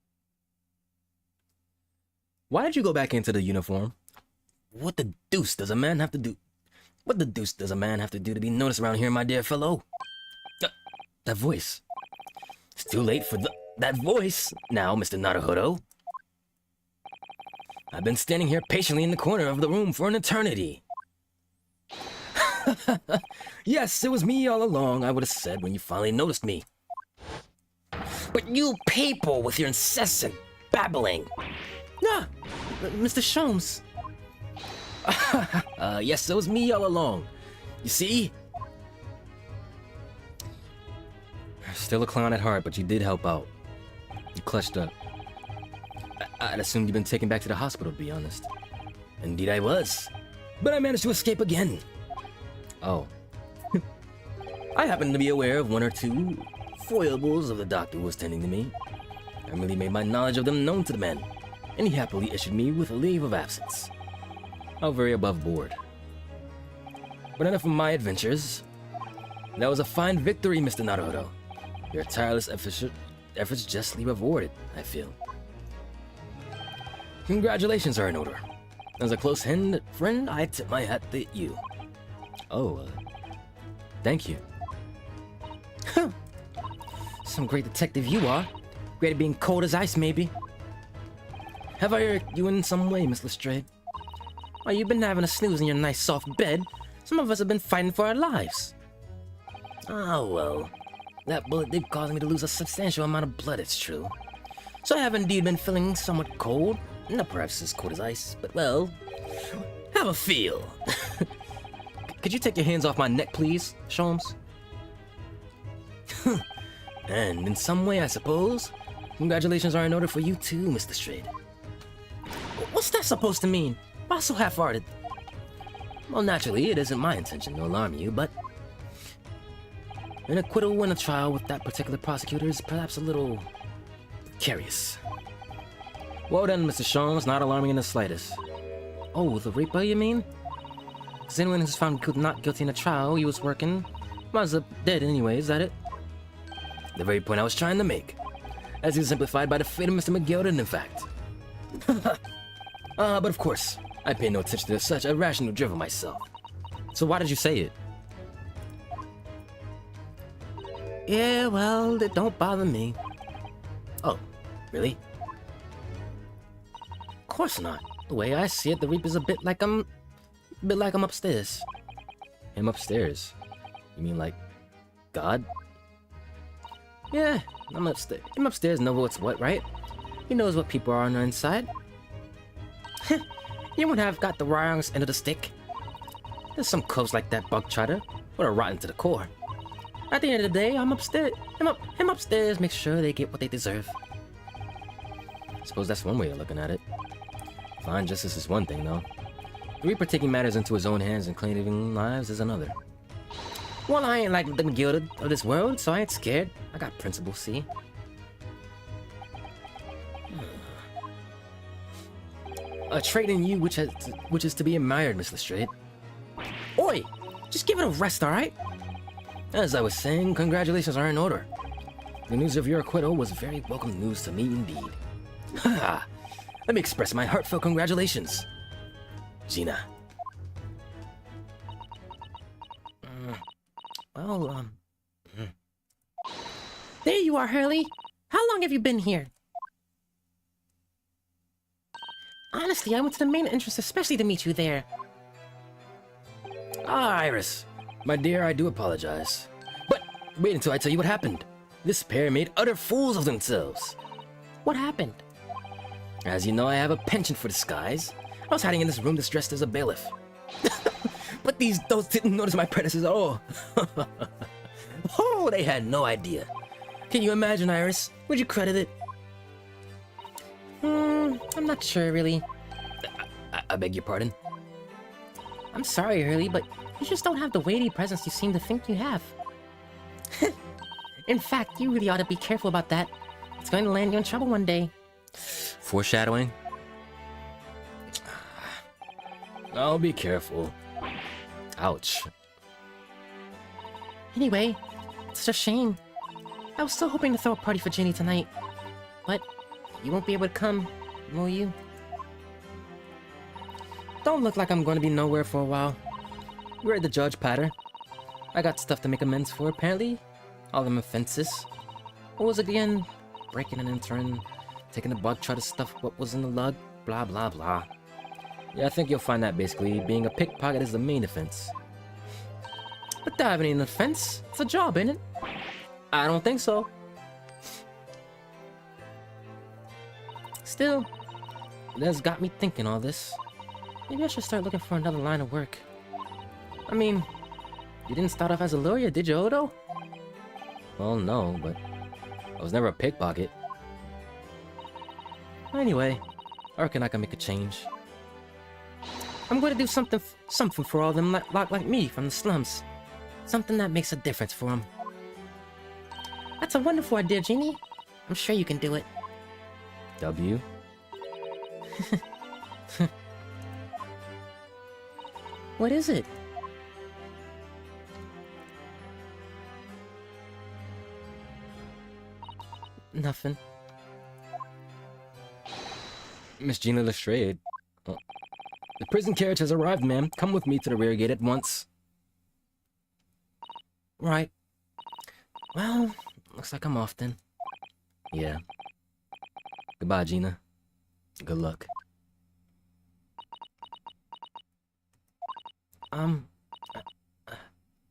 Why did you go back into the uniform? What the deuce does a man have to do? What the deuce does a man have to do to be noticed around here, my dear fellow? That voice. It's too late for that voice now, Mr. Naruhodo. I've been standing here patiently in the corner of the room for an eternity. Yes, it was me all along, I would have said when you finally noticed me. But you people with your incessant babbling. Ah, Mr. Sholmes. Yes, it was me all along. You see? Still a clown at heart, but you did help out. You clutched up. I'd assumed you'd been taken back to the hospital, to be honest. Indeed I was. But I managed to escape again. Oh. I happened to be aware of one or two foibles of the doctor who was tending to me. I really made my knowledge of them known to the man, and he happily issued me with a leave of absence. How very above board. But enough of my adventures. That was a fine victory, Mr. Naruto. Your tireless efforts justly rewarded, I feel. Congratulations are in order. As a close friend, I tip my hat to you. Oh, thank you. Huh. Some great detective you are. Great at being cold as ice, maybe. Have I hurt you in some way, Miss Lestrade? While you've been having a snooze in your nice soft bed, some of us have been fighting for our lives. Oh, well. That bullet did cause me to lose a substantial amount of blood, it's true. So I have indeed been feeling somewhat cold. Not perhaps as cold as ice, but well, have a feel. Could you take your hands off my neck, please, Sholmes? And in some way, I suppose, congratulations are in order for you too, Mr. Strayed. What's that supposed to mean? Why so half-hearted? Well, naturally, it isn't my intention to alarm you, but an acquittal in a trial with that particular prosecutor is perhaps a little curious. Well then, Mr. Sholmes, not alarming in the slightest. Oh, the Reaper, you mean? Because anyone who's found not guilty in a trial he was working was dead anyway, is that it? The very point I was trying to make. As exemplified by the fate of Mr. McGilden, in fact. But of course, I pay no attention to such irrational drivel myself. So why did you say it? Yeah, well, it don't bother me. Oh, really? Of course not. The way I see it, the Reaper's a bit like I'm upstairs. Him upstairs? You mean like God? Yeah, I'm upstairs. Him upstairs knows what's what, right? He knows what people are on the inside. You would have got the wrong end of the stick. There's some coves like that bug trotter, but are rotten to the core. At the end of the day, I'm upstairs. Him upstairs makes sure they get what they deserve. I suppose that's one way of looking at it. Fine justice is one thing, though. The Reaper taking matters into his own hands and claiming lives is another. Well, I ain't like the McGilded of this world, so I ain't scared. I got principles, see? A trait in you which is to be admired, Miss Lestrade. Oi! Just give it a rest, alright? As I was saying, congratulations are in order. The news of your acquittal was very welcome news to me indeed. Ha! Let me express my heartfelt congratulations, Gina. Well, There you are, Hurley. How long have you been here? Honestly, I went to the main entrance especially to meet you there. Ah, Iris. My dear, I do apologize. But wait until I tell you what happened. This pair made utter fools of themselves. What happened? As you know, I have a penchant for disguise. I was hiding in this room dressed as a bailiff. But those didn't notice my predecessors at all. Oh, they had no idea. Can you imagine, Iris? Would you credit it? I'm not sure, really. I beg your pardon? I'm sorry, Hurley, but you just don't have the weighty presence you seem to think you have. In fact, you really ought to be careful about that. It's going to land you in trouble one day. Foreshadowing? I'll be careful. Ouch. Anyway, it's a shame. I was still hoping to throw a party for Ginny tonight. But you won't be able to come, will you? Don't look like I'm going to be nowhere for a while. We're at the judge, Patter. I got stuff to make amends for, apparently. All them offenses. What was it again? Breaking and entering, taking the bug, try to stuff what was in the lug, blah blah blah. Yeah, I think you'll find that basically being a pickpocket is the main offense. But that ain't an offense. It's a job, ain't it? I don't think so. Still, it has got me thinking all this. Maybe I should start looking for another line of work. I mean, you didn't start off as a lawyer, did you, Odo? Well, no, but I was never a pickpocket. Anyway, I reckon I can make a change. I'm going to do something for all them like me from the slums. Something that makes a difference for them. That's a wonderful idea, Jeannie. I'm sure you can do it. W? What is it? Nothing. Miss Gina Lestrade. Oh. The prison carriage has arrived, ma'am. Come with me to the rear gate at once. Right. Well, looks like I'm off then. Yeah. Goodbye, Gina. Good luck.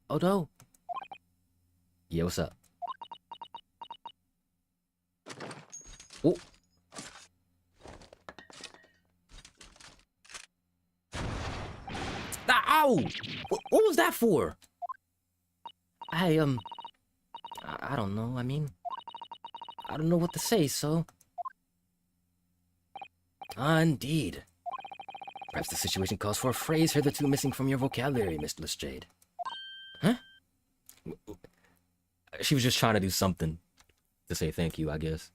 Odo? Yeah, what's up? Oh. Ow! What was that for? I don't know. I mean, I don't know what to say, so... Ah, indeed. Perhaps the situation calls for a phrase hitherto missing from your vocabulary, Miss Lestrade. Huh? She was just trying to do something to say thank you, I guess.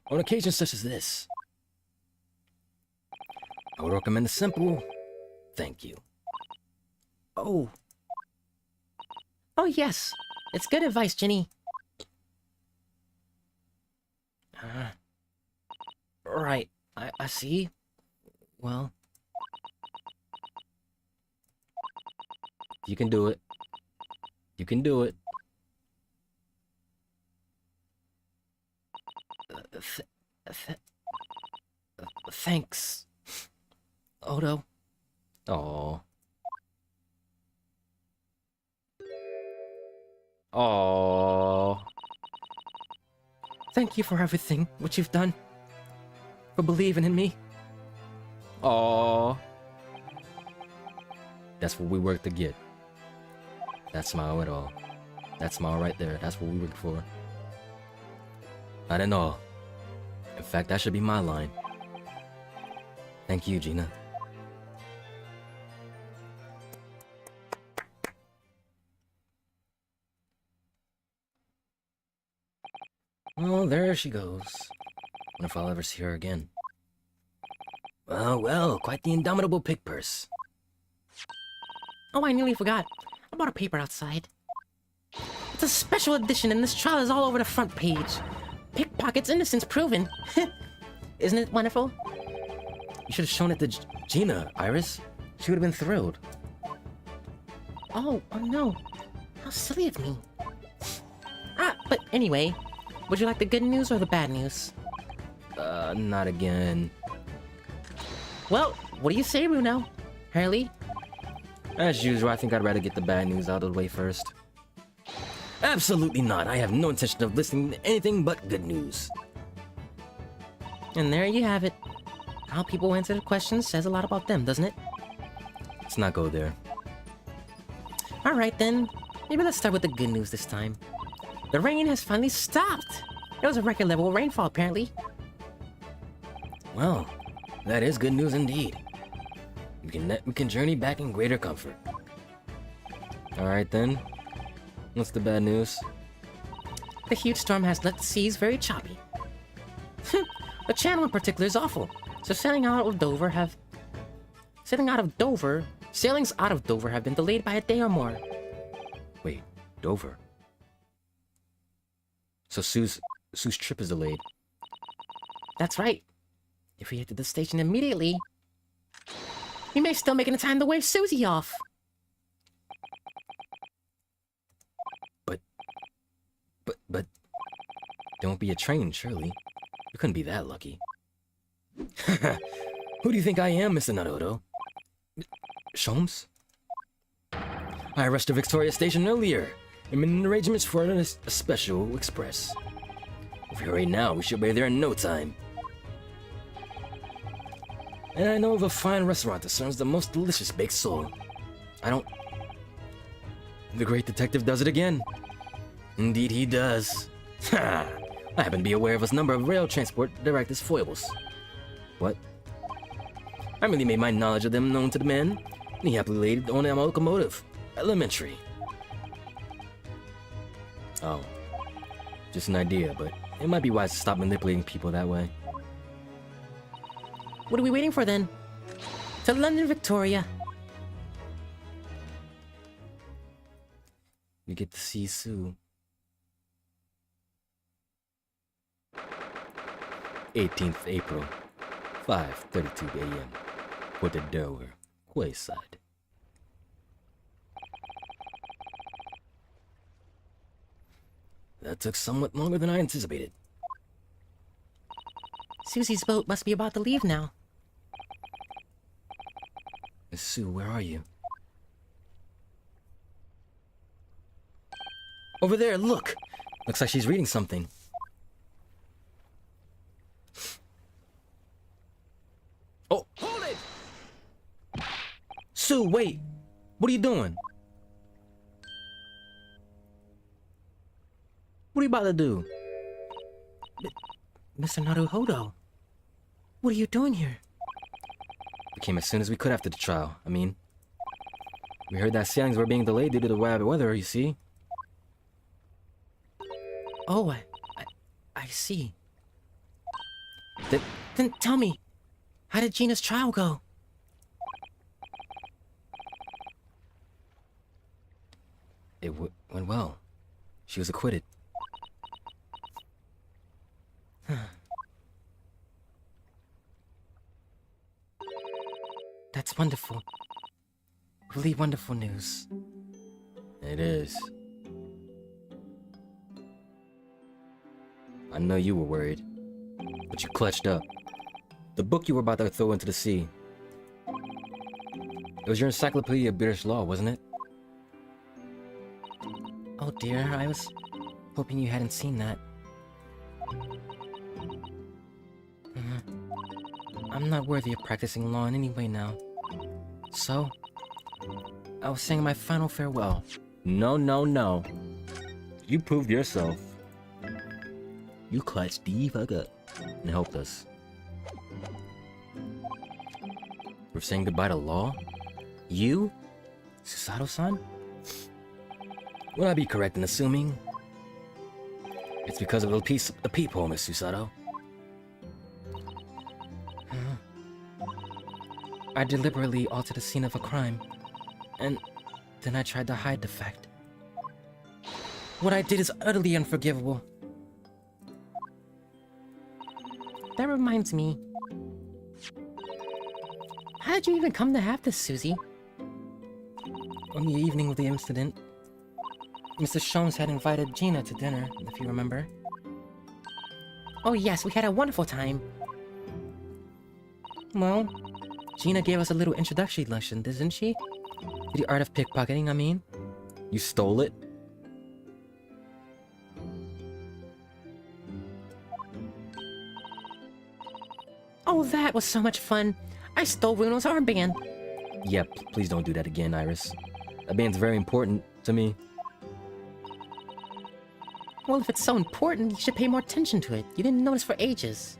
On occasions such as this, I would recommend a simple thank you. Oh. Oh, yes. It's good advice, Ginny. Right, I see. Well, you can do it. You can do it. Thanks, Odo. Oh. Oh. Thank you for everything, what you've done. For believing in me. Oh. That's what we worked to get. That smile at all. That smile right there. That's what we worked for. Not at all. In fact, that should be my line. Thank you, Gina. Well, there she goes. Wonder if I'll ever see her again. Well, well, quite the indomitable pig purse. Oh, I nearly forgot. I bought a paper outside. It's a special edition, and this trial is all over the front page. Pickpocket's innocence proven. Isn't it wonderful? You should have shown it to Gina, Iris. She would have been thrilled. Oh no. How silly of me. But anyway, would you like the good news or the bad news? Not again. Well, what do you say, Bruno? Hurley? As usual, I think I'd rather get the bad news out of the way first. Absolutely not. I have no intention of listening to anything but good news. And there you have it. How people answer the questions says a lot about them, doesn't it? Let's not go there. Alright then, maybe let's start with the good news this time. The rain has finally stopped! It was a record level rainfall, apparently. Well, that is good news indeed. We can journey back in greater comfort. Alright then. What's the bad news? The huge storm has left the seas very choppy. The channel in particular is awful, so sailings out of Dover have been delayed by a day or more. Wait, Dover? So Sue's trip is delayed. That's right. If we head to the station immediately, we may still make it in time to wave Susie off. But there won't be a train, surely. You couldn't be that lucky. Who do you think I am, Mr. Naruto? Sholmes? I rushed to Victoria Station earlier and made arrangements for a special express. If we hurry now, we should be there in no time. And I know of a fine restaurant that serves the most delicious baked sole. The great detective does it again. Indeed he does. Ha! I happen to be aware of a number of rail transport directors' foibles. What? I merely made my knowledge of them known to the man, and he happily laid on a locomotive. Elementary. Oh. Just an idea, but it might be wise to stop manipulating people that way. What are we waiting for then? To London, Victoria. We get to see Sue. 18th April, 5:32 a.m. With the Dover Quayside. That took somewhat longer than I anticipated. Susie's boat must be about to leave now. Miss Sue, where are you? Over there, look! Looks like she's reading something. Oh! Hold it! Sue, wait! What are you doing? What are you about to do? Mr. Naruhodo, what are you doing here? We came as soon as we could after the trial. I mean, we heard that sailings were being delayed due to the bad weather, you see. Oh, I see. Then tell me, how did Gina's trial go? It went well. She was acquitted. That's wonderful. Really wonderful news. It is. I know you were worried, but you clutched up. The book you were about to throw into the sea. It was your Encyclopedia of British Law, wasn't it? Oh dear, I was hoping you hadn't seen that. I'm not worthy of practicing law in any way now. So, I was saying my final farewell. No, no, no. You proved yourself. You clutched the fuck up and helped us. We're saying goodbye to law? You? Susato-san? Would I be correct in assuming it's because of the peephole, Miss Susato? I deliberately altered the scene of a crime, and then I tried to hide the fact. What I did is utterly unforgivable. That reminds me. How did you even come to have this, Susie? On the evening of the incident, Mr. Sholmes had invited Gina to dinner, if you remember. Oh yes, we had a wonderful time. Well, Gina gave us a little introductory lesson, didn't she? To the art of pickpocketing, I mean. You stole it? Oh, that was so much fun. I stole Bruno's armband. Yeah, please don't do that again, Iris. That band's very important to me. Well, if it's so important, you should pay more attention to it. You didn't notice for ages.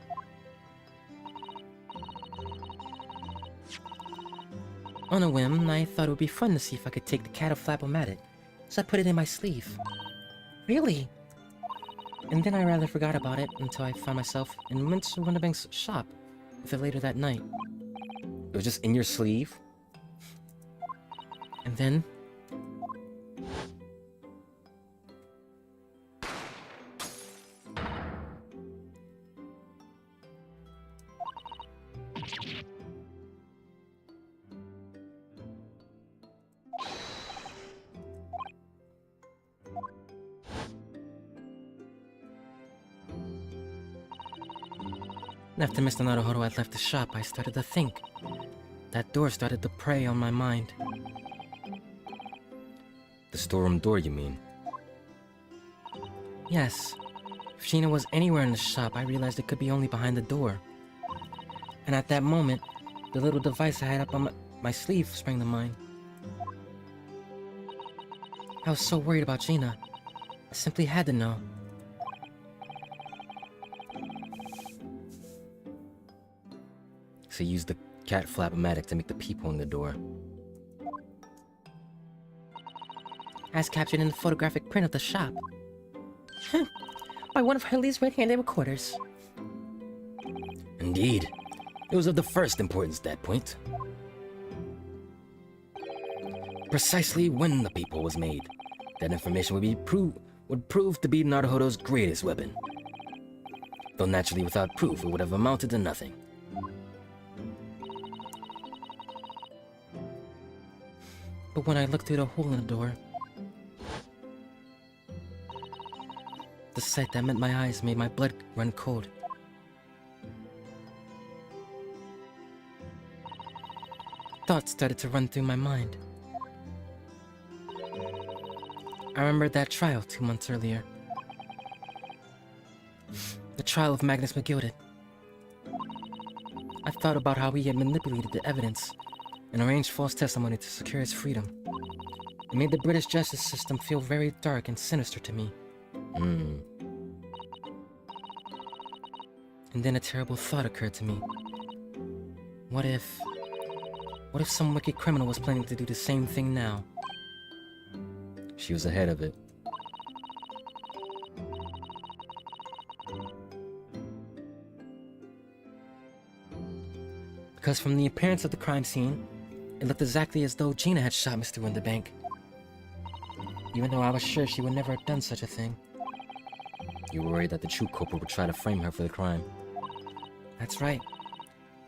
On a whim, I thought it would be fun to see if I could take the cataflap-o-matic, so I put it in my sleeve. Really? And then I rather forgot about it until I found myself in Mr. Winterbank's shop with it later that night. It was just in your sleeve? And then... After Mr. Naruhodo had left the shop, I started to think. That door started to prey on my mind. The storeroom door, you mean? Yes. If Gina was anywhere in the shop, I realized it could be only behind the door. And at that moment, the little device I had up on my sleeve sprang to mind. I was so worried about Gina. I simply had to know. So you used the cat flap-o-matic to make the peephole in the door. As captured in the photographic print of the shop. By one of Hurley's red-handed recorders. Indeed. It was of the first importance at that point. Precisely when the peephole was made, that information would prove to be Naruhodo's greatest weapon. Though naturally without proof, it would have amounted to nothing. But when I looked through the hole in the door, the sight that met my eyes made my blood run cold. Thoughts started to run through my mind. I remembered that trial 2 months earlier. The trial of Magnus McGilded. I thought about how he had manipulated the evidence and arranged false testimony to secure his freedom. It made the British justice system feel very dark and sinister to me. And then a terrible thought occurred to me. What if What if some wicked criminal was planning to do the same thing now? She was ahead of it. Because from the appearance of the crime scene, it looked exactly as though Gina had shot Mr. Winterbank. Even though I was sure she would never have done such a thing. You were worried that the true culprit would try to frame her for the crime. That's right.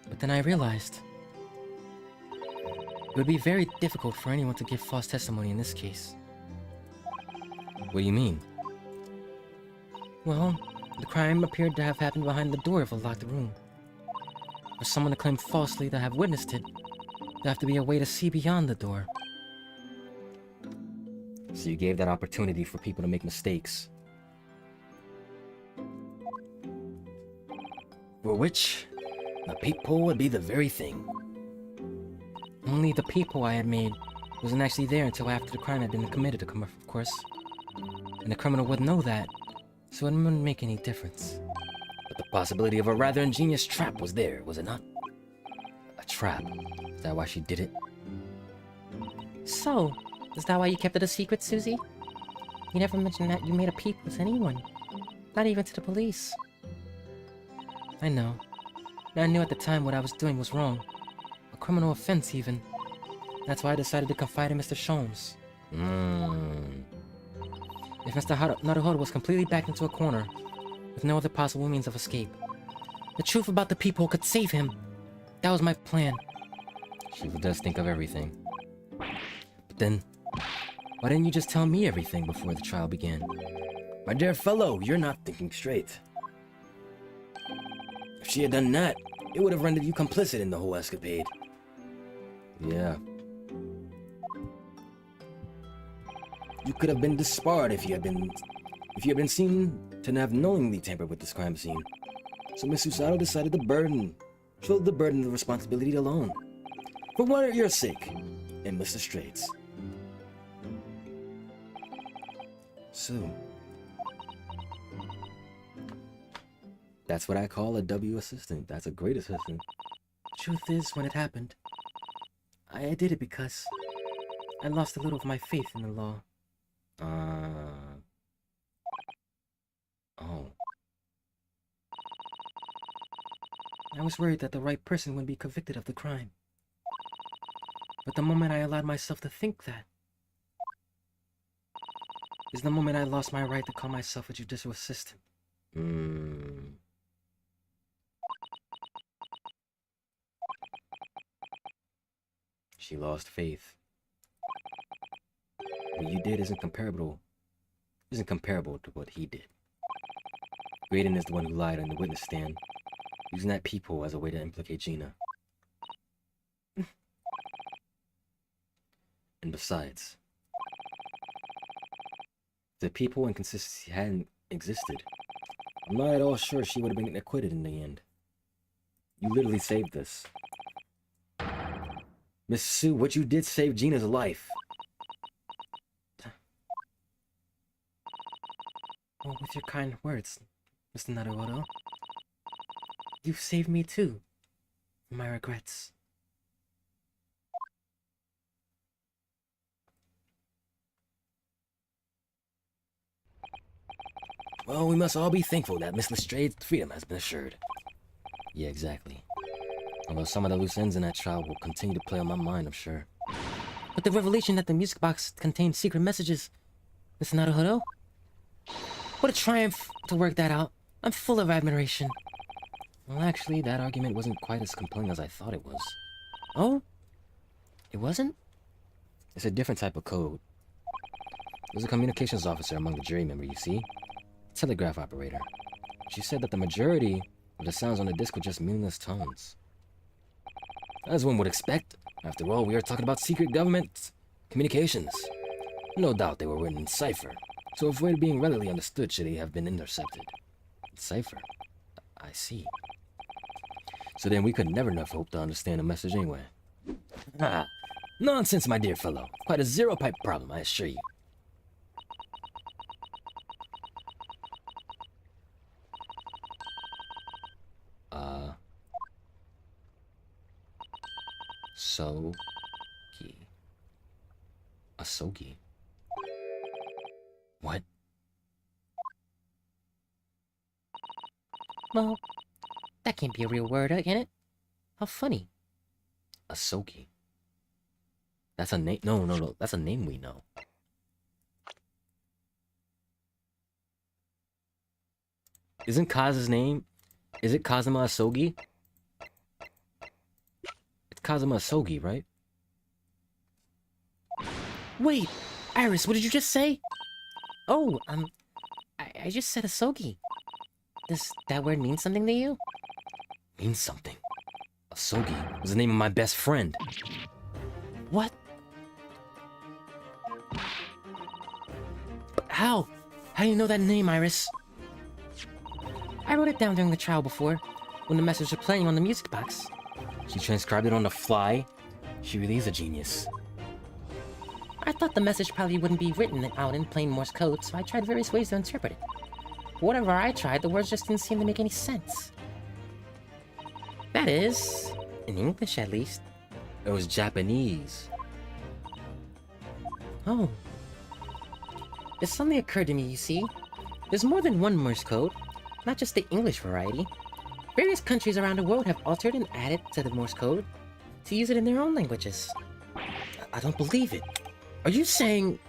But then I realized it would be very difficult for anyone to give false testimony in this case. What do you mean? Well, the crime appeared to have happened behind the door of a locked room. For someone to claim falsely to have witnessed it, there'd have to be a way to see beyond the door. So you gave that opportunity for people to make mistakes. For which, a peephole would be the very thing. Only the peephole I had made wasn't actually there until after the crime had been committed, of course. And the criminal would know that, so it wouldn't make any difference. But the possibility of a rather ingenious trap was there, was it not? A trap? Is that why she did it? So, is that why you kept it a secret, Susie? You never mentioned that you made a peep with anyone. Not even to the police. I know. And I knew at the time what I was doing was wrong. A criminal offense, even. That's why I decided to confide in Mr. Sholmes. If Mr. Naruhodo was completely backed into a corner, with no other possible means of escape, the truth about the peephole could save him. That was my plan. She does think of everything. But then, why didn't you just tell me everything before the trial began? My dear fellow, you're not thinking straight. If she had done that, it would have rendered you complicit in the whole escapade. Yeah. You could have been disbarred if you had been seen to have knowingly tampered with this crime scene. So Miss Susato decided to shoulder the burden of the responsibility alone. For what your sake, and Mr. Straight's. Sue. That's what I call a W assistant. That's a great assistant. Truth is, when it happened, I did it because I lost a little of my faith in the law. Oh. I was worried that the right person would be convicted of the crime. But the moment I allowed myself to think that is the moment I lost my right to call myself a judicial assistant. She lost faith. What you did isn't comparable to what he did. Graydon is the one who lied on the witness stand, using that peephole as a way to implicate Gina. And besides, if the peephole inconsistency hadn't existed, I'm not at all sure she would have been acquitted in the end. You literally saved this. Miss Sue, what you did saved Gina's life. Oh, with your kind words, Mr. Naruhodo. You've saved me too, from my regrets. Well, we must all be thankful that Miss Lestrade's freedom has been assured. Yeah, exactly. Although some of the loose ends in that trial will continue to play on my mind, I'm sure. But the revelation that the music box contained secret messages, Mr. Naruhodo? What a triumph to work that out. I'm full of admiration. Well, actually, that argument wasn't quite as compelling as I thought it was. Oh? It wasn't? It's a different type of code. There's a communications officer among the jury members, you see? Telegraph operator. She said that the majority of the sounds on the disc were just meaningless tones. As one would expect. After all, we are talking about secret government communications. No doubt they were written in cipher, so avoid being readily understood should they have been intercepted. Cipher? I see. So then we could never have hoped to understand the message anyway. Ah, nonsense, my dear fellow. Quite a zero-pipe problem, I assure you. Asogi. Asogi. What? Well, that can't be a real word, can it? How funny. Asogi. That's a name. No. That's a name we know. Isn't Kaz's name? Is it Kazuma Asogi? It's Kazuma Asogi, right? Wait, Iris, what did you just say? Oh, I just said Asogi. Does that word mean something to you? Means something. Asogi was the name of my best friend. What? But how? How do you know that name, Iris? I wrote it down during the trial before, when the messages were playing on the music box. She transcribed it on the fly. She really is a genius. I thought the message probably wouldn't be written out in plain Morse code, so I tried various ways to interpret it. Whatever I tried, the words just didn't seem to make any sense. That is, in English at least. It was Japanese. Oh. It suddenly occurred to me, you see. There's more than one Morse code, not just the English variety. Various countries around the world have altered and added to the Morse code to use it in their own languages. I don't believe it. Are you saying...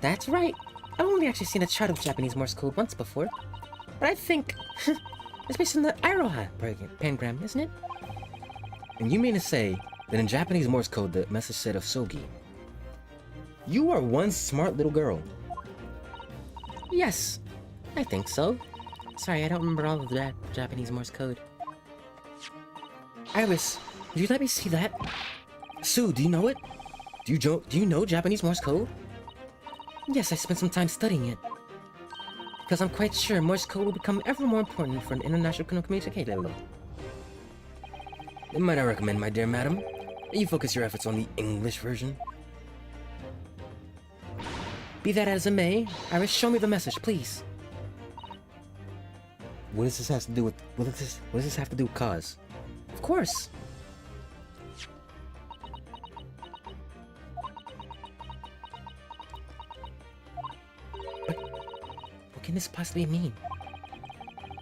That's right. I've only actually seen a chart of Japanese Morse code once before. But I think... it's based on the Iroha pangram, isn't it? And you mean to say that in Japanese Morse code the message said Asogi? You are one smart little girl. Yes, I think so. Sorry, I don't remember all of that Japanese Morse code. Iris, would you let me see that? Sue, do you know it? Do you know Japanese Morse code? Yes, I spent some time studying it. Because I'm quite sure Morse code will become ever more important for an international communication. Then might I recommend, my dear madam, that you focus your efforts on the English version? Be that as it may, Iris, show me the message, please. What does this have to do with... What does this have to do with Kaz? Of course. But what can this possibly mean?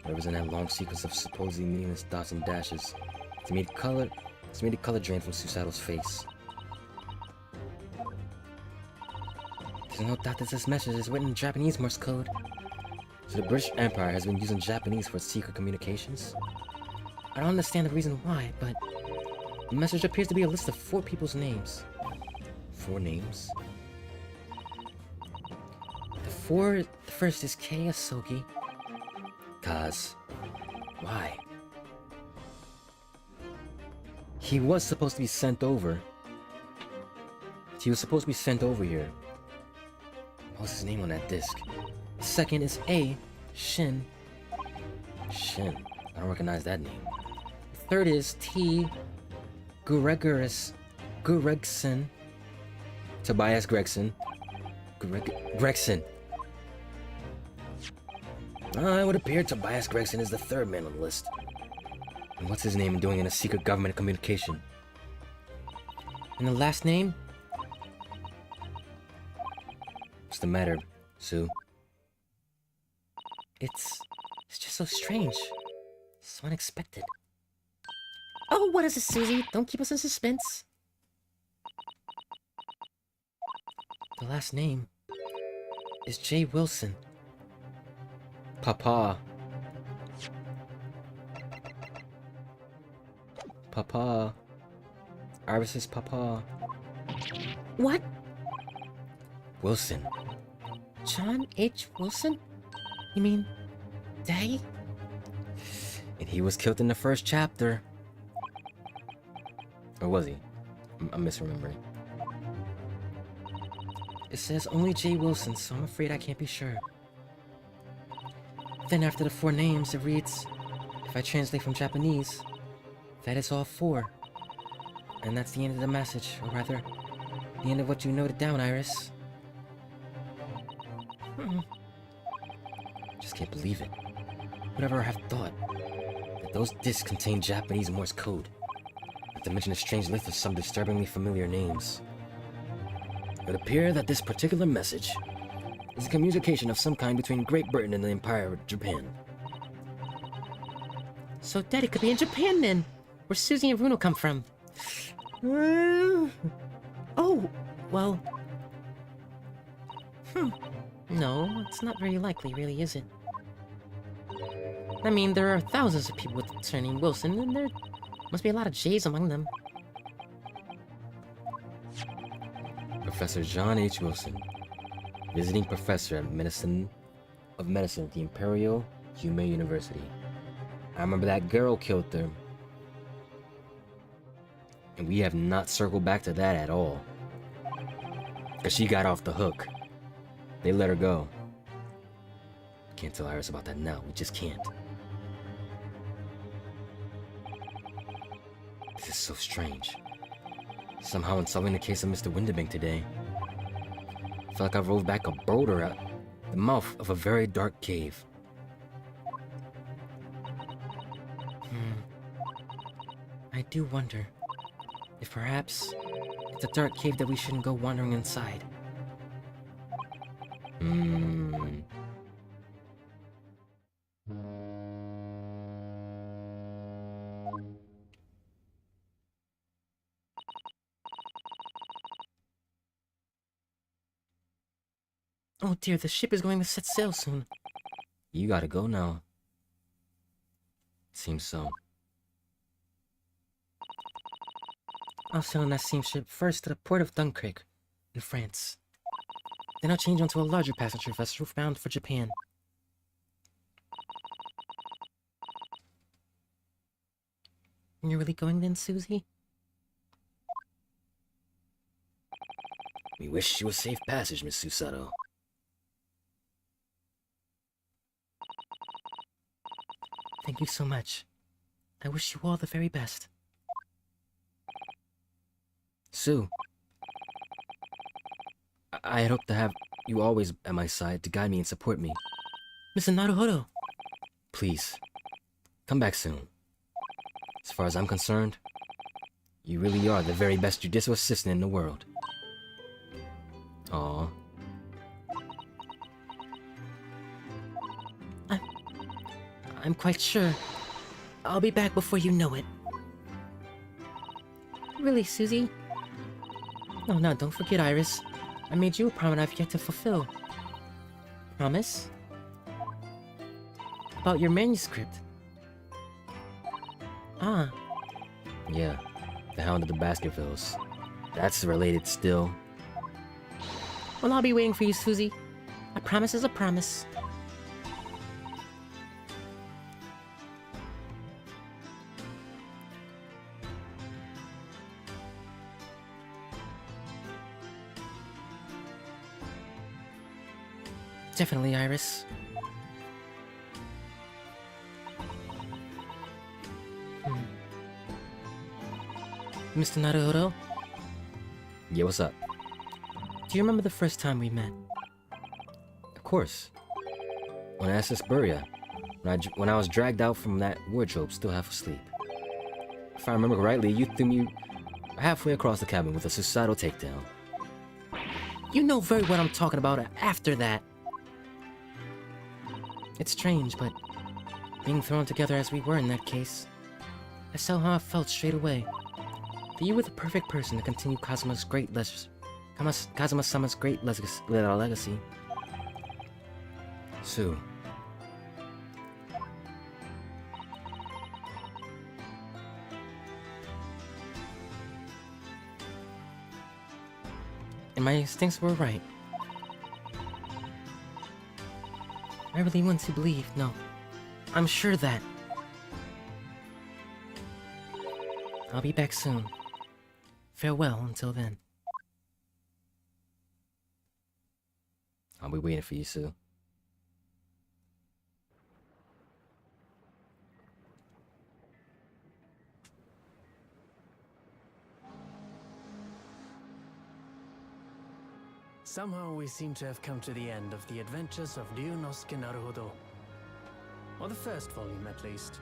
Whatever's in that long sequence of supposedly meaningless dots and dashes. It's made a color drain from Susato's face. There's no doubt that this message is written in Japanese Morse code. So the British Empire has been using Japanese for its secret communications? I don't understand the reason why, but the message appears to be a list of 4 people's names. 4 names? The first is Kei Asogi. Kaz. Why? He was supposed to be sent over. He was supposed to be sent over here. What's his name on that disc? The second is A. Shin. Shin. I don't recognize that name. The third is T. Gregson. Tobias Gregson. Gregson. It would appear Tobias Gregson is the 3rd man on the list. And what's his name doing in a secret government communication? And the last name? What's the matter, Sue? It's just so strange. So unexpected. Oh, what is it, Susie? Don't keep us in suspense. The last name is J. Wilson. Papa. Papa. Iris's papa. What? Wilson. John H. Wilson? You mean... Daddy? And he was killed in the first chapter. Or was he? I'm misremembering. It says only J. Wilson, so I'm afraid I can't be sure. Then after the 4 names, it reads, if I translate from Japanese, that is all 4. And that's the end of the message, or rather, the end of what you noted down, Iris. Just can't believe it. Who'd ever have thought that those discs contain Japanese Morse code? not to mention a strange list of some disturbingly familiar names. It would appear that this particular message is a communication of some kind between Great Britain and the Empire of Japan. So Daddy could be in Japan then, where Susie and Bruno come from. Oh, well... No, it's not very likely, really, is it? I mean, there are thousands of people with the surname Wilson, and there must be a lot of J's among them. Professor John H. Wilson, visiting professor of medicine at the Imperial Yume University. I remember that girl killed them. And we have not circled back to that at all. Because she got off the hook. They let her go. Can't tell Iris about that now. We just can't. This is so strange. Somehow in solving the case of Mr. Winterbank today, I feel like I rolled back a boulder out the mouth of a very dark cave. I do wonder if perhaps it's a dark cave that we shouldn't go wandering inside. Oh dear, the ship is going to set sail soon. You gotta go now. Seems so. I'll sail on that same ship first to the port of Dunkirk, in France. Then I'll change onto a larger passenger vessel bound for Japan. You're really going then, Susie? We wish you a safe passage, Miss Susato. Thank you so much. I wish you all the very best. Sue. I had hoped to have you always at my side to guide me and support me. Mr. Naruhodo! Please, come back soon. As far as I'm concerned, you really are the very best judicial assistant in the world. Aww. I'm quite sure. I'll be back before you know it. Really, Susie? No, don't forget, Iris. I made you a promise I've yet to fulfill. Promise? About your manuscript. Ah, Yeah, the Hound of the Baskervilles. That's related still. Well, I'll be waiting for you, Susie. A promise is a promise. definitely, Iris. Mr. Naruhodo, Yeah, what's up? do you remember the first time we met? Of course. When I asked this Buria, when I was dragged out from that wardrobe, still half asleep. If I remember rightly, you threw me halfway across the cabin with a suicidal takedown. You know very what I'm talking about after that. It's strange, but being thrown together as we were in that case, I saw how I felt straight away. That you were the perfect person to continue Kazuma's great Kazuma-sama's great legacy. Sue. And my instincts were right. I really want to believe, no. I'm sure that. I'll be back soon. Farewell until then. I'll be waiting for you, Sue. Somehow we seem to have come to the end of the adventures of Ryunosuke Naruhodo. Or the first volume, at least.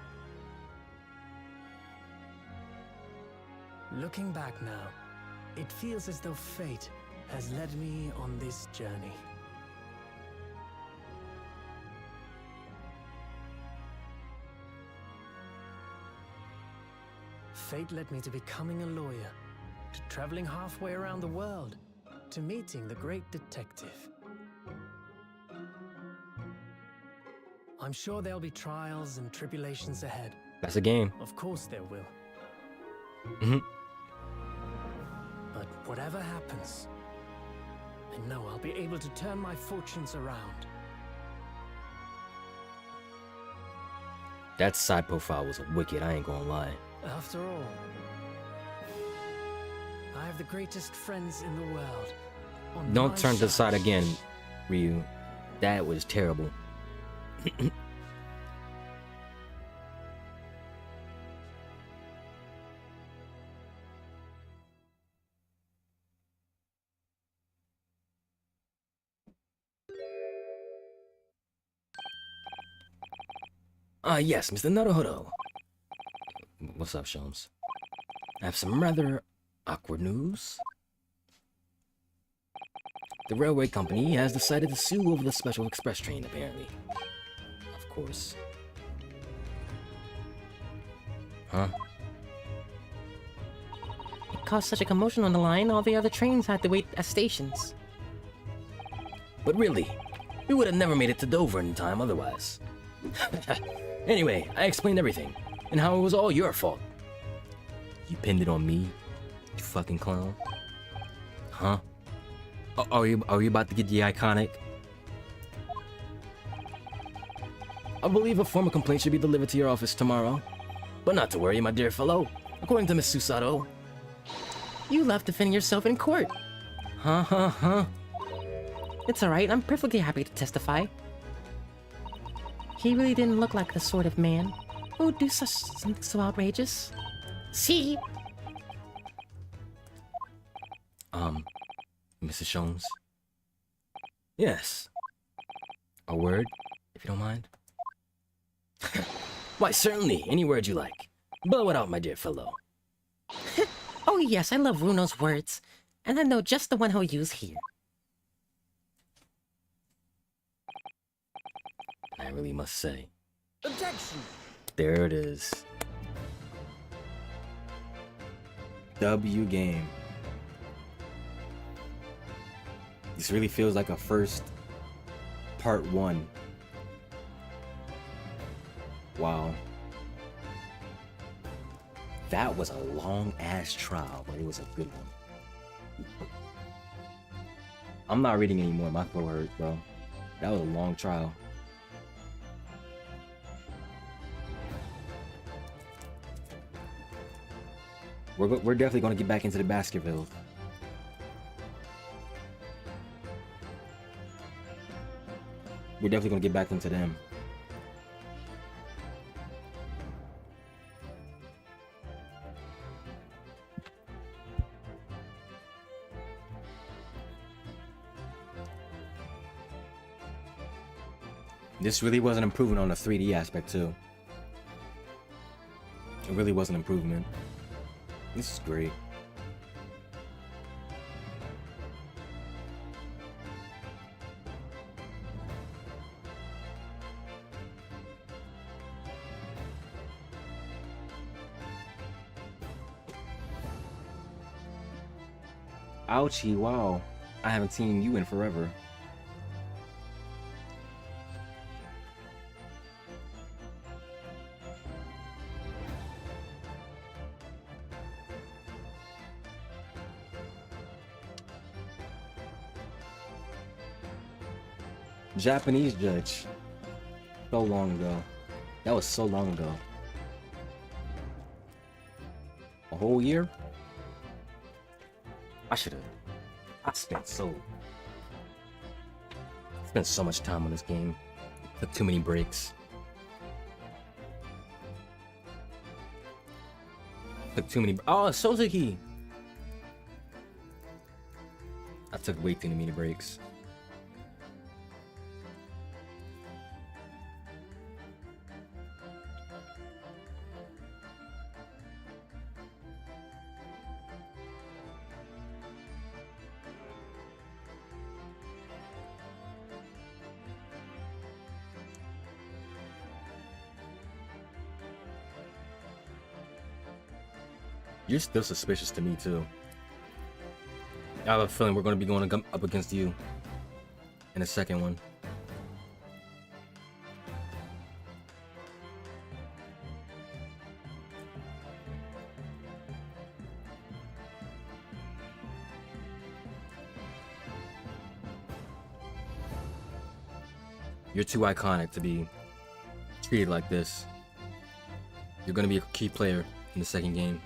Looking back now, it feels as though fate has led me on this journey. Fate led me to becoming a lawyer, to traveling halfway around the world, to meeting the great detective. I'm sure there'll be trials and tribulations ahead. That's a game. Of course there will. Mhm. But whatever happens, I know I'll be able to turn my fortunes around. That side profile was wicked, I ain't gonna lie. After all, I have the greatest friends in the world. On Don't my turn to the side side. again, Ryu. That was terrible. Yes, Mr. Naruhodo. What's up, Sholmes? I have some rather awkward news. The railway company has decided to sue over the special express train, apparently. Of course. Huh? It caused such a commotion on the line, all the other trains had to wait at stations. But really, we would have never made it to Dover in time otherwise. Anyway, I explained everything, and how it was all your fault. You pinned it on me, you fucking clown. Huh? Are you about to get the iconic? I believe a formal complaint should be delivered to your office tomorrow. But not to worry, my dear fellow. According to Miss Susato. You love defending yourself in court. Huh? It's alright, I'm perfectly happy to testify. He really didn't look like the sort of man who would do something so outrageous. See? Mrs. Sholmes? Yes. A word, if you don't mind? Why, certainly, any word you like. Blow it out, my dear fellow. Oh yes, I love Runo's words, and I know just the one he'll use here. I really must say. Objection! There it is. W game. This really feels like a first part 1. Wow. That was a long ass trial, but it was a good one. I'm not reading anymore, my throat hurts, bro. That was a long trial. We're definitely gonna get back into the Baskerville. We're definitely gonna get back into them. This really was an improvement on the 3D aspect too. It really was an improvement. This is great. Ouchie, wow. I haven't seen you in forever. Japanese judge. So long ago. That was so long ago. A whole year? I spent so much time on this game. Took too many breaks. Oh, Suzuki! I took way too many breaks. You're still suspicious to me, too. I have a feeling we're going to be going up against you in the second one. You're too iconic to be treated like this. You're going to be a key player in the second game.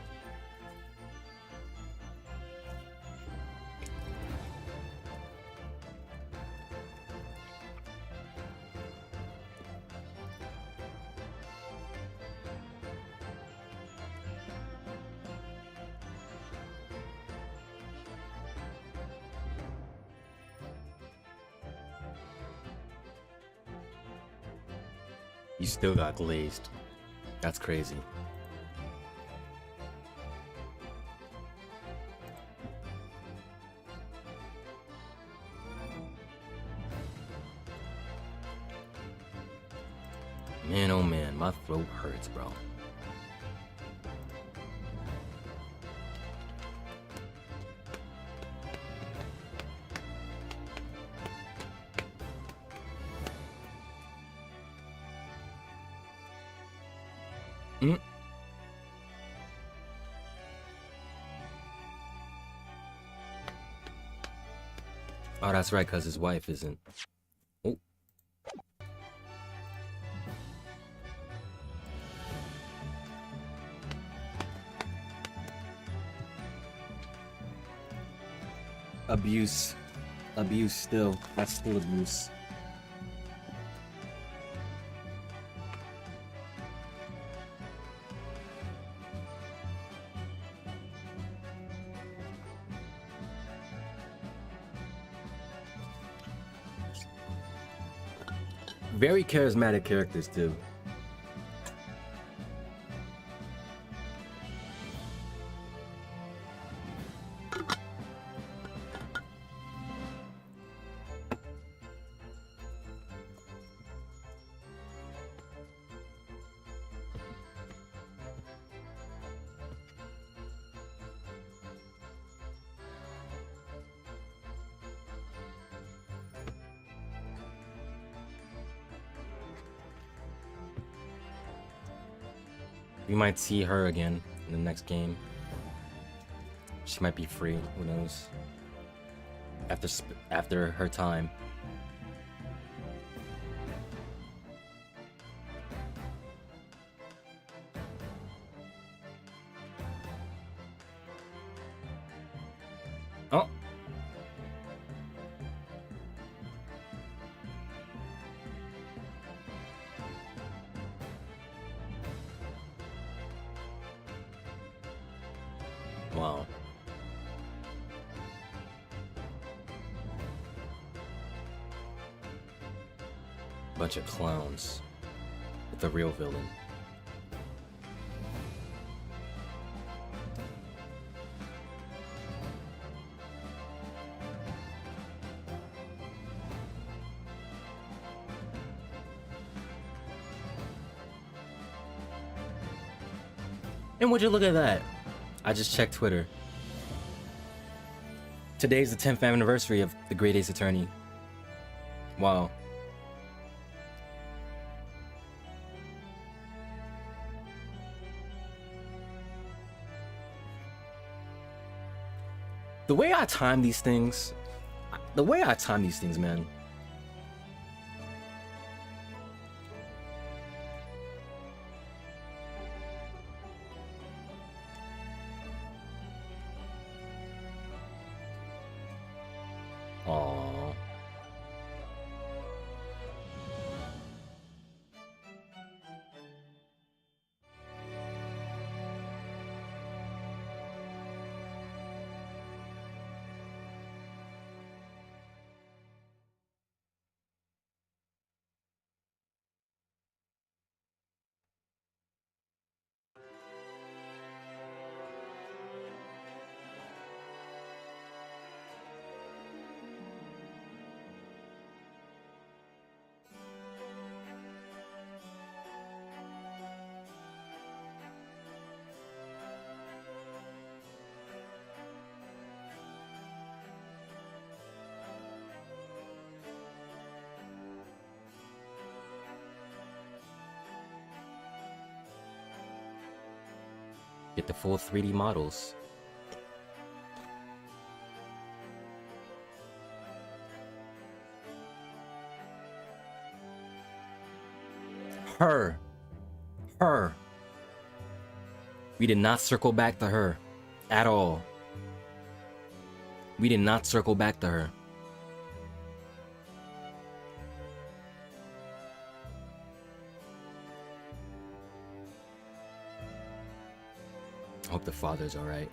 You still got glazed. That's crazy. Man, oh man, my throat hurts, bro. Oh, that's right, because his wife isn't. Oh. Abuse. Abuse still. That's still abuse. Very charismatic characters too. We might see her again in the next game. She might be free. Who knows? After her time. Oh. Wow. Bunch of clowns with the real villain. And would you look at that? I just checked Twitter. Today's the 10th anniversary of the Great Ace Attorney. Wow. The way I time these things, man. Aww. Get the full 3D models. Her. Her. We did not circle back to her. At all. We did not circle back to her. Hope the father's alright.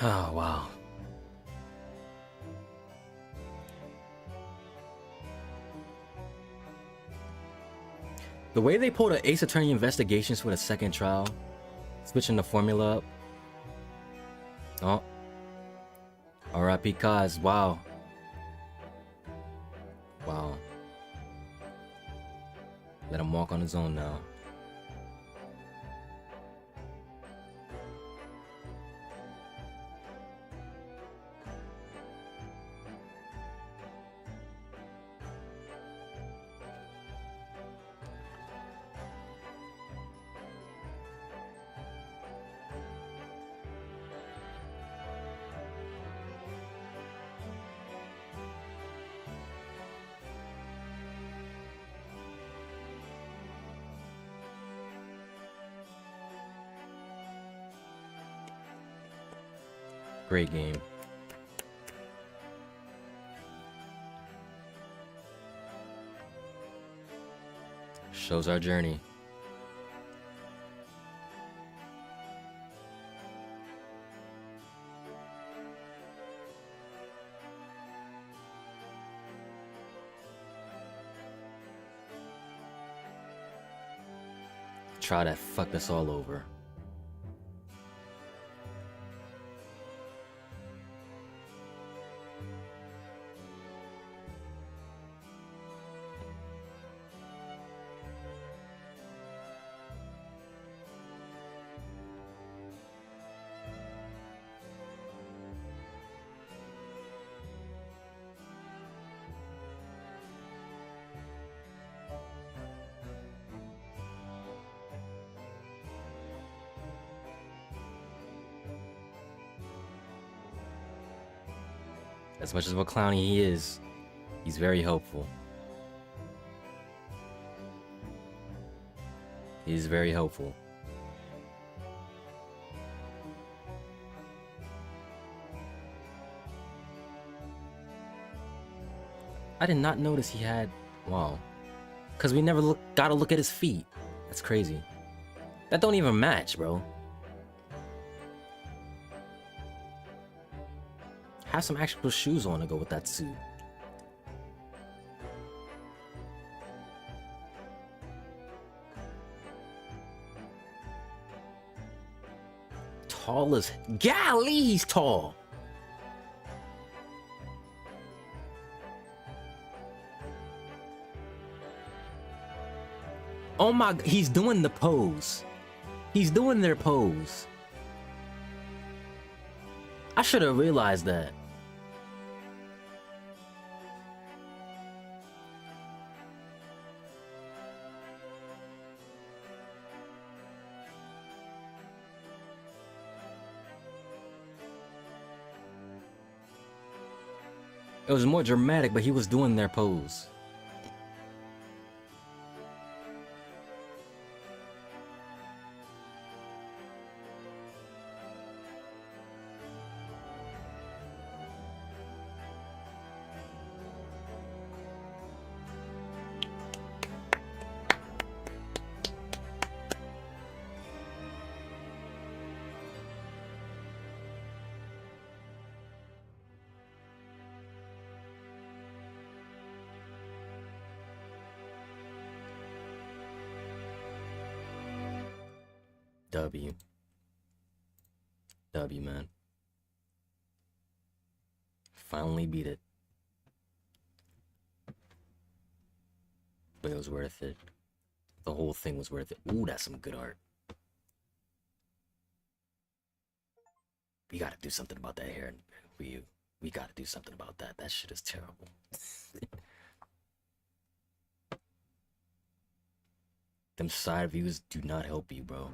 Oh, wow. The way they pulled an Ace Attorney Investigations for the second trial, switching the formula up. Oh. R.I.P. Kaz, wow. Wow. Let him walk on his own now. Great game. Shows our journey. Try to fuck us all over. As much as what clowny he is, he's very helpful. He's very helpful. I did not notice he had... Wow. Because we never got to look at his feet. That's crazy. That don't even match, bro. Have some actual shoes on to go with that suit. Tall as... Golly, he's tall! Oh my... He's doing the pose. He's doing their pose. I should have realized that. It was more dramatic, but he was doing their pose. W. W, man. Finally beat it. but it was worth it. The whole thing was worth it. Ooh, that's some good art. We gotta do something about that hair, Ryu. We gotta do something about that. That shit is terrible. Them side views do not help you, bro.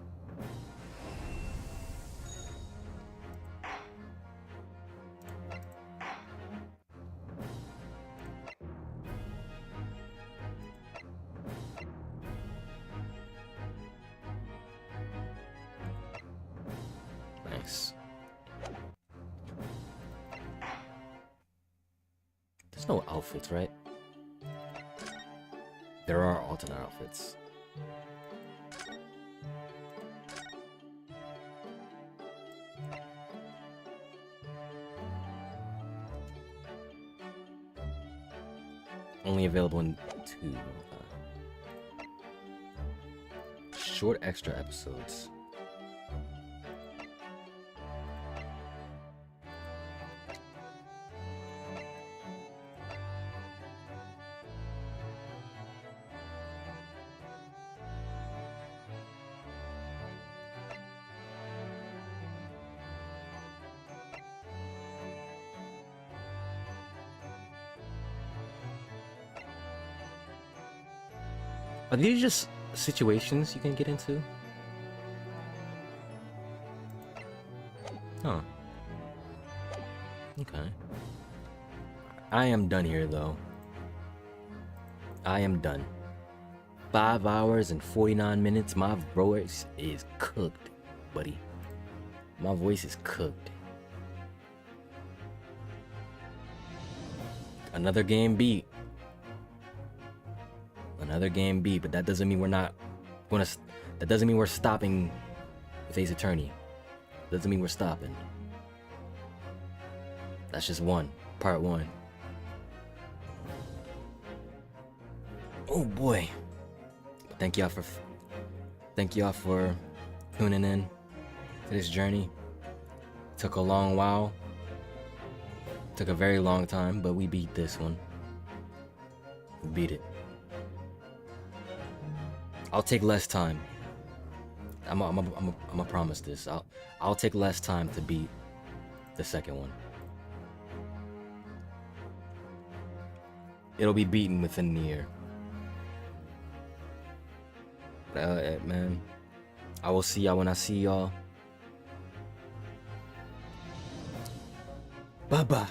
Nice. There's no outfits, right? There are alternate outfits. Only available in 2 short extra episodes. Are these just situations you can get into? Huh. Okay. I am done here, though. I am done. 5 hours and 49 minutes. My voice is cooked, buddy. My voice is cooked. Another game beat. Another game beat, but that doesn't mean we're not gonna. That doesn't mean we're stopping with Ace Attorney. Doesn't mean we're stopping. That's just part 1. Oh boy! Thank y'all for tuning in to this journey. Took a long while. Took a very long time, but we beat this one. We beat it. I'll take less time. I'm a promise this. I'll take less time to beat the second one. It'll be beaten within the year. Man, I will see y'all when I see y'all. Bye bye.